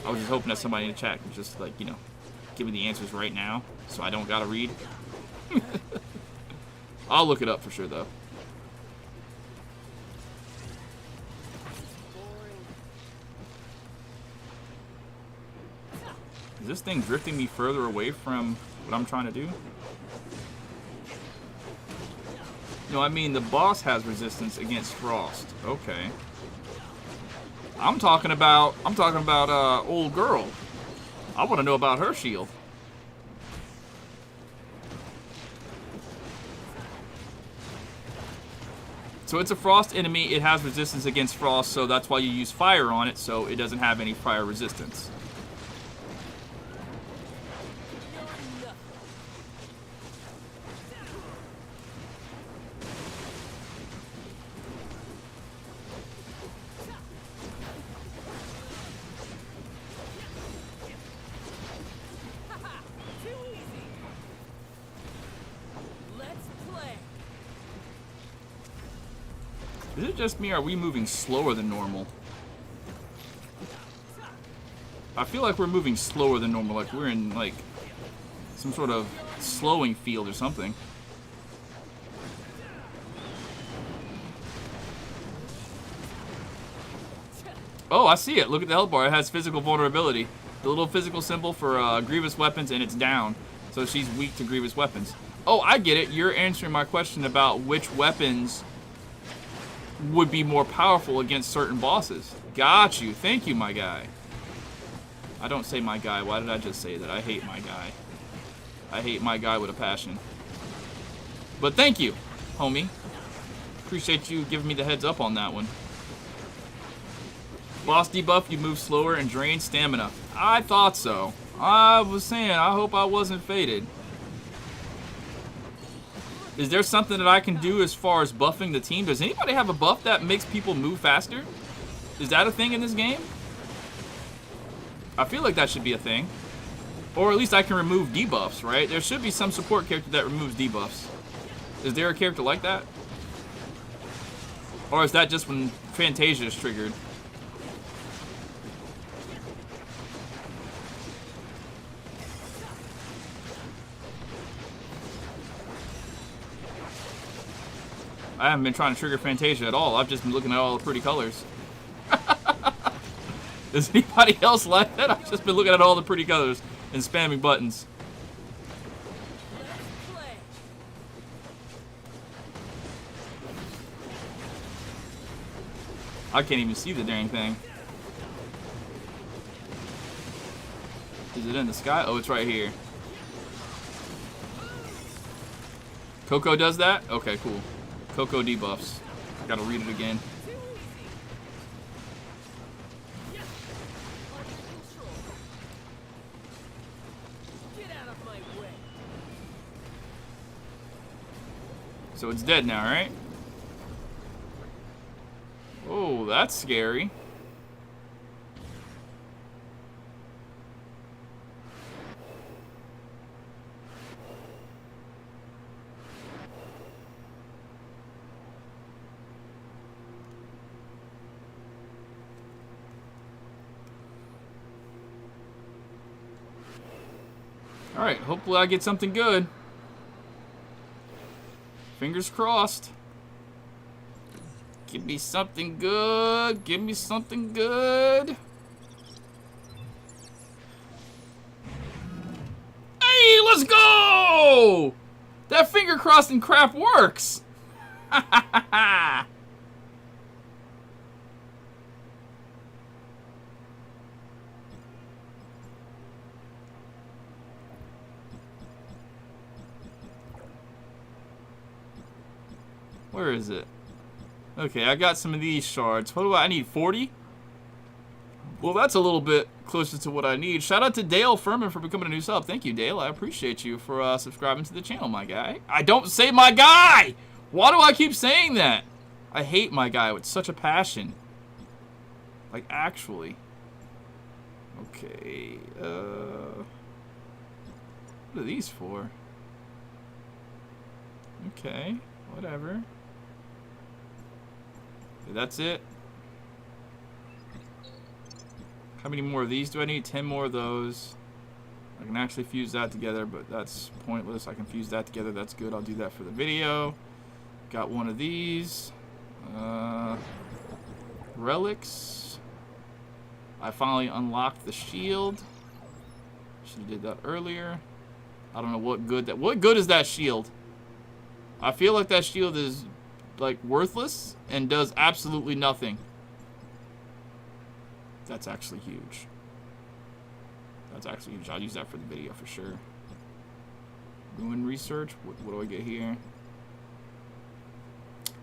I was just hoping that somebody in the chat could just, like, you know, give me the answers right now, so I don't gotta read. I'll look it up for sure, though. Is this thing drifting me further away from what I'm trying to do? No, I mean the boss has resistance against frost. Okay. I'm talking about old girl. I want to know about her shield. So it's a frost enemy. It has resistance against frost, so that's why you use fire on it, so it doesn't have any fire resistance. Is it just me, or are we moving slower than normal? I feel like we're moving slower than normal, like we're in, like, some sort of slowing field or something. Oh, I see it. Look at the health bar. It has physical vulnerability. The little physical symbol for grievous weapons, and it's down. So she's weak to grievous weapons. Oh, I get it. You're answering my question about which weapons would be more powerful against certain bosses. Got you. Thank you, my guy. I don't say my guy. Why did I just say that? I hate my guy. I hate my guy with a passion. But thank you, homie. Appreciate you giving me the heads up on that one. Boss debuff, you move slower and drain stamina. I thought so. I was saying, I hope I wasn't faded. Is there something that I can do as far as buffing the team? Does anybody have a buff that makes people move faster? Is that a thing in this game? I feel like that should be a thing. Or at least I can remove debuffs, right? There should be some support character that removes debuffs. Is there a character like that? Or is that just when Fantasia is triggered? I haven't been trying to trigger Fantasia at all. I've just been looking at all the pretty colors. Is anybody else like that? I've just been looking at all the pretty colors and spamming buttons. I can't even see the dang thing. Is it in the sky? Oh, it's right here. Coco does that? Okay, cool. Coco debuffs. Gotta read it again. So it's dead now, right? Oh, that's scary. Alright, hopefully I get something good. Fingers crossed. Give me something good. Give me something good. Hey, let's go! That finger crossing crap works. Where is it? Okay, I got some of these shards. What do I need? 40? Well, that's a little bit closer to what I need. Shout out to Dale Furman for becoming a new sub. Thank you, Dale. I appreciate you for subscribing to the channel, my guy. I don't say my guy! Why do I keep saying that? I hate my guy with such a passion. Like, actually. Okay, what are these for? Okay, whatever. Okay, that's it. How many more of these do I need? 10 more of those. I can actually fuse that together, but that's pointless. I can fuse that together. That's good. I'll do that for the video. Got one of these. Relics. I finally unlocked the shield. Should have did that earlier. I don't know what good that. What good is that shield? I feel like that shield is like worthless and does absolutely nothing. That's actually huge. That's actually huge. I'll use that for the video for sure. Ruin research. What do I get here?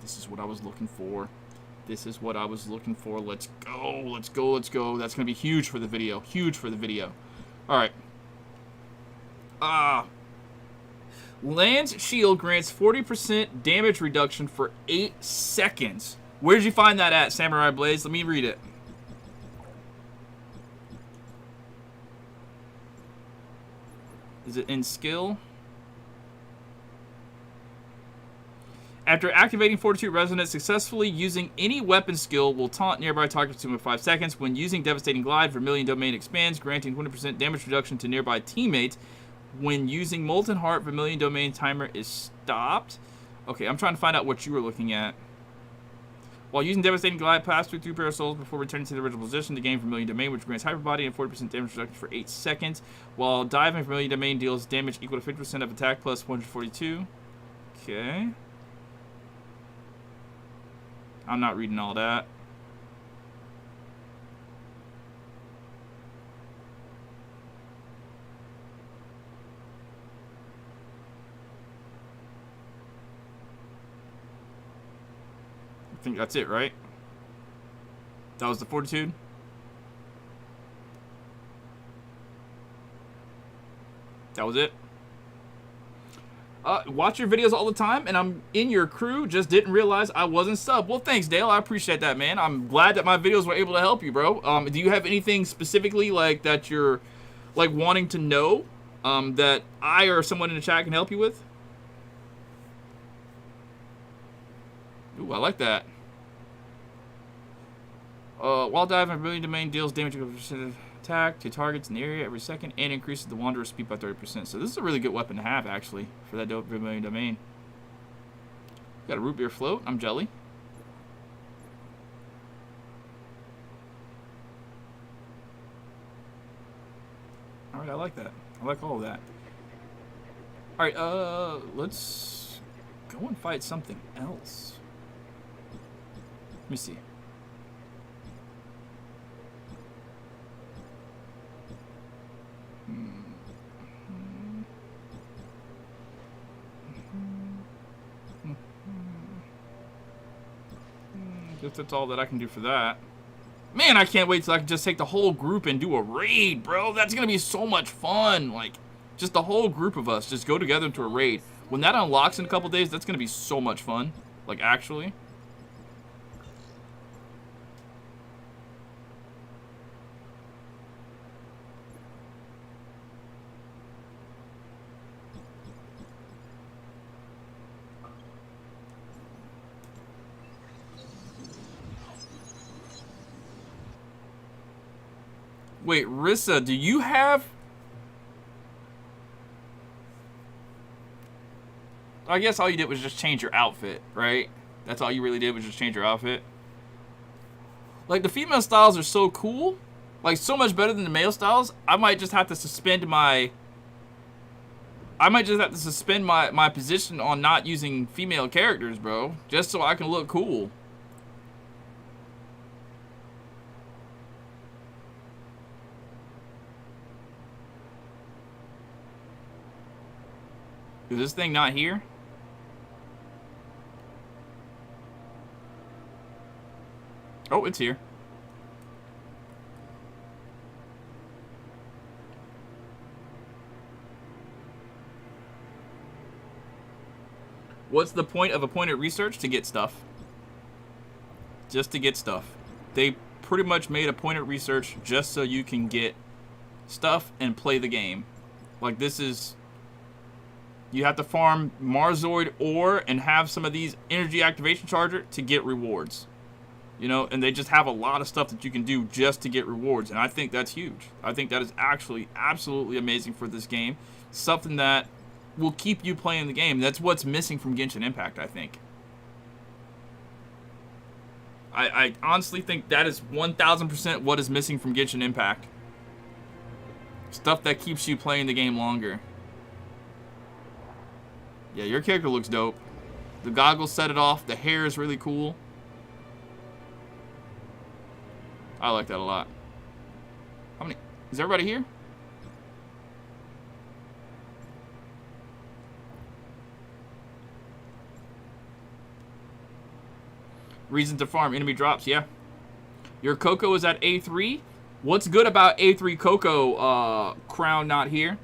This is what I was looking for. This is what I was looking for. Let's go. Let's go. Let's go. That's going to be huge for the video. Huge for the video. All right. Land's shield grants 40% damage reduction for 8 seconds. Where did you find that at, Samurai Blaze? Let me read it. Is it in skill? After activating Fortitude Resonance successfully, using any weapon skill will taunt nearby targets within 5 seconds. When using Devastating Glide, Vermilion Domain expands, granting 20% damage reduction to nearby teammates. When using Molten Heart, Vermilion Domain timer is stopped. Okay, I'm trying to find out what you were looking at. While using Devastating Glide, pass through 2 pair of souls before returning to the original position to gain Vermilion Domain, which grants Hyper Body and 40% damage reduction for 8 seconds. While diving, Vermilion Domain deals damage equal to 50% of attack plus 142. Okay. I'm not reading all that. I think that's it, right? That was the Fortitude? That was it? Watch your videos all the time, and I'm in your crew. Just didn't realize I wasn't sub. Well, thanks, Dale. I appreciate that, man. I'm glad that my videos were able to help you, bro. Do you have anything specifically like that you're like wanting to know that I or someone in the chat can help you with? Ooh, I like that. While diving, a brilliant domain deals damage of attack to targets in the area every second and increases the wanderer's speed by 30%. So this is a really good weapon to have, actually, for that brilliant domain. Got a root beer float. I'm jelly. All right, I like that. I like all of that. All right, let's go and fight something else. Let me see. Guess that's all that I can do for that. Man, I can't wait till I can just take the whole group and do a raid, bro. That's gonna be so much fun. Like, just the whole group of us just go together into a raid. When that unlocks in a couple days, that's gonna be so much fun. Like, actually. Wait, Rissa, do you have... I guess all you did was just change your outfit, right? That's all you really did was just change your outfit. Like, the female styles are so cool. Like, so much better than the male styles. I might just have to suspend my... my position on not using female characters, bro. Just so I can look cool. Is this thing not here? Oh, it's here. What's the point of appointed research? To get stuff. Just to get stuff. They pretty much made appointed research just so you can get stuff and play the game. Like, this is... You have to farm Marzoid ore and have some of these energy activation charger to get rewards. You know, and they just have a lot of stuff that you can do just to get rewards. And I think that's huge. I think that is actually absolutely amazing for this game. Something that will keep you playing the game. That's what's missing from Genshin Impact, I think. I honestly think that is 1000% what is missing from Genshin Impact. Stuff that keeps you playing the game longer. Yeah, your character looks dope. The goggles set it off. The hair is really cool. I like that a lot. How many? Is everybody here? Reason to farm. Enemy drops. Yeah. Your Coco is at A3. What's good about A3 Coco? Crown not here.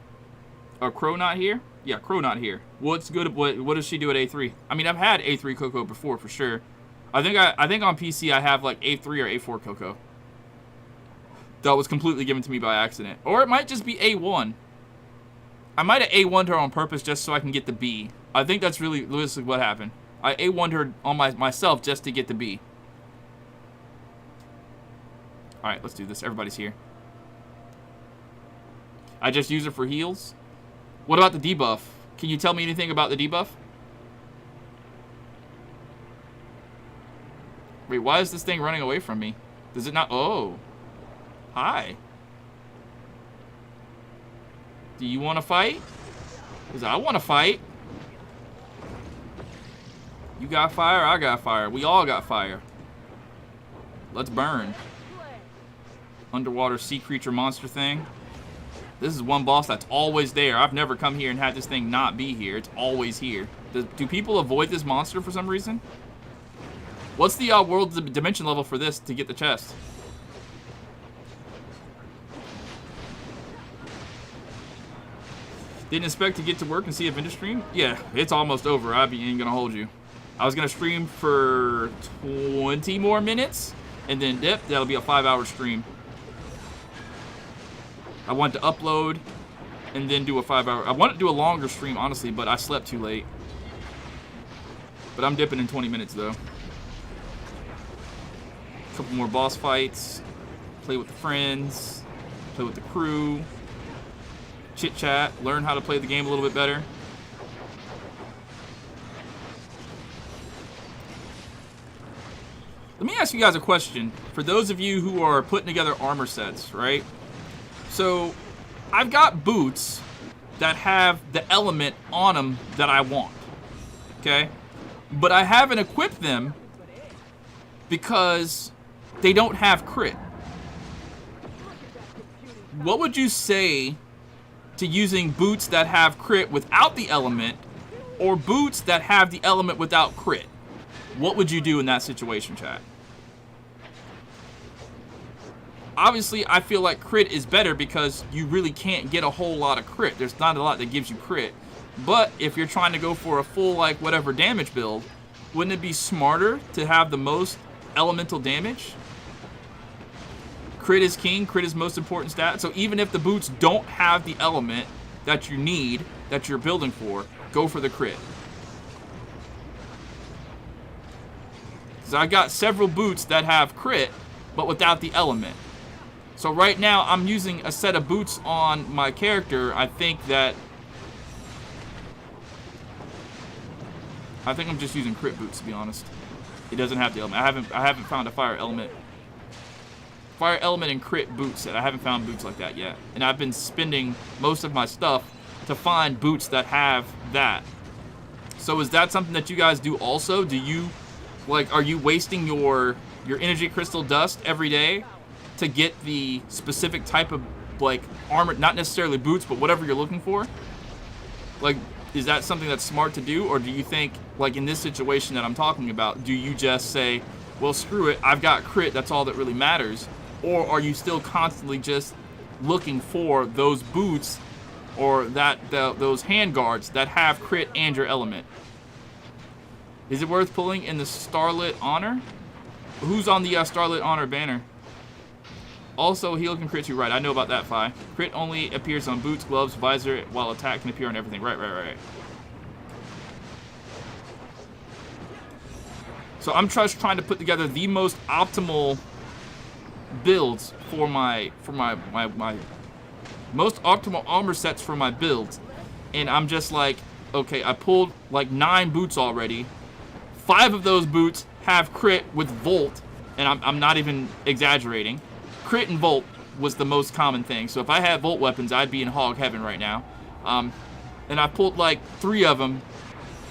Or Crow not here? Yeah, Crow not here. What's good? What does she do at A3? I mean, I've had A3 Coco before for sure. I think on PC I have like A3 or A4 Coco. That was completely given to me by accident, or it might just be A1. I might have A1'd her on purpose just so I can get the B. I think that's really what happened. I A1'd her on myself just to get the B. All right, let's do this. Everybody's here. I just use her for heals. What about the debuff? Can you tell me anything about the debuff? Wait, why is this thing running away from me? Does it not? Oh. Hi. Do you want to fight? Because I want to fight. You got fire, I got fire. We all got fire. Let's burn. Underwater sea creature monster thing. This is one boss that's always there. I've never come here and had this thing not be here. It's always here. Do people avoid this monster for some reason? What's the world dimension level for this to get the chest? Didn't expect to get to work and see a Ventus stream. Yeah, it's almost over. I ain't gonna hold you. I was gonna stream for 20 more minutes and then dip. That'll be a 5-hour stream. I wanted to upload and then do a 5-hour. I wanted to do a longer stream, honestly, but I slept too late. But I'm dipping in 20 minutes, though. A couple more boss fights. Play with the friends. Play with the crew. Chit-chat. Learn how to play the game a little bit better. Let me ask you guys a question. For those of you who are putting together armor sets, right? So, I've got boots that have the element on them that I want. Okay? But I haven't equipped them because they don't have crit. What would you say to using boots that have crit without the element, or boots that have the element without crit? What would you do in that situation, chat? Obviously, I feel like crit is better because you really can't get a whole lot of crit. There's not a lot that gives you crit. But if you're trying to go for a full, like, whatever damage build, wouldn't it be smarter to have the most elemental damage? Crit is king. Crit is most important stat. So even if the boots don't have the element that you need, that you're building for, go for the crit. So I got several boots that have crit, but without the element. So right now, I'm using a set of boots on my character. I think I'm just using crit boots, to be honest. It doesn't have the element. I haven't found a fire element. Fire element and crit boot set. I haven't found boots like that yet. And I've been spending most of my stuff to find boots that have that. So is that something that you guys do also? Do you, like, are you wasting your energy crystal dust every day to get the specific type of, like, armor, not necessarily boots, but whatever you're looking for? Like, is that something that's smart to do? Or do you think, like in this situation that I'm talking about, do you just say, well, screw it, I've got crit, that's all that really matters? Or are you still constantly just looking for those boots or those handguards that have crit and your element? Is it worth pulling in the Starlit Honor? Who's on the Starlit Honor banner? Also, heal can crit you, right? I know about that, Fi. Crit only appears on boots, gloves, visor, while attack can appear on everything. Right. So I'm just trying to put together the most optimal builds for my most optimal armor sets for my builds. And I'm just like, okay, I pulled like 9 boots already. 5 of those boots have crit with Volt, and I'm not even exaggerating. Crit and Volt was the most common thing. So if I had Volt weapons, I'd be in hog heaven right now. And I pulled like 3 of them,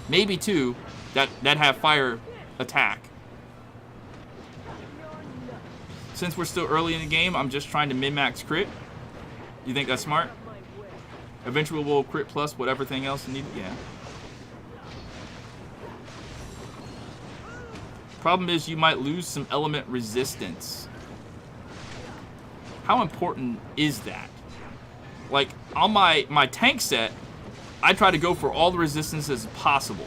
maybe 2, that have fire attack. Since we're still early in the game, I'm just trying to min-max crit. You think that's smart? Eventually we'll crit plus whatever thing else you need. Yeah. Problem is you might lose some element resistance. How important is that? Like, on my tank set, I try to go for all the resistances possible.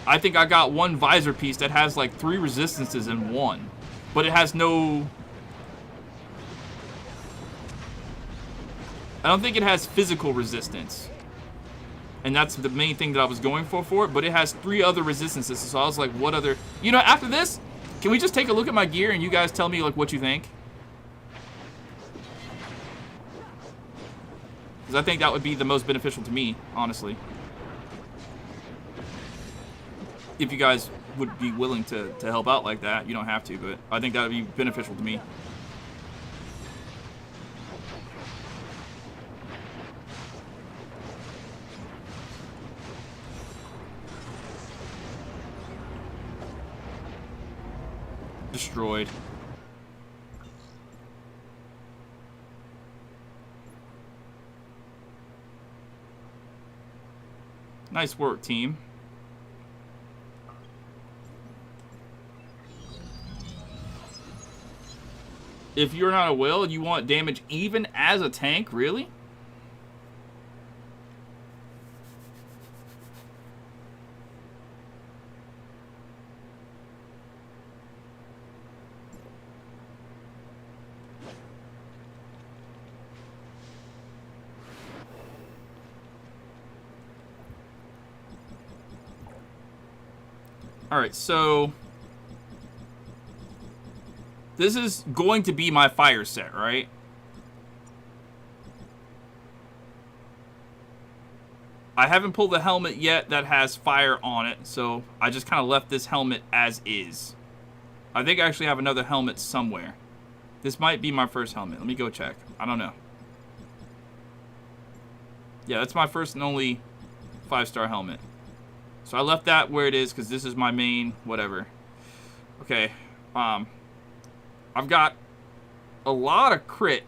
I think I got one visor piece that has like 3 resistances in one. But it has no... I don't think it has physical resistance. And that's the main thing that I was going for it. But it has 3 other resistances. So I was like, what other... You know, after this, can we just take a look at my gear and you guys tell me like what you think? Because I think that would be the most beneficial to me, honestly. If you guys would be willing to help out like that. You don't have to, but I think that would be beneficial to me. Destroyed. Nice work, team. If you're not a whale and you want damage even as a tank, really? Alright, so this is going to be my fire set, right? I haven't pulled the helmet yet that has fire on it, so I just kind of left this helmet as is. I think I actually have another helmet somewhere. This might be my first helmet. Let me go check. I don't know. Yeah, that's my first and only 5-star helmet. So I left that where it is because this is my main whatever. Okay. I've got a lot of crit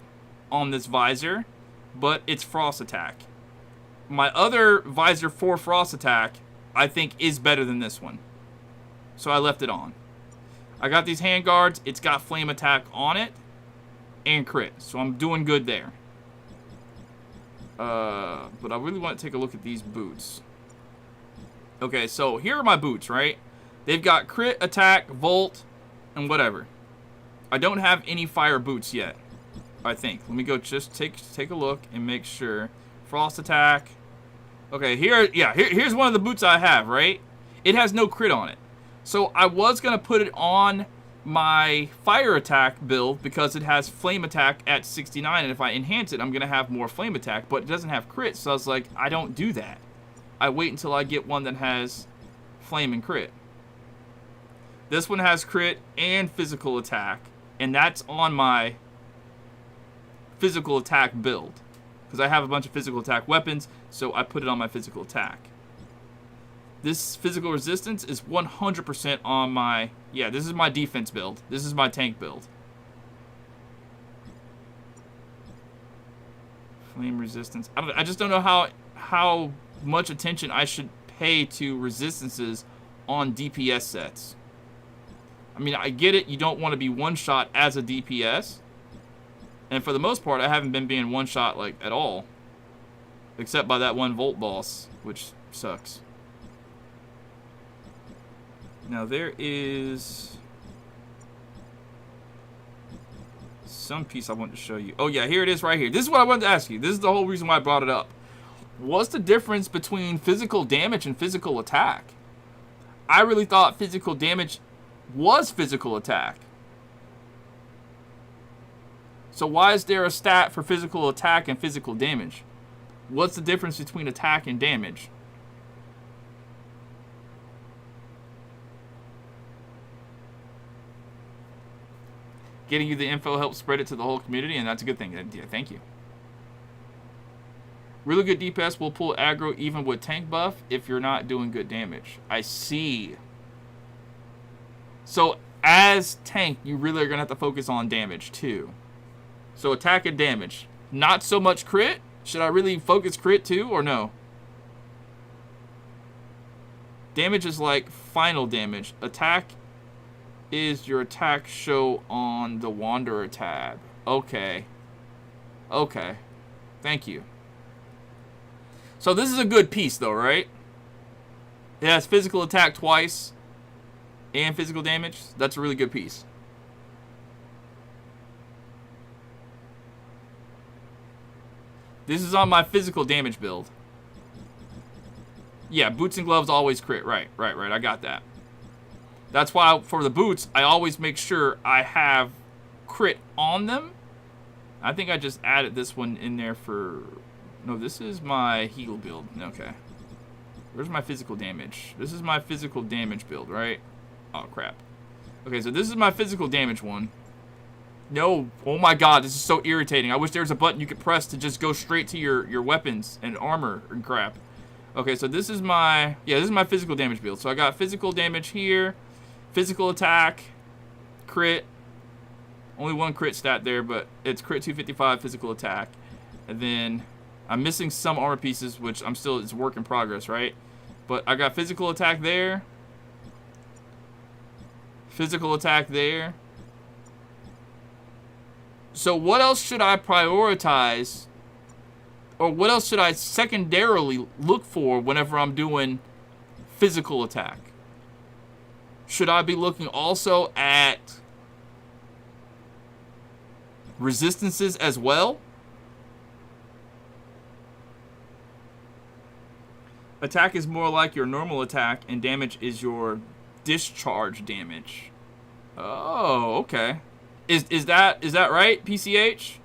on this visor, but it's frost attack. My other visor for frost attack, I think, is better than this one. So I left it on. I got these handguards. It's got flame attack on it and crit. So I'm doing good there. But I really want to take a look at these boots. Okay, so here are my boots, right? They've got crit, attack, volt, and whatever. I don't have any fire boots yet, I think. Let me go just take a look and make sure. Frost attack. Okay, here's one of the boots I have, right? It has no crit on it. So I was going to put it on my fire attack build because it has flame attack at 69, and if I enhance it, I'm going to have more flame attack, but it doesn't have crit, so I was like, I don't do that. I wait until I get one that has flame and crit. This one has crit and physical attack, and that's on my physical attack build. Because I have a bunch of physical attack weapons, so I put it on my physical attack. This physical resistance is 100% on my... Yeah, this is my defense build. This is my tank build. Flame resistance. I just don't know how much attention I should pay to resistances on DPS sets. I mean, I get it. You don't want to be one-shot as a DPS. And for the most part, I haven't been being one-shot, like, at all. Except by that one Volt boss, which sucks. Now, there is some piece I wanted to show you. Oh, yeah, here it is right here. This is what I wanted to ask you. This is the whole reason why I brought it up. What's the difference between physical damage and physical attack? I really thought physical damage was physical attack. So why is there a stat for physical attack and physical damage? What's the difference between attack and damage? Getting you the info helps spread it to the whole community, and that's a good thing. Yeah, thank you. Really good DPS will pull aggro even with tank buff if you're not doing good damage. I see. So as tank, you really are going to have to focus on damage too. So attack and damage. Not so much crit. Should I really focus crit too or no? Damage is like final damage. Attack is your attack show on the Wanderer tab. Okay. Okay. Thank you. So this is a good piece though, right? It has physical attack twice and physical damage. That's a really good piece. This is on my physical damage build. Yeah, boots and gloves always crit. Right. I got that. That's why for the boots, I always make sure I have crit on them. I think I just added this one in there for... No, this is my heal build. Okay. Where's my physical damage? This is my physical damage build, right? Oh, crap. Okay, so this is my physical damage one. No. Oh my god, this is so irritating. I wish there was a button you could press to just go straight to your weapons and armor and crap. Okay, so this is my... Yeah, this is my physical damage build. So I got physical damage here. Physical attack. Crit. Only one crit stat there, but it's crit 255, physical attack. And then I'm missing some armor pieces, which I'm still... It's a work in progress, right? But I got physical attack there. Physical attack there. So what else should I prioritize, or what else should I secondarily look for whenever I'm doing physical attack? Should I be looking also at resistances as well? Attack is more like your normal attack, and damage is your discharge damage. Oh, okay. Is that right, PCH?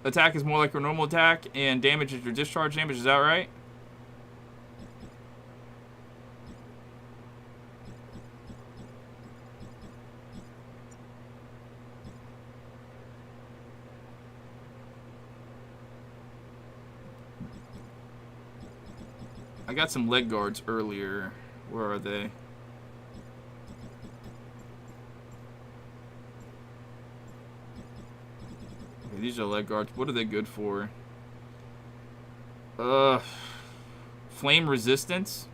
Attack is more like your normal attack, and damage is your discharge damage. Is that right? I got some leg guards earlier. Where are they? Okay, these are leg guards. What are they good for? Flame resistance.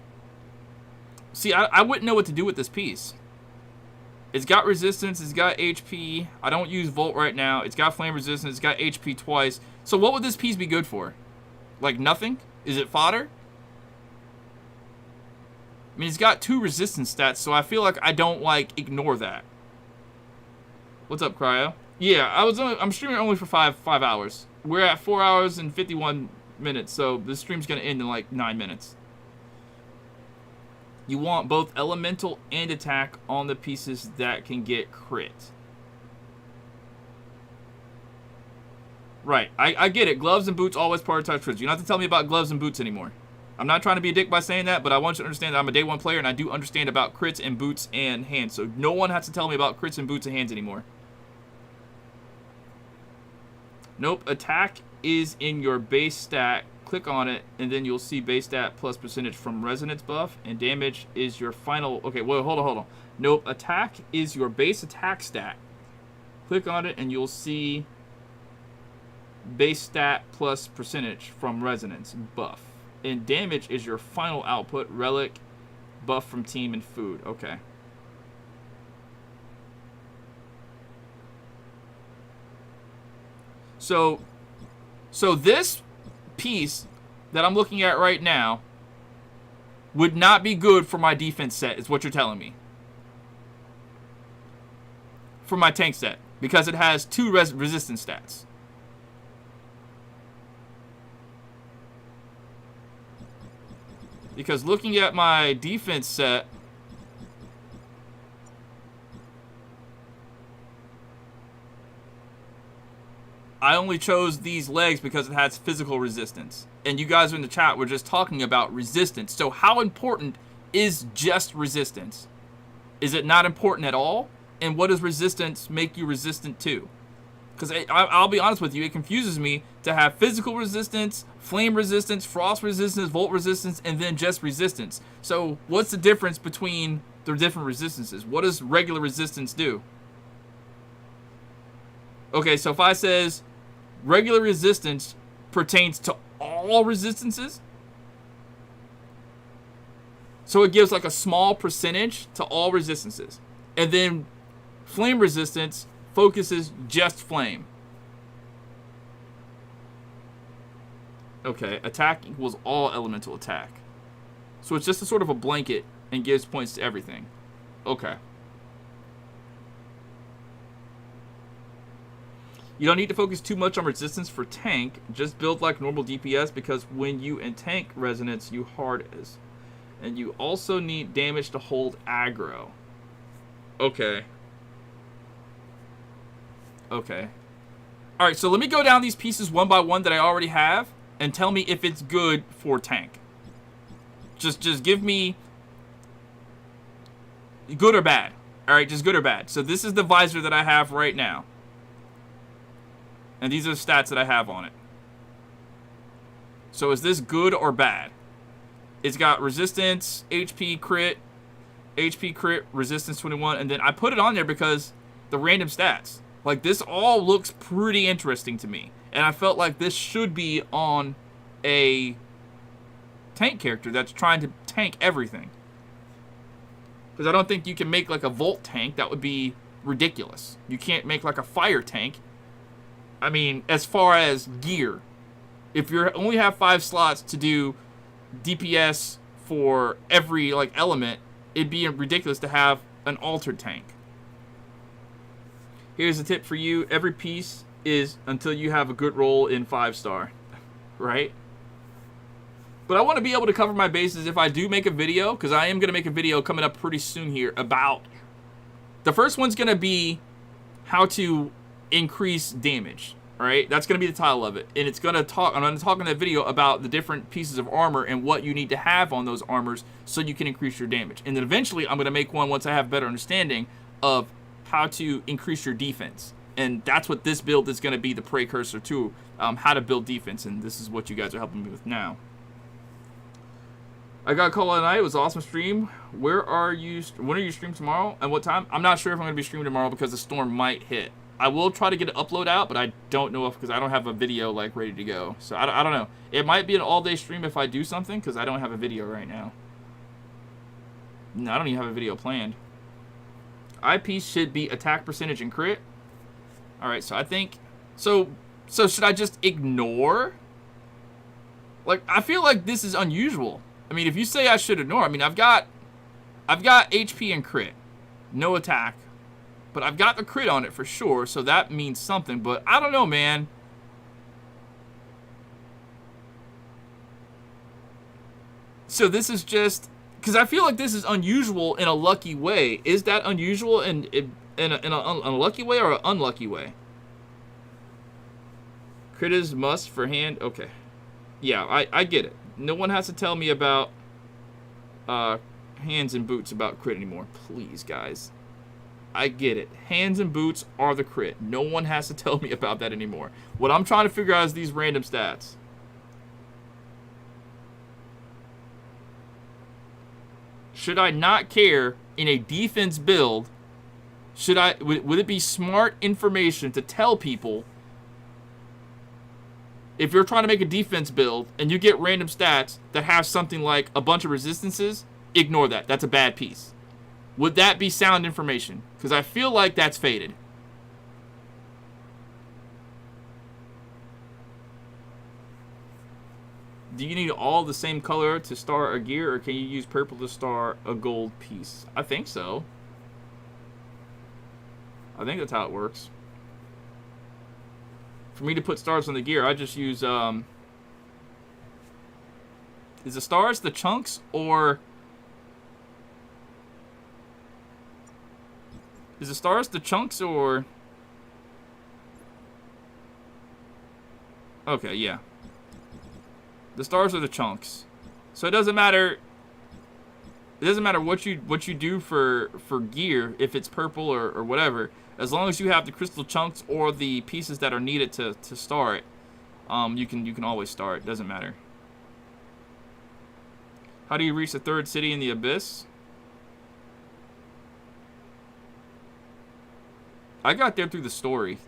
See, I wouldn't know what to do with this piece. It's got resistance. It's got HP. I don't use Volt right now. It's got flame resistance. It's got HP twice. So what would this piece be good for? Like nothing? Is it fodder? I mean, it's got 2 resistance stats, so I feel like I don't, like, ignore that. What's up, Cryo? Yeah, I'm streaming only for 5 hours. We're at 4 hours and 51 minutes, so this stream's gonna end in, like, 9 minutes. You want both elemental and attack on the pieces that can get crit. Right, I get it. Gloves and boots always prioritize crits. You don't have to tell me about gloves and boots anymore. I'm not trying to be a dick by saying that, but I want you to understand that I'm a day 1 player, and I do understand about crits and boots and hands. So no one has to tell me about crits and boots and hands anymore. Nope, attack is in your base stat. Click on it, and then you'll see base stat plus percentage from resonance buff, and damage is your final... Okay, wait, hold on. Nope, attack is your base attack stat. Click on it, and you'll see base stat plus percentage from resonance buff. And damage is your final output, relic, buff from team, and food. Okay. So this piece that I'm looking at right now would not be good for my defense set, is what you're telling me. For my tank set. Because it has 2 resistance stats. Because looking at my defense set, I only chose these legs because it has physical resistance. And you guys in the chat were just talking about resistance. So how important is just resistance? Is it not important at all? And what does resistance make you resistant to? Because I'll be honest with you, it confuses me to have physical resistance, flame resistance, frost resistance, volt resistance, and then just resistance. So what's the difference between the different resistances? What does regular resistance do? Okay, so if I says regular resistance pertains to all resistances, so it gives like a small percentage to all resistances. And then flame resistance focuses just flame. Okay, attack equals all elemental attack. So it's just a sort of a blanket and gives points to everything. Okay. You don't need to focus too much on resistance for tank. Just build like normal DPS, because when you in tank resonance, you hard is. And you also need damage to hold aggro. Okay. Okay. Alright, so let me go down these pieces one by one that I already have, and tell me if it's good for tank. Just give me good or bad. Alright, just good or bad. So this is the visor that I have right now. And these are the stats that I have on it. So is this good or bad? It's got resistance, HP crit, resistance 21, and then I put it on there because the random stats. Like, this all looks pretty interesting to me. And I felt like this should be on a tank character that's trying to tank everything. Because I don't think you can make, like, a Volt tank. That would be ridiculous. You can't make, like, a fire tank. I mean, as far as gear. If you only have 5 slots to do DPS for every, like, element, it'd be ridiculous to have an altered tank. Here's a tip for you. Every piece is until you have a good roll in 5-star. Right? But I want to be able to cover my bases if I do make a video, because I am going to make a video coming up pretty soon here about... The first one's going to be how to increase damage, all right? That's going to be the title of it. And it's going to talk... I'm going to talk in that video about the different pieces of armor and what you need to have on those armors so you can increase your damage. And then eventually, I'm going to make one once I have a better understanding of how to increase your defense. And that's what this build is going to be the precursor to, how to build defense. And this is what you guys are helping me with now. I got a call tonight. It was an awesome stream. When are you streaming tomorrow? And what time? I'm not sure if I'm going to be streaming tomorrow because the storm might hit. I will try to get an upload out, but I don't know if, because I don't have a video like ready to go. So I don't know. It might be an all-day stream if I do something, because I don't have a video right now. No, I don't even have a video planned. IP should be attack percentage and crit. Alright, so I think... So should I just ignore? Like, I feel like this is unusual. I mean, if you say I should ignore, I mean, I've got HP and crit. No attack. But I've got the crit on it for sure, so that means something. But I don't know, man. So this is just... Because I feel like this is unusual in a lucky way. Is that unusual in a lucky way or an unlucky way? Crit is must for hand. Okay. Yeah, I get it. No one has to tell me about hands and boots about crit anymore. Please, guys. I get it. Hands and boots are the crit. No one has to tell me about that anymore. What I'm trying to figure out is these random stats. Should I not care in a defense build? Would it be smart information to tell people, if you're trying to make a defense build and you get random stats that have something like a bunch of resistances, ignore that. That's a bad piece. Would that be sound information? Because I feel like that's faded. Do you need all the same color to star a gear, or can you use purple to star a gold piece? I think so. I think that's how it works. For me to put stars on the gear, I just use, is the stars the chunks, or... Is the stars the chunks, or... Okay, yeah. The stars are the chunks. So it doesn't matter... It doesn't matter what you do for gear, if it's purple or whatever. As long as you have the crystal chunks or the pieces that are needed to star it, you can always star it. Doesn't matter. How do you reach the third city in the abyss? I got there through the story.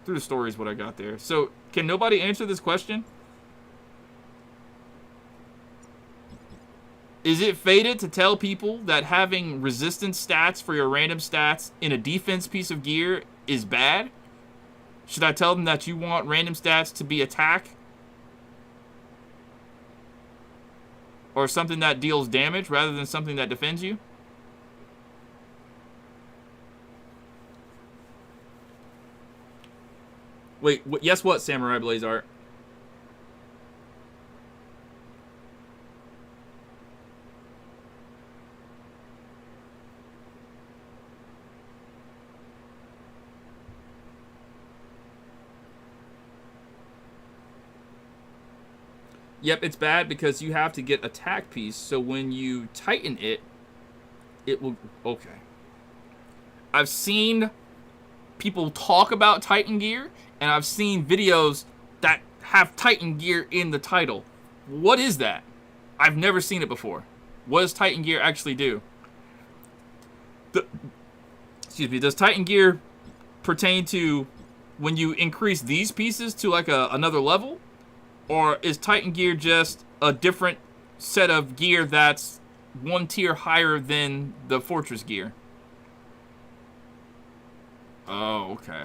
Through the story is what I got there. So, can nobody answer this question? Is it fated to tell people that having resistance stats for your random stats in a defense piece of gear is bad? Should I tell them that you want random stats to be attack? Or something that deals damage rather than something that defends you? Wait, yes what, Samurai Blaze Art? Yep, it's bad because you have to get attack piece, so when you tighten it, it will... Okay. I've seen people talk about Titan gear, and I've seen videos that have Titan gear in the title. What is that? I've never seen it before. What does Titan gear actually do? Excuse me, does Titan gear pertain to when you increase these pieces to like another level? Or is Titan gear just a different set of gear that's one tier higher than the Fortress gear? Oh, okay.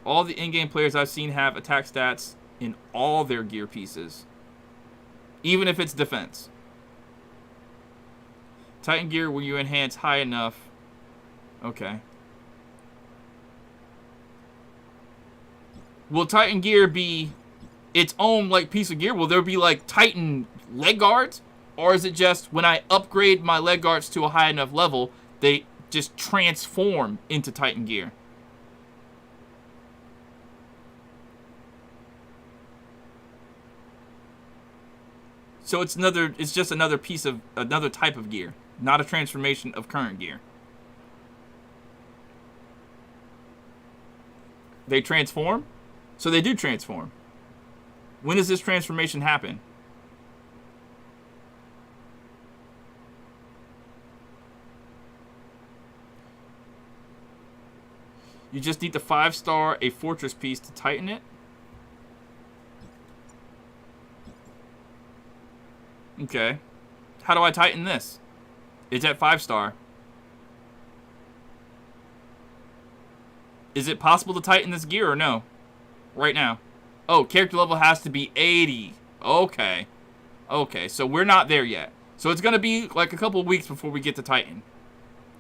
All the in-game players I've seen have attack stats in all their gear pieces. Even if it's defense. Titan gear when you enhance high enough. Okay. Will Titan gear be its own like piece of gear? Will there be like Titan leg guards? Or is it just when I upgrade my leg guards to a high enough level, they just transform into Titan gear? So it's just another type of gear, not a transformation of current gear. They transform? So they do transform. When does this transformation happen? You just need the 5-star, a fortress piece to tighten it. Okay. How do I tighten this? It's at 5-star. Is it possible to tighten this gear or no? Right now. Oh, character level has to be 80. Okay. Okay, so we're not there yet. So it's going to be like a couple of weeks before we get to Titan.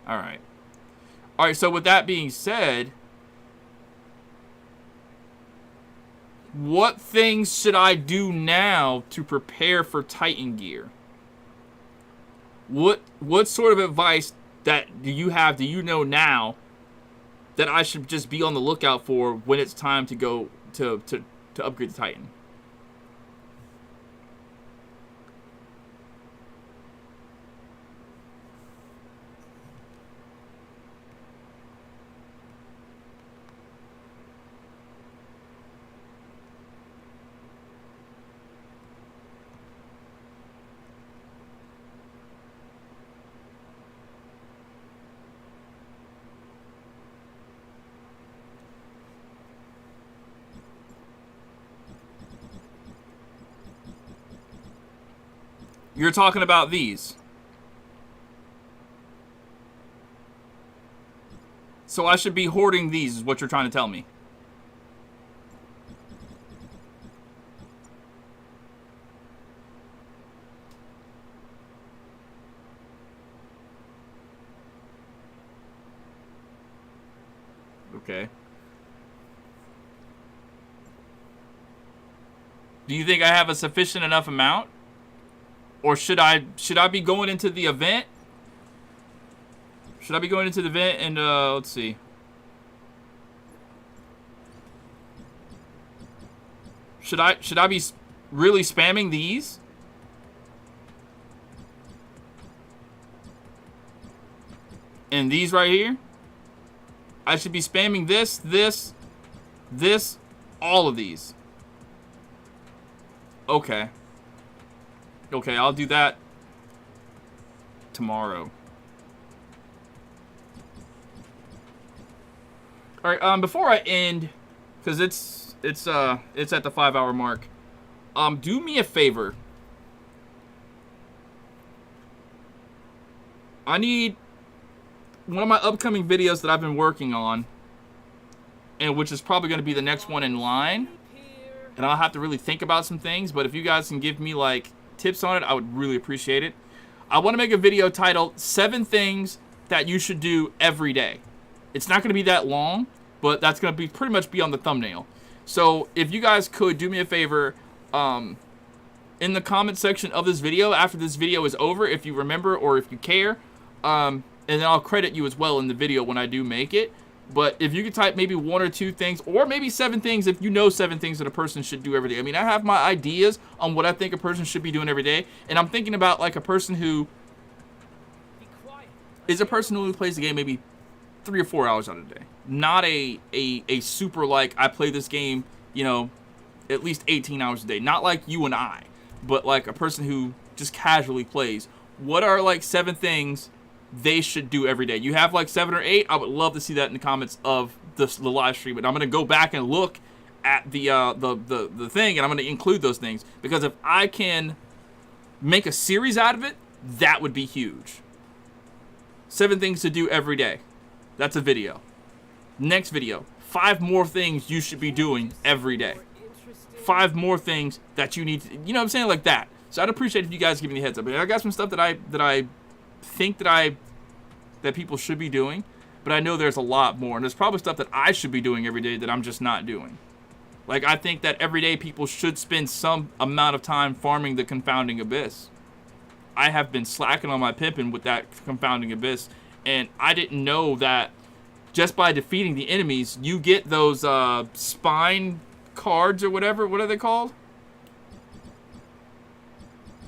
Alright. Alright, so with that being said, what things should I do now to prepare for Titan gear? What sort of advice do you know now that I should just be on the lookout for when it's time to go to upgrade the Titan? You're talking about these. So I should be hoarding these is what you're trying to tell me. Okay. Do you think I have a sufficient enough amount? Or should I be going into the event? Should I be going into the event and let's see. Should I be really spamming these? And these right here? I should be spamming this, all of these. Okay. Okay, I'll do that tomorrow. All right, before I end, because it's at the 5-hour mark. Do me a favor. I need one of my upcoming videos that I've been working on, and which is probably going to be the next one in line. And I'll have to really think about some things, but if you guys can give me like tips on it, I would really appreciate it. I want to make a video titled 7 things that you should do every day. It's not going to be that long, but that's going to be pretty much be on the thumbnail. So if you guys could do me a favor, in the comment section of this video, after this video is over, if you remember or if you care, and then I'll credit you as well in the video when I do make it. But if you could type maybe 1 or 2 things, or maybe 7 things, if you know 7 things that a person should do every day. I mean, I have my ideas on what I think a person should be doing every day, and I'm thinking about like a person who is a person who plays the game maybe 3 or 4 hours out of the day. Not a super like I play this game, you know, at least 18 hours a day. Not like you and I, but like a person who just casually plays. What are like 7 things they should do every day? You have like 7 or 8. I would love to see that in the comments of the live stream. But I'm gonna go back and look at the thing, and I'm gonna include those things, because if I can make a series out of it, that would be huge. 7 things to do every day. That's a video. Next video, 5 more things you should be doing every day. 5 more things that you need to, you know what I'm saying, like that. So I'd appreciate if you guys give me a heads up. I got some stuff that I think that people should be doing, but I know there's a lot more, and there's probably stuff that I should be doing every day that I'm just not doing. Like, I think that every day people should spend some amount of time farming the Confounding Abyss. I have been slacking on my pimping with that Confounding Abyss, and I didn't know that just by defeating the enemies, you get those spine cards or whatever. What are they called?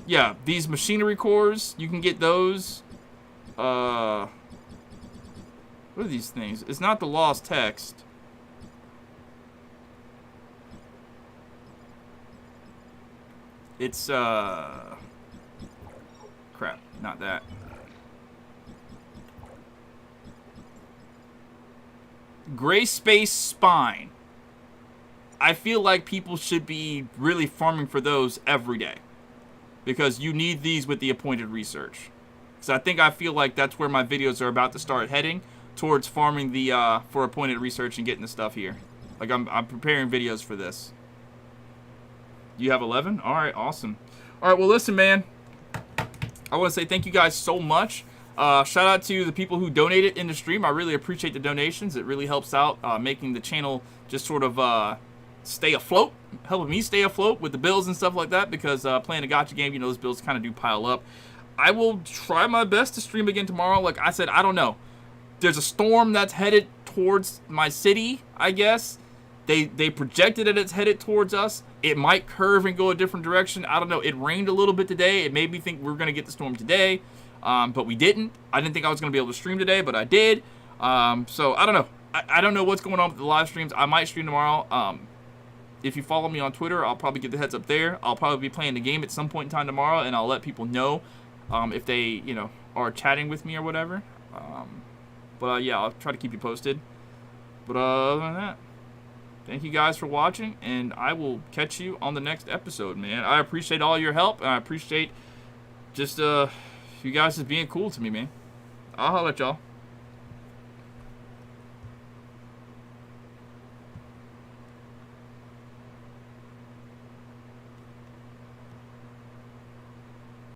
Yeah, these machinery cores. You can get those. What are these things? It's not the lost text. It's, crap, not that. Gray Space Spine. I feel like people should be really farming for those every day. Because you need these with the appointed research. Because I feel like that's where my videos are about to start heading. Towards farming the, for appointed research and getting the stuff here. Like, I'm preparing videos for this. You have 11? Alright, awesome. Alright, well, listen, man. I want to say thank you guys so much. Shout out to the people who donated in the stream. I really appreciate the donations. It really helps out making the channel just sort of stay afloat. Helping me stay afloat with the bills and stuff like that. Because playing a gacha game, you know, those bills kind of do pile up. I will try my best to stream again tomorrow. Like I said, I don't know. There's a storm that's headed towards my city, I guess. They projected it, it's headed towards us. It might curve and go a different direction. I don't know. It rained a little bit today. It made me think we were going to get the storm today. But we didn't. I didn't think I was going to be able to stream today, but I did. So, I don't know. I don't know what's going on with the live streams. I might stream tomorrow. If you follow me on Twitter, I'll probably get the heads up there. I'll probably be playing the game at some point in time tomorrow, and I'll let people know if they, you know, are chatting with me or whatever. But yeah, I'll try to keep you posted. But other than that, thank you guys for watching, and I will catch you on the next episode, man. I appreciate all your help, and I appreciate just you guys just being cool to me, man. I'll holler at y'all.